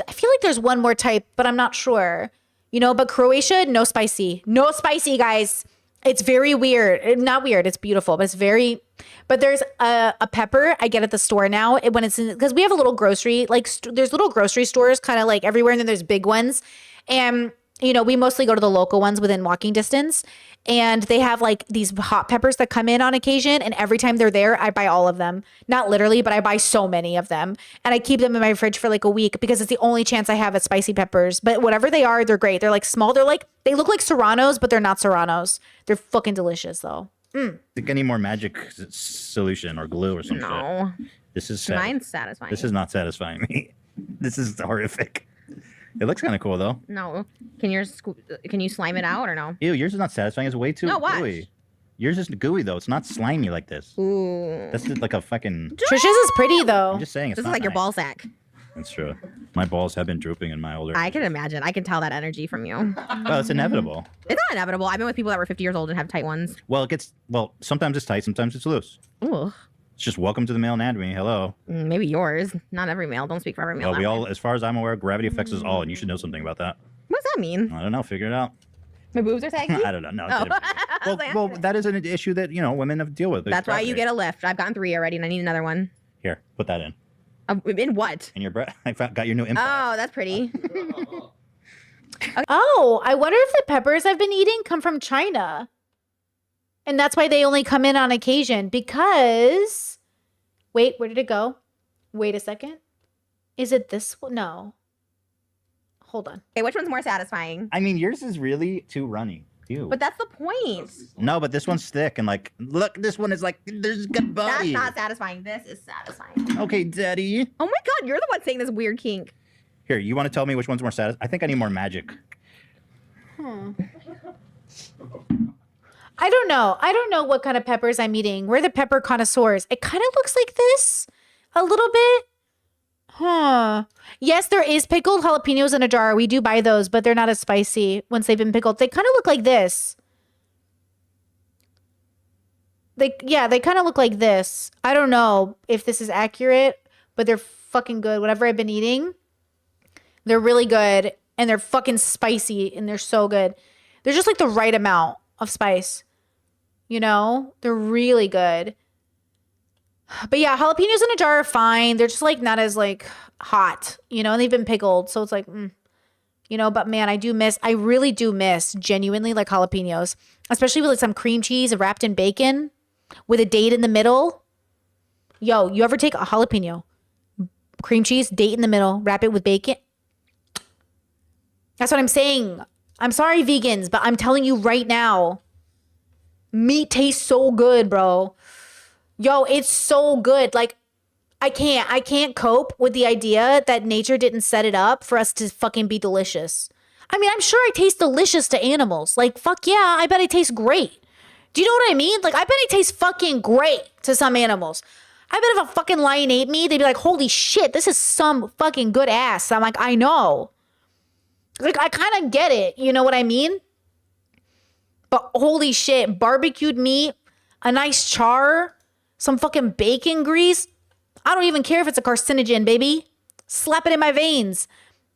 I feel like there's one more type, but I'm not sure. You know, but Croatia, no spicy. No spicy, guys. It's very weird. Not weird. It's beautiful, but it's very. But there's a pepper I get at the store now when it's in, because we have a little grocery, like there's little grocery stores kind of like everywhere, and then there's big ones. And you know, we mostly go to the local ones within walking distance, and they have like these hot peppers that come in on occasion. And every time they're there, I buy all of them. Not literally, but I buy so many of them, and I keep them in my fridge for like a week because it's the only chance I have at spicy peppers. But whatever they are, they're great. They're like small. They look like serranos, but they're not serranos. They're fucking delicious though. Think any more magic solution or glue or some shit. No. This is Mine's satisfying. This is not satisfying me. This is horrific. It looks kind of cool though. No. Can you slime it out or no? Ew, yours is not satisfying. It's way too No, watch. gooey. Yours is gooey though. It's not slimy like this. Ooh. That's just like a fucking. Trisha's is pretty though. I'm just saying. It's This is not like your nice. ball sack. That's true. My balls have been drooping in my older. I can imagine. I can tell that energy from you. Well, it's inevitable. It's not inevitable. I've been with people that were 50 years old and have tight ones. Well, sometimes it's tight, sometimes it's loose. Ooh. It's just welcome to the male anatomy. Hello. Maybe yours. Not every male. Don't speak for every male. Well, we out all, there. as far as I'm aware, gravity affects us all, and you should know something about that. What does that mean? I don't know. Figure it out. My boobs are saggy? I don't know. No. Oh. kidding. I was like, Well, that is an issue that women have to deal with. That's why you get a lift. I've gotten 3 already and I need another one. Here, put that in. In what? In your breath. I got your new implant. Oh, that's pretty. Oh, I wonder if the peppers I've been eating come from China. And that's why they only come in on occasion because wait, where did it go? Wait a second. Is it this one? No. Hold on. Okay, which one's more satisfying? I mean, yours is really too runny. Ew. But that's the point. No, but this one's thick and like, look, this one is like, there's good That's body. not satisfying. This is satisfying. Okay, daddy. Oh my god, you're the one saying this weird kink. Here, you want to tell me which one's more satisfying? I think I need more magic. I don't know. I don't know what kind of peppers I'm eating. We're the pepper connoisseurs. It kind of looks like this a little bit. Huh. Yes, there is pickled jalapenos in a jar. We do buy those, but they're not as spicy once they've been pickled. They kind of look like this. They kind of look like this. I don't know if this is accurate, but they're fucking good. Whatever I've been eating, they're really good, and they're fucking spicy, and they're so good. They're just like the right amount of spice. You know, they're really good. But yeah, jalapenos in a jar are fine. They're just like not as like hot, you know, and they've been pickled. So it's like, you know, but man, I really do miss genuinely like jalapenos, especially with like some cream cheese wrapped in bacon with a date in the middle. Yo, you ever take a jalapeno, cream cheese, date in the middle, wrap it with bacon? That's what I'm saying. I'm sorry, vegans, but I'm telling you right now, meat tastes so good, bro. Yo, it's so good. Like, I can't cope with the idea that nature didn't set it up for us to fucking be delicious. I mean, I'm sure I taste delicious to animals. Like, fuck yeah, I bet I taste great. Do you know what I mean? Like, I bet I taste fucking great to some animals. I bet if a fucking lion ate me, they'd be like, holy shit, this is some fucking good ass. I'm like, I know. Like, I kind of get it. You know what I mean? But holy shit, barbecued meat, a nice char, some fucking bacon grease. I don't even care if it's a carcinogen, baby. Slap it in my veins.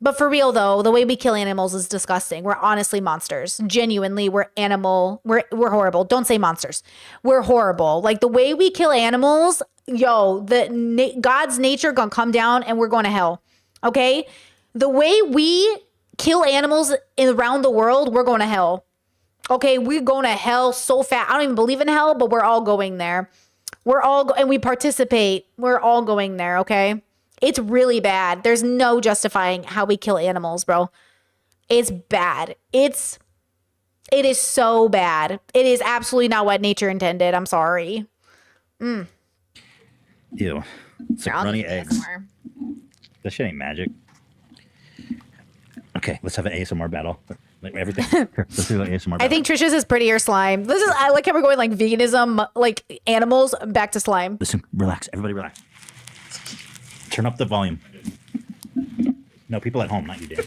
But for real though, the way we kill animals is disgusting. We're honestly monsters. Genuinely, we're horrible. Don't say monsters. We're horrible. Like the way we kill animals, yo, God's nature gonna come down and we're going to hell. Okay? The way we kill animals around the world, we're going to hell. Okay, we're going to hell so fast. I don't even believe in hell, but we're all going there. And we participate. We're all going there, okay? It's really bad. There's no justifying how we kill animals, bro. It's bad. It is so bad. It is absolutely not what nature intended. I'm sorry. Ew. It's like runny eggs. That shit ain't magic. Okay, let's have an ASMR battle. Like everything. Let's do an ASMR battle. I think Trisha's is prettier slime. I like how we're going like veganism, like animals, back to slime. Listen, relax. Everybody relax. Turn up the volume. No, people at home, not you, Dan.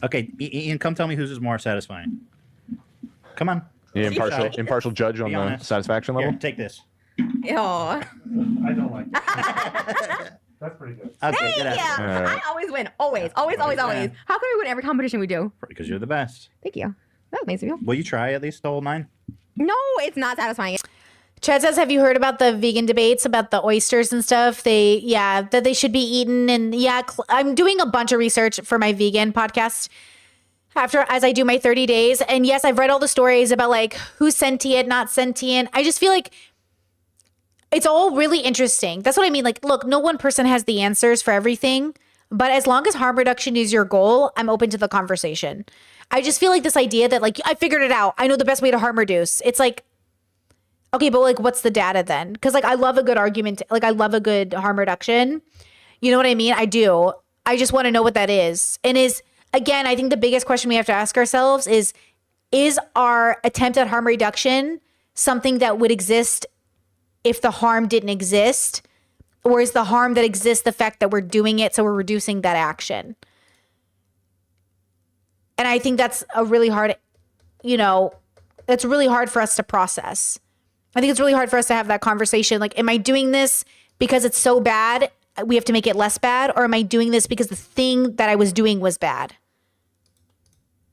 Okay, Ian, come tell me whose is more satisfying. Come on. The impartial judge on Be the honest. satisfaction level. Here, take this. Ew. I don't like it. That's pretty good. Okay, get out. Yeah. I always win. Always. How can we win every competition we do? Because you're the best. Thank you. That was nice of you. Will you try at least the whole 9? No, it's not satisfying. Chad says, have you heard about the vegan debates about the oysters and stuff? That they should be eaten. And I'm doing a bunch of research for my vegan podcast as I do my 30 days. And yes, I've read all the stories about like who's sentient, not sentient. I just feel like it's all really interesting. That's what I mean. Like, look, no one person has the answers for everything, but as long as harm reduction is your goal, I'm open to the conversation. I just feel like this idea that like, I figured it out. I know the best way to harm reduce. It's like, okay, but like, what's the data then? Because like, I love a good argument. Like, I love a good harm reduction. You know what I mean? I do. I just want to know what that is. And again, I think the biggest question we have to ask ourselves is our attempt at harm reduction something that would exist if the harm didn't exist? Or is the harm that exists the fact that we're doing it, so we're reducing that action? And I think that's a really hard, it's really hard for us to process. I think it's really hard for us to have that conversation. Like, am I doing this because it's so bad, we have to make it less bad? Or am I doing this because the thing that I was doing was bad?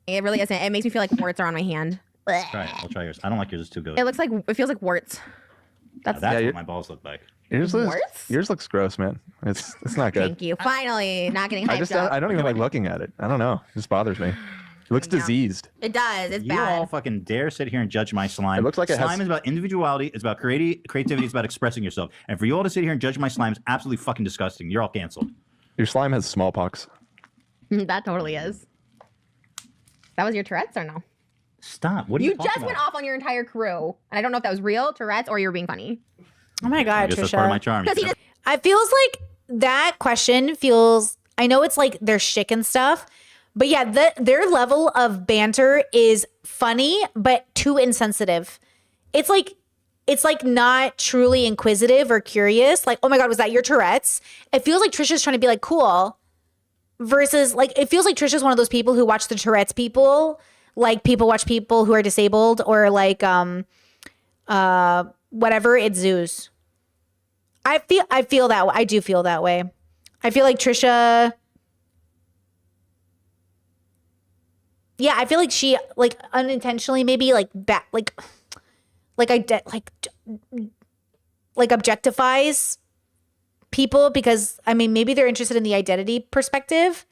It really isn't. It makes me feel like warts are on my hand. Try it. I'll try yours. I don't like yours. It's too good. It feels like warts. That's what my balls look like. Yours looks gross, man. It's not good. Thank you. Finally, not getting hyped up. I don't even like looking at it. I don't know. It just bothers me. It looks diseased. It does. It's You bad. all fucking dare sit here and judge my slime. It looks like slime is about individuality. It's about creativity. It's about expressing yourself. And for you all to sit here and judge my slime is absolutely fucking disgusting. You're all canceled. Your slime has smallpox. That totally is. That was your Tourette's or no? Stop. What are you You talking just went about? off on your entire crew. And I don't know if that was real, Tourette's, or you were being funny. Oh my God, I guess that's part of my Trisha. charm. Because he just It feels like that question feels, I know it's like they're shtick and stuff, but yeah, their level of banter is funny, but too insensitive. It's like not truly inquisitive or curious. Like, oh my God, was that your Tourette's? It feels like Trisha's trying to be like cool versus like, it feels like Trisha's one of those people who watch the Tourette's people, like people watch people who are disabled or like, whatever, it's zoos. I feel that I do feel that way. I feel like Trisha. Yeah, I feel like she like unintentionally maybe like objectifies people because I mean maybe they're interested in the identity perspective.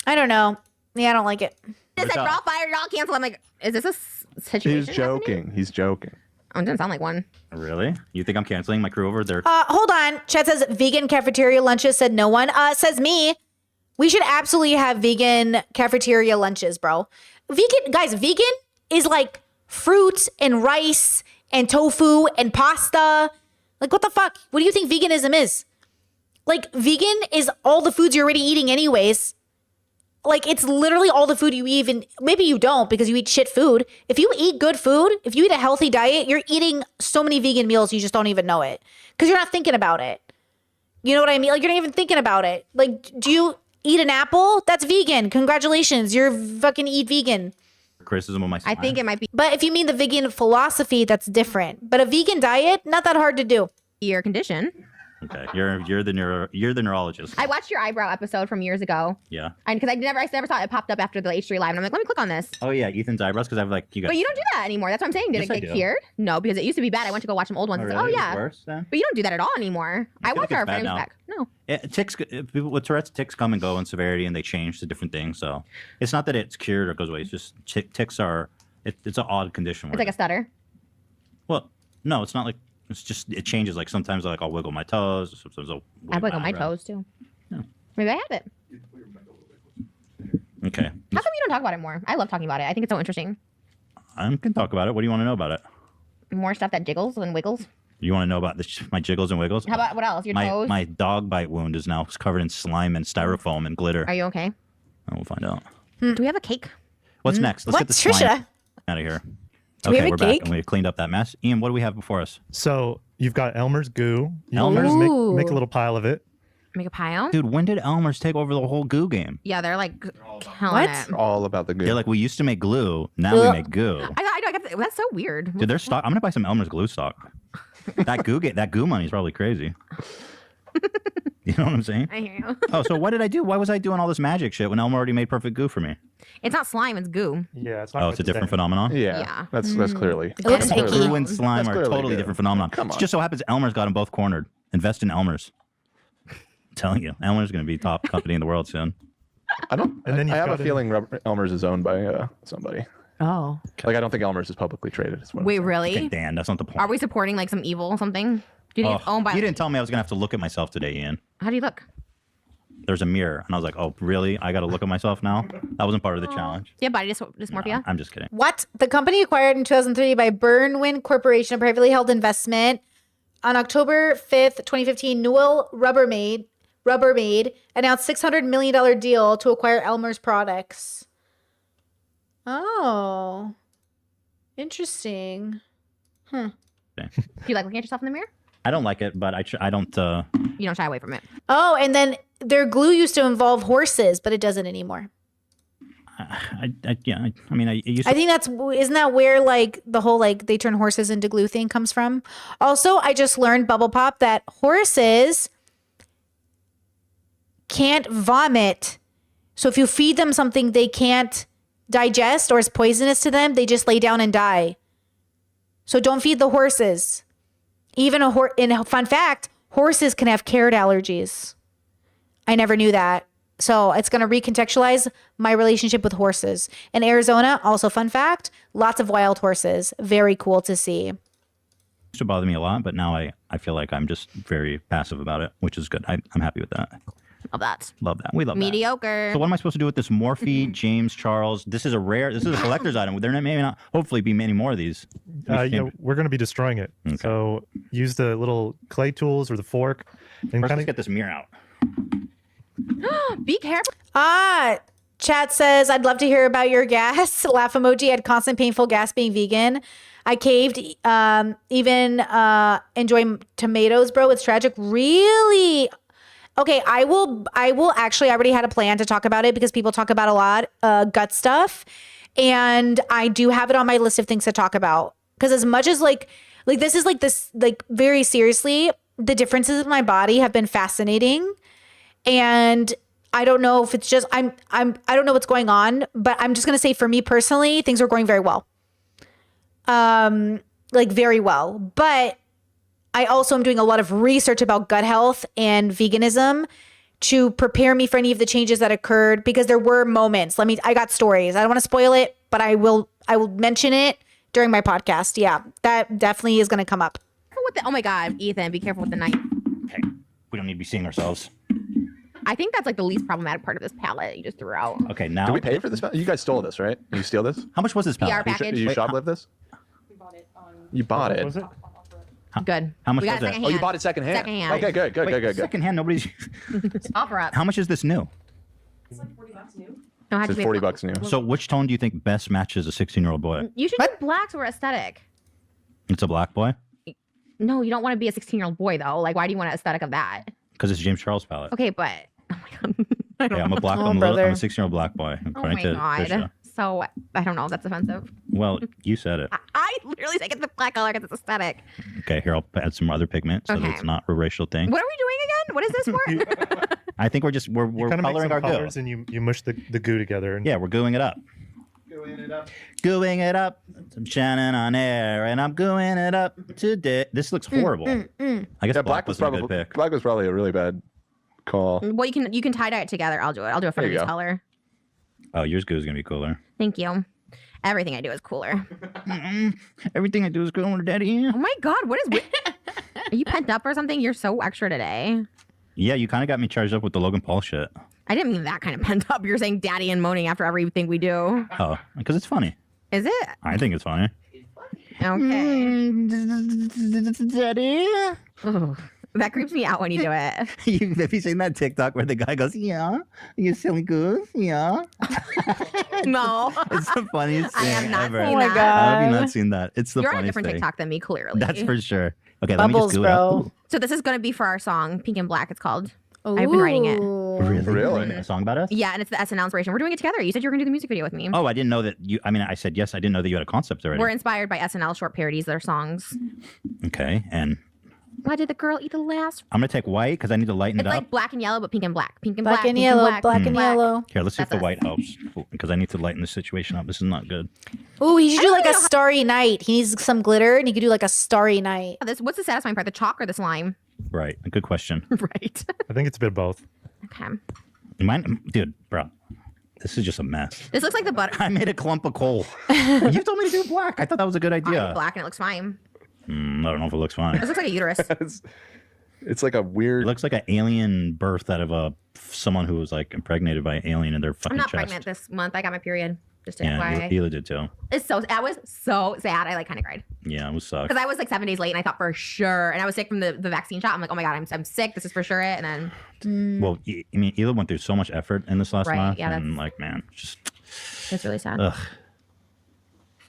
I don't know. Yeah, I don't like it. said, "Raw fire, y'all cancel." I'm like, is this a situation? He's joking. He's joking. Oh, it doesn't sound like one. Really? You think I'm canceling my crew over there? Hold on. Chat says vegan cafeteria lunches. Said no one. Says me. We should absolutely have vegan cafeteria lunches, bro. Vegan is like fruit and rice and tofu and pasta. Like, what the fuck? What do you think veganism is? Like, vegan is all the foods you're already eating anyways. Like, it's literally all the food you even, maybe you don't because you eat shit food. If you eat good food, if you eat a healthy diet, you're eating so many vegan meals, you just don't even know it because you're not thinking about it. You know what I mean? Like, you're not even thinking about it. Like, do you eat an apple? That's vegan. Congratulations. You're fucking eat vegan. Criticism of my slime. I think it might be But if you mean the vegan philosophy, that's different. But a vegan diet, not that hard to do. your condition. Okay, you're the neurologist. I watched your eyebrow episode from years ago, Yeah. and because I never saw it popped up after the H3 live, and I'm like, let me click on this. Oh yeah, Ethan's eyebrows because I've like you guys. But you don't do that anymore. That's what I'm saying. Did Yes, it I get do. cured? No, because it used to be bad. I went to go watch some old ones. Oh, It's really? like, oh It's yeah. worse then? But you don't do that at all anymore. I feel like watch it's our bad frames now. back. No. Ticks, people with Tourette's, ticks come and go in severity, and they change to different things. So it's not that it's cured or goes away. It's just ticks are. It's an odd condition. It's like a stutter. Well, no, it's not like. It's just it changes. Like sometimes like I'll wiggle my toes. Sometimes I'll I wiggle my eyebrow. toes too. Yeah. Maybe I have it. Okay, How come you don't talk about it more? I love talking about it. I think it's so interesting. I can talk about it. What do you want to know about it? More stuff that jiggles and wiggles. You want to know about my jiggles and wiggles? How about what else? Your toes? My dog bite wound is now covered in slime and styrofoam and glitter. Are you okay? And we'll find out. Do we have a cake? What's next? Let's What, get the slime Trisha? out of here. we Okay, have a we're cake? back and we've cleaned up that mess. Ian, what do we have before us? So you've got Elmer's goo. You Elmer's? just Ooh. make a little pile of it. Make a pile? Dude, when did Elmer's take over the whole goo game? Yeah, they're like killing What? it. All about the good. They're like, we used to make glue, now we Ugh. make goo. I got that's so weird. Dude, their stock. I'm gonna buy some Elmer's glue stock. That goo money is probably crazy. You know what I'm saying? I hear you. Oh, so what did I do? Why was I doing all this magic shit when Elmer already made perfect goo for me? It's not slime, it's goo. Yeah, it's not. Oh, quite it's a the different same. phenomenon? Yeah. That's clearly. It looks Again, icky. Goo and slime That's are clearly totally goo. different phenomenon. Come It on. just so happens Elmer's got them both cornered. Invest in Elmer's. I'm telling you, Elmer's going to be top company in the world soon. I don't. And then I you've have a got in- feeling Elmer's is owned by somebody. Oh. Like I don't think Elmer's is publicly traded. Is what I'm Wait, saying. really? Okay, Dan, that's not the point. Are we supporting like some evil something? Do you think it's owned by? You didn't tell me I was going to have to look at myself today, Ian. How do you look? There's a mirror. And I was like, oh, really? I got to look at myself now? That wasn't part of the challenge. Do you have body dysmorphia? I'm just kidding. What? The company acquired in 2003 by Burnwin Corporation, a privately held investment. On October 5th, 2015, Newell Rubbermaid announced $600 million deal to acquire Elmer's products. Oh. Interesting. Do you like looking at yourself in the mirror? I don't like it, but I don't. You don't shy away from it. Oh, and then their glue used to involve horses, but it doesn't anymore. I mean, I used I to. think isn't that where like the whole like they turn horses into glue thing comes from? Also, I just learned Bubble Pop that horses can't vomit. So if you feed them something they can't digest or is poisonous to them, they just lay down and die. So don't feed the horses. Even in a fun fact, horses can have carrot allergies. I never knew that. So it's going to recontextualize my relationship with horses. In Arizona, also fun fact, lots of wild horses. Very cool to see. Used to bother me a lot, but now I feel like I'm just very passive about it, which is good. I'm happy with that. Love that. Love that. We love that. Mediocre. So what am I supposed to do with this Morphe James Charles? This is a collector's item. There may not hopefully be many more of these. Yeah, we're going to be destroying it. Okay. So use the little clay tools or the fork and First, kind let's of get this mirror out. Be careful. Chat says, I'd love to hear about your gas. Laugh emoji. Had constant painful gas being vegan. I caved. Even enjoy tomatoes, bro. It's tragic. Really? Okay, I will actually, I already had a plan to talk about it because people talk about a lot gut stuff. And I do have it on my list of things to talk about. Because as much as like this is like very seriously, the differences in my body have been fascinating. And I don't know if it's just I don't know what's going on, but I'm just gonna say for me personally, things are going very well. Like very well. But I also am doing a lot of research about gut health and veganism to prepare me for any of the changes that occurred because there were moments. I got stories. I don't want to spoil it, but I will mention it during my podcast. Yeah, that definitely is going to come up. Oh my God, Ethan, be careful with the knife. Okay, we don't need to be seeing ourselves. I think that's like the least problematic part of this palette you just threw out. Okay, now Do we pay for this? You guys stole this, right? You steal this? how much was this PR palette? package. You shoplift this? You bought it. was it? Good. How much We got was it it? secondhand. Oh, you bought it secondhand. Secondhand. Okay, good. Wait, secondhand. Nobody's. Offer up. How much is this new? No, I had It's to be- $40 new. So which tone do you think best matches a 16-year-old boy? You should do blacks or aesthetic. It's a black boy No, you don't want to be a 16-year-old boy though. Like, why do you want an aesthetic of that? because it's James Charles palette. Okay, but oh my God. I don't Yeah, I'm know. a black. Oh, I'm a brother. 16-year-old black boy, Oh according my to God. Trisha. So I don't know. That's offensive. Well, you said it. I literally say get the black color because it's aesthetic. Okay, here I'll add some other pigment so that Okay. it's not a racial thing. What are we doing again? What is this for? I think we're You we're kind of make coloring some our goo. colors and you mush the goo together. And Yeah, we're gooing it up. Gooing it up. I'm shining on air, and I'm gooing it up today. This looks horrible. I guess Yeah, black was a good pick. black was probably a really bad call. Well, you can tie dye it together. I'll do it. I'll do a There you Fenner's go. color. Oh, yours goo is gonna be cooler. Thank you. Everything I do is cooler. Everything I do is cooler, Daddy. Oh my God, what is? Are you pent up or something? You're so extra today. Yeah, you kind of got me charged up with the Logan Paul shit. I didn't mean that kind of pent up. You're saying daddy and moaning after everything we do. Oh, because it's funny. Is it? I think it's funny. Okay. Daddy. Ugh. That creeps me out when you do it. Have you seen that TikTok where the guy goes, "Yeah, you silly goose, yeah"? No. It's the funniest I thing have not ever. seen Oh my that. How have you God. not seen that? It's the You're on a funniest different thing. TikTok than me, clearly. That's for sure. Okay, Bubbles, let me just do bro. So this is going to be for our song, Pink and Black, it's called. I've been writing it. Ooh. it. Really? Really? A song about us? Yeah, and it's the SNL inspiration. We're doing it together. You said you were going to do the music video with me. Oh, I didn't know that you. I mean, I said yes. I didn't know that you had a concept already. We're inspired by SNL short parodies, their songs. Okay, and Why did the girl eat the last? I'm gonna take white because I need to lighten It's it up. like black and yellow, but pink and black. Pink and Black black. and pink yellow, black, black pink and black. yellow. Here, let's see if the That's white helps because I need to lighten the situation up. This is not good. Ooh, he should do don't like a know how- starry night. He needs some glitter, and he could do like a starry night. What's the satisfying part? The chalk or the slime? Right. A good question. Right. I think it's a bit of both. Okay. Mine, dude, bro. This is just a mess. This looks like the butter. I made a clump of coal. You told me to do black. I thought that was a good I did idea. black and it looks fine. I don't know if it looks fine. This looks like a uterus. It's like a It weird. looks like an alien birth out of someone who was like impregnated by an alien in their fucking I'm not chest. pregnant this month. I got my period. Just to Yeah, FYI. Hila did too. I was so sad. I like kind of cried Yeah, it was sucked. because I was like 7 days late and I thought for sure. And I was sick from the vaccine shot. I'm like, oh my god, I'm sick. This is for sure it. And then Well, I mean, Hila went through so much effort in this last Right, month, yeah, and like, man, just it's really sad. ugh.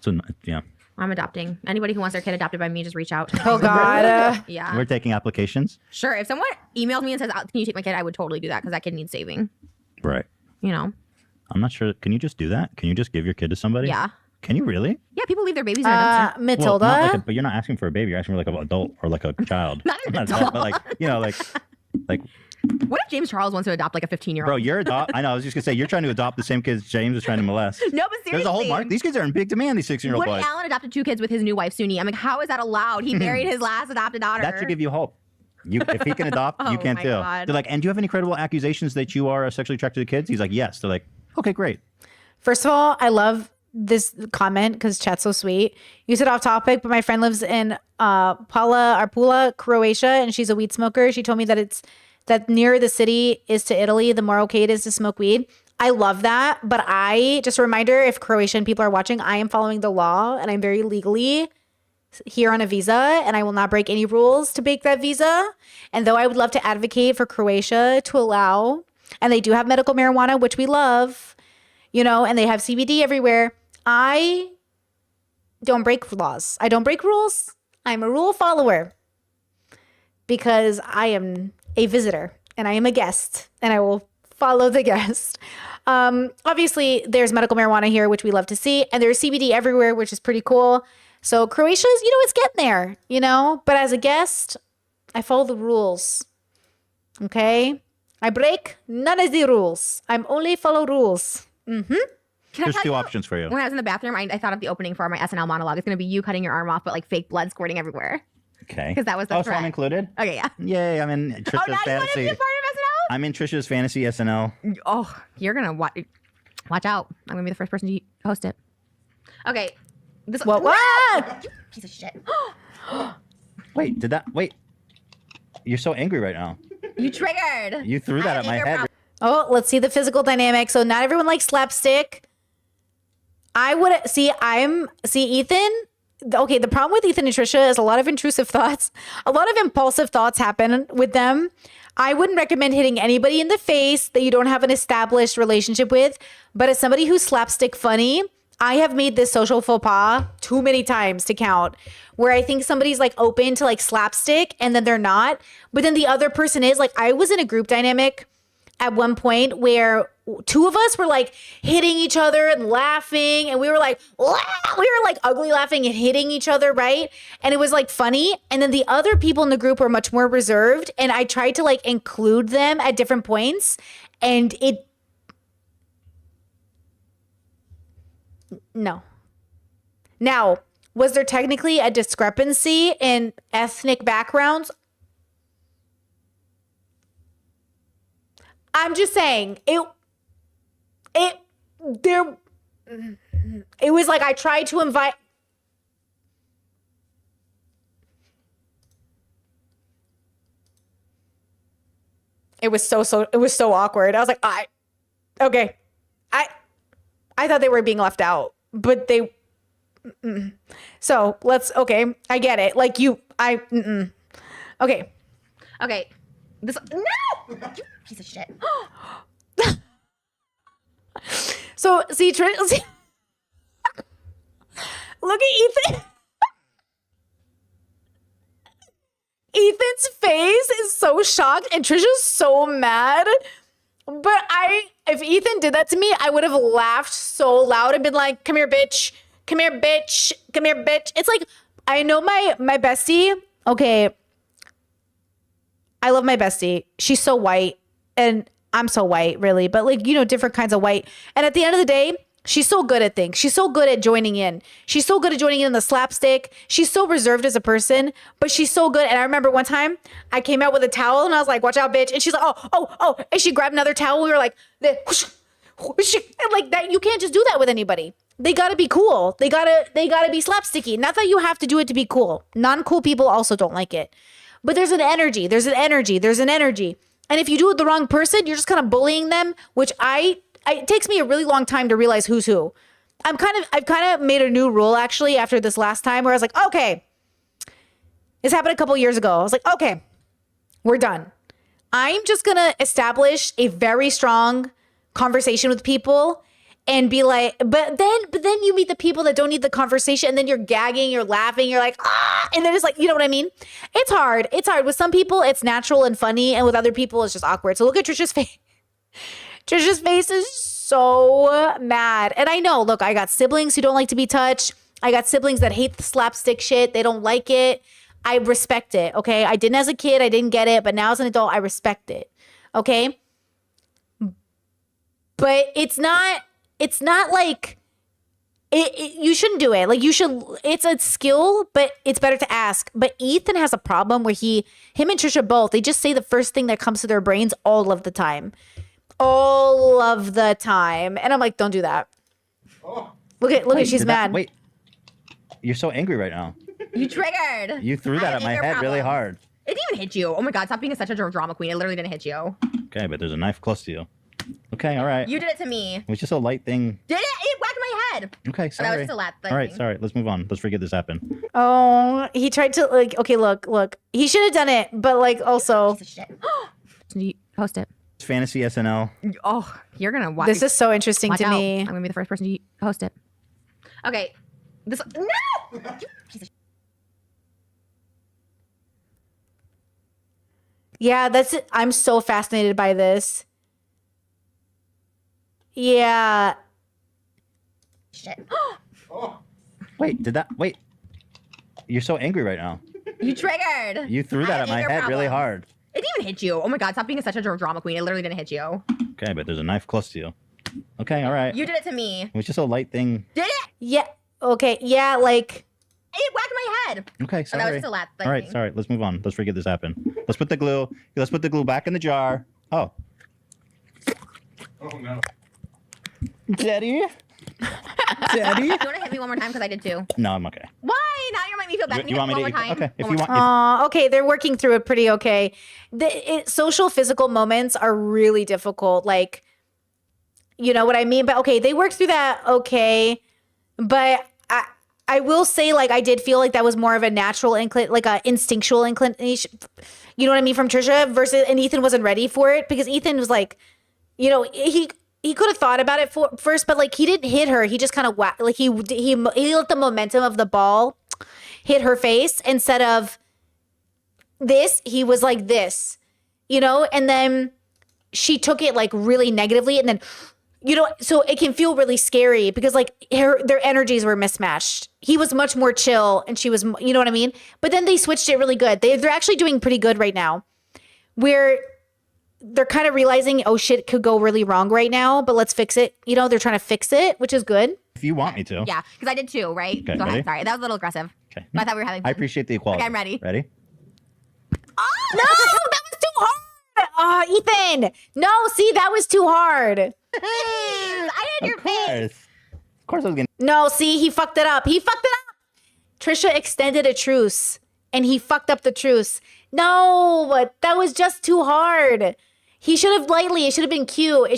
So yeah, I'm adopting. Anybody who wants their kid adopted by me, just reach out. Oh God. Yeah. we're taking applications. Sure. If someone emails me and says, "Can you take my kid?" I would totally do that because that kid needs saving. Right. You know. I'm not sure. Can you just do that? Can you just give your kid to somebody? Yeah. Can you really? Yeah. People leave their babies in a dumpster. Well, Matilda. not like but you're not asking for a baby. You're asking for like an adult or like a child. Not an Not that, adult. but like like, What if James Charles wants to adopt like a 15-year-old? bro, you're I know. I was just gonna say you're trying to adopt the same kids James is trying to molest. No, but seriously. There's a whole market. These kids are in big demand. These 16-year-old Woody boys. Allen adopted 2 kids with his new wife Suni. I'm like, how is that allowed? He married his last adopted daughter. That should give you hope. If he can adopt, you Oh can my too. God. They're like, and do you have any credible accusations that you are sexually attracted to kids? He's like, yes. They're like, okay, great. First of all, I love this comment because chat's so sweet. You said off topic, but my friend lives in Arpula, Croatia, and she's a weed smoker. She told me that nearer the city is to Italy, the more okay it is to smoke weed. I love that, but just a reminder, if Croatian people are watching, I am following the law and I'm very legally here on a visa, and I will not break any rules to make that visa. And though I would love to advocate for Croatia to allow, and they do have medical marijuana, which we love, and they have CBD everywhere. I don't break laws. I don't break rules. I'm a rule follower because I am a visitor and I am a guest and I will follow the guest. Obviously, there's medical marijuana here, which we love to see, and there's CBD everywhere, which is pretty cool. So Croatia's, it's getting there, But as a guest, I follow the rules. Okay? I break none of the rules. I'm only follow rules. Mm-hmm. Can I There's tell 2 you, options for you. when I was in the bathroom, I thought of the opening for my SNL monologue. It's going to be you cutting your arm off, but like fake blood squirting everywhere. Okay. 'Cause that was the so I'm threat. included. Okay, yeah. Yay! I'm in Oh, Trisha's now you want to fantasy. be a part of I'm in Trisha's fantasy SNL. SNL? Oh, you're going to watch out. I'm going to be the first person to host it. Okay. What? You piece of shit. Wait, wait? You're so angry right now. You triggered. You threw that at my head. Oh, let's see the physical dynamic. So not everyone likes slapstick. Ethan. Okay, the problem with Ethan and Trisha is a lot of intrusive thoughts. A lot of impulsive thoughts happen with them. I wouldn't recommend hitting anybody in the face that you don't have an established relationship with. But as somebody who's slapstick funny, I have made this social faux pas too many times to count, where I think somebody's like open to like slapstick and then they're not. But then the other person is. Like, I was in a group dynamic at one point where 2 of us were like hitting each other and laughing, and we were like ugly laughing and hitting each other, right? And it was like funny. And then the other people in the group were much more reserved, and I tried to like include them at different points, and no. Now, was there technically a discrepancy in ethnic backgrounds? I'm just saying it was like I tried to invite. It was so awkward. I was like, okay. I thought they were being left out, but they. So okay. I get it. Like okay. Okay. No! You piece of shit. So see, look at Ethan. Ethan's face is so shocked, and Trisha's so mad. But if Ethan did that to me, I would have laughed so loud and been like, "Come here, bitch! Come here, bitch! Come here, bitch!" It's like I know my bestie. Okay, I love my bestie. She's so white, and I'm so white, really, but like, you know, different kinds of white. And at the end of the day, she's so good at things. She's so good at joining in. She's so good at joining in the slapstick. She's so reserved as a person, but she's so good. And I remember one time I came out with a towel and I was like, watch out, bitch. And she's like, oh. And she grabbed another towel. We were like, whoosh, whoosh. And like that. You can't just do that with anybody. They gotta be cool. They gotta be slapsticky. Not that you have to do it to be cool. Non-cool people also don't like it. But there's an energy. There's an energy. And if you do it with the wrong person, you're just kind of bullying them, which it takes me a really long time to realize who's who. I've kind of made a new rule actually after this last time where I was like, okay, this happened a couple years ago. I was like, okay, we're done. I'm just going to establish a very strong conversation with people and be like, but then you meet the people that don't need the conversation and then you're gagging, you're laughing, you're like, and then it's like, you know what I mean? It's hard. With some people, it's natural and funny. And with other people, it's just awkward. So look at Trisha's face. Trisha's face is so mad. And I know, look, I got siblings who don't like to be touched. I got siblings that hate the slapstick shit. They don't like it. I respect it, okay? I didn't as a kid. I didn't get it. But now as an adult, I respect it, okay? But it's not like, you shouldn't do it. Like it's a skill, but it's better to ask. But Ethan has a problem where him and Trisha both, they just say the first thing that comes to their brains all of the time. All of the time. And I'm like, don't do that. Look at she's mad. Wait. You're so angry right now. You triggered. You threw that at my head really hard. It didn't even hit you. Oh my God, stop being such a drama queen. It literally didn't hit you. Okay, but there's a knife close to you. Okay, all right. You did it to me. It was just a light thing. Did it? It whacked my head. Okay, sorry. That was just a light thing. All right, sorry. Let's move on. Let's forget this happened. Oh, he tried to like, okay, look. He should have done it, but like also. Piece of shit. Post it. It's Fantasy SNL. Oh, you're going to watch. This is so interesting watch to out. me. I'm going to be the first person to host it. Okay. No! Yeah, that's it. I'm so fascinated by this. Yeah. Shit. Wait. You're so angry right now. You triggered. You threw that at my head really hard. It didn't even hit you. Oh my God, stop being such a drama queen. It literally didn't hit you. Okay, but there's a knife close to you. Okay, all right. You did it to me. It was just a light thing. Did it? Yeah. Okay. Yeah, like. It whacked my head. Okay, sorry. That was just a light thing. All right, sorry. Let's move on. Let's forget this happened. Let's put the glue back in the jar. Oh. Oh no. Daddy? Daddy? Do you want to hit me one more time? Because I did too. No, I'm okay. Why? Now you're making me feel bad. You want me to? One more time? Okay, if One you more want. time. Okay, they're working through it pretty okay. Social physical moments are really difficult. Like, you know what I mean? But okay, they worked through that okay. But I will say, like, I did feel like that was more of a natural like a instinctual inclination. You know what I mean? From Trisha versus, and Ethan wasn't ready for it because Ethan was like, you know, he could have thought about it first, but like he didn't hit her. He just kind of like he let the momentum of the ball hit her face instead of this. He was like this, you know, and then she took it like really negatively, and then, you know, so it can feel really scary because like their energies were mismatched. He was much more chill and she was, you know what I mean? But then they switched it really good. They're actually doing pretty good right now, where they're kind of realizing, oh shit, could go really wrong right now, but let's fix it. You know, they're trying to fix it, which is good. If you want me to. Yeah, because I did too, right? Okay, Go ready? ahead. Sorry, that was a little aggressive. Okay. But I thought we were having fun. I appreciate the equality. Okay, I'm ready. Ready? Oh! No, that was too hard. Ethan. No, see, that was too hard. I had your face. Of course I was gonna. No, see, he fucked it up. Trisha extended a truce and he fucked up the truce. No, but that was just too hard. He should have lightly. It should have been cute.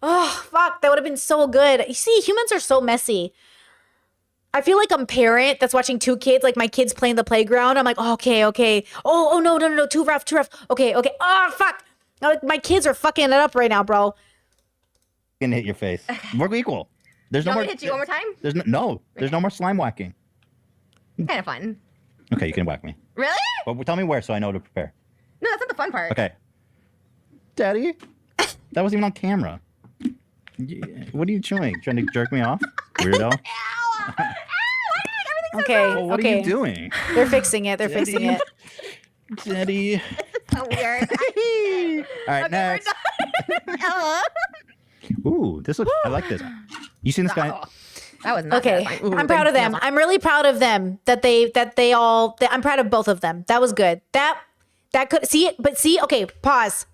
Oh, fuck. That would have been so good. You see, humans are so messy. I feel like I'm a parent that's watching two kids, like my kids playing the playground. I'm like, oh, okay. Oh, no. Too rough. Okay. Oh, fuck. My kids are fucking it up right now, bro. Gonna hit your face. We're equal. There's You no want more. me to hit you one more time? There's no more slime whacking. Kind of fun. Okay, you can whack me. Really? But tell me where so I know to prepare. No, that's not the fun part. Okay. Daddy? That wasn't even on camera. What are you chewing? Trying to jerk me off? Weirdo. Ow! Why do you make everything so Okay. gross? Well, what are you doing? They're fixing it. Daddy. So weird. All right, next. Ooh, this looks. I like this. You seen this guy? That was not Okay, terrifying. Ooh, I'm proud of them. I'm really proud of them that they all. I'm proud of both of them. That was good. That could see, but see. Okay, pause.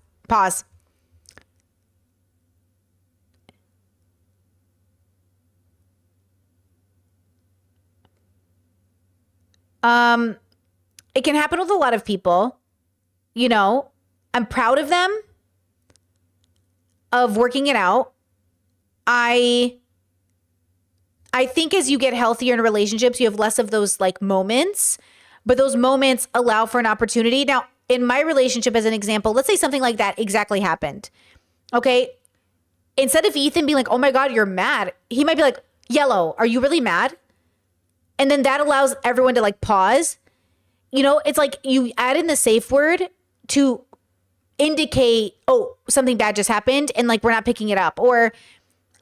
It can happen with a lot of people. You know, I'm proud of them of working it out. I think as you get healthier in relationships, you have less of those like moments, but those moments allow for an opportunity. Now, in my relationship, as an example, let's say something like that exactly happened. Okay. Instead of Ethan being like, oh my God, you're mad, he might be like, Yellow, are you really mad? And then that allows everyone to like pause. You know, it's like you add in the safe word to indicate, oh, something bad just happened and like we're not picking it up. Or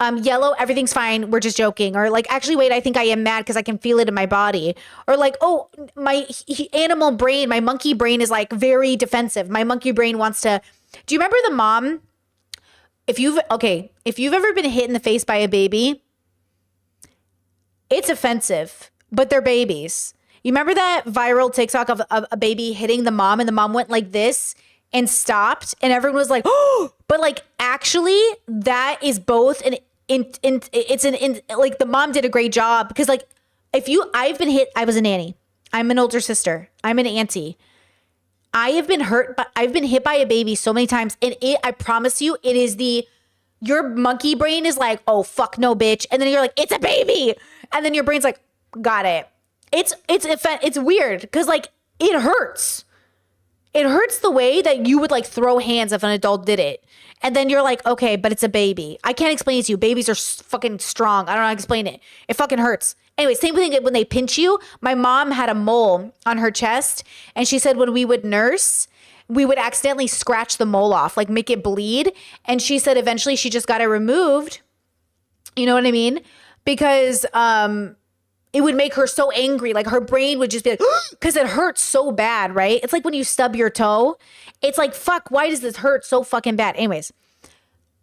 Yellow, everything's fine, we're just joking. Or like, actually, wait, I think I am mad because I can feel it in my body. Or like, oh, my animal brain, my monkey brain is like very defensive. My monkey brain wants to. Do you remember the mom? If you've ever been hit in the face by a baby, it's offensive, but they're babies. You remember that viral TikTok of a baby hitting the mom and the mom went like this and stopped and everyone was like, oh, but like actually that is both like the mom did a great job because like I've been hit, I was a nanny. I'm an older sister. I'm an auntie. I've been hit by a baby so many times and I promise you it is your monkey brain is like, oh fuck no bitch. And then you're like, it's a baby. And then your brain's like, got it. It's weird because like it hurts. It hurts the way that you would like throw hands if an adult did it. And then you're like, okay, but it's a baby. I can't explain it to you. Babies are fucking strong. I don't know how to explain it. It fucking hurts. Anyway, same thing when they pinch you. My mom had a mole on her chest and she said when we would nurse, we would accidentally scratch the mole off, like make it bleed. And she said eventually she just got it removed. You know what I mean? Because it would make her so angry. Like her brain would just be like, because it hurts so bad, right? It's like when you stub your toe. It's like, fuck, why does this hurt so fucking bad? Anyways,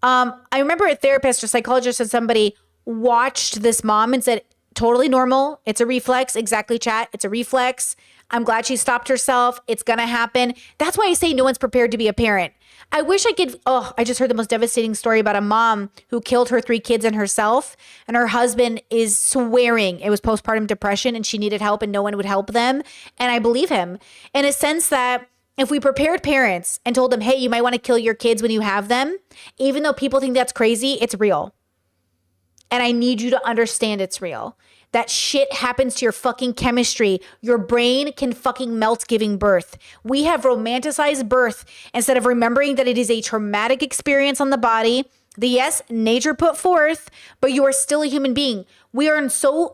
I remember a therapist or psychologist or somebody watched this mom and said, totally normal. It's a reflex. Exactly, chat. It's a reflex. I'm glad she stopped herself. It's going to happen. That's why I say no one's prepared to be a parent. I wish I could. Oh, I just heard the most devastating story about a mom who killed her 3 kids and herself. And her husband is swearing it was postpartum depression and she needed help and no one would help them. And I believe him in a sense that if we prepared parents and told them, hey, you might want to kill your kids when you have them, even though people think that's crazy, it's real. And I need you to understand it's real. That shit happens to your fucking chemistry. Your brain can fucking melt giving birth. We have romanticized birth instead of remembering that it is a traumatic experience on the body. Yes, nature put forth, but you are still a human being. We're in so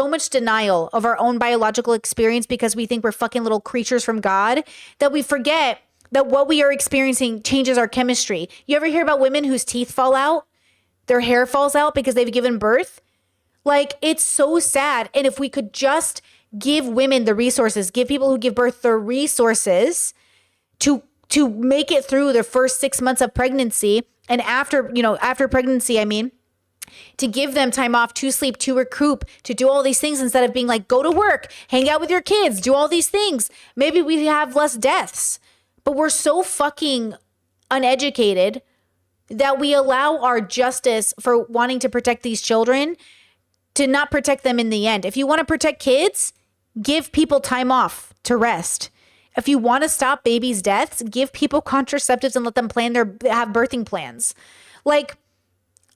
much denial of our own biological experience because we think we're fucking little creatures from God that we forget that what we are experiencing changes our chemistry. You ever hear about women whose teeth fall out? Their hair falls out because they've given birth? Like, it's so sad. And if we could just give women the resources, give people who give birth the resources to make it through the first 6 months of pregnancy and after pregnancy, I mean, to give them time off, to sleep, to recoup, to do all these things instead of being like, go to work, hang out with your kids, do all these things. Maybe we have less deaths. But we're so fucking uneducated that we allow our justice for wanting to protect these children to not protect them in the end. If you want to protect kids, give people time off to rest. If you want to stop babies' deaths, give people contraceptives and let them have birthing plans. Like,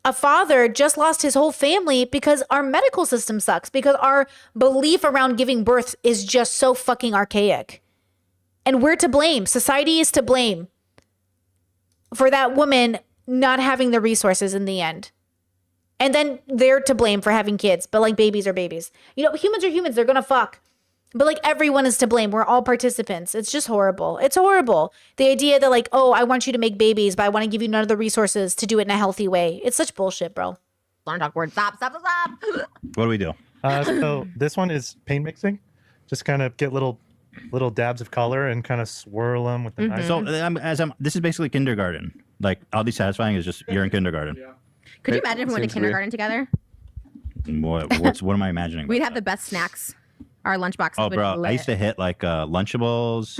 a father just lost his whole family because our medical system sucks, because our belief around giving birth is just so fucking archaic. And we're to blame. Society is to blame for that woman not having the resources in the end. And then they're to blame for having kids, but like babies are babies. You know, humans are humans, they're gonna fuck. But like everyone is to blame. We're all participants. It's just horrible. It's horrible. The idea that like, oh, I want you to make babies, but I want to give you none of the resources to do it in a healthy way. It's such bullshit, bro. Learn talk word. Stop. What do we do? So this one is pain mixing. Just kind of get little little dabs of color and kind of swirl them with the knife. So this is basically kindergarten. Like oddly satisfying is just you're in kindergarten. Could you imagine if we went to Seems kindergarten together? What am I imagining? We'd have the best snacks. Our lunchboxes. Oh, would be bro, I lit. used to hit like Lunchables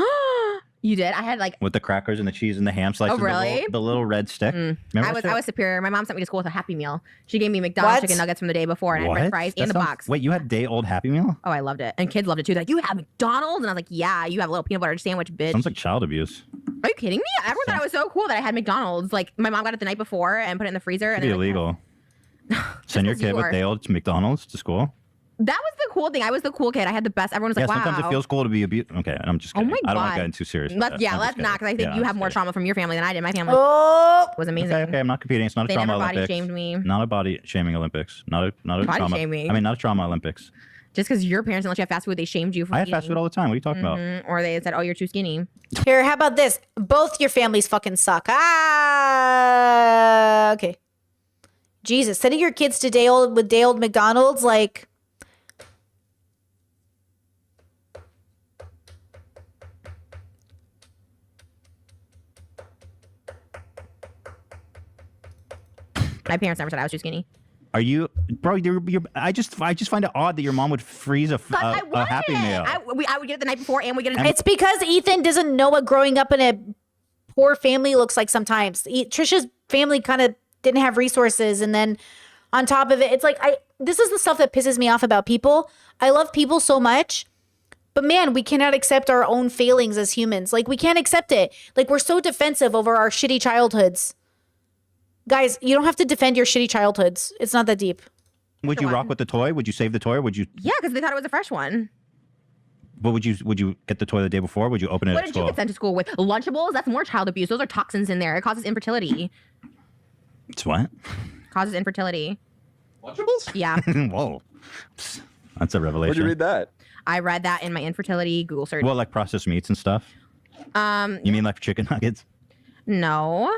You did? I had like. with the crackers and the cheese and the ham slices. Oh, really? The little red stick. Remember I that shit? was superior. My mom sent me to school with a Happy Meal. She gave me McDonald's What? chicken nuggets from the day before and I had French fries That and the sounds- box. Wait, you had day old Happy Meal? Oh, I loved it. And kids loved it too. They're like, you have McDonald's? And I was like, yeah, you have a little peanut butter sandwich, bitch. Sounds like child abuse. Are you kidding me? Everyone thought it was so cool that I had McDonald's. Like, my mom got it the night before and put it in the freezer. It'd And be then, like, illegal. Send your because kid you with are. day old to McDonald's to school. that was the cool thing. I was the cool kid. I had the best. Everyone was Yeah, like, wow. sometimes it feels cool to be abused. Okay, I'm just Oh kidding. my I don't want to God. get into serious. Let's, I'm yeah, just let's kidding. not, because I think Yeah, you I'm have just more kidding. trauma from your family than I did. My family Oh, was amazing. Okay, I'm not competing. It's not a They trauma never body Olympics. shamed me. Not a body shaming Olympics. Not a Body trauma. shaming? I mean, not a trauma Olympics. Just because your parents didn't let you have fast food, they shamed you for I had fast food all the time. What are you talking about? Or they said, oh, you're too skinny. here, how about this? Both your families fucking suck. Okay. Jesus, sending your kids to day old McDonald's, like. My parents never said I was too skinny. Are you, bro? I just find it odd that your mom would freeze a I Happy Meal. I would get it the night before and we get it. It's because Ethan doesn't know what growing up in a poor family looks like sometimes. Trisha's family kind of didn't have resources. And then on top of it, it's like, this is the stuff that pisses me off about people. I love people so much, but man, we cannot accept our own failings as humans. Like, we can't accept it. Like, we're so defensive over our shitty childhoods. Guys, you don't have to defend your shitty childhoods. It's not that deep. Would you rock with the toy? Would you save the toy? Or would you? Yeah, because they thought it was a fresh one. But would you get the toy the day before? Would you open it What at did you school? get sent to school with? Lunchables? That's more child abuse. Those are toxins in there. It causes infertility. It's what? Causes infertility. Lunchables? Yeah. Whoa, that's a revelation. Where'd you read that? I read that in my infertility Google search. Well, like processed meats and stuff. You mean like chicken nuggets? No.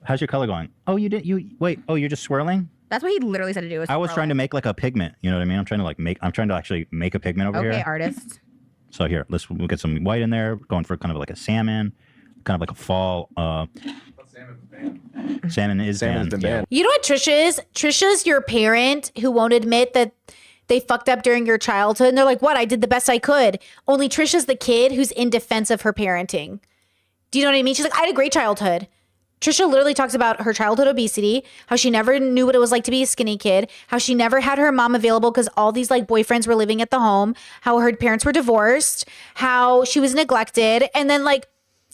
How's your color going? Oh, you didn't. You wait. Oh, you're just swirling. That's what he literally said to do. I was trying to make like a pigment. You know what I mean? I'm trying to actually make a pigment over Okay, here. artist. So here, we'll get some white in there. Going for kind of like a salmon, kind of like a fall. Salmon is Salmon's been yeah. banned. You know what Trisha is? Trisha's your parent who won't admit that they fucked up during your childhood. And they're like, what? I did the best I could. Only Trisha's the kid who's in defense of her parenting. Do you know what I mean? She's like, I had a great childhood. Trisha literally talks about her childhood obesity, how she never knew what it was like to be a skinny kid, how she never had her mom available because all these like boyfriends were living at the home, how her parents were divorced, how she was neglected. And then like,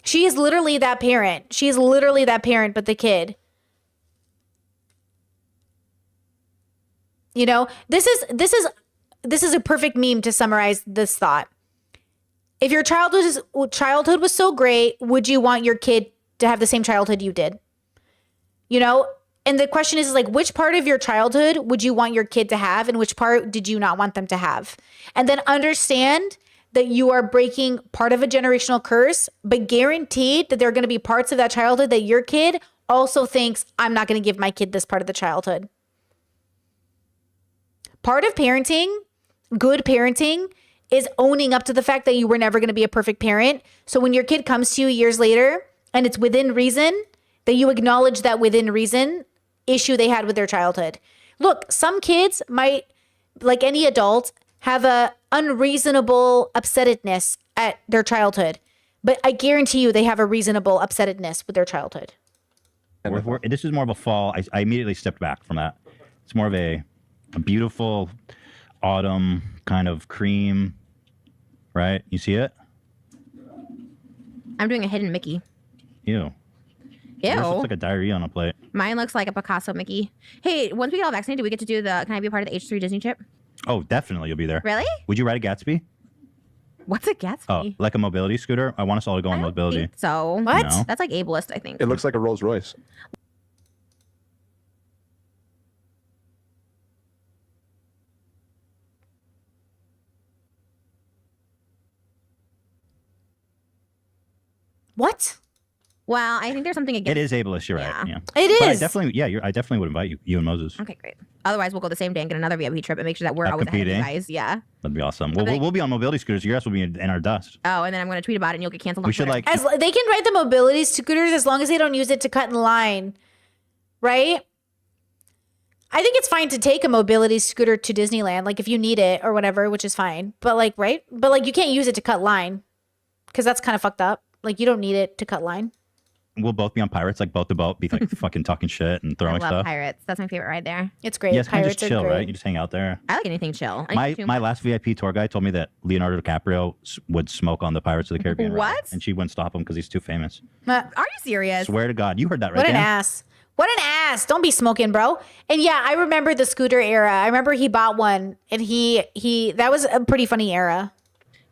she is literally that parent. She is literally that parent, but the kid. You know, this is a perfect meme to summarize this thought. If your childhood was so great, would you want your kid to have the same childhood you did? You know, and the question is like, which part of your childhood would you want your kid to have, and which part did you not want them to have? And then understand that you are breaking part of a generational curse, but guaranteed that there are going to be parts of that childhood that your kid also thinks, I'm not going to give my kid this part of the childhood. Part of parenting, good parenting, is owning up to the fact that you were never going to be a perfect parent. So when your kid comes to you years later and it's within reason, that you acknowledge that within reason issue they had with their childhood. Look, some kids might, like any adult, have a unreasonable upsettedness at their childhood. But I guarantee you they have a reasonable upsettedness with their childhood. This is more of a fall. I immediately stepped back from that. It's more of a beautiful autumn kind of cream, right? You see it? I'm doing a hidden Mickey. Ew. Yours looks Ew. like a diarrhea on a plate. Mine looks like a Picasso Mickey. Hey, once we get all vaccinated, do we get to do can I be a part of the H3 Disney trip? Oh, definitely you'll be there. Really? Would you ride a Gatsby? What's a Gatsby? Oh, like a mobility scooter? I want us all to go I on don't mobility. think so. What? No. That's like ableist, I think. It looks like a Rolls Royce. What? Well, I think there's something against It is ableist. You're right. Yeah. Yeah. It But I is. definitely, I definitely would invite you and Moses. Okay, great. Otherwise, we'll go the same day and get another VIP trip and make sure that we're Like always ahead of you competing? guys. Yeah. That'd be awesome. We'll be on mobility scooters. Your ass will be in our dust. Oh, and then I'm going to tweet about it and you'll get canceled on We should Twitter. like. They can ride the mobility scooters as long as they don't use it to cut in line, right? I think it's fine to take a mobility scooter to Disneyland, like if you need it or whatever, which is fine. But like, right? But like, you can't use it to cut line because that's kind of fucked up. Like, you don't need it to cut line. We'll both be on pirates, like boat to boat, be like fucking talking shit and I throwing love stuff. Pirates. That's my favorite ride there. It's great. Yeah, it's kind of Pirates just are chill, great. right? You just hang out there. I like anything chill. Anything My last VIP tour guide told me that Leonardo DiCaprio would smoke on the Pirates of the Caribbean ride, What? and she wouldn't stop him because he's too famous. Uh, Are you serious? Swear to God, you heard that right? What an Dan? ass. What an ass. Don't be smoking, bro. And yeah, I remember the scooter era. I remember he bought one and he that was a pretty funny era.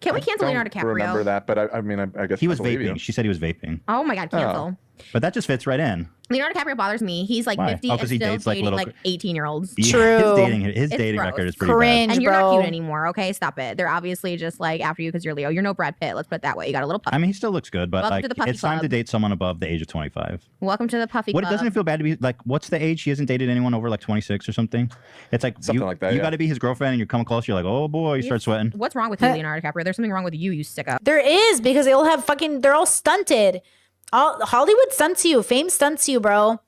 Can we cancel Leonardo Don't DiCaprio? remember that, but I mean, I guess He was I believe vaping. you. She said he was vaping, Oh my God, cancel. but that just fits right in. Leonardo DiCaprio bothers me. He's like Why? 50 Oh, and 'cause he still dates, like, dating little like 18-year-olds. Yeah, True. His It's dating gross. record is pretty Cringe. bad. And you're not bro. cute anymore, okay? Stop it. They're obviously just like after you because you're Leo. You're no Brad Pitt. Let's put it that way. You got a little puffy. I mean, he still looks good, but Welcome like to the puffy it's time to club. date someone above the age of 25. Welcome to the puffy What club. doesn't it feel bad to be like? What's the age? He hasn't dated anyone over like 26 or something. It's like Something you, like that, You yeah. got to be his girlfriend, and you come close. You're like, oh boy, you start sweating. What's wrong with you, Leonardo DiCaprio? There's something wrong with you sicko. There is, because they all have they're all stunted. Hollywood stunts you. Fame stunts you, bro.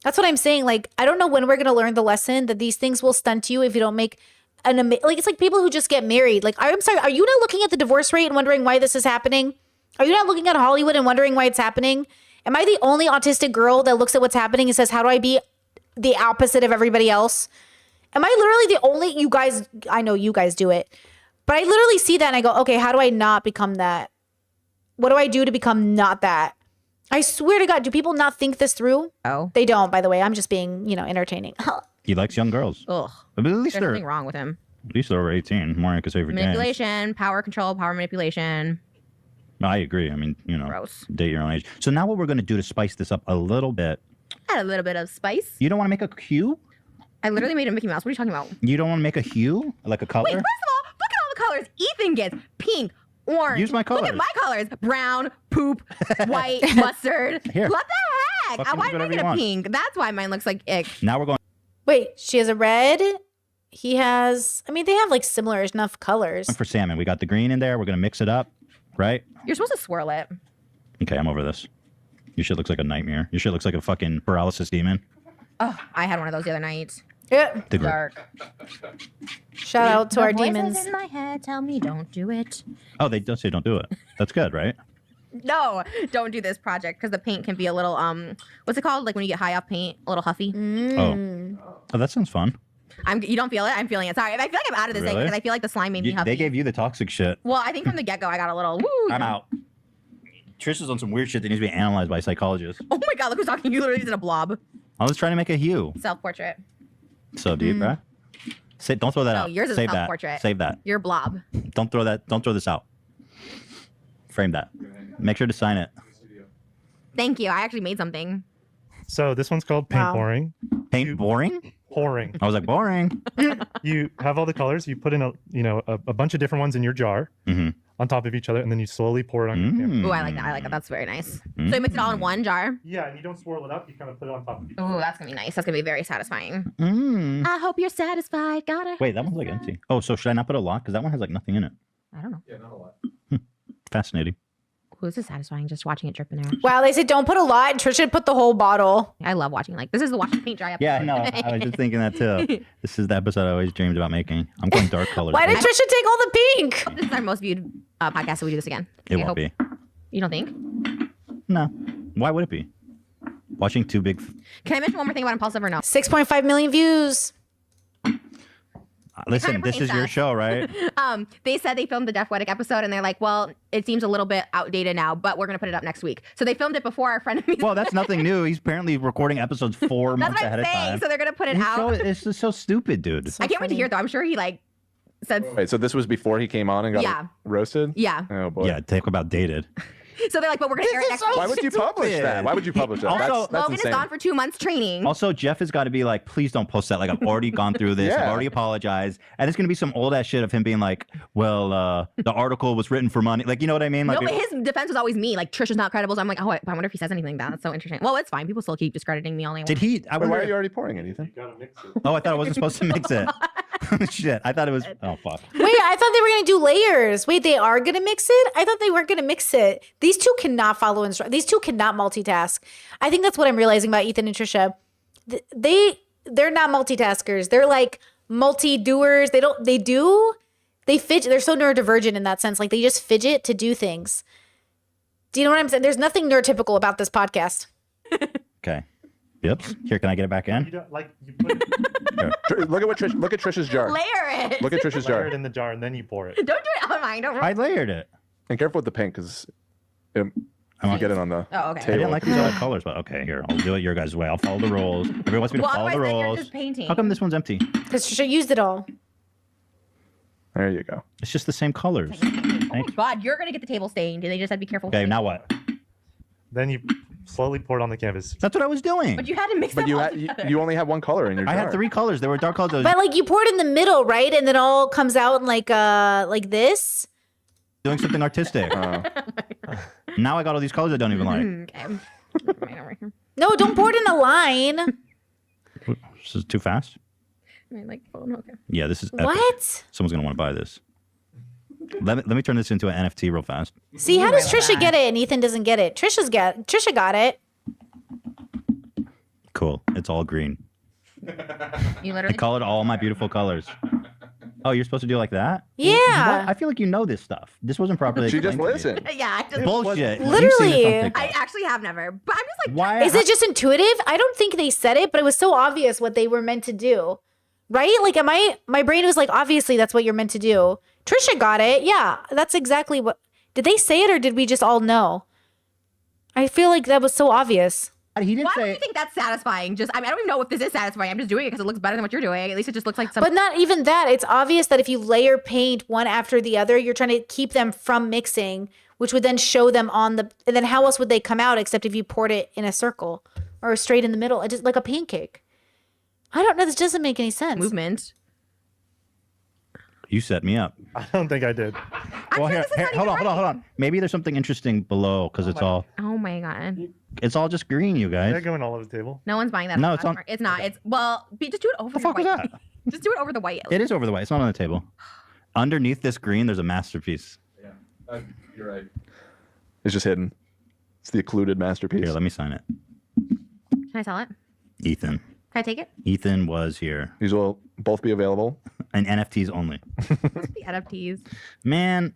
That's what I'm saying. Like, I don't know when we're going to learn the lesson that these things will stunt you if you don't make like, it's like people who just get married. Like, I'm sorry, are you not looking at the divorce rate and wondering why this is happening? Are you not looking at Hollywood and wondering why it's happening? Am I the only autistic girl that looks at what's happening and says, how do I be the opposite of everybody else? Am I literally the only, you guys, I know you guys do it, but I literally see that and I go, okay, how do I not become that? What do I do to become not that? I swear to God, do people not think this through? Oh. They don't, by the way. I'm just being, entertaining. He likes young girls. Ugh. But at least There's they're something wrong with him. over 18. Monica's favorite game. Manipulation, power control, power manipulation. I agree. I mean, Gross. date your own age. So now what we're going to do to spice this up a little bit. Add a little bit of spice. You don't want to make a hue? I literally made a Mickey Mouse. What are you talking about? You don't want to make a hue, like a color? Wait, first of all, look at all the colors Ethan gets. Pink, orange. Use my Look colors. at my colors. Brown, poop, white, mustard. Here. What the heck? Fucking Why use did I whatever get you a want. pink? That's why mine looks like ick. Now we're going. Wait, she has a red. He has, they have like similar enough colors. For salmon. We got the green in there. We're going to mix it up, right? You're supposed to swirl it. Okay, I'm over this. Your shit looks like a nightmare. Your shit looks like a fucking paralysis demon. Oh, I had one of those the other night. Yeah. The group. Dark. Shout out to our The voices demons. in my head tell me don't do it. Oh, they don't say don't do it. That's good, right? No, don't do this project because the paint can be a little what's it called? Like when you get high off paint, a little huffy. Oh, that sounds fun. You don't feel it? I'm feeling it. Sorry. I feel like I'm out of this thing Really? because I feel like the slime made me huffy. They gave you the toxic shit. Well, I think from the get go I got a little woo. I'm out. Trish is on some weird shit that needs to be analyzed by psychologists. Oh my god, look who's talking. You literally did a blob. I was trying to make a hue. Self portrait. So deep, right? Don't throw that No, out. yours is Save that. self-portrait. Save that. Your blob. Don't throw that. Don't throw this out. Frame that. Make sure to sign it. Thank you. I actually made something. So this one's called paint Wow. pouring. Paint boring? Pouring. I was like, boring. You have all the colors. You put in a bunch of different ones in your jar Mhm. on top of each other, and then you slowly pour it on your canvas. Ooh, I like that. I like that. That's very nice. So you mix it all in one jar. Yeah, and you don't swirl it up. You kind of put it on top of each. Ooh, that's gonna be nice. That's gonna be very satisfying. Mm. I hope you're satisfied. Gotta. Wait, that one's like empty. Oh, so should I not put a lot? Because that one has like nothing in it. I don't know. Fascinating. Ooh, this is satisfying. Just watching it drip in there. Wow, they said don't put a lot, and Trisha put the whole bottle. I love watching. Like this is the watching paint dry episode. Yeah, I know. I was just thinking that too. This is the episode I always dreamed about making. I'm going dark colors. Why did Trisha take all the pink? This is our most viewed podcast, so we do this again. It I won't hope- be. You don't think? No. Why would it be? Watching two big. Can I mention one more thing about Impulsive or no? 6.5 million views. Listen, kinda this is your brain show, right? They said they filmed the Deaf Wedding episode, and they're like, "Well, it seems a little bit outdated now, but we're gonna put it up next week." So they filmed it before our friend. Well, that's nothing new. He's apparently recording episodes 4 That's months what ahead I'm of saying. time. So they're gonna put it It's out. so, it's just so stupid, dude. I can't wait to hear it though. I'm sure he like said, Wait, so this was before he came on and got Yeah. roasted? "Yeah." Oh boy. Yeah, talk about dated. So they're like, but we're gonna air it next week. Why would you publish that? Why would you publish that? Also- That's Logan insane. is gone for 2 months training. Also, Jeff has got to be like, please don't post that. Like, I've already gone through this. I've Yeah. already apologized. And it's going to be some old ass shit of him being like, well, the article was written for money. Like, you know what I mean? Like, No, but his defense was always me. Like, Trisha's not credible. So I'm like, oh, I wonder if he says anything bad. That's so interesting. Well, it's fine. People still keep discrediting me all they want. did he? I Wait, why wonder. are you already pouring it, Ethan? Oh, I thought I wasn't supposed to mix it. Shit. I thought it was. Oh, fuck. Wait, I thought they were gonna do layers. Wait, they are gonna mix it? I thought they weren't gonna mix it. These two cannot follow instructions. These two cannot multitask. I think that's what I'm realizing about Ethan and Trisha. They're not multitaskers. They're like multi-doers. They fidget. They're so neurodivergent in that sense. Like they just fidget to do things. Do you know what I'm saying? There's nothing neurotypical about this podcast. Okay. Yep. Here, can I get it back You in? don't like you put it Look at Trisha's jar. Layer it. Look at Trisha's layer jar. it in the jar and then you pour it. Don't do it on mine. Don't I layered it. And careful with the pink because you get it on the Oh, okay. I table. didn't like these other colors, but okay, here. I'll do it your guys' way. I'll follow the rules. Everyone wants me to Well, follow the otherwise then you're rules. just painting. How come this one's empty? Because Trisha used it all. There you go. It's just the same colors. Oh God, you're gonna get the table stained. They just have to be careful. Okay, now what? Then you slowly pour it on the canvas. That's what I was doing. But you had to mix But them you all had together. you only have one color in your jar. I had 3 colors. There were dark colors. But like you pour it in the middle, right? And then it all comes out in like this. Doing something artistic. Now I got all these colors I don't even like. Okay. No, don't pour it in a line. This is too fast. My like phone. Okay. Yeah, this is epic. What? Someone's gonna want to buy this. Let me turn this into an NFT real fast. See, how does Trisha get it and Ethan doesn't get it? Trisha got it. Cool. It's all green. You I literally. colored all my beautiful colors. Oh, you're supposed to do it like that? Yeah. What? I feel like you know this stuff. This wasn't properly She just explained to me. listened. Yeah. I just. Bullshit. Literally. You've seen this on TikTok. I actually have never. But I'm just like. Why? Is it just intuitive? I don't think they said it, but it was so obvious what they were meant to do. Right? Like, my brain was like, obviously that's what you're meant to do. Trisha got it. Yeah, that's exactly what. Did they say it or did we just all know? I feel like that was so obvious. He didn't Why would say. you think that's satisfying? Just, I mean, I don't even know if this is satisfying. I'm just doing it because it looks better than what you're doing. At least it just looks like some. But not even that. It's obvious that if you layer paint one after the other, you're trying to keep them from mixing, which would then show them on the. And then how else would they come out except if you poured it in a circle or straight in the middle, just like a pancake? I don't know. This doesn't make any sense. movement. You set me up. I don't think I did. I'm Well, sure here, this is here, not hold even on. right. Maybe there's something interesting below because it's all Oh my God. just green, you They're guys. going all over the table. No one's buying that. No, on it's on- Poshmark. It's not. It's well. Just do it over The fuck the was white. that? Just do it over the white. It is over the way. It's not on the table. Underneath this green, there's a masterpiece. You're right. It's just hidden. It's the occluded masterpiece. Here, let me sign it. Can I sell it? Ethan. Can I take it? Ethan was here. These will both be available. And NFTs only. The NFTs. Man,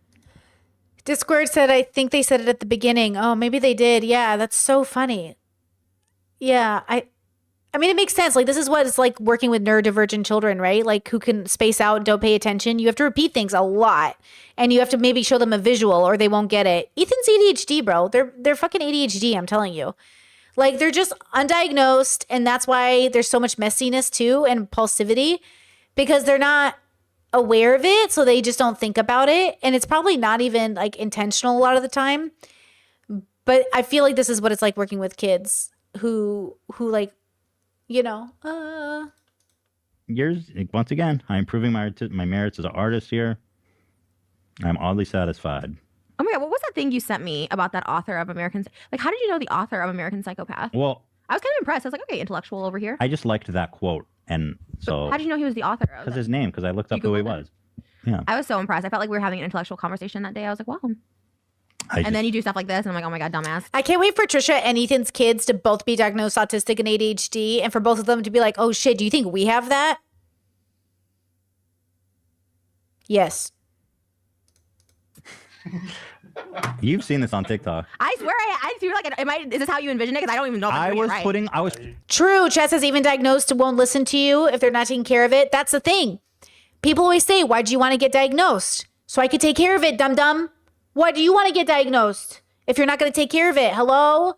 Discord said, I think they said it at the beginning. Oh, maybe they did. Yeah, that's so funny. Yeah, I mean, it makes sense. Like, this is what it's like working with neurodivergent children, right? Like, who can space out and don't pay attention. You have to repeat things a lot, and you have to maybe show them a visual, or they won't get it. Ethan's ADHD, bro. They're fucking ADHD. I'm telling you. Like, they're just undiagnosed, and that's why there's so much messiness too and impulsivity, because they're not aware of it, so they just don't think about it, and it's probably not even like intentional a lot of the time. But I feel like this is what it's like working with kids who like, you know, yours, once again, I'm improving my merits as an artist here. I'm oddly satisfied. Oh my God, what was that thing you sent me about that author of American? Like, how did you know the author of American Psychopath? Well, I was kind of impressed. I was like, okay, intellectual over here. I just liked that quote. And so, How did you know he was the author of because it? his name, because I looked You up who he Googled was. Yeah. I was so impressed. I felt like we were having an intellectual conversation that day. I was like, wow. I And then you do stuff like this, and I'm like, oh my God, dumbass. I can't wait for Trisha and Ethan's kids to both be diagnosed autistic and ADHD, and for both of them to be like, oh shit, do you think we have that? Yes. You've seen this on TikTok. I swear, I feel like, is this how you envision it? Because I don't even know if I'm doing it right. True. Chess says even diagnosed won't listen to you if they're not taking care of it. That's the thing. People always say, why do you want to get diagnosed? So I could take care of it, dum-dum. Why do you want to get diagnosed if you're not going to take care of it? Hello?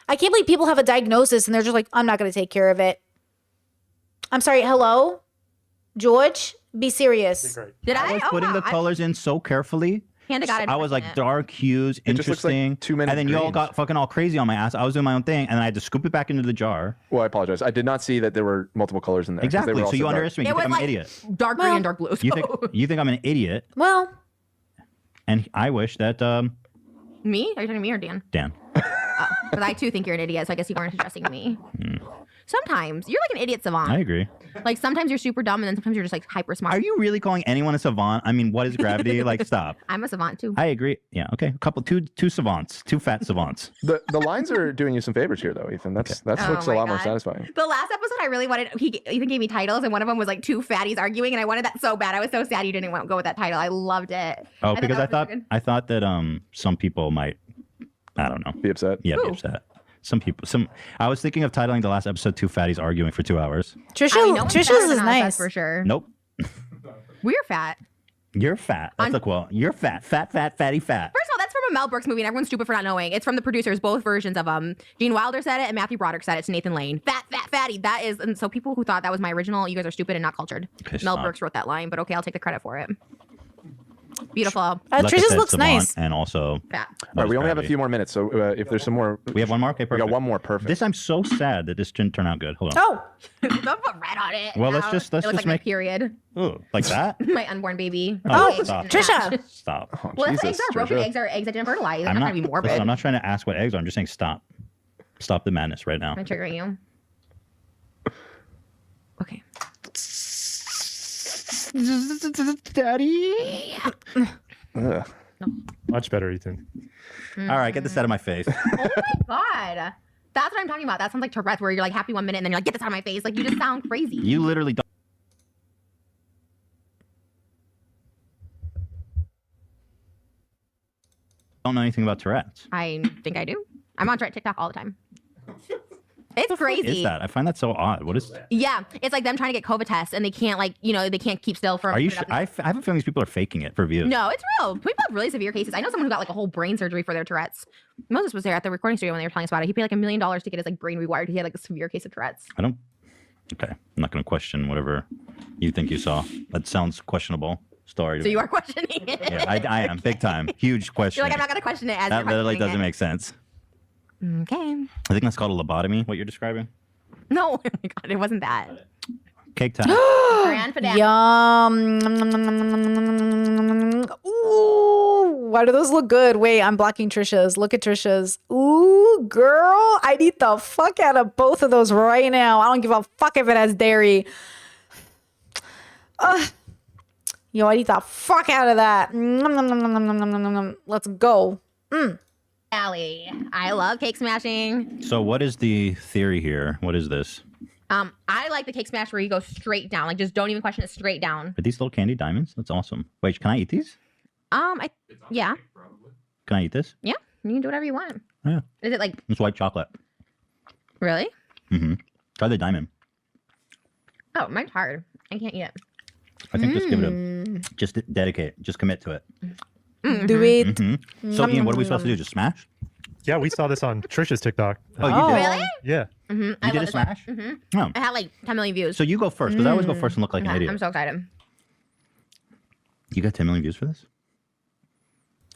I can't believe people have a diagnosis and they're just like, I'm not going to take care of it. I'm sorry. Hello? George? Be serious. Great. Did I? I was Oh, putting wow. the colors in so carefully. Hand to God, I was like dark hues, It just looks like interesting. 2 minute and then you all greens. got fucking all crazy on my ass. I was doing my own thing, and then I had to scoop it back into the jar. Well, I apologize. I did not see that there were multiple colors in there. 'cause they Exactly. were So also you dark. underestimate. It You was think I'm like an idiot. dark green and dark blue. You So. think I'm an idiot, Well, and I wish that Me? Are you talking to me or Dan? Dan. Oh, because I too think you're an idiot, so I guess you weren't addressing me. Sometimes you're like an idiot savant. I agree. Like sometimes you're super dumb, and then sometimes you're just like hyper smart. Are you really calling anyone a savant? I mean, what is gravity? Like, stop. I'm a savant too. I agree. Yeah. Okay. Two savants. Two fat savants. The lines are doing you some favors here, though, Ethan. That Oh looks a my lot more God. satisfying. The last episode, I really wanted. Ethan gave me titles, and one of them was like two fatties arguing, and I wanted that so bad. I was so sad you didn't want to go with that title. I loved it. Oh, thought because that was I thought that some people might, I don't know. Be upset. Yeah, be upset. Some people. I was thinking of titling the last episode "Two Fatties Arguing for 2 Hours." Trisha, I mean, no one's Trisha's fatter is than us, that's nice. for sure. Nope. We're fat. You're fat. That's the quote. You're fat. Fat. Fatty. Fat. First of all, that's from a Mel Brooks movie, and everyone's stupid for not knowing. It's from the producers, both versions of Gene Wilder said it, and Matthew Broderick said it to Nathan Lane. Fat, fatty. That is, and so people who thought that was my original, you guys are stupid and not cultured. Okay, Mel stop. Brooks wrote that line, but okay, I'll take the credit for it. Beautiful. Like I Trisha's said, looks savant nice. And also, Fat. All right, we only have a few more minutes, so if there's some more, We have one more. Okay, we perfect. got one more. Perfect. This I'm so sad that this didn't turn out good. Hold on. Oh, Don't put red on it. Well, let's Ow. just it looks like my make- period. Ooh, like that. My unborn baby. Oh, stop. Trisha. Stop. Oh, Well, that's what Jesus, eggs are. Broken Trisha. eggs are eggs that didn't fertilize. They're I'm not not. gonna be morbid. Listen, I'm not trying to ask what eggs are. I'm just saying stop. Stop the madness right now. Am I triggering you? Okay. Daddy. Ugh. Much better, Ethan. All right, get this out of my face. Oh my god. That's what I'm talking about. That sounds like Tourette's, where you're like happy 1 minute and then you're like, get this out of my face. Like you just sound crazy. You literally don't know anything about Tourette's. I think I do. I'm on TikTok all the time. It's crazy. Is that? I find that so odd. What is? Yeah, it's like them trying to get COVID tests and they can't they can't keep still for. Are you? put it up I have a feeling these people are faking it for views. No, it's real. People have really severe cases. I know someone who got like a whole brain surgery for their Tourette's. Moses was there at the recording studio when they were telling us about it. He paid like $1 million to get his like brain rewired. He had like a severe case of Tourette's. I don't. Okay, I'm not going to question whatever you think you saw. That sounds questionable. Story. So you are questioning it. Yeah, I am big time. Huge question. You're like, I'm not gonna question it as That you're literally questioning doesn't it. make sense. Okay. I think that's called a lobotomy. What you're describing? No, oh my god, it wasn't that. Cake time. Grand Fidel. yum. Ooh, why do those look good? Wait, I'm blocking Trisha's. Look at Trisha's. Ooh, girl, I'd eat the fuck out of both of those right now. I don't give a fuck if it has dairy. Yo, I'd eat the fuck out of that. Nom, nom, nom, nom, nom, nom, nom, nom, nom. Let's go. Allie. I love cake smashing. So what is the theory here? What is this? I like the cake smash where you go straight down. Like just don't even question it, straight down. Are these little candy diamonds? That's awesome. Wait, can I eat these? Yeah. Can I eat this? Yeah. You can do whatever you want. Yeah. Is it like It's white chocolate. really? Mm-hmm. Try the diamond. Oh, mine's hard. I can't eat it. I think just give it a, just dedicate, just commit to it. Do it. Mm-hmm. So Ian, what are we supposed to do? Just smash? Yeah, we saw this on Trisha's TikTok. Oh, you Oh. did? Really? Yeah. You I did love a this one. smash? Mhm. Oh. It had like 10 million views. So you go first, because I always go first and look like an Okay, idiot. I'm so excited. You got 10 million views for this?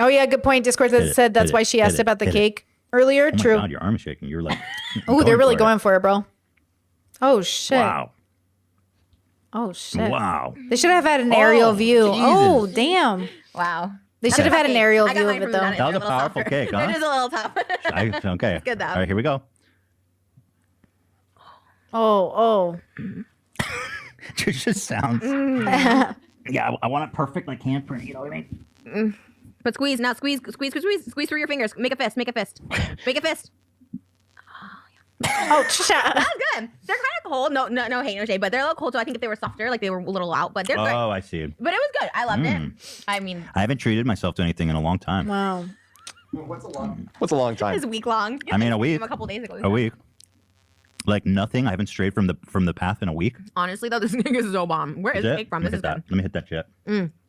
Oh yeah, good point. Discord Hit it, said that's hit why it, she hit asked it, about the hit it. cake earlier. Oh my True. God, your arm is shaking. You're like, Oh, they're really for going for it, bro. Oh shit. Wow. Oh shit. Wow. They should have had an aerial Oh, view. Jesus. Oh damn. Wow. They should have had an aerial view of it though. That was a powerful cake, huh? It is a little tough. Okay. good, though. All right, here we go. Oh, It just sounds. Yeah, I want it perfect, like handprint. You know what I mean? But squeeze now. Squeeze through your fingers. Make a fist. Make a fist. Make a fist. oh. Trisha. That's good. They're kind of cold. No hate, no shade. But they're a little cold. So I think if they were softer, like they were a little out. But they're good. Oh, I see. But it was good. I loved it. I mean, I haven't treated myself to anything in a long time. Wow. What's a long time? it's week long. I mean, a week. A couple days ago. A week. Like nothing. I haven't strayed from the path in a week. Honestly, though, this cake is so bomb. Where is the it? cake from? Let This me is hit that. good. Let me hit that shit.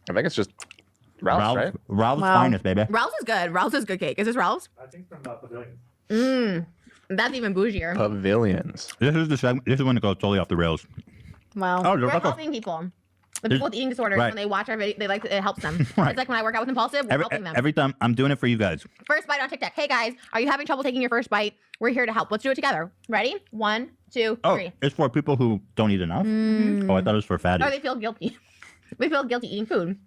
I think it's just Ralph's, right? Ralph's Wow. finest, baby. Ralph's is good. Ralph's is good cake. Is this Ralph's? I think from Pavilion. That's even bougier. Pavilions. This is the segment. This is when it goes totally off the rails. Wow. Oh, they're We're about to, helping people. The people with eating disorders, Right. when they watch our video, they like it helps them. Right. It's like when I work out with Impulsive, we're helping them. Every time I'm doing it for you guys. First bite on TikTok. Hey guys, are you having trouble taking your first bite? We're here to help. Let's do it together. Ready? 1, 2, 3. Oh, it's for people who don't eat enough? Oh, I thought it was for fatties. Or they feel guilty. They feel guilty eating food,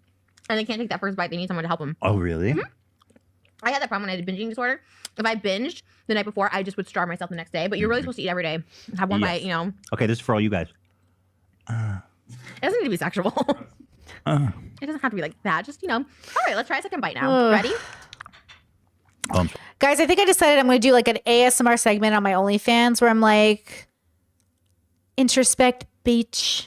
and they can't take that first bite. They need someone to help them. Oh, really? I had that problem when I had a binging disorder. If I binged the night before, I just would starve myself the next day. But you're really supposed to eat every day. Have one Yes. bite, you know. Okay, this is for all you guys. It doesn't need to be sexual. It doesn't have to be like that. Just, you know. All right, let's try a second bite now. Ready? Guys, I think I decided I'm going to do like an ASMR segment on my OnlyFans where I'm like, introspect, bitch.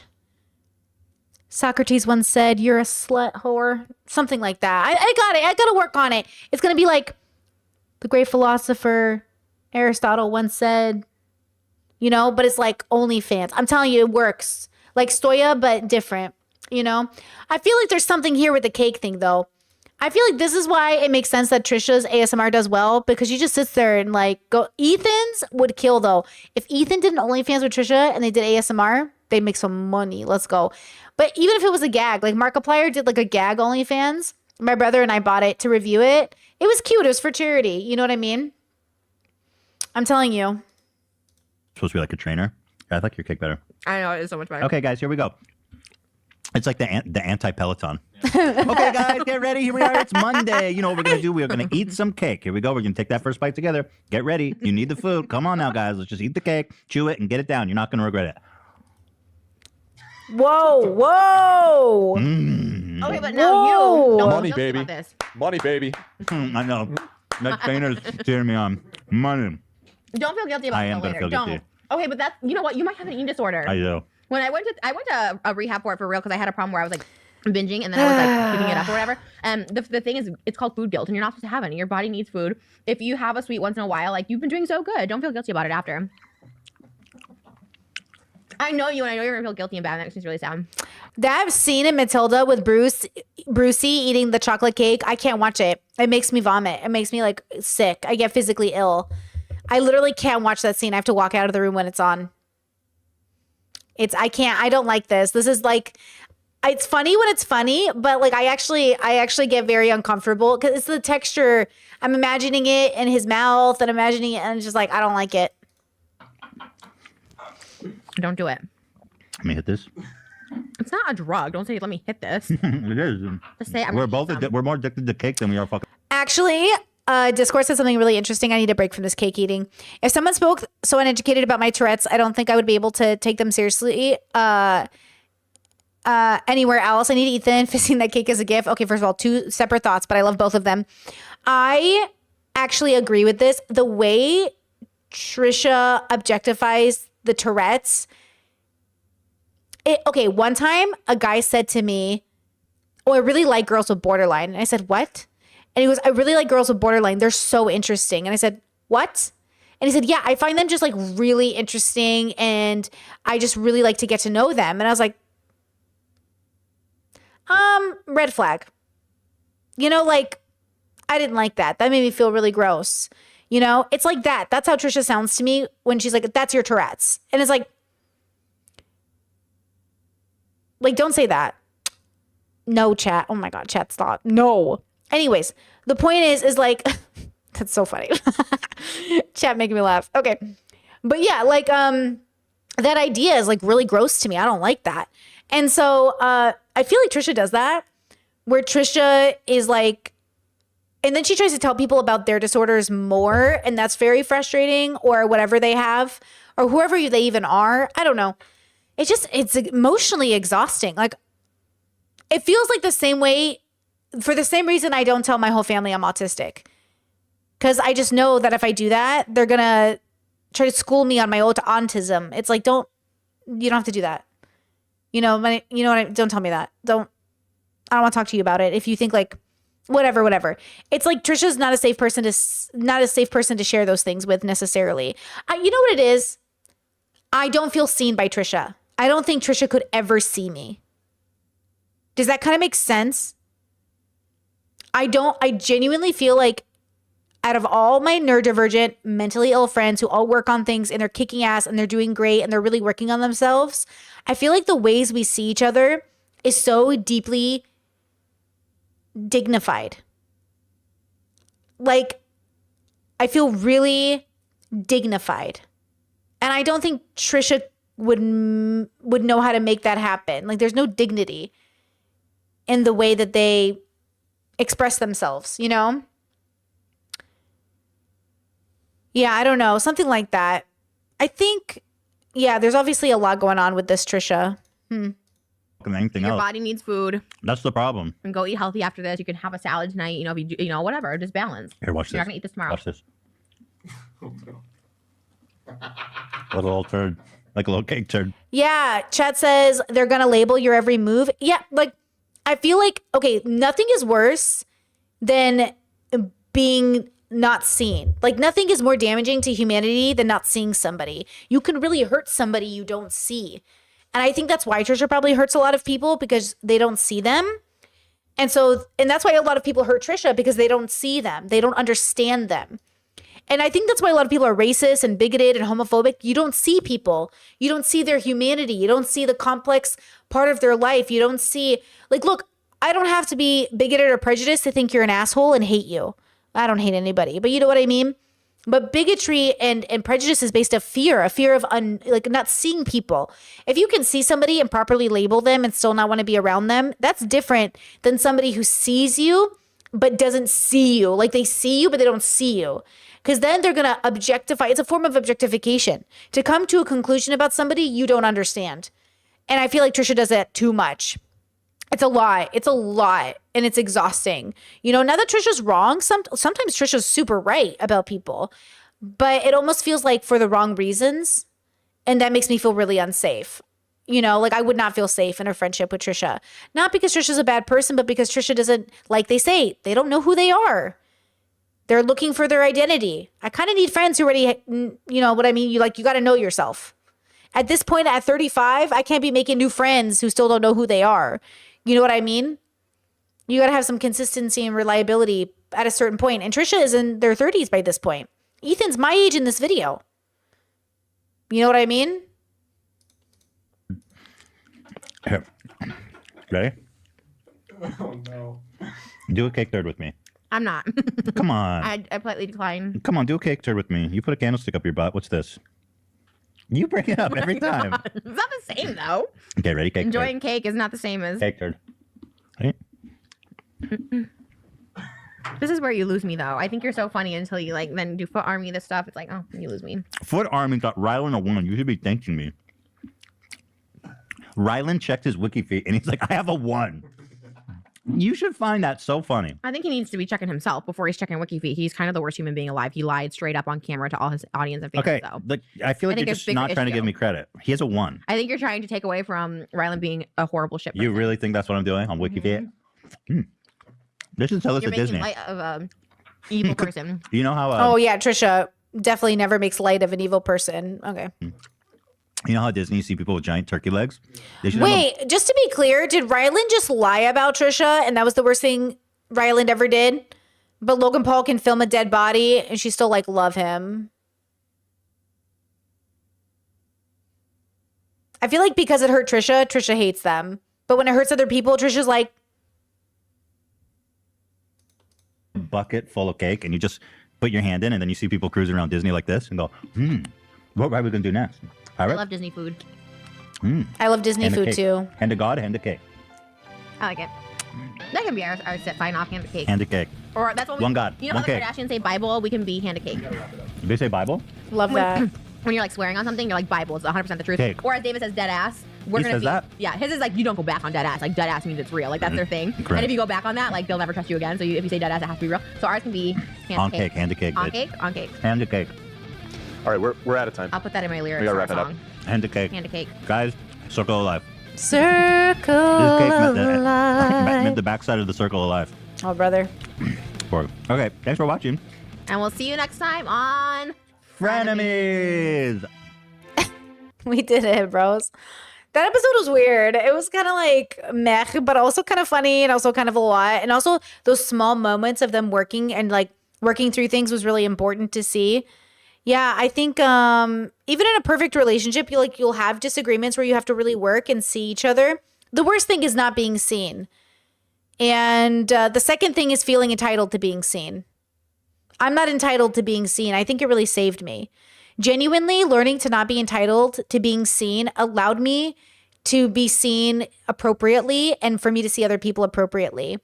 Socrates once said, you're a slut whore. Something like that. I got it. I got to work on it. It's going to be like the great philosopher Aristotle once said, you know, but it's like OnlyFans. I'm telling you, it works. Like Stoya, but different, you know? I feel like there's something here with the cake thing, though. I feel like this is why it makes sense that Trisha's ASMR does well, because she just sits there and like go. Ethan's would kill, though. If Ethan did an OnlyFans with Trisha and they did ASMR, they'd make some money. Let's go. But even if it was a gag, like Markiplier did like a gag OnlyFans. My brother and I bought it to review it. It was cute. It was for charity. You know what I mean? I'm telling you. Supposed to be like a trainer. I like your cake better. I know, it's so much better. Okay, guys, here we go. It's like the anti-Peloton. Okay, guys, get ready. Here we are. It's Monday. You know what we're going to do? We're going to eat some cake. Here we go. We're going to take that first bite together. Get ready. You need the food. Come on now, guys. Let's just eat the cake, chew it, and get it down. You're not going to regret it. Whoa, whoa. Okay, but now Whoa. you don't Money, feel guilty baby. about this. Money, baby. I know. That trainer's cheering me on. Money. Don't feel guilty about I it am gonna later. feel Don't. guilty. Okay, but that's, you know what? You might have an eating disorder. I do. When I went to a rehab for it for real, because I had a problem where I was like binging and then I was like keeping it up or whatever. And the thing is, it's called food guilt, and you're not supposed to have any. Your body needs food. If you have a sweet once in a while, like you've been doing so good, don't feel guilty about it after. I know you, and I know you're gonna feel guilty and bad. And that makes me really sad. That scene in Matilda with Brucey eating the chocolate cake, I can't watch it. It makes me vomit. It makes me like sick. I get physically ill. I literally can't watch that scene. I have to walk out of the room when it's on. I don't like this. This is like, it's funny when it's funny, but like I actually get very uncomfortable because it's the texture. I'm imagining it in his mouth and imagining it, and it's just like, I don't like it. Don't do it. Let me hit this. It's not a drug. Don't say, let me hit this. It is. Just say, We're more addicted to cake than we are fucking. Actually, Discord said something really interesting. I need a break from this cake eating. If someone spoke so uneducated about my Tourette's, I don't think I would be able to take them seriously anywhere else. I need Ethan fisting that cake as a gift. Okay, first of all, two separate thoughts, but I love both of them. I actually agree with this. The way Trisha objectifies the Tourette's. Okay, one time a guy said to me, oh, I really like girls with borderline. And I said, what? And he goes, I really like girls with borderline. They're so interesting. And I said, what? And he said, yeah, I find them just like really interesting. And I just really like to get to know them. And I was like, red flag. You know, like, I didn't like that. That made me feel really gross. You know, it's like that. That's how Trisha sounds to me when she's like, that's your Tourette's. And it's like, don't say that. No, chat. Oh my God, chat, stop. No. Anyways, the point is like, that's so funny. Chat making me laugh. Okay. But yeah, like, that idea is like really gross to me. I don't like that. And so, I feel like Trisha does that, where Trisha is like, and then she tries to tell people about their disorders more, and that's very frustrating, or whatever they have, or whoever they even are. I don't know. It's emotionally exhausting. Like, it feels like the same way, for the same reason I don't tell my whole family I'm autistic. Because I just know that if I do that, they're going to try to school me on my autism. It's like, you don't have to do that. You know what? Don't tell me that. I don't want to talk to you about it. If you think like, whatever. It's like Trisha's not a safe person to share those things with necessarily. You know what it is? I don't feel seen by Trisha. I don't think Trisha could ever see me. Does that kind of make sense? I genuinely feel like out of all my neurodivergent, mentally ill friends who all work on things and they're kicking ass and they're doing great and they're really working on themselves, I feel like the ways we see each other is so deeply dignified. Like, I feel really dignified. And I don't think Trisha would know how to make that happen. Like, there's no dignity in the way that they express themselves, you know? Yeah, I don't know. Something like that. I think, yeah, there's obviously a lot going on with this Trisha. Anything Your else. body needs food. That's the problem. And go eat healthy after this. You can have a salad tonight. You know, if you do, you know, whatever. Just balance. Here, watch You're this. not gonna eat this tomorrow. Watch this. A little turd. Like a little cake turd. Yeah, chat says they're going to label your every move. Yeah, like, I feel like, okay, nothing is worse than being not seen. Like, nothing is more damaging to humanity than not seeing somebody. You can really hurt somebody you don't see. And I think that's why Trisha probably hurts a lot of people, because they don't see them. And that's why a lot of people hurt Trisha, because they don't see them. They don't understand them. And I think that's why a lot of people are racist and bigoted and homophobic. You don't see people. You don't see their humanity. You don't see the complex part of their life. You don't see, like, look, I don't have to be bigoted or prejudiced to think you're an asshole and hate you. I don't hate anybody, but you know what I mean? But bigotry and prejudice is based on fear, a fear of like not seeing people. If you can see somebody and properly label them and still not want to be around them, that's different than somebody who sees you but doesn't see you. Like, they see you, but they don't see you. Because then they're going to objectify. It's a form of objectification to come to a conclusion about somebody you don't understand. And I feel like Trisha does that too much. It's a lot. It's a lot. And it's exhausting. You know, now that Trisha's wrong, sometimes Trisha's super right about people. But it almost feels like for the wrong reasons. And that makes me feel really unsafe. You know, like, I would not feel safe in a friendship with Trisha. Not because Trisha's a bad person, but because Trisha doesn't, like they say, they don't know who they are. They're looking for their identity. I kind of need friends who already, you know what I mean? You got to know yourself. At this point, at 35, I can't be making new friends who still don't know who they are. You know what I mean? You got to have some consistency and reliability at a certain point. And Trisha is in their 30s by this point. Ethan's my age in this video. You know what I mean? Here. Ready? Oh, no. Do a cake turd with me. I'm not. Come on. I politely decline. Come on, do a cake turd with me. You put a candlestick up your butt. What's this? You bring it up every time. It's not the same, though. Okay, ready? Cake Enjoying turd. cake is not the same as... Cake turd. Ready? This is where you lose me, though. I think you're so funny until you, like, then do foot army, this stuff. It's like, oh, you lose me. Foot Army got Rylan a 1. You should be thanking me. Rylan checked his wiki feed and he's like, I have a 1. You should find that so funny. I think he needs to be checking himself before he's checking WikiFeet. He's kind of the worst human being alive. He lied straight up on camera to all his audience and fans. Okay, So I feel like think you're it's just bigger not trying to issue. give me credit. He has a 1. I think you're trying to take away from Rylan being a horrible shit. You person. really think that's what I'm doing on WikiFeed? They should sell this You're at making Disney. light of a evil person. You know how? Oh, yeah. Trisha definitely never makes light of an evil person. Okay. You know how at Disney you see people with giant turkey legs? They should have Wait, just to be clear, did Ryland just lie about Trisha and that was the worst thing Ryland ever did? But Logan Paul can film a dead body and she still like love him. I feel like because it hurt Trisha, Trisha hates them. But when it hurts other people, Trisha's like, a bucket full of cake and you just put your hand in and then you see people cruising around Disney like this and go, what are we going to do next? I Pirate? love Disney food. I love Disney Hand of food cake. too. Hand of God, hand of cake. I like it. That can be our sign off hand of cake. Hand of cake. Or that's what we, One God, You know one how the cake. Kardashians say Bible? We can be hand of cake. Did they say Bible? Love that. When you're like swearing on something, you're like Bible. It's 100% the truth. Cake. Or as David says, dead ass. We're He gonna says be, that? Yeah, his is like you don't go back on dead ass. Like dead ass means it's real. Like that's their thing. Correct. And if you go back on that, like they'll never trust you again. So if you say dead ass, it has to be real. So ours can be hand On of cake. hand of cake. On bitch. cake. On cake. Hand of cake. All right, we're out of time. I'll put that in my lyrics. We gotta for wrap our it up. song. Hand of cake. Hand of cake. Guys, circle of life. Circle This cake of meant life. the backside of the circle of life. Oh, brother. Okay, thanks for watching. And we'll see you next time on Frenemies! We did it, bros. That episode was weird. It was kind of like meh, but also kind of funny and also kind of a lot. And also those small moments of them working and like working through things was really important to see. Yeah, I think even in a perfect relationship, you'll have disagreements where you have to really work and see each other. the worst thing is not being seen. And the second thing is feeling entitled to being seen. I'm not entitled to being seen. I think it really saved me. Genuinely, learning to not be entitled to being seen allowed me to be seen appropriately and for me to see other people appropriately.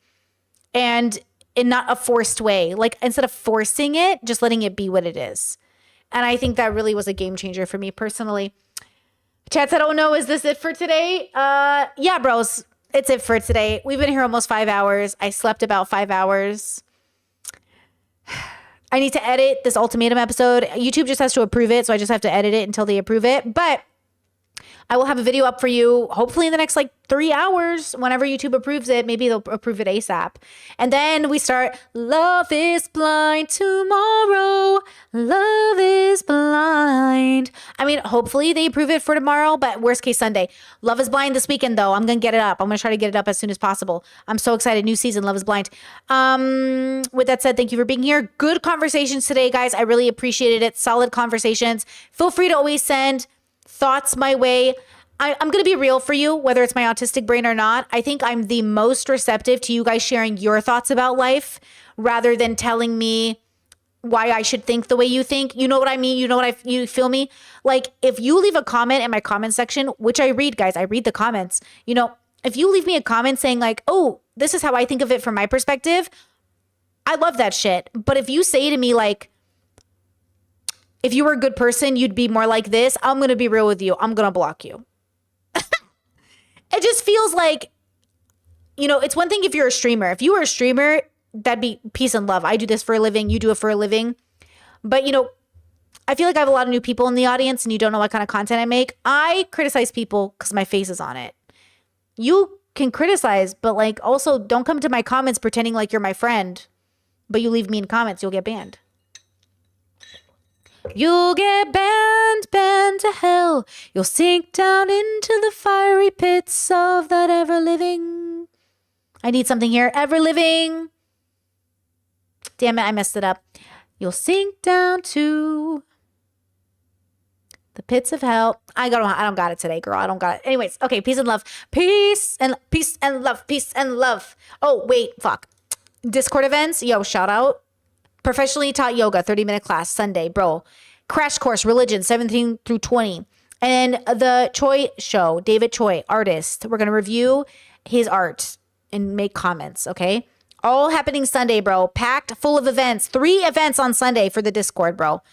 And in not a forced way. Like, instead of forcing it, just letting it be what it is. And I think that really was a game changer for me personally. Chats, I don't know, is this it for today? Yeah, bros, it's it for today. We've been here almost 5 hours. I slept about 5 hours. I need to edit this ultimatum episode. YouTube just has to approve it, so I just have to edit it until they approve it. But I will have a video up for you, hopefully in the next 3 hours, whenever YouTube approves it. Maybe they'll approve it ASAP. And then we start Love is Blind tomorrow. Love is Blind. I mean, hopefully they approve it for tomorrow, but worst case Sunday. Love is Blind this weekend, though. I'm going to get it up. I'm going to try to get it up as soon as possible. I'm so excited. New season, Love is Blind. With that said, thank you for being here. Good conversations today, guys. I really appreciated it. Solid conversations. Feel free to always send thoughts my way. I'm going to be real for you, whether it's my autistic brain or not. I think I'm the most receptive to you guys sharing your thoughts about life rather than telling me why I should think the way you think. You know what I mean? You know what you feel me? Like, if you leave a comment in my comment section, which I read, guys, I read the comments. You know, if you leave me a comment saying like, oh, this is how I think of it from my perspective, I love that shit. But if you say to me like, if you were a good person, you'd be more like this, I'm going to be real with you. I'm going to block you. It just feels like, you know, it's one thing if you're a streamer. If you were a streamer, that'd be peace and love. I do this for a living. You do it for a living. But, you know, I feel like I have a lot of new people in the audience and you don't know what kind of content I make. I criticize people because my face is on it. You can criticize, but also don't come to my comments pretending like you're my friend, but you leave me in comments, you'll get banned. You'll get banned to hell. You'll sink down into the fiery pits of that ever-living. I need something here. Ever-living. Damn it, I messed it up. You'll sink down to the pits of hell. I don't got it today, girl. I don't got it. Anyways, okay, peace and love. Peace and love. Peace and love. Oh, wait, fuck. Discord events. Yo, shout out. Professionally taught yoga, 30-minute class, Sunday, bro. Crash course, religion, 17 through 20. And the Choi show, David Choi, artist. We're going to review his art and make comments, okay? All happening Sunday, bro. Packed full of events. 3 events on Sunday for the Discord, bro.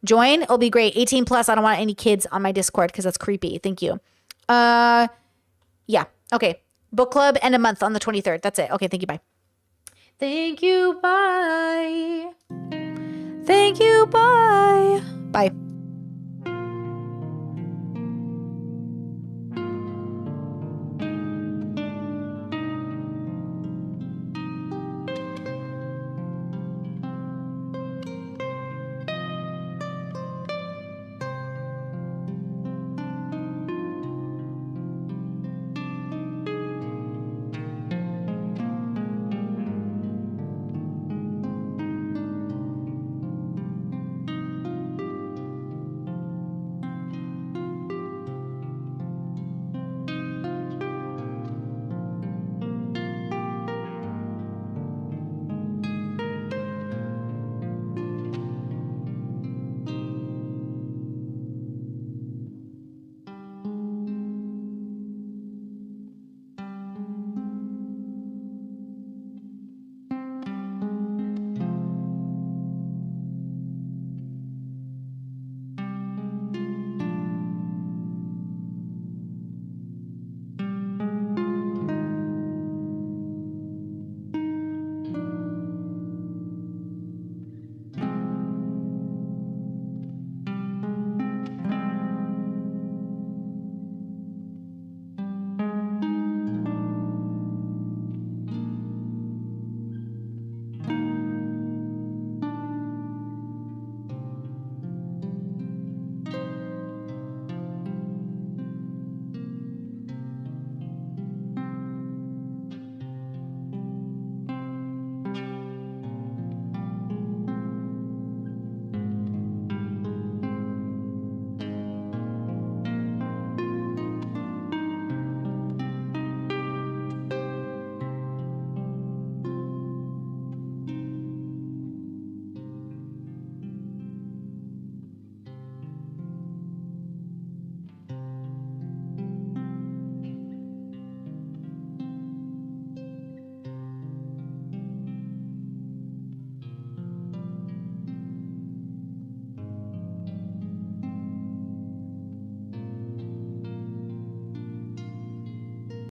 Join. It'll be great. 18 plus. I don't want any kids on my Discord because that's creepy. Thank you. Yeah. Okay. Book club and a month on the 23rd. That's it. Okay. Thank you. Bye. Thank you. Bye. Thank you. Bye.